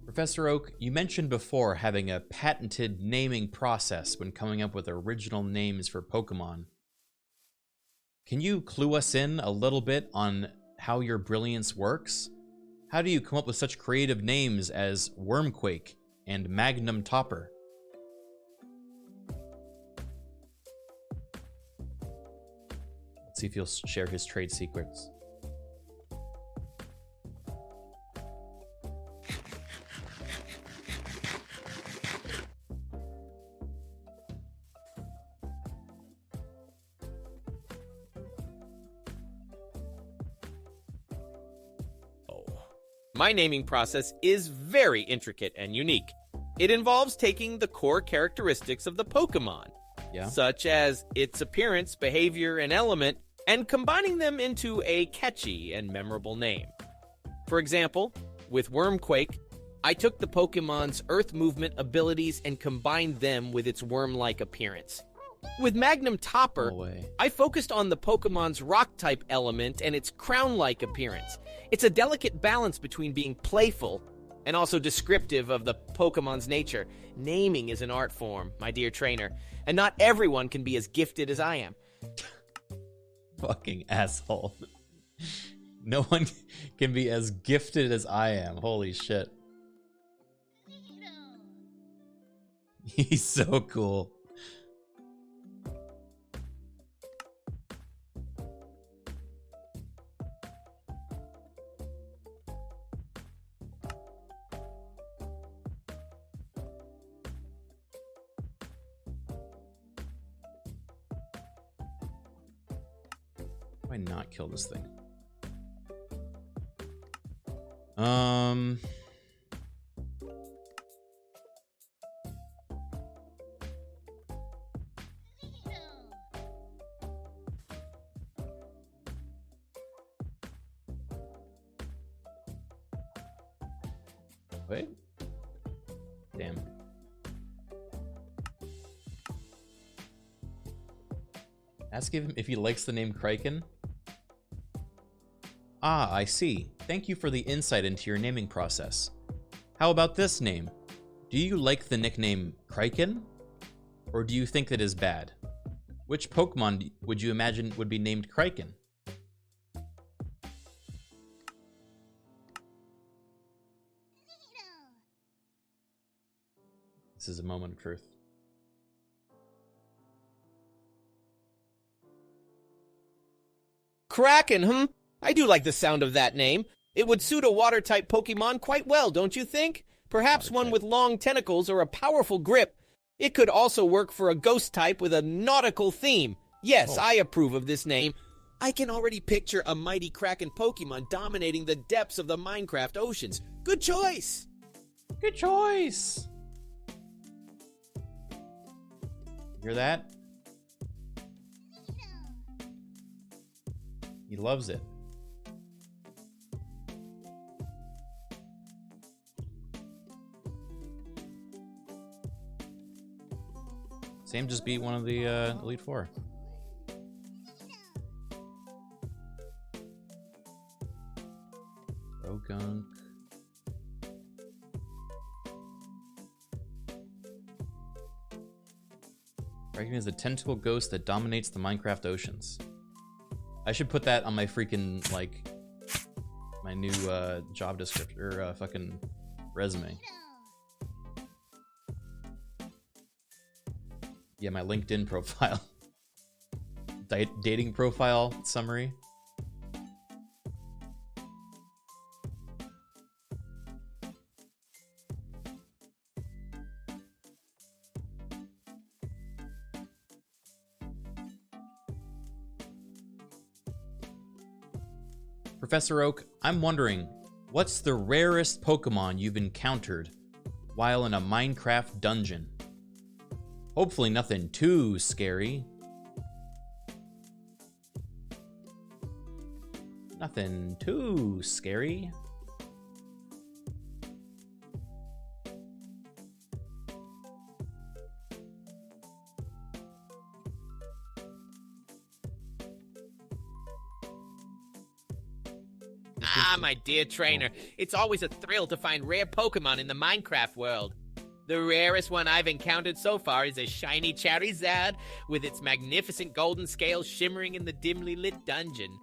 Professor Oak, you mentioned before having a patented naming process when coming up with original names for Pokemon. Can you clue us in a little bit on how your brilliance works? How do you come up with such creative names as Wormquake and Magnum Topper? Let's see if he'll share his trade secrets. My naming process is very intricate and unique. It involves taking the core characteristics of the Pokemon, such as its appearance, behavior, and element, and combining them into a catchy and memorable name. For example, with Wormquake, I took the Pokemon's earth movement abilities and combined them with its worm-like appearance. With Magnum Topper, I focused on the Pokemon's rock-type element and its crown-like appearance. It's a delicate balance between being playful and also descriptive of the Pokemon's nature. Naming is an art form, my dear trainer, and not everyone can be as gifted as I am. Fucking asshole. No one can be as gifted as I am. Holy shit. He's so cool. Why not kill this thing? Wait. Damn. Ask him if he likes the name Criken. Ah, I see. Thank you for the insight into your naming process. How about this name? Do you like the nickname Criken? Or do you think it is bad? Which Pokemon would you imagine would be named Criken? This is a moment of truth. Criken, I do like the sound of that name. It would suit a water-type Pokemon quite well, don't you think? Perhaps one with long tentacles or a powerful grip. It could also work for a ghost type with a nautical theme. Yes, I approve of this name. I can already picture a mighty Criken Pokemon dominating the depths of the Minecraft oceans. Good choice! Good choice! Hear that? He loves it. Sam just beat one of the Elite Four. Gunk. Criken is a tentacle ghost that dominates the Minecraft oceans. I should put that on my freaking, like, my new job description, or fucking resume. Yeah, my LinkedIn profile. Dating profile summary. Professor Oak, I'm wondering, what's the rarest Pokemon you've encountered while in a Minecraft dungeon? Hopefully nothing too scary. Nothing too scary. Ah, my dear trainer, it's always a thrill to find rare Pokemon in the Minecraft world. The rarest one I've encountered so far is a shiny Charizard with its magnificent golden scales shimmering in the dimly lit dungeon.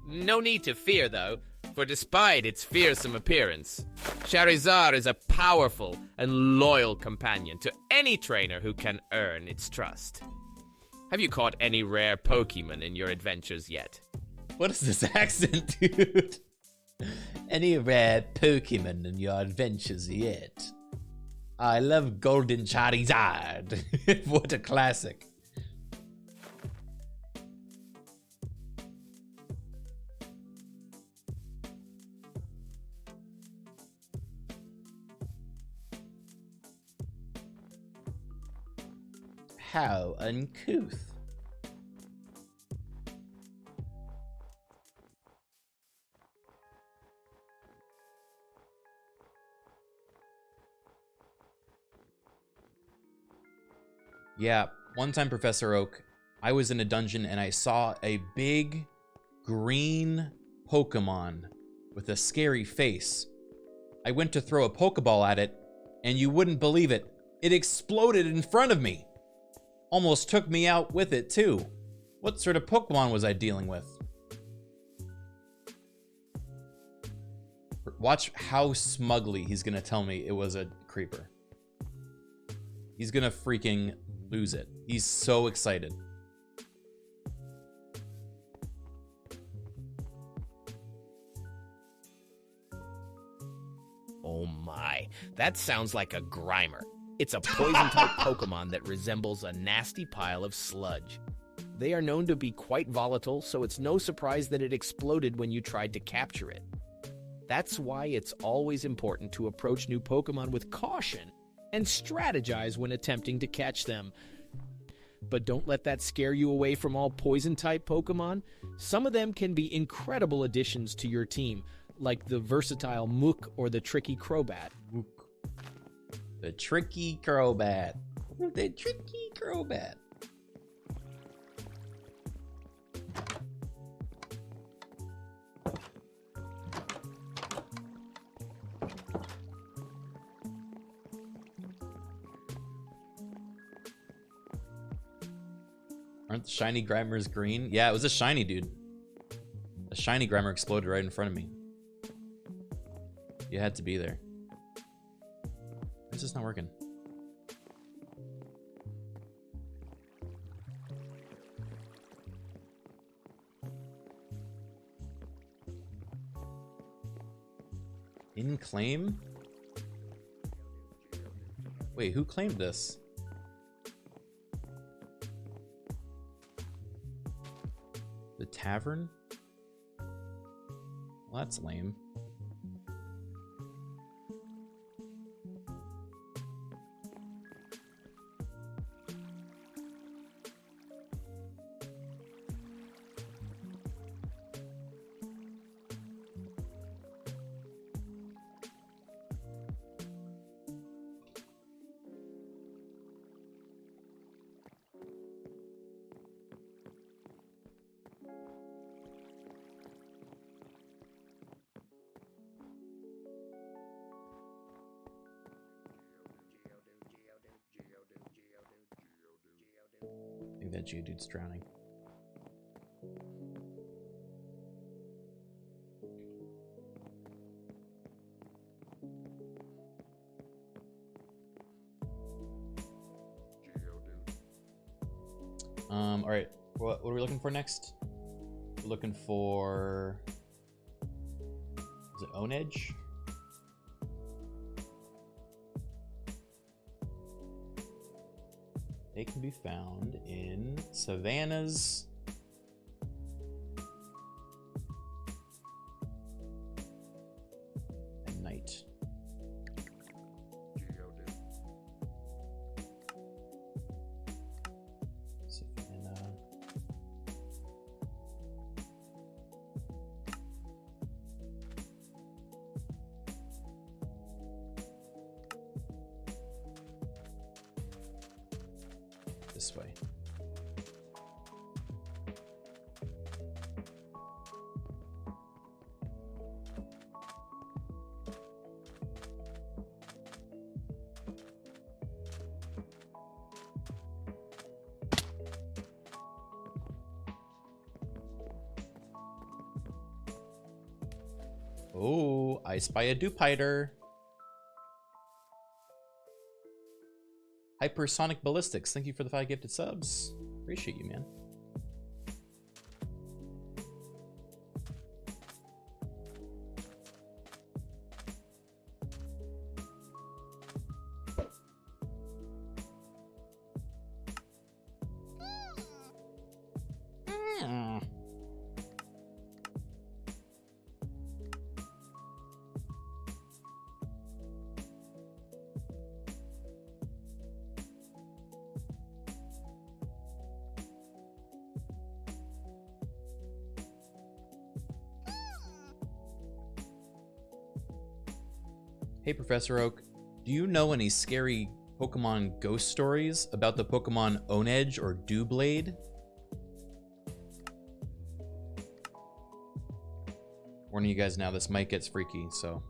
No need to fear, though, for despite its fearsome appearance, Charizard is a powerful and loyal companion to any trainer who can earn its trust. Have you caught any rare Pokemon in your adventures yet? What is this accent, dude? Any rare Pokemon in your adventures yet? I love Golden Charizard. What a classic. How uncouth. Yeah, one time, Professor Oak, I was in a dungeon and I saw a big green Pokemon with a scary face. I went to throw a Pokeball at it, and you wouldn't believe it. It exploded in front of me. Almost took me out with it, too. What sort of Pokemon was I dealing with? Watch how smugly he's gonna tell me it was a creeper. He's gonna freaking lose it. He's so excited. Oh my, that sounds like a Grimer. It's a poison-type Pokemon that resembles a nasty pile of sludge. They are known to be quite volatile, so it's no surprise that it exploded when you tried to capture it. That's why it's always important to approach new Pokemon with caution and strategize when attempting to catch them. But don't let that scare you away from all poison-type Pokemon. Some of them can be incredible additions to your team, like the versatile Mook or the tricky Crobat. The tricky Crobat. The tricky Crobat. Aren't the shiny Grimers green? Yeah, it was a shiny, dude. A shiny Grimer exploded right in front of me. You had to be there. Why is this not working? In claim? Wait, who claimed this? The tavern? Well, that's lame. I think that Geodude's drowning. All right. What are we looking for next? We're looking for. Is it Onedge? They can be found in savannas at night. Savannah. This way. Oh, I spy a Dupiter. Hypersonic Ballistics, thank you for the 5 gifted subs. Appreciate you, man. Hey, Professor Oak, do you know any scary Pokemon ghost stories about the Pokemon Onedge or Doublade? Warning you guys now, this might get freaky, so.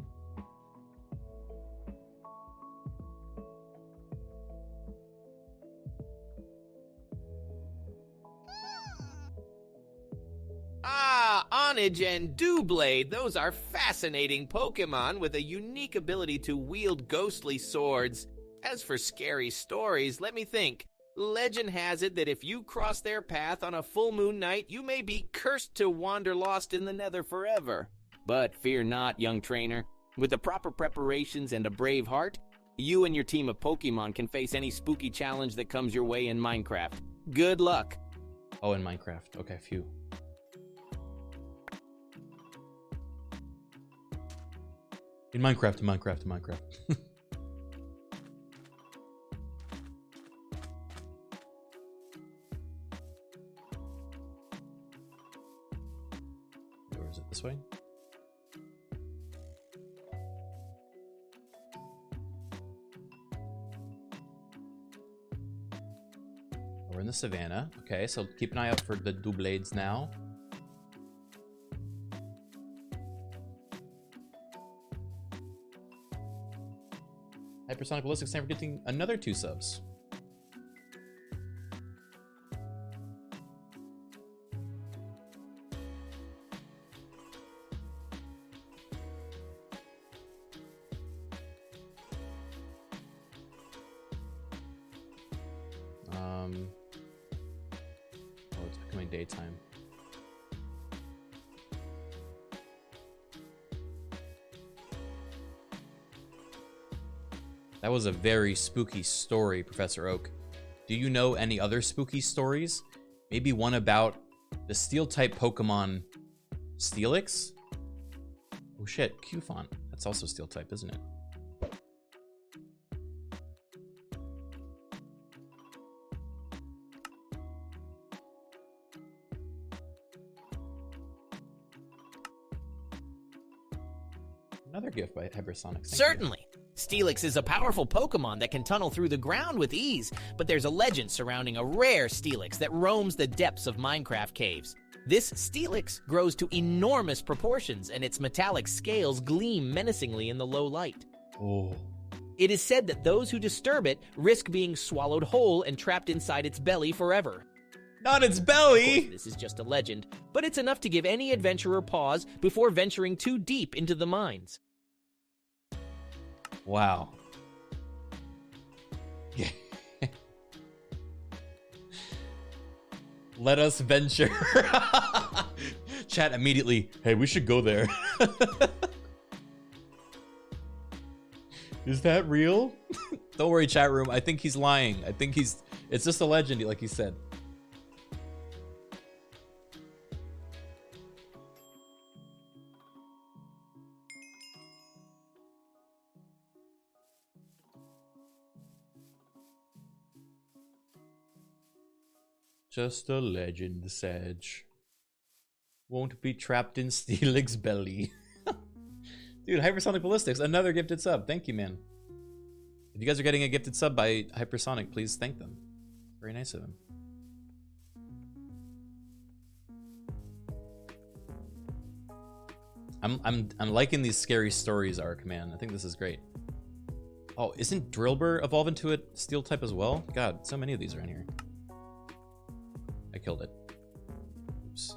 Onedge and Doublade, those are fascinating Pokemon with a unique ability to wield ghostly swords. As for scary stories, let me think. Legend has it that if you cross their path on a full moon night, you may be cursed to wander lost in the nether forever. But fear not, young trainer. With the proper preparations and a brave heart, you and your team of Pokemon can face any spooky challenge that comes your way in Minecraft. Good luck. Oh, in Minecraft. Okay, phew. In Minecraft. Or is it this way? We're in the savannah. Okay, so keep an eye out for the Doublades now. Hypersonic Ballistics, thank you for getting another 2 subs. Oh, it's becoming daytime. That was a very spooky story, Professor Oak. Do you know any other spooky stories? Maybe one about the Steel-type Pokemon Steelix? Oh shit, Q-Font. That's also Steel-type, isn't it? Another gift by Hypersonic. Certainly. Steelix is a powerful Pokemon that can tunnel through the ground with ease, but there's a legend surrounding a rare Steelix that roams the depths of Minecraft caves. This Steelix grows to enormous proportions, and its metallic scales gleam menacingly in the low light. Oh. It is said that those who disturb it risk being swallowed whole and trapped inside its belly forever. Not its belly! Of course, this is just a legend, but it's enough to give any adventurer pause before venturing too deep into the mines. Wow. Let us venture. Chat immediately, hey, we should go there. Is that real? Don't worry, chat room. I think he's lying. I think it's just a legend, like he said. Just a legend, Sage. Won't be trapped in Steelix's belly. Dude, Hypersonic Ballistics, another gifted sub. Thank you, man. If you guys are getting a gifted sub by Hypersonic, please thank them. Very nice of him. I'm liking these scary stories arc, man. I think this is great. Oh, isn't Drillbur evolve into a steel type as well? God, so many of these are in here. I killed it. Oops.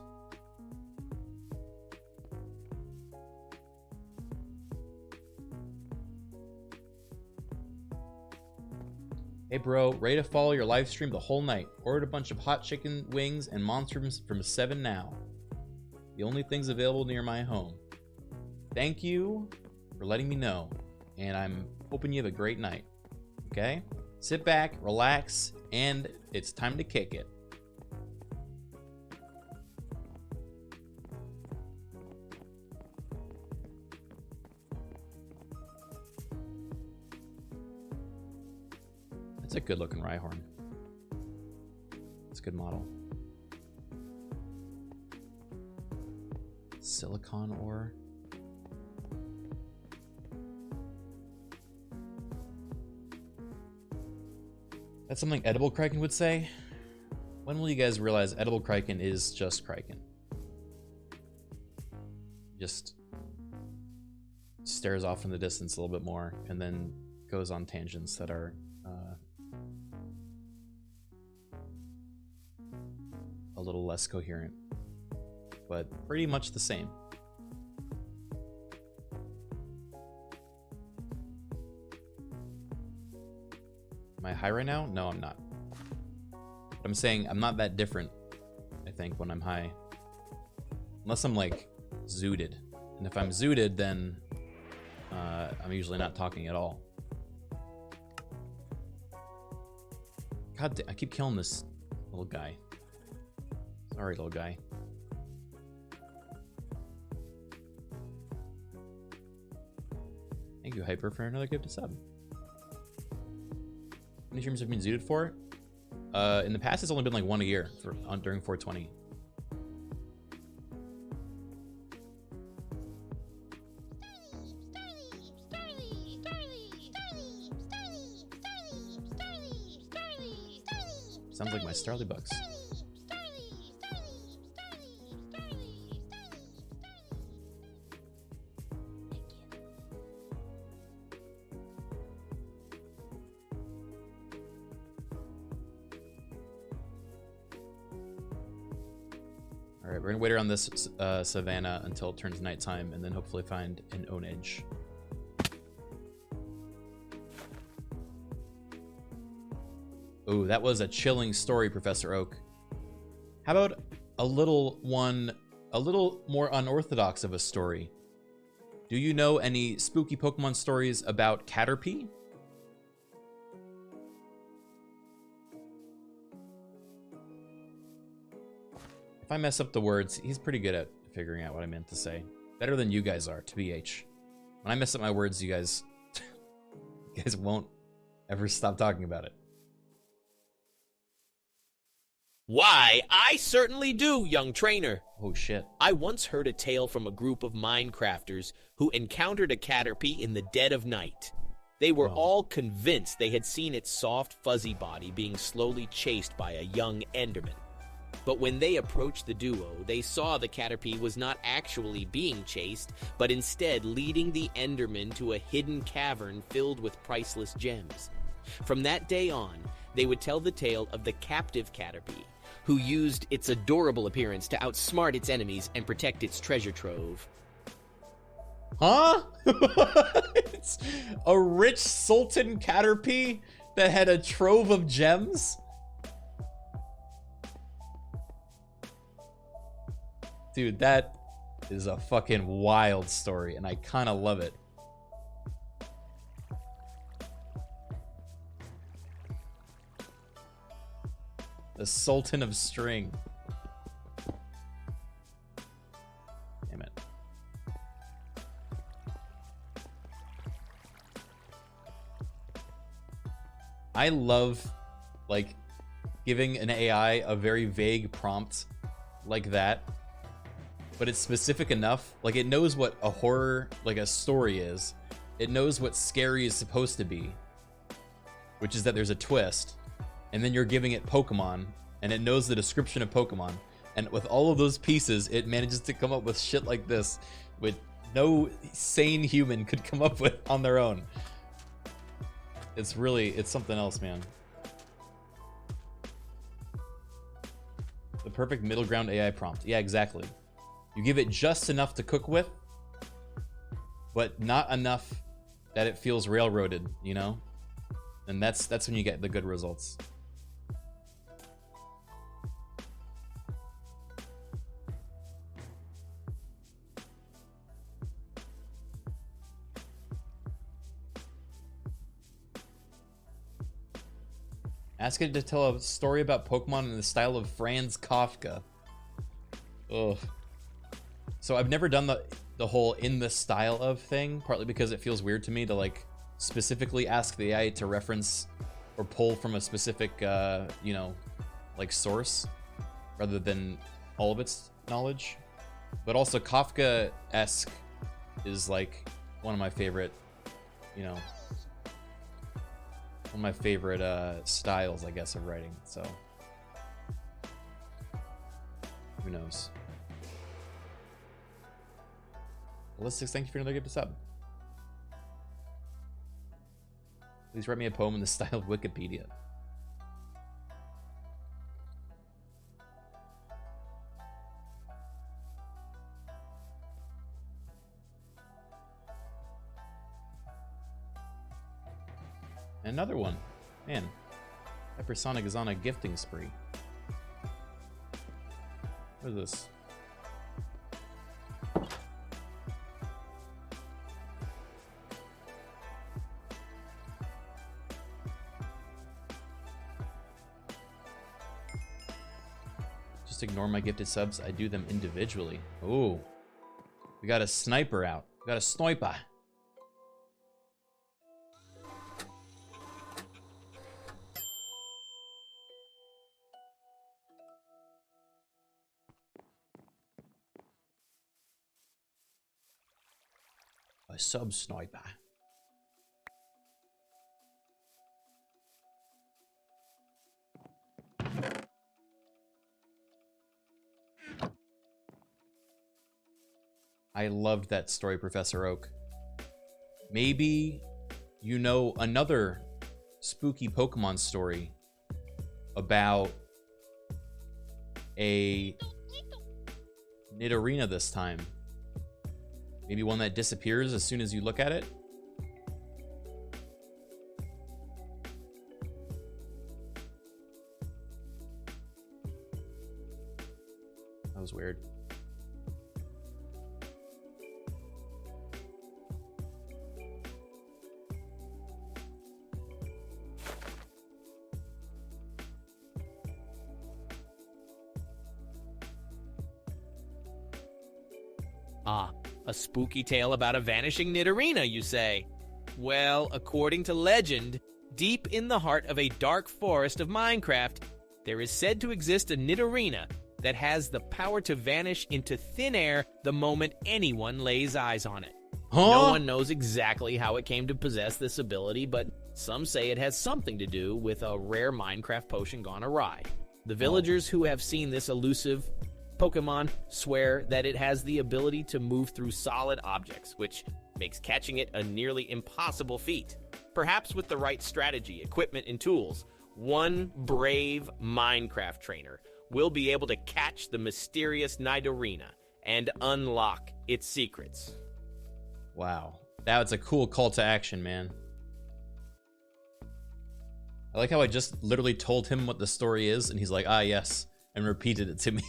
Hey bro, ready to follow your live stream the whole night. Ordered a bunch of hot chicken wings and monsters from 7 now. The only things available near my home. Thank you for letting me know, and I'm hoping you have a great night. Okay? Sit back, relax, and it's time to kick it. That's a good looking Rhyhorn. It's a good model. Silicon ore. That's something edible Criken would say. When will you guys realize edible Criken is just Criken? Just stares off in the distance a little bit more and then goes on tangents that are a little less coherent, but pretty much the same. Am I high right now? No, I'm not. But I'm saying I'm not that different, I think, when I'm high. Unless I'm, like, zooted. And if I'm zooted, then I'm usually not talking at all. God damn, I keep killing this little guy. Sorry, little guy. Thank you, Hyper, for another gift to sub. How many streams have been zooted for? In the past, it's only been like 1 a year during 420. Sounds like my Starly Bucks. Alright, we're gonna wait around this savannah until it turns nighttime and then hopefully find an ownage. Ooh, that was a chilling story, Professor Oak. How about a little more unorthodox of a story? Do you know any spooky Pokemon stories about Caterpie? If I mess up the words, he's pretty good at figuring out what I meant to say. Better than you guys are, to BH. When I mess up my words, you guys won't ever stop talking about it. Why, I certainly do, young trainer. Oh, shit. I once heard a tale from a group of Minecrafters who encountered a Caterpie in the dead of night. They were all convinced they had seen its soft, fuzzy body being slowly chased by a young Enderman. But when they approached the duo, they saw the Caterpie was not actually being chased, but instead leading the Enderman to a hidden cavern filled with priceless gems. From that day on, they would tell the tale of the captive Caterpie, who used its adorable appearance to outsmart its enemies and protect its treasure trove. Huh? It's a rich Sultan Caterpie that had a trove of gems? Dude, that is a fucking wild story, and I kind of love it. The Sultan of String. Damn it. I love, like, giving an AI a very vague prompt like that, but it's specific enough. Like, it knows what a horror, like a story is. It knows what scary is supposed to be, which is that there's a twist. And then you're giving it Pokemon, and it knows the description of Pokemon. And with all of those pieces, it manages to come up with shit like this, which no sane human could come up with on their own. It's something else, man. The perfect middle ground AI prompt. Yeah, exactly. You give it just enough to cook with, but not enough that it feels railroaded, you know? And that's when you get the good results. Ask it to tell a story about Pokemon in the style of Franz Kafka. Ugh. So I've never done the whole in the style of thing, partly because it feels weird to me to like specifically ask the AI to reference or pull from a specific, you know, like source rather than all of its knowledge. But also Kafka-esque is like one of my favorite, you know, one of my favorite styles, I guess, of writing. So who knows? Ballistics, thank you for another gift sub. Please write me a poem in the style of Wikipedia. Another one. Man, Hypersonic is on a gifting spree. What is this? Just ignore my gifted subs. I do them individually. Ooh. We got a sniper out. We got a sniper. A sub sniper. I loved that story, Professor Oak. Maybe you know another spooky Pokemon story about a Nidorina this time. Maybe one that disappears as soon as you look at it. That was weird. Ah, a spooky tale about a vanishing Nidorina, you say? Well, according to legend, deep in the heart of a dark forest of Minecraft, there is said to exist a Nidorina that has the power to vanish into thin air the moment anyone lays eyes on it. No one knows exactly how it came to possess this ability, but some say it has something to do with a rare Minecraft potion gone awry. The villagers who have seen this elusive Pokemon swear that it has the ability to move through solid objects, which makes catching it a nearly impossible feat. Perhaps with the right strategy, equipment, and tools, one brave Minecraft trainer will be able to catch the mysterious Nidorina and unlock its secrets. Wow. That's a cool call to action, man. I like how I just literally told him what the story is, and he's like, ah, yes, and repeated it to me.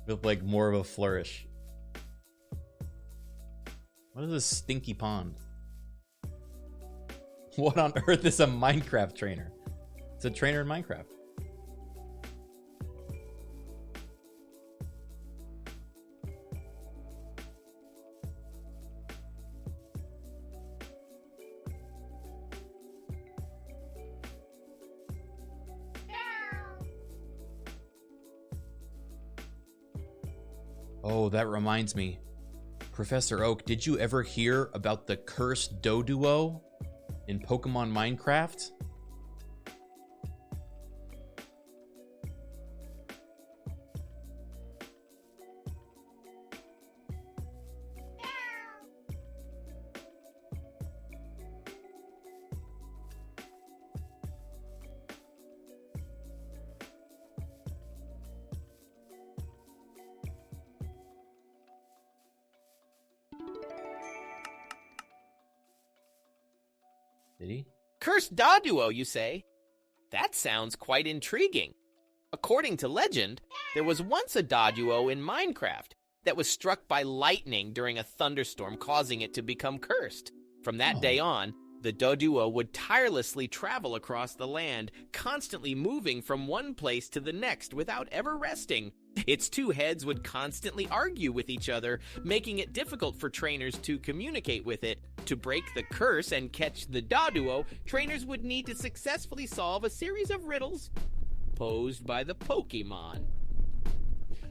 With like more of a flourish. What is this stinky pond? What on earth is a Minecraft trainer? It's a trainer in Minecraft. Oh, that reminds me. Professor Oak, did you ever hear about the cursed Doduo in Pokemon Minecraft? Did he? Cursed Doduo, you say? That sounds quite intriguing. According to legend, there was once a Doduo in Minecraft that was struck by lightning during a thunderstorm, causing it to become cursed. From that day on, the Doduo would tirelessly travel across the land, constantly moving from one place to the next without ever resting. Its two heads would constantly argue with each other, making it difficult for trainers to communicate with it. To break the curse and catch the Doduo, trainers would need to successfully solve a series of riddles posed by the Pokemon.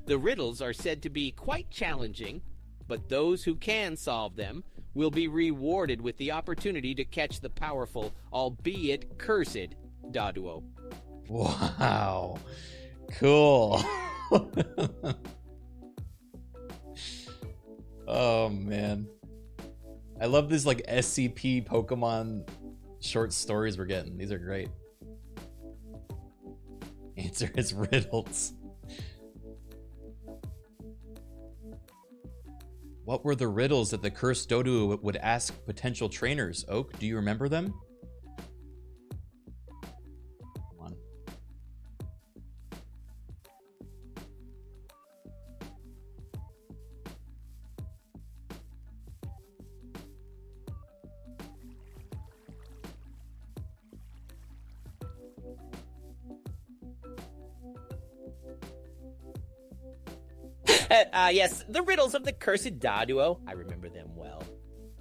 The riddles are said to be quite challenging, but those who can solve them will be rewarded with the opportunity to catch the powerful, albeit cursed, Doduo. Wow. Cool. Oh, man. I love these, like, SCP Pokemon short stories we're getting. These are great. Answer his riddles. What were the riddles that the cursed Doduo would ask potential trainers? Oak, do you remember them? Come on. Yes, the riddles of the cursed Doduo. I remember them well.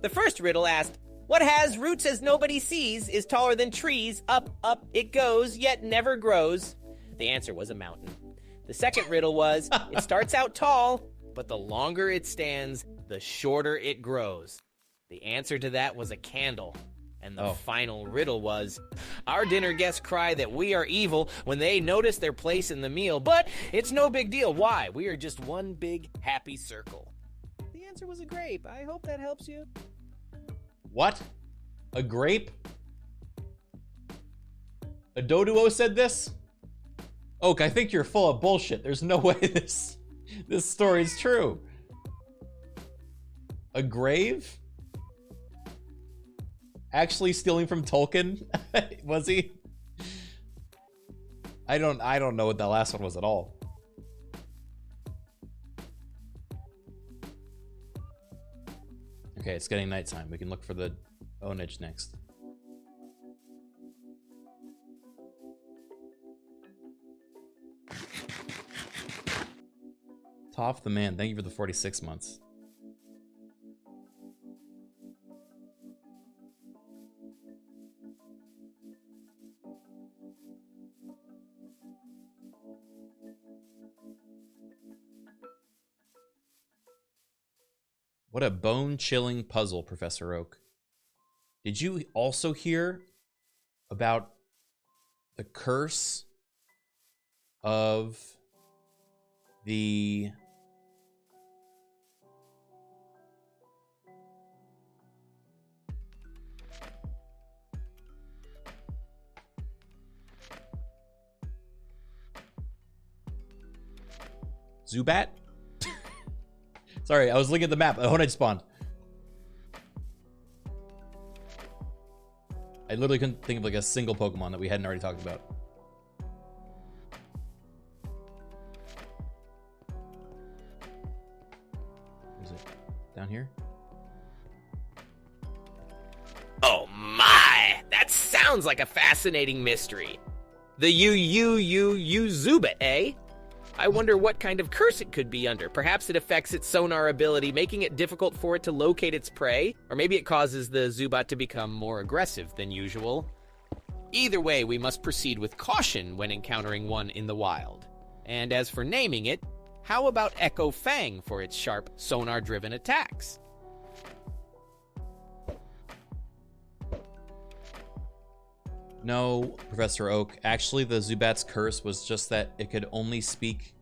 The first riddle asked, what has roots as nobody sees, is taller than trees, up, up it goes, yet never grows? The answer was a mountain. The second riddle was, it starts out tall, but the longer it stands, the shorter it grows. The answer to that was a candle. And the final riddle was, our dinner guests cry that we are evil when they notice their place in the meal, but it's no big deal. Why? We are just one big happy circle. The answer was a grape. I hope that helps you. What? A grape? A Doduo said this? Oak, I think you're full of bullshit. There's no way this story's true. A grave? Actually stealing from Tolkien? Was he? I don't know what that last one was at all. Okay, it's getting nighttime. We can look for the ownage next. Toph the man, thank you for the 46 months. What a bone-chilling puzzle, Professor Oak. Did you also hear about the curse of the Zubat? Sorry, I was looking at the map. When I spawned. I literally couldn't think of like a single Pokemon that we hadn't already talked about. Where is it? Down here? Oh my! That sounds like a fascinating mystery. The Zubat, eh? I wonder what kind of curse it could be under. Perhaps it affects its sonar ability, making it difficult for it to locate its prey, or maybe it causes the Zubat to become more aggressive than usual. Either way, we must proceed with caution when encountering one in the wild. And as for naming it, how about Echo Fang for its sharp, sonar-driven attacks? No, Professor Oak. Actually, the Zubat's curse was just that it could only speak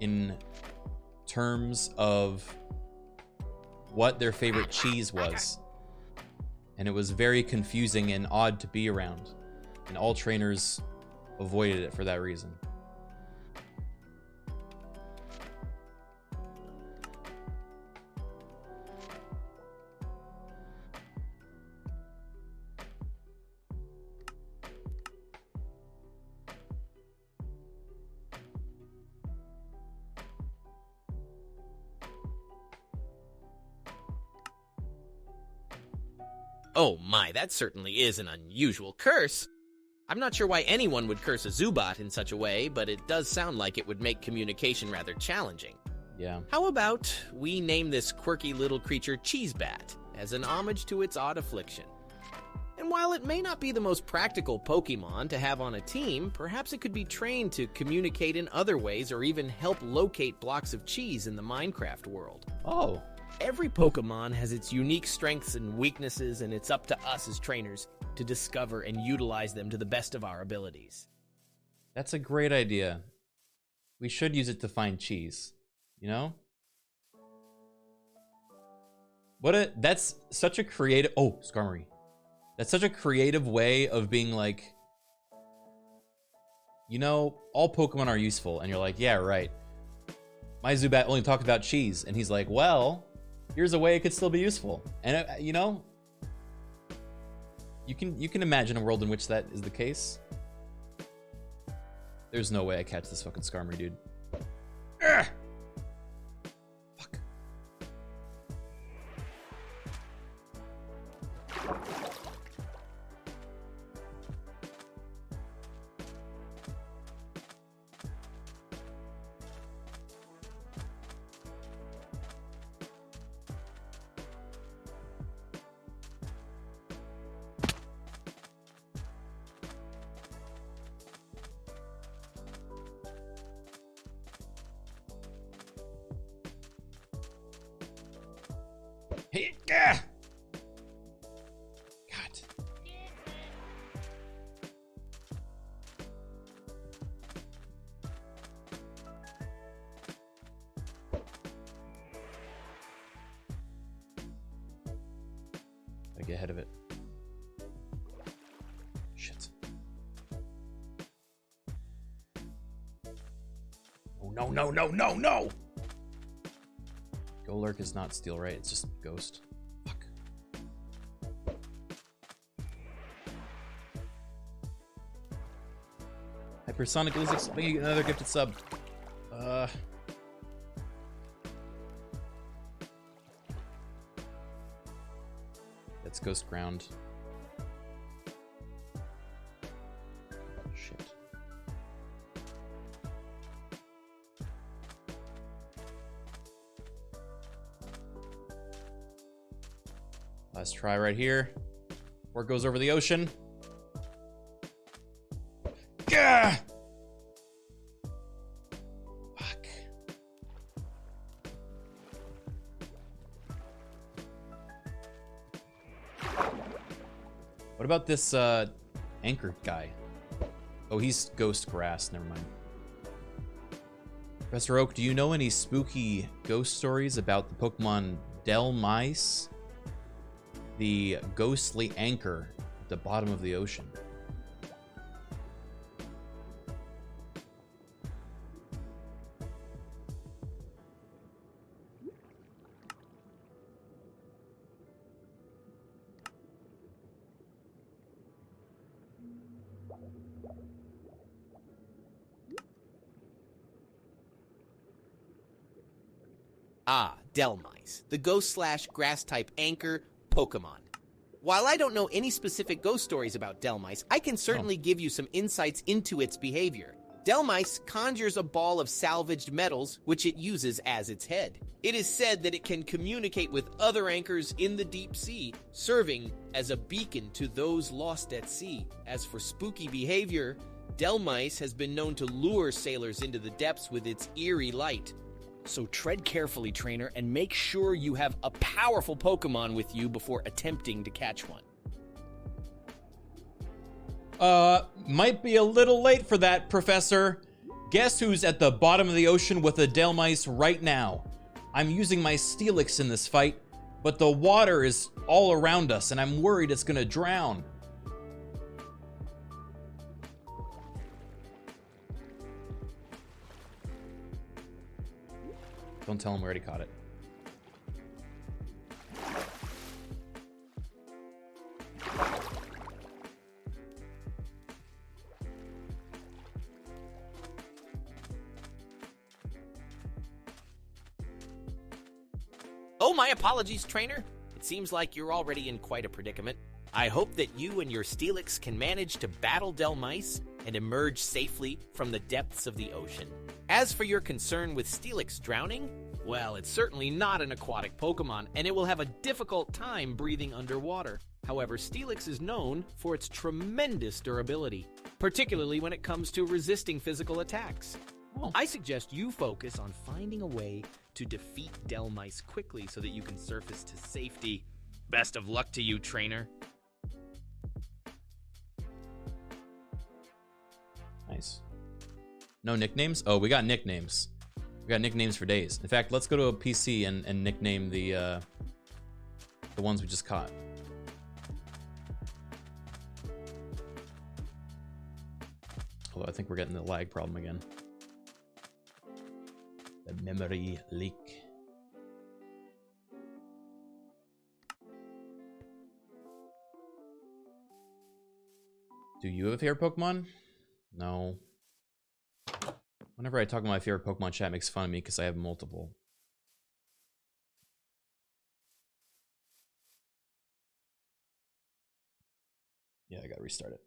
in terms of what their favorite cheese was. And it was very confusing and odd to be around. And all trainers avoided it for that reason. Oh my, that certainly is an unusual curse. I'm not sure why anyone would curse a Zubat in such a way, but it does sound like it would make communication rather challenging. Yeah. How about we name this quirky little creature Cheesebat, as an homage to its odd affliction? And while it may not be the most practical Pokemon to have on a team, perhaps it could be trained to communicate in other ways or even help locate blocks of cheese in the Minecraft world. Oh. Every Pokemon has its unique strengths and weaknesses, and it's up to us as trainers to discover and utilize them to the best of our abilities. That's a great idea. We should use it to find cheese, you know? That's such a creative, oh, Skarmory. That's such a creative way of being like, you know, all Pokemon are useful. And you're like, yeah, right. My Zubat only talked about cheese. And he's like, well, here's a way it could still be useful. And, you know, you can imagine a world in which that is the case. There's no way I catch this fucking Skarmory, dude. Ugh! Fuck. Hey, God. Gotta get ahead of it. Shit. Oh, no, no, no, no, no! Golurk is not steel, right? It's just ghost. Fuck. Hypersonic Lizix, let me get another gifted sub. That's Ghost Ground. Shit. Last try right here. Before it goes over the ocean. Gah! Fuck. What about this anchor guy? Oh, he's ghost grass. Never mind. Professor Oak, do you know any spooky ghost stories about the Pokemon Dynamax, the ghostly anchor at the bottom of the ocean? Ah, Dynamax, the ghost/grass-type anchor Pokemon. While I don't know any specific ghost stories about Dynamax, I can certainly give you some insights into its behavior. Dynamax conjures a ball of salvaged metals, which it uses as its head. It is said that it can communicate with other anchors in the deep sea, serving as a beacon to those lost at sea. As for spooky behavior, Dynamax has been known to lure sailors into the depths with its eerie light. So tread carefully, trainer, and make sure you have a powerful Pokemon with you before attempting to catch one. Might be a little late for that, Professor. Guess who's at the bottom of the ocean with a Dynamax right now? I'm using my Steelix in this fight, but the water is all around us, and I'm worried it's gonna drown. Don't tell him we already caught it. Oh, my apologies, trainer. It seems like you're already in quite a predicament. I hope that you and your Steelix can manage to battle Dynamax and emerge safely from the depths of the ocean. As for your concern with Steelix drowning, well, it's certainly not an aquatic Pokemon, and it will have a difficult time breathing underwater. However, Steelix is known for its tremendous durability, particularly when it comes to resisting physical attacks. I suggest you focus on finding a way to defeat Dynamax quickly so that you can surface to safety. Best of luck to you, trainer. Nice. No nicknames? Oh, we got nicknames. We got nicknames for days. In fact, let's go to a PC and nickname the ones we just caught. Although I think we're getting the lag problem again. The memory leak. Do you have a favorite Pokemon? No. Whenever I talk about my favorite Pokemon, chat makes fun of me because I have multiple. Yeah, I gotta restart it.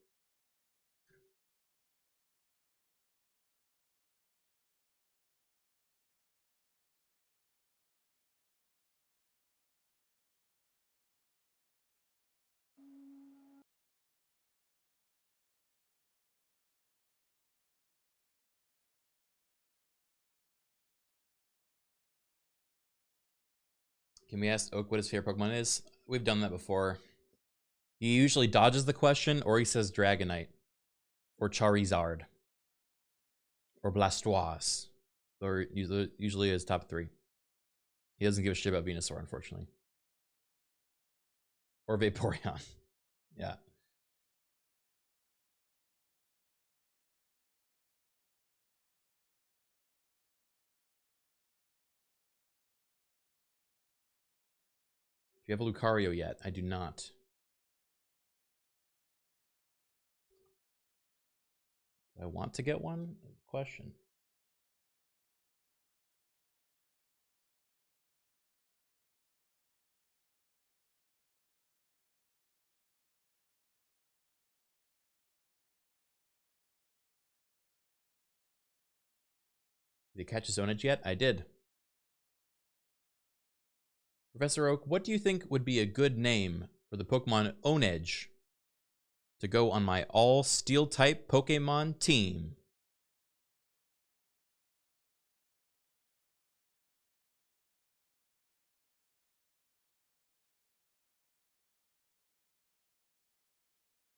Can we ask Oak what his favorite Pokemon is? We've done that before. He usually dodges the question, or he says Dragonite, or Charizard, or Blastoise, or usually his top three. He doesn't give a shit about Venusaur, unfortunately. Or Vaporeon. Yeah. Do you have a Lucario yet? I do not. Do I want to get one? Question. Did you catch his ownage yet? I did. Professor Oak, what do you think would be a good name for the Pokemon Onedge to go on my all Steel type Pokemon team?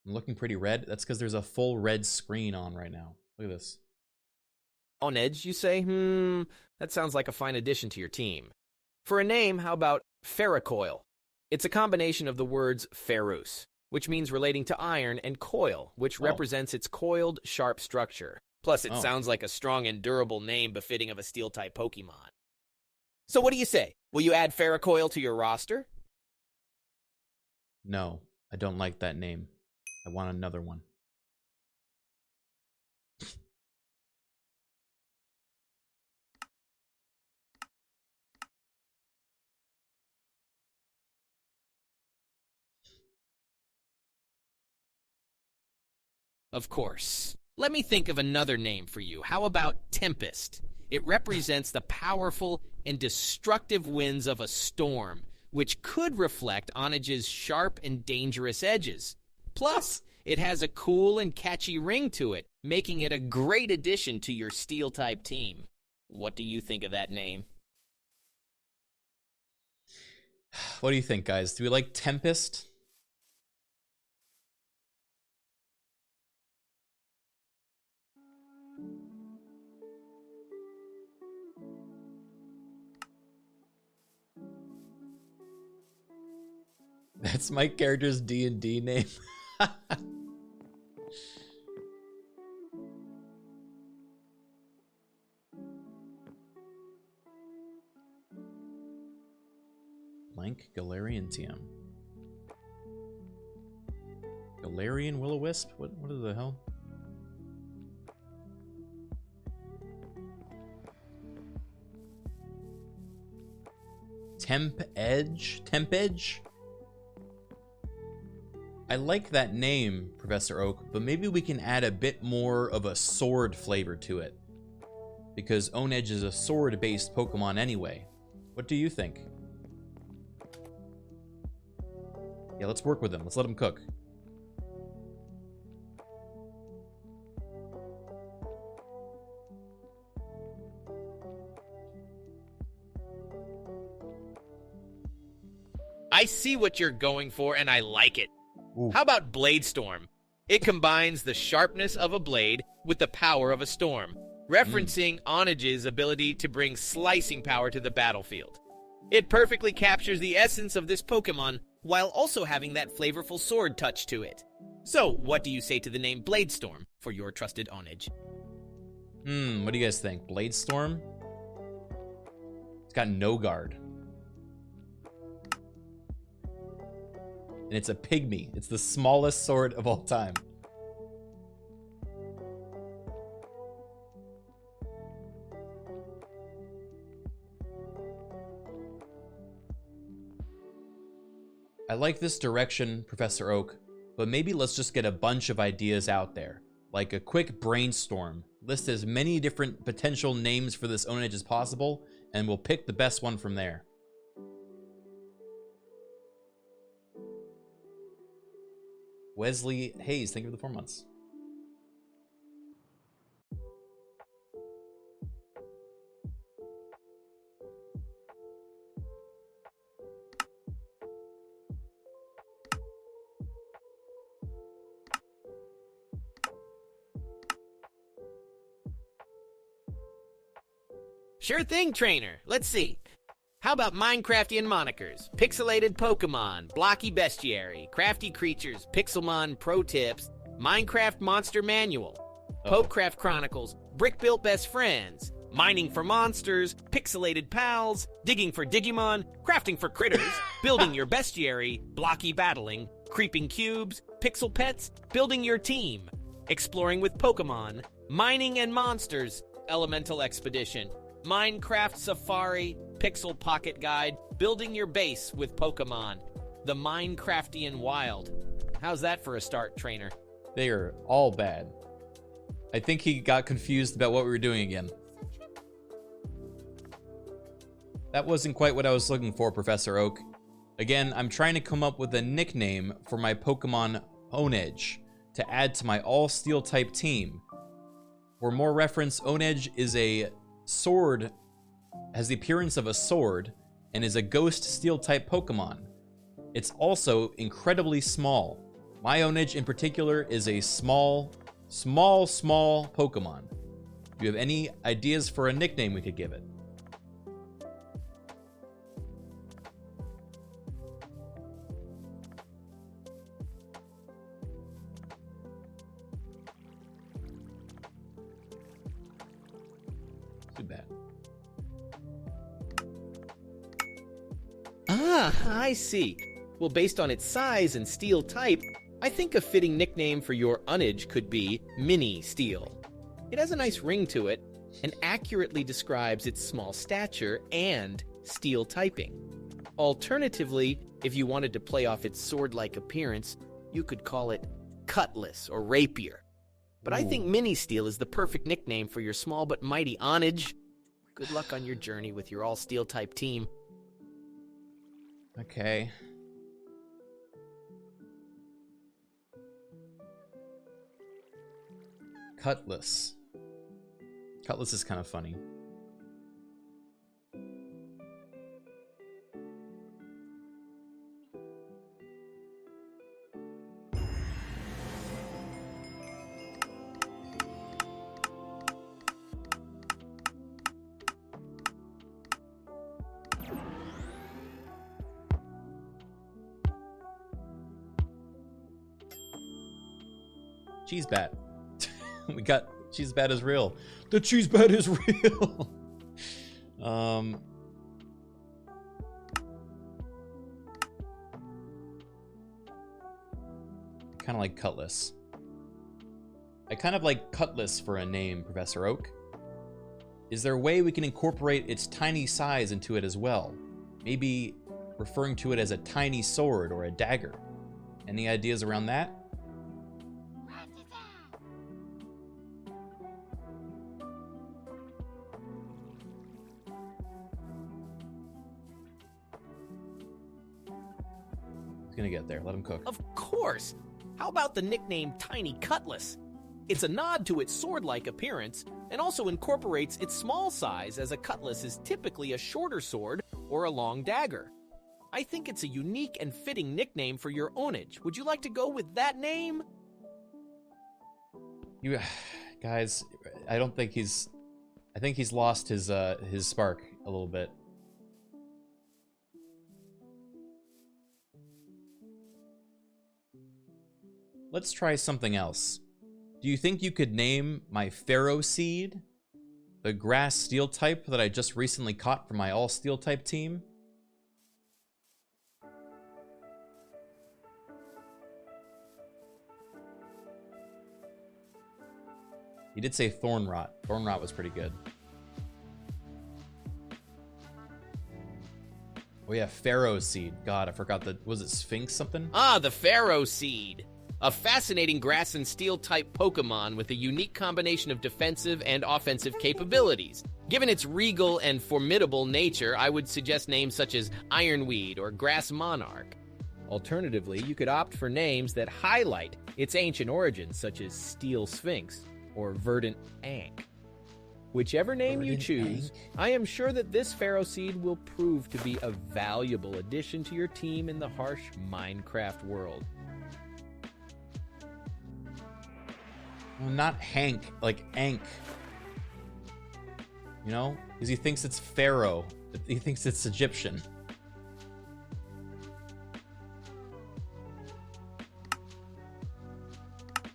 I'm looking pretty red. That's because there's a full red screen on right now. Look at this. Onedge, you say? That sounds like a fine addition to your team. For a name, how about Ferrocoil? It's a combination of the words ferrous, which means relating to iron, and coil, which represents its coiled, sharp structure. Plus, it sounds like a strong and durable name befitting of a Steel-type Pokemon. So what do you say? Will you add Ferrocoil to your roster? No, I don't like that name. I want another one. Of course. Let me think of another name for you. How about Tempest? It represents the powerful and destructive winds of a storm, which could reflect Onedge's sharp and dangerous edges. Plus, it has a cool and catchy ring to it, making it a great addition to your Steel-type team. What do you think of that name? What do you think, guys? Do we like Tempest? That's my character's D&D name. Blank Galarian TM. Galarian Will-O-Wisp? What the hell? Temp Edge? I like that name, Professor Oak, but maybe we can add a bit more of a sword flavor to it. Because Onedge is a sword-based Pokemon anyway. What do you think? Yeah, let's work with him. Let's let him cook. I see what you're going for, and I like it. How about Blade Storm? It combines the sharpness of a blade with the power of a storm, referencing Onedge's ability to bring slicing power to the battlefield. It perfectly captures the essence of this Pokemon while also having that flavorful sword touch to it. So, what do you say to the name Blade Storm for your trusted Onedge? What do you guys think? Blade Storm? It's got no guard. And it's a pygmy. It's the smallest sword of all time. I like this direction, Professor Oak, but maybe let's just get a bunch of ideas out there. Like a quick brainstorm. List as many different potential names for this Onedge as possible, and we'll pick the best one from there. Wesley Hayes, thank you for the 4 months. Sure thing, trainer. Let's see. How about Minecraftian monikers, pixelated Pokemon, blocky bestiary, crafty creatures, Pixelmon pro tips, Minecraft monster manual, Pokecraft Chronicles, brick-built best friends, mining for monsters, pixelated pals, digging for Digimon, crafting for critters, building your bestiary, blocky battling, creeping cubes, pixel pets, building your team, exploring with Pokemon, mining and monsters, elemental expedition, Minecraft Safari, Pixel Pocket Guide, building your base with Pokemon, the Minecraftian Wild. How's that for a start, trainer? They are all bad. I think he got confused about what we were doing again. That wasn't quite what I was looking for, Professor Oak. Again, I'm trying to come up with a nickname for my Pokemon Onedge to add to my all-steel type team. For more reference, Onedge is a sword, has the appearance of a sword, and is a ghost steel type Pokemon. It's also incredibly small. My Onedge in particular is a small Pokemon. Do you have any ideas for a nickname we could give it? Too bad. Ah, I see. Well, based on its size and steel type, I think a fitting nickname for your Onedge could be Mini Steel. It has a nice ring to it and accurately describes its small stature and steel typing. Alternatively, if you wanted to play off its sword-like appearance, you could call it Cutlass or Rapier. But I think Mini Steel is the perfect nickname for your small but mighty Onedge. Good luck on your journey with your all-steel type team. Okay. Cutlass. Cutlass is kind of funny. Cheese bat. We got cheese bat is real. The cheese bat is real. Kind of like Cutlass. I kind of like Cutlass for a name, Professor Oak. Is there a way we can incorporate its tiny size into it as well? Maybe referring to it as a tiny sword or a dagger. Any ideas around that? Gonna get there. Let him cook. Of course! How about the nickname Tiny Cutlass? It's a nod to its sword-like appearance and also incorporates its small size, as a cutlass is typically a shorter sword or a long dagger. I think it's a unique and fitting nickname for your Onedge. Would you like to go with that name? You guys, I don't think he's. I think he's lost his spark a little bit. Let's try something else. Do you think you could name my Pharaoh Seed, the grass steel type that I just recently caught for my all steel type team? He did say Thornrot. Thornrot was pretty good. Oh yeah, Pharaoh Seed. God, I forgot the... Was it Sphinx something? Ah, the Pharaoh Seed. A fascinating grass and steel type Pokemon with a unique combination of defensive and offensive capabilities. Given its regal and formidable nature, I would suggest names such as Ironweed or Grass Monarch. Alternatively, you could opt for names that highlight its ancient origins, such as Steel Sphinx or Verdant Ankh. Whichever name you choose, I am sure that this Pharaoh Seed will prove to be a valuable addition to your team in the harsh Minecraft world. Well, not Hank, like Ankh. You know? Because he thinks it's Pharaoh. He thinks it's Egyptian.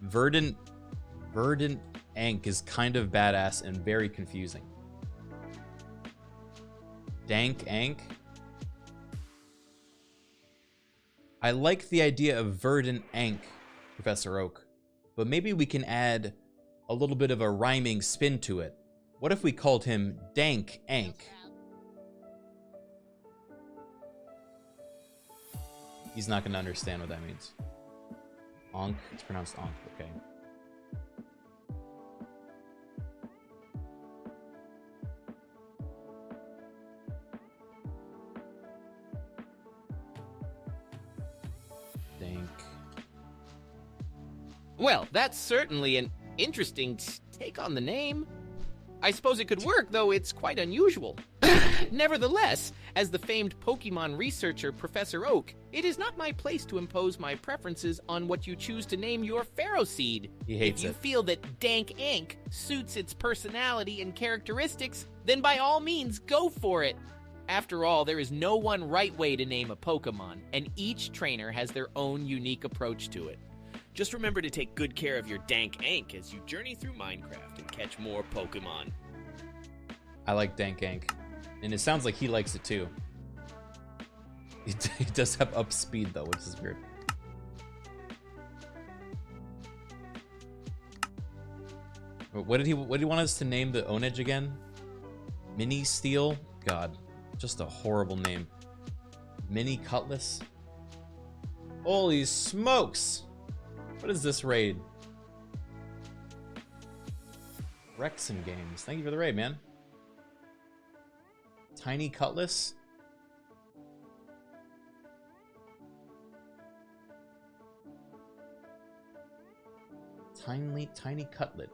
Verdant Ankh is kind of badass and very confusing. Dank Ankh? I like the idea of Verdant Ankh, Professor Oak. But maybe we can add a little bit of a rhyming spin to it. What if we called him Dank Ankh? He's not going to understand what that means. Ankh? It's pronounced Ankh, okay. Well, that's certainly an interesting take on the name. I suppose it could work, though it's quite unusual. Nevertheless, as the famed Pokemon researcher Professor Oak, it is not my place to impose my preferences on what you choose to name your Pharaoh seed. He hates if you it. feel that Dank Ank suits its personality and characteristics, then by all means go for it. After all, there is no one right way to name a Pokemon, and each trainer has their own unique approach to it. Just remember to take good care of your Dank Ank as you journey through Minecraft and catch more Pokemon. I like Dank Ank. And it sounds like he likes it too. He does have up speed though, which is weird. What did he want us to name the Onedge again? Mini Steel? God, just a horrible name. Mini Cutlass? Holy smokes! What is this raid? Rexon Games. Thank you for the raid, man. Tiny Cutlass? Tiny Cutlet.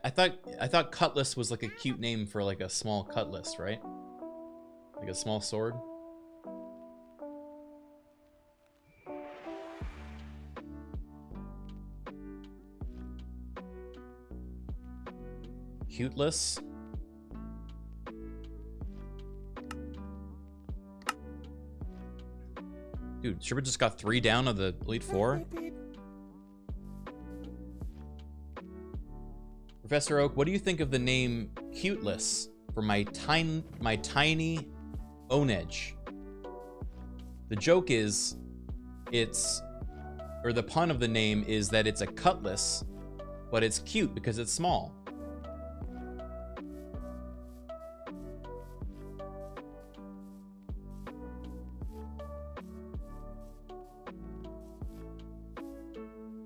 I thought Cutlass was like a cute name for like a small cutlass, right? Like a small sword. Cuteless. Dude, Sherbert just got 3 down of the Elite 4. Professor Oak, what do you think of the name Cuteless for my tiny Onedge? The joke is, the pun of the name is that it's a cutlass, but it's cute because it's small.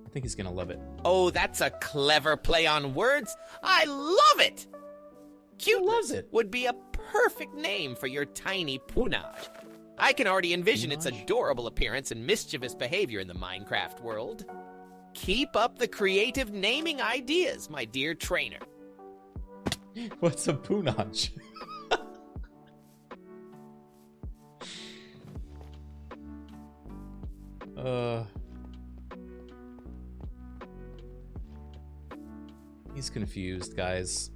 I think he's gonna love it. Oh, that's a clever play on words. I love it! Cuteless would be a perfect name for your tiny Punaj. I can already envision its adorable appearance and mischievous behavior in the Minecraft world. Keep up the creative naming ideas, my dear trainer. What's a Punaj? He's confused, guys.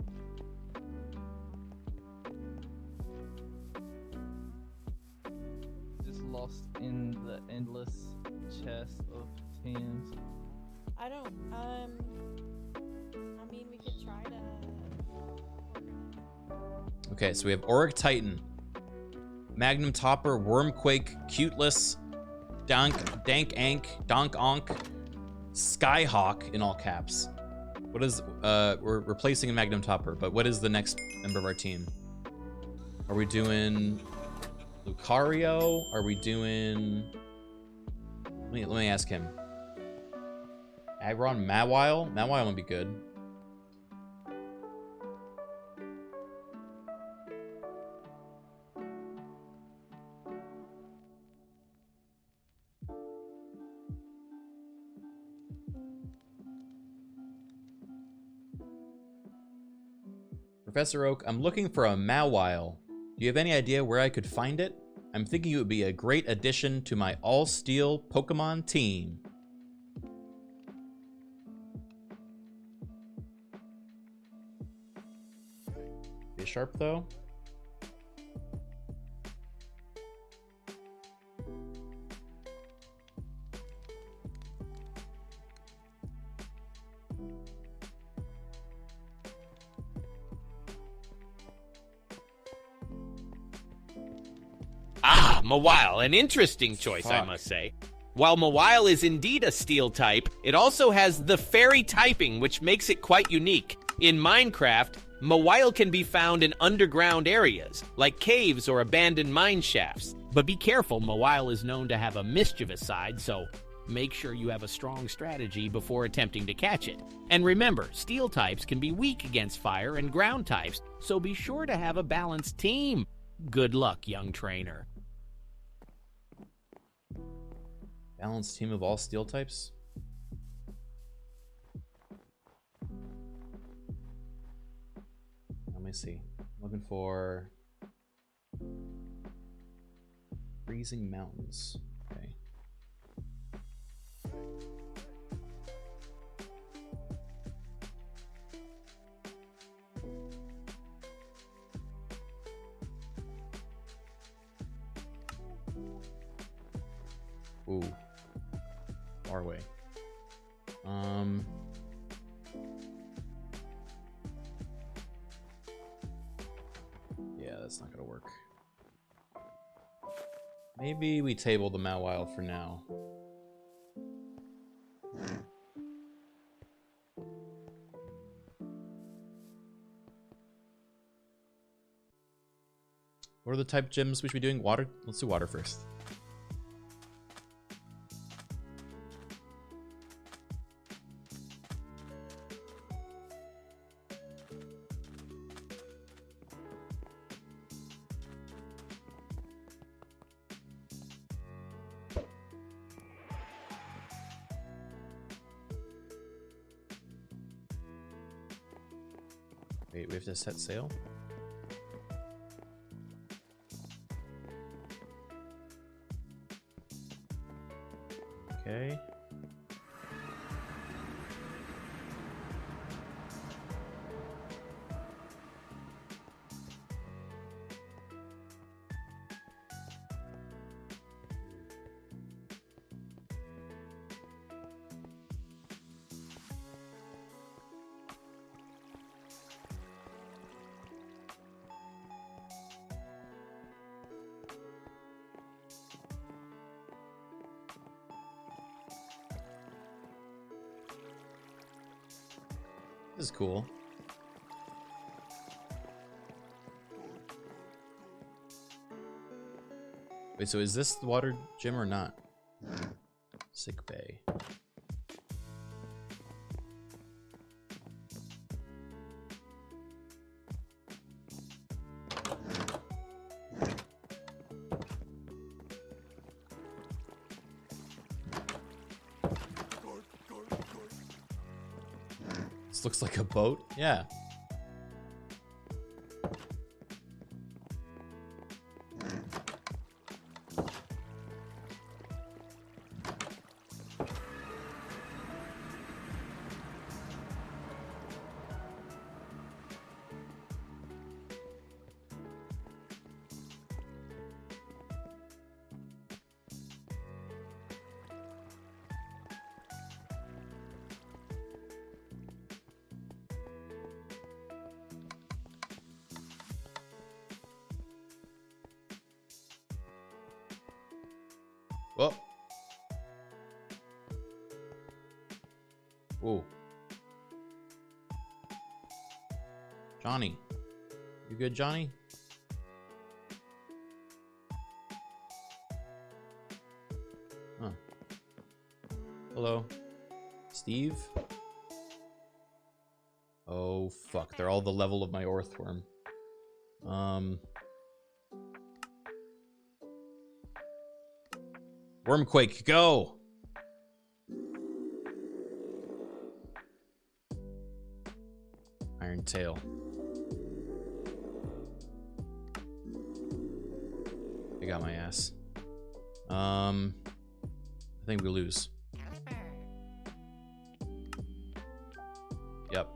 Just lost in the endless chest of teams. I don't. I mean, we could try to. Okay, so we have Auric Titan, Magnum Topper, Wormquake, Cuteless, Dank Ank, Donk Onk, Skyhawk in all caps. What is we're replacing a Magnum Topper, but what is the next member of our team? Are we doing Lucario? Are we doing let me ask him. Aggron, Mawile? Mawile would be good. Professor Oak, I'm looking for a Mawile. Do you have any idea where I could find it? I'm thinking it would be a great addition to my all-steel Pokemon team. Bisharp, though? Ah, Mawile, an interesting choice, I must say. While Mawile is indeed a steel type, it also has the fairy typing, which makes it quite unique. In Minecraft, Mawile can be found in underground areas, like caves or abandoned mine shafts. But be careful, Mawile is known to have a mischievous side, so make sure you have a strong strategy before attempting to catch it. And remember, steel types can be weak against fire and ground types, so be sure to have a balanced team. Good luck, young trainer. Balanced team of all steel types? Let me see. Looking for freezing mountains. Okay. Ooh. Far away. Yeah, that's not gonna work. Maybe we table the Mawile for now. What are the type gyms we should be doing? Water? Let's do water first. Wait, we have to set sail? Okay. This is cool. Wait, so is this the water gym or not? Sick bay. This looks like a boat. Yeah. Whoa. Whoa. Johnny. You good, Johnny? Huh. Hello. Steve? Oh, fuck. They're all the level of my Orthworm. Wormquake, go! Iron Tail. They got my ass. I think we lose. Yep.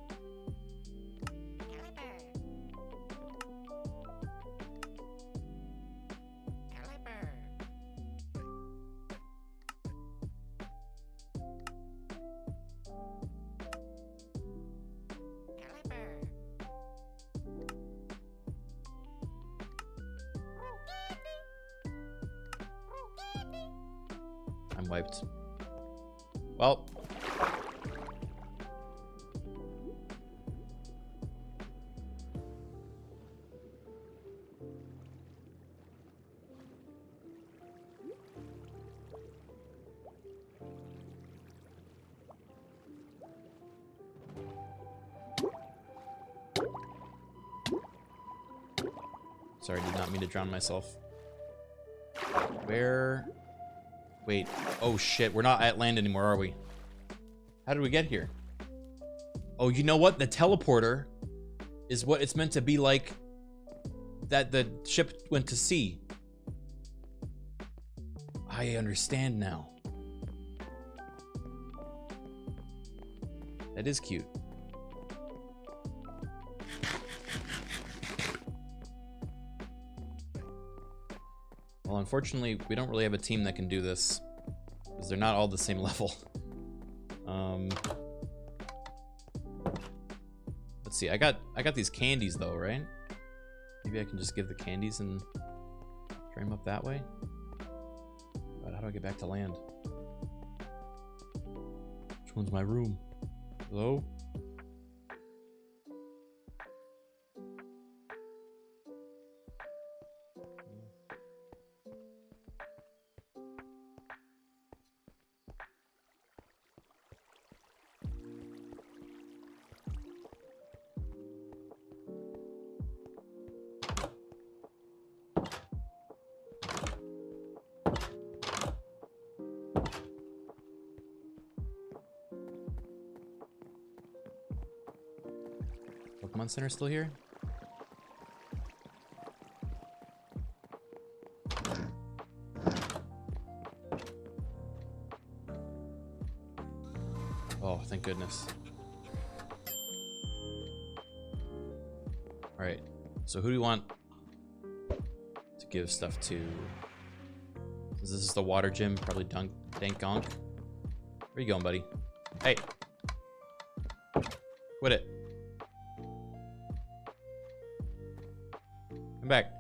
I'm wiped. Well. Sorry, did not mean to drown myself. Where Wait. Oh shit, we're not at land anymore, are we? How did we get here? Oh, you know what? The teleporter is what it's meant to be like that the ship went to sea. I understand now. That is cute. Well, unfortunately, we don't really have a team that can do this because they're not all the same level. Let's see. I got these candies though, right? Maybe I can just give the candies and train them up that way. But how do I get back to land? Which one's my room? Hello? Pokemon Center still here? Oh, thank goodness. Alright, so who do you want to give stuff to? Since this is the water gym, probably Dankonk. Where you going, buddy? Hey! Quit it. Come back.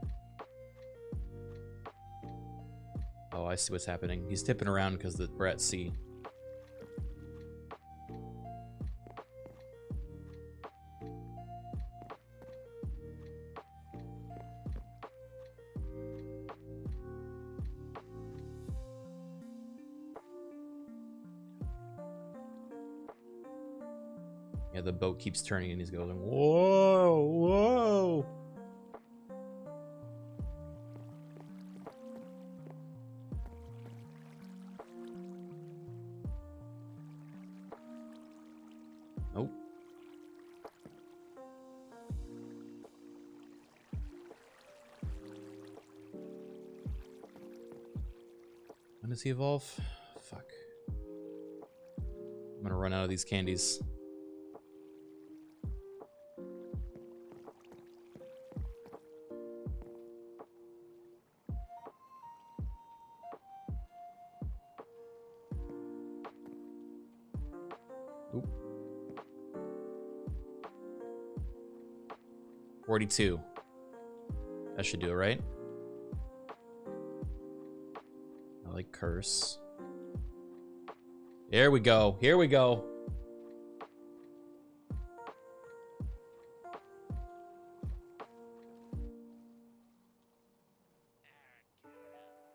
Oh, I see what's happening. He's tipping around because we're at sea. Yeah, the boat keeps turning and he's going, whoa, whoa. Nope. When does he evolve? Fuck. I'm gonna run out of these candies. Oop. 42. That should do it, right? I like curse. Here we go. Here we go.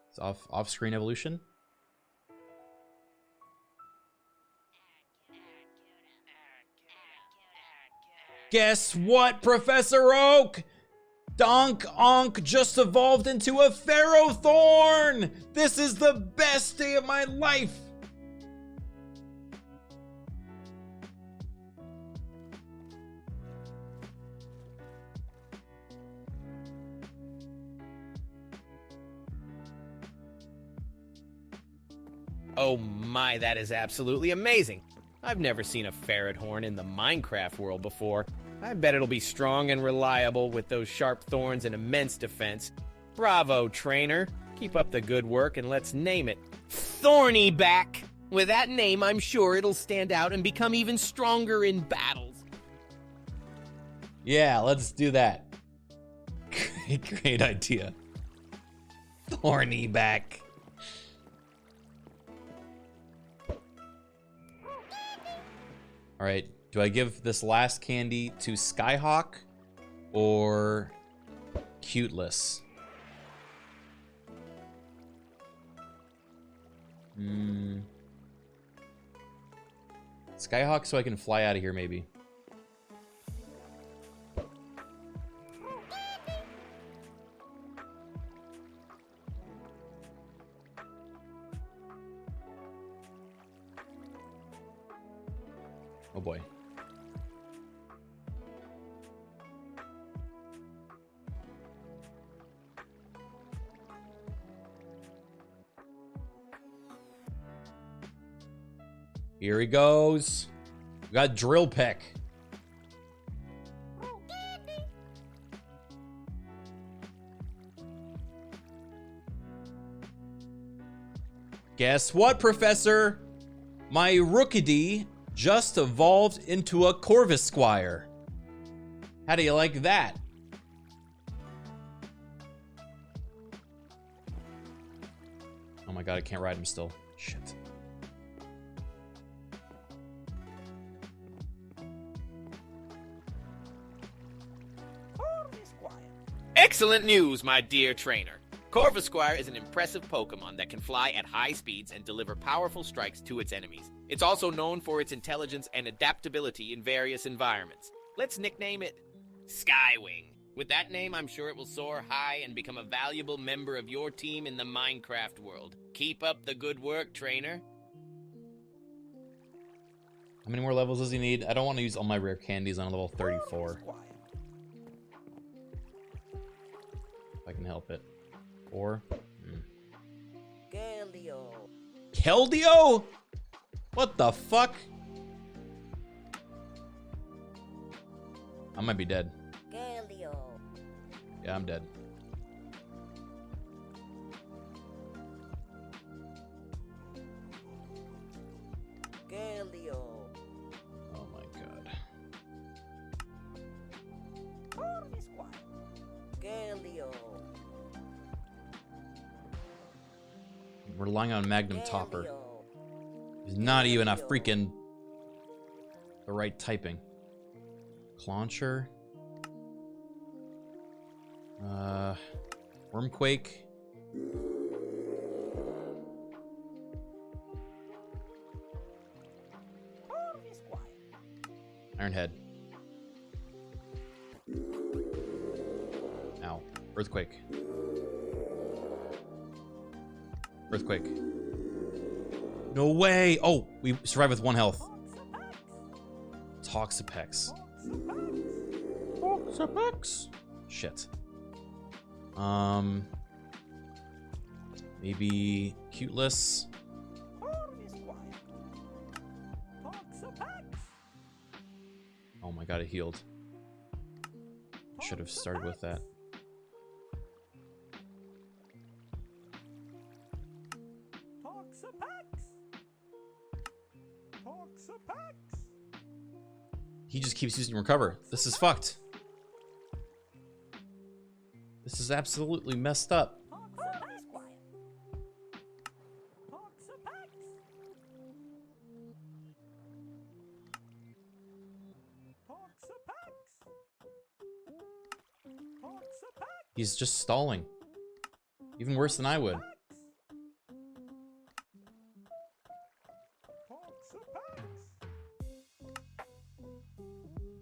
It's off-screen evolution. Guess what, Professor Oak? Donk Onk just evolved into a Ferrothorn! This is the best day of my life! Oh my, that is absolutely amazing. I've never seen a ferret horn in the Minecraft world before. I bet it'll be strong and reliable with those sharp thorns and immense defense. Bravo, trainer. Keep up the good work and let's name it Thorny Back. With that name, I'm sure it'll stand out and become even stronger in battles. Yeah, let's do that. Great idea. Thorny Back. All right, do I give this last candy to Skyhawk or Cuteless? Skyhawk so I can fly out of here maybe. Oh boy. Here he goes. We got Drill Peck. Guess what, Professor? My Rookidee just evolved into a Corvusquire. How do you like that? Oh my god, I can't ride him still. Shit. Excellent news, my dear trainer. Corvusquire is an impressive Pokemon that can fly at high speeds and deliver powerful strikes to its enemies. It's also known for its intelligence and adaptability in various environments. Let's nickname it Skywing. With that name, I'm sure it will soar high and become a valuable member of your team in the Minecraft world. Keep up the good work, trainer. How many more levels does he need? I don't want to use all my rare candies on a level 34. If I can help it. 4. Keldeo. Keldeo? What the fuck? I might be dead. Keldeo. Yeah, I'm dead. Keldeo. Oh my god. Keldeo. We're relying on Magnum Topper. He's not even a freaking the right typing. Clauncher. Wormquake. Ironhead. Ow. Earthquake. Earthquake. No way! Oh, we survived with 1 health. Toxapex. Toxapex. Shit. Maybe Cuteless. Oh my god, it healed. Should have started with that. He just keeps using recover. This is fucked. This is absolutely messed up. He's just stalling. Even worse than I would.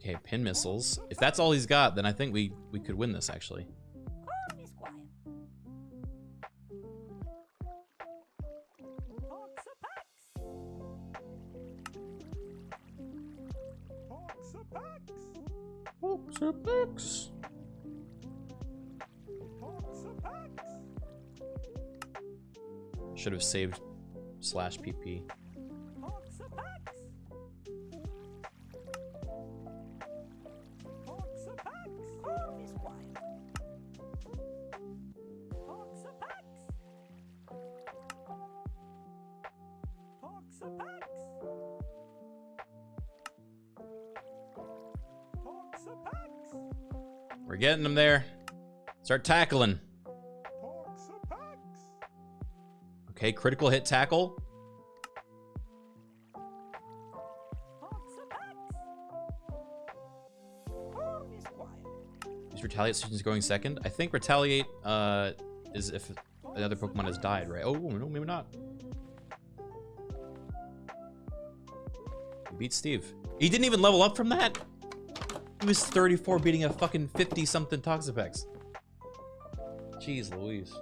Okay, pin missiles. If that's all he's got, then I think we could win this, actually. Toxapex. Should have saved /PP. We're getting them there. Start tackling. Okay, critical hit tackle. Is Retaliate is going second? I think Retaliate is if another Pokemon has died, right? Oh, no, maybe not. He beat Steve. He didn't even level up from that? He was 34 beating a fucking 50-something Toxapex. Jeez Louise.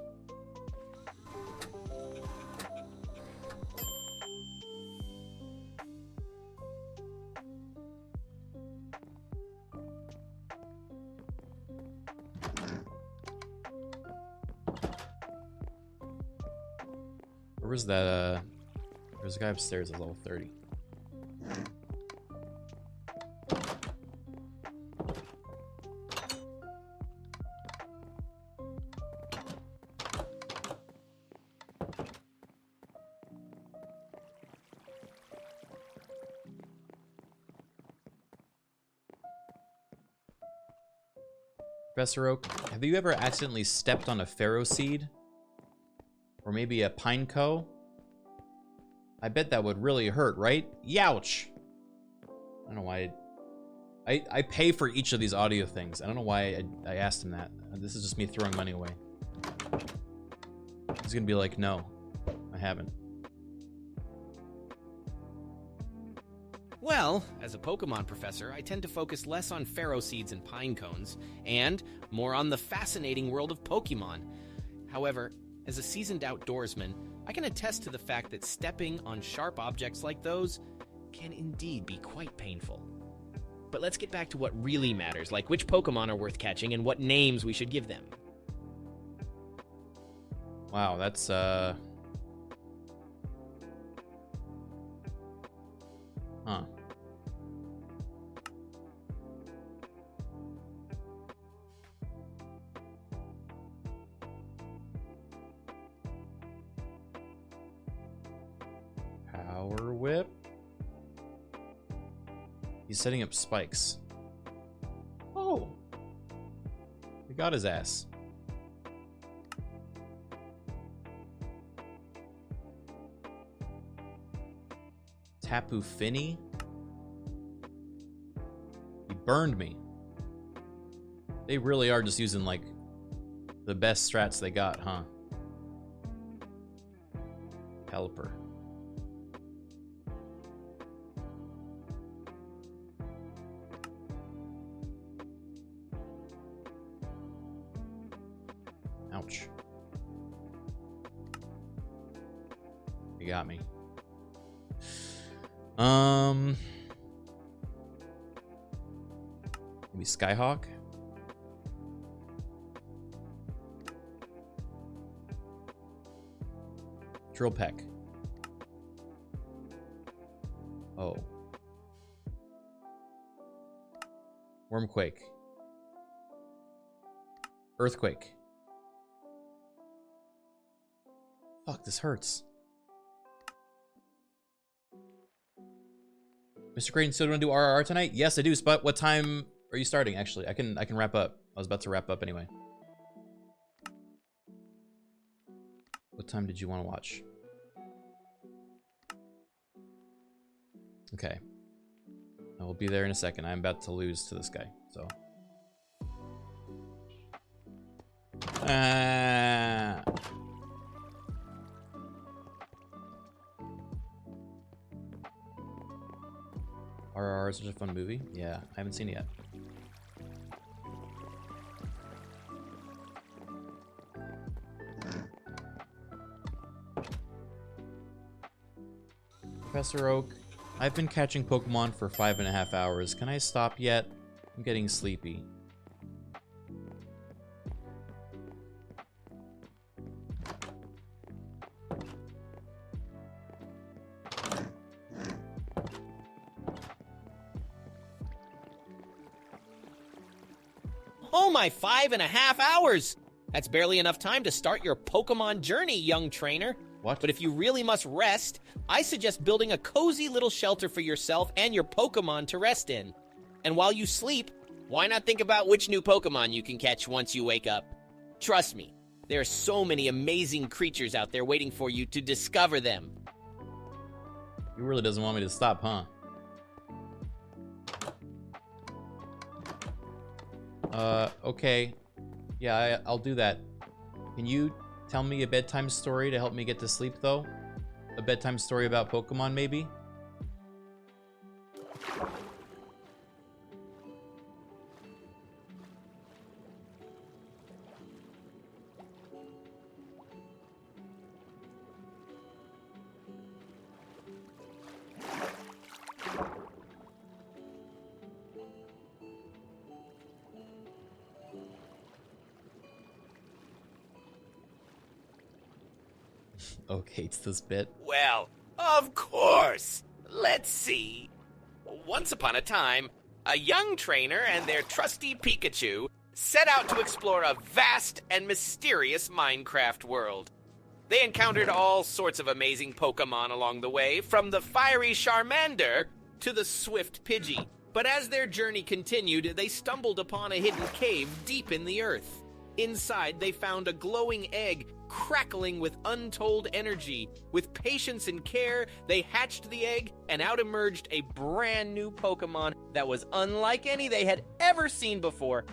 was that? There's a guy upstairs at level 30. Professor Oak, have you ever accidentally stepped on a Pharaoh seed? Or maybe a pineco? I bet that would really hurt, right? Youch! I don't know why I pay for each of these audio things. I don't know why I asked him that. This is just me throwing money away. He's gonna be like, no, I haven't. Well, as a Pokemon professor, I tend to focus less on Pharaoh seeds and pine cones, and more on the fascinating world of Pokemon. However, as a seasoned outdoorsman, I can attest to the fact that stepping on sharp objects like those can indeed be quite painful. But let's get back to what really matters, like which Pokemon are worth catching and what names we should give them. Wow, that's Huh. Power Whip. He's setting up spikes. Oh. We got his ass. Tapu Fini. He burned me. They really are just using like the best strats they got, huh? Caliper. Ouch. You got me. Maybe Skyhawk? Drill Peck. Oh. Wormquake. Earthquake. Fuck, this hurts. Mr. Criken, still want to do RRR tonight? Yes, I do. Spot. What time are you starting? Actually, I can wrap up. I was about to wrap up anyway. What time did you want to watch? Okay. I will be there in a second. I'm about to lose to this guy, so. RRR is such a fun movie. Yeah, I haven't seen it yet. Professor Oak, I've been catching Pokemon for 5.5 hours. Can I stop yet? I'm getting sleepy. Oh my, 5.5 hours! That's barely enough time to start your Pokemon journey, young trainer. What? But if you really must rest, I suggest building a cozy little shelter for yourself and your Pokemon to rest in. And while you sleep, why not think about which new Pokemon you can catch once you wake up? Trust me, there are so many amazing creatures out there waiting for you to discover them. He really doesn't want me to stop, huh? Okay. Yeah, I'll do that. Can you tell me a bedtime story to help me get to sleep, though? A bedtime story about Pokemon, maybe? Okay, it's this bit. Well, of course. Let's see. Once upon a time, a young trainer and their trusty Pikachu set out to explore a vast and mysterious Minecraft world. They encountered all sorts of amazing Pokemon along the way, from the fiery Charmander to the swift Pidgey. But as their journey continued, they stumbled upon a hidden cave deep in the earth. Inside, they found a glowing egg crackling with untold energy. With patience and care, they hatched the egg, and out emerged a brand new Pokemon that was unlike any they had ever seen before.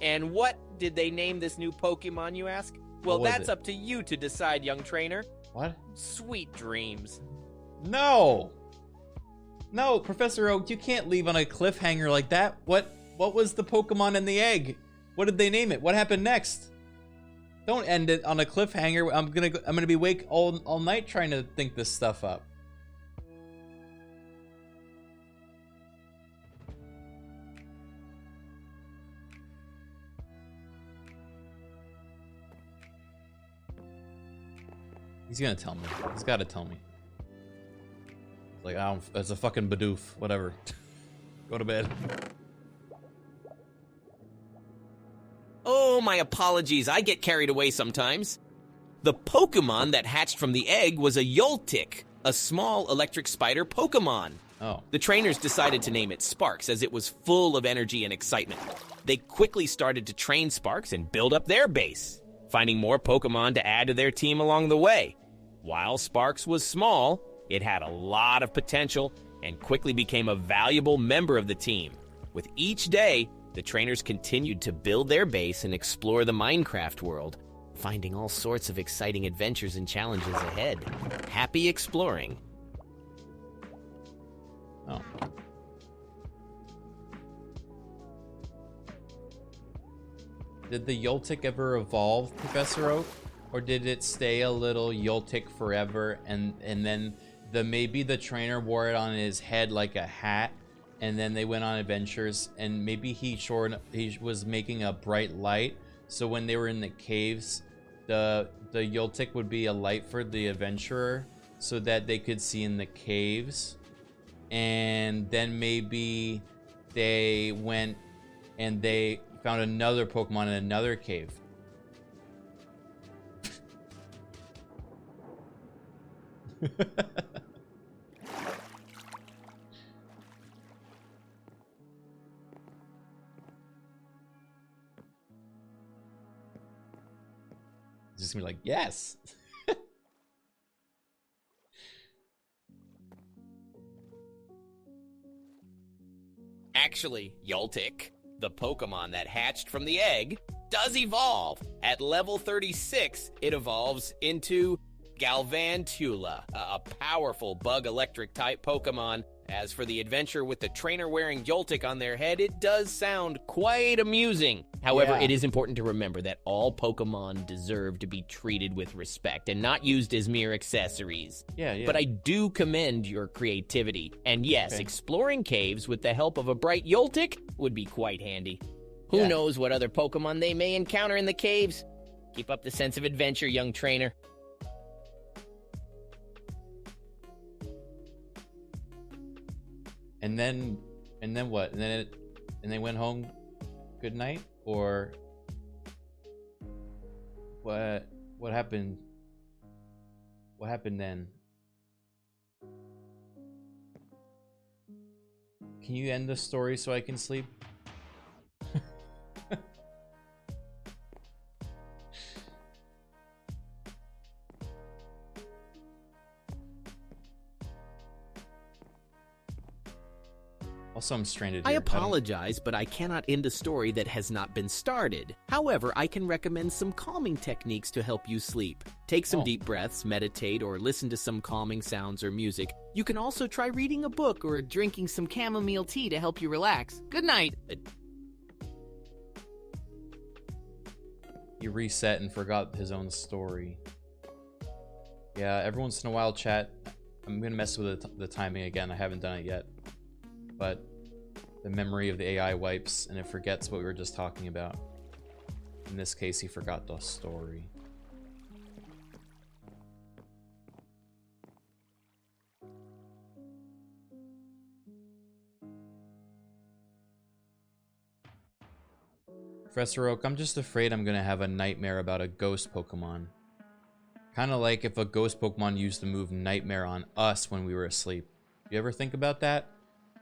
And what did they name this new Pokemon, you ask? Well, that's up to you to decide, young trainer. What? Sweet dreams. No! No, Professor Oak, you can't leave on a cliffhanger like that. What was the Pokemon in the egg? What did they name it? What happened next? Don't end it on a cliffhanger. I'm gonna be awake all night trying to think this stuff up. He's gonna tell me. He's gotta tell me. Like, I don't, it's a fucking Bidoof. Whatever. Go to bed. Oh, my apologies. I get carried away sometimes. The Pokemon that hatched from the egg was a Yoltik, a small electric spider Pokemon. Oh. The trainers decided to name it Sparks as it was full of energy and excitement. They quickly started to train Sparks and build up their base, finding more Pokemon to add to their team along the way. While Sparks was small, it had a lot of potential and quickly became a valuable member of the team. With each day, the trainers continued to build their base and explore the Minecraft world, finding all sorts of exciting adventures and challenges ahead. Happy exploring. Oh. Did the Yoltik ever evolve, Professor Oak? Or did it stay a little Yoltik forever and then maybe the trainer wore it on his head like a hat and then they went on adventures and maybe he was making a bright light, so when they were in the caves the Yoltik would be a light for the adventurer so that they could see in the caves, and then maybe they went and they found another Pokemon in another cave. Just gonna be like, yes. Actually, Yoltik, the Pokemon that hatched from the egg, does evolve. At level 36, it evolves into Galvantula, a powerful bug electric type Pokemon. As for the adventure with the trainer wearing Yoltik on their head, it does sound quite amusing. However, Yeah. It is important to remember that all Pokemon deserve to be treated with respect and not used as mere accessories. Yeah. But I do commend your creativity. And yes, Okay. exploring caves with the help of a bright Yoltik would be quite handy. Who Yeah. knows what other Pokemon they may encounter in the caves? Keep up the sense of adventure, young trainer. And then what? And they went home. Good night, or what? What happened? What happened then? Can you end the story so I can sleep? Also, I'm stranded I here. apologize, but I cannot end a story that has not been started. However, I can recommend some calming techniques to help you sleep. Take some deep breaths, meditate, or listen to some calming sounds or music. You can also try reading a book or drinking some chamomile tea to help you relax. Good night. He reset and forgot his own story. Yeah, every once in a while, chat, I'm gonna mess with the timing again. I haven't done it yet. But the memory of the AI wipes and it forgets what we were just talking about. In this case, he forgot the story. Professor Oak, I'm just afraid I'm gonna have a nightmare about a ghost Pokemon. Kind of like if a ghost Pokemon used the move Nightmare on us when we were asleep. You ever think about that?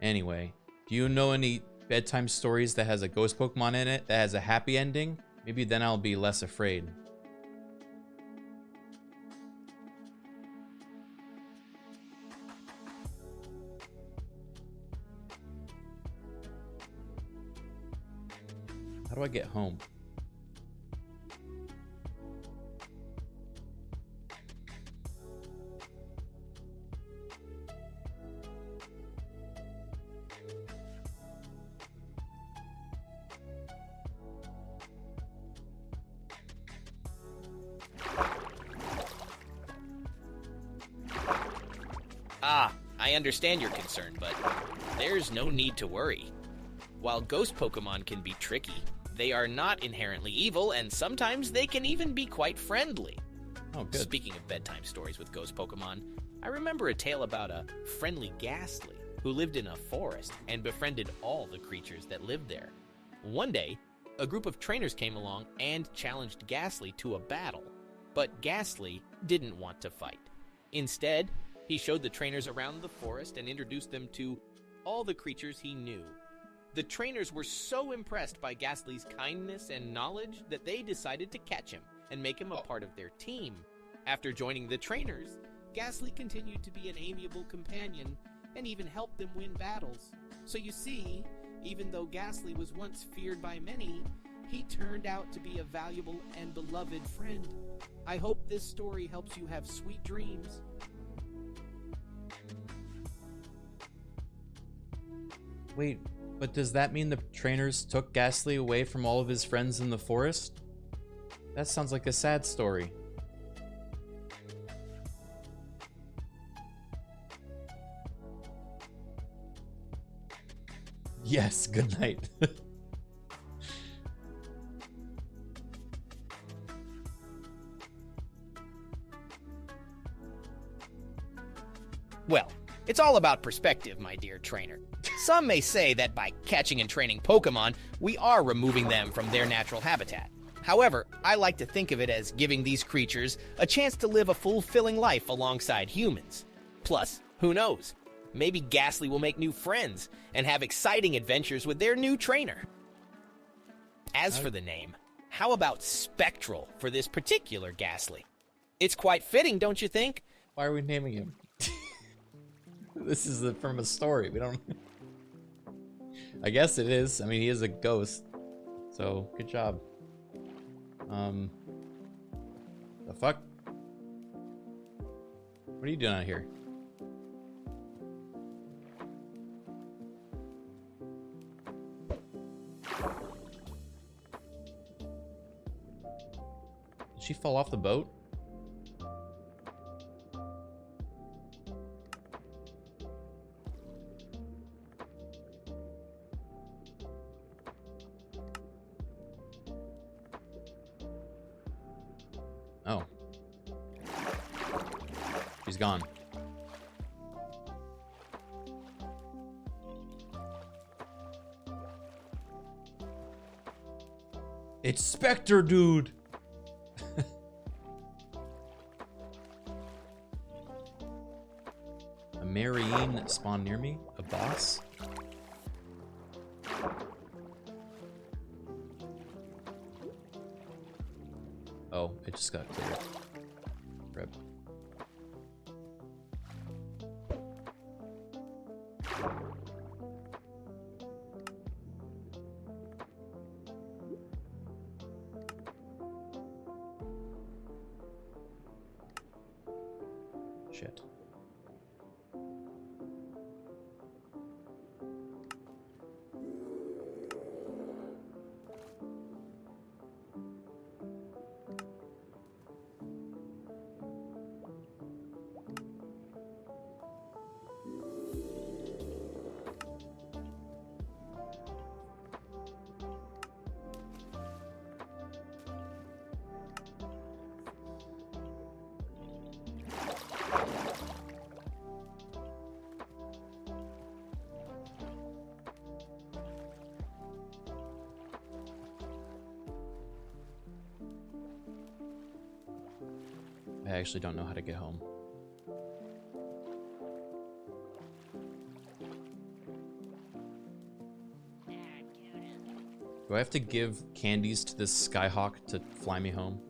Anyway, do you know any bedtime stories that has a ghost Pokemon in it that has a happy ending? Maybe then I'll be less afraid. How do I get home? I understand your concern, but there's no need to worry. While ghost Pokemon can be tricky, they are not inherently evil, and sometimes they can even be quite friendly. Oh, good. Speaking of bedtime stories with ghost Pokemon, I remember a tale about a friendly Ghastly who lived in a forest and befriended all the creatures that lived there. One day, a group of trainers came along and challenged Ghastly to a battle, but Ghastly didn't want to fight. Instead, he showed the trainers around the forest and introduced them to all the creatures he knew. The trainers were so impressed by Ghastly's kindness and knowledge that they decided to catch him and make him a part of their team. After joining the trainers, Ghastly continued to be an amiable companion and even helped them win battles. So you see, even though Ghastly was once feared by many, he turned out to be a valuable and beloved friend. I hope this story helps you have sweet dreams. Wait, but does that mean the trainers took Ghastly away from all of his friends in the forest? That sounds like a sad story. Yes, good night. Well, it's all about perspective, my dear trainer. Some may say that by catching and training Pokemon, we are removing them from their natural habitat. However, I like to think of it as giving these creatures a chance to live a fulfilling life alongside humans. Plus, who knows? Maybe Ghastly will make new friends and have exciting adventures with their new trainer. As for the name, how about Spectral for this particular Ghastly? It's quite fitting, don't you think? Why are we naming him? This is from a story. We don't... I guess it is. I mean, he is a ghost. So, good job. The fuck? What are you doing out here? Did she fall off the boat? Oh. She's gone. It's Spectre, dude! A Marine spawned near me? A boss? Oh, it just got cleared. Rip. Shit. I actually don't know how to get home. Do I have to give candies to this Skyhawk to fly me home?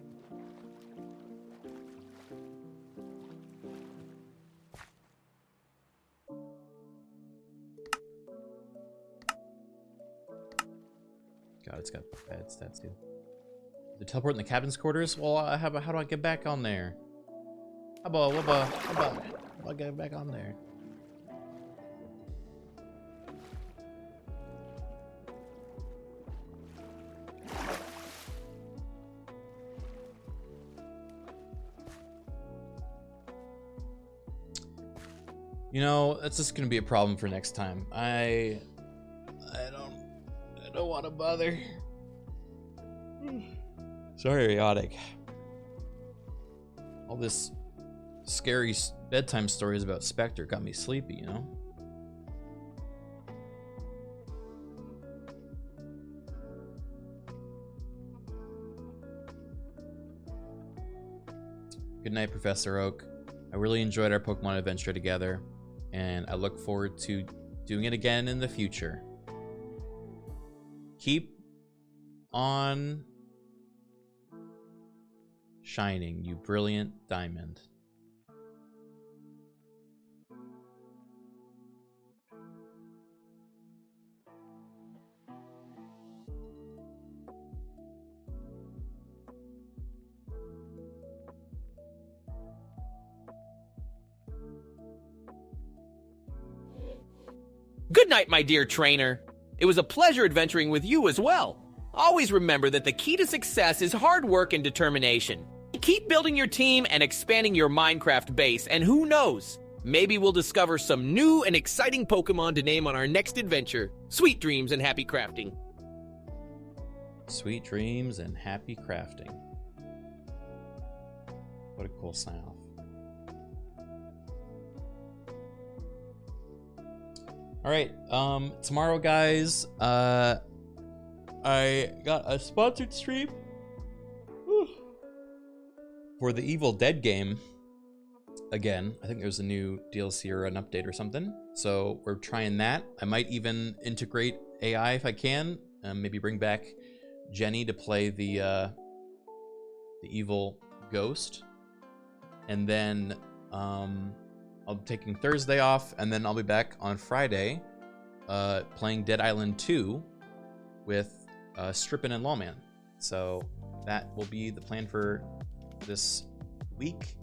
God, it's got bad stats too. The teleport in the captain's quarters? Well, how do I get back on there? How about getting back on there? You know, that's just gonna be a problem for next time. I don't want to bother. Sorry, Chaotic. All this scary bedtime stories about Spectre got me sleepy, you know? Good night, Professor Oak. I really enjoyed our Pokemon adventure together, and I look forward to doing it again in the future. Keep on shining, you brilliant diamond. Good night, my dear trainer. It was a pleasure adventuring with you as well. Always remember that the key to success is hard work and determination. Keep building your team and expanding your Minecraft base, and who knows, maybe we'll discover some new and exciting Pokemon to name on our next adventure. Sweet dreams and happy crafting. Sweet dreams and happy crafting. What a cool sign off. All right, tomorrow, guys, I got a sponsored stream for the Evil Dead game. Again, I think there's a new DLC or an update or something. So we're trying that. I might even integrate AI if I can. Maybe bring back Jenny to play the evil ghost. And then I'll be taking Thursday off, and then I'll be back on Friday playing Dead Island 2 with Strippin' and Lawman. So that will be the plan for this week.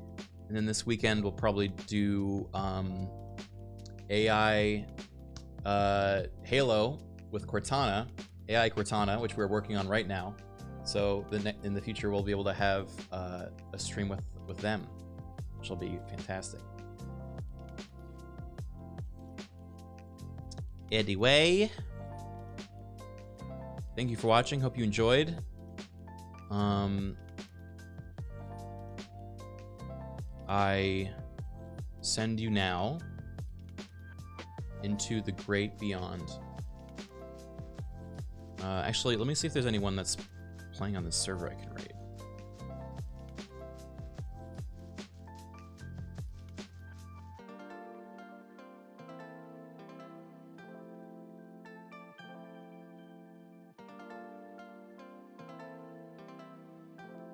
And then this weekend we'll probably do AI Halo with Cortana, AI Cortana, which we're working on right now. So in the future we'll be able to have a stream with them, which will be fantastic. Anyway, thank you for watching. Hope you enjoyed. I send you now into the great beyond. Actually, let me see if there's anyone that's playing on this server I can raid.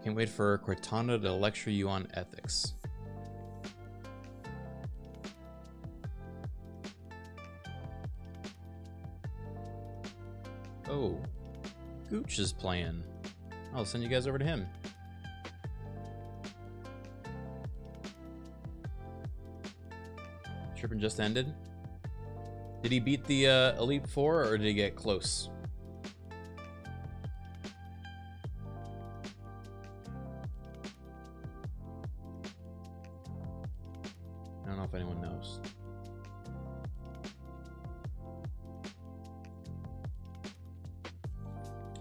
Can't wait for Cortana to lecture you on ethics. Oh, Gooch is playing. I'll send you guys over to him. Trippin' just ended. Did he beat the Elite Four, or did he get close? I don't know if anyone knows.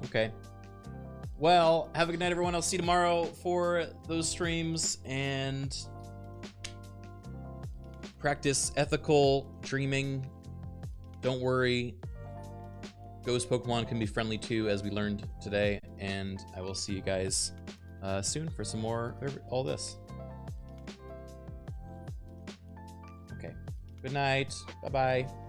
Okay. Well, have a good night, everyone. I'll see you tomorrow for those streams, and practice ethical dreaming. Don't worry. Ghost Pokemon can be friendly too, as we learned today, and I will see you guys soon for some more of all this. Good night. Bye-bye.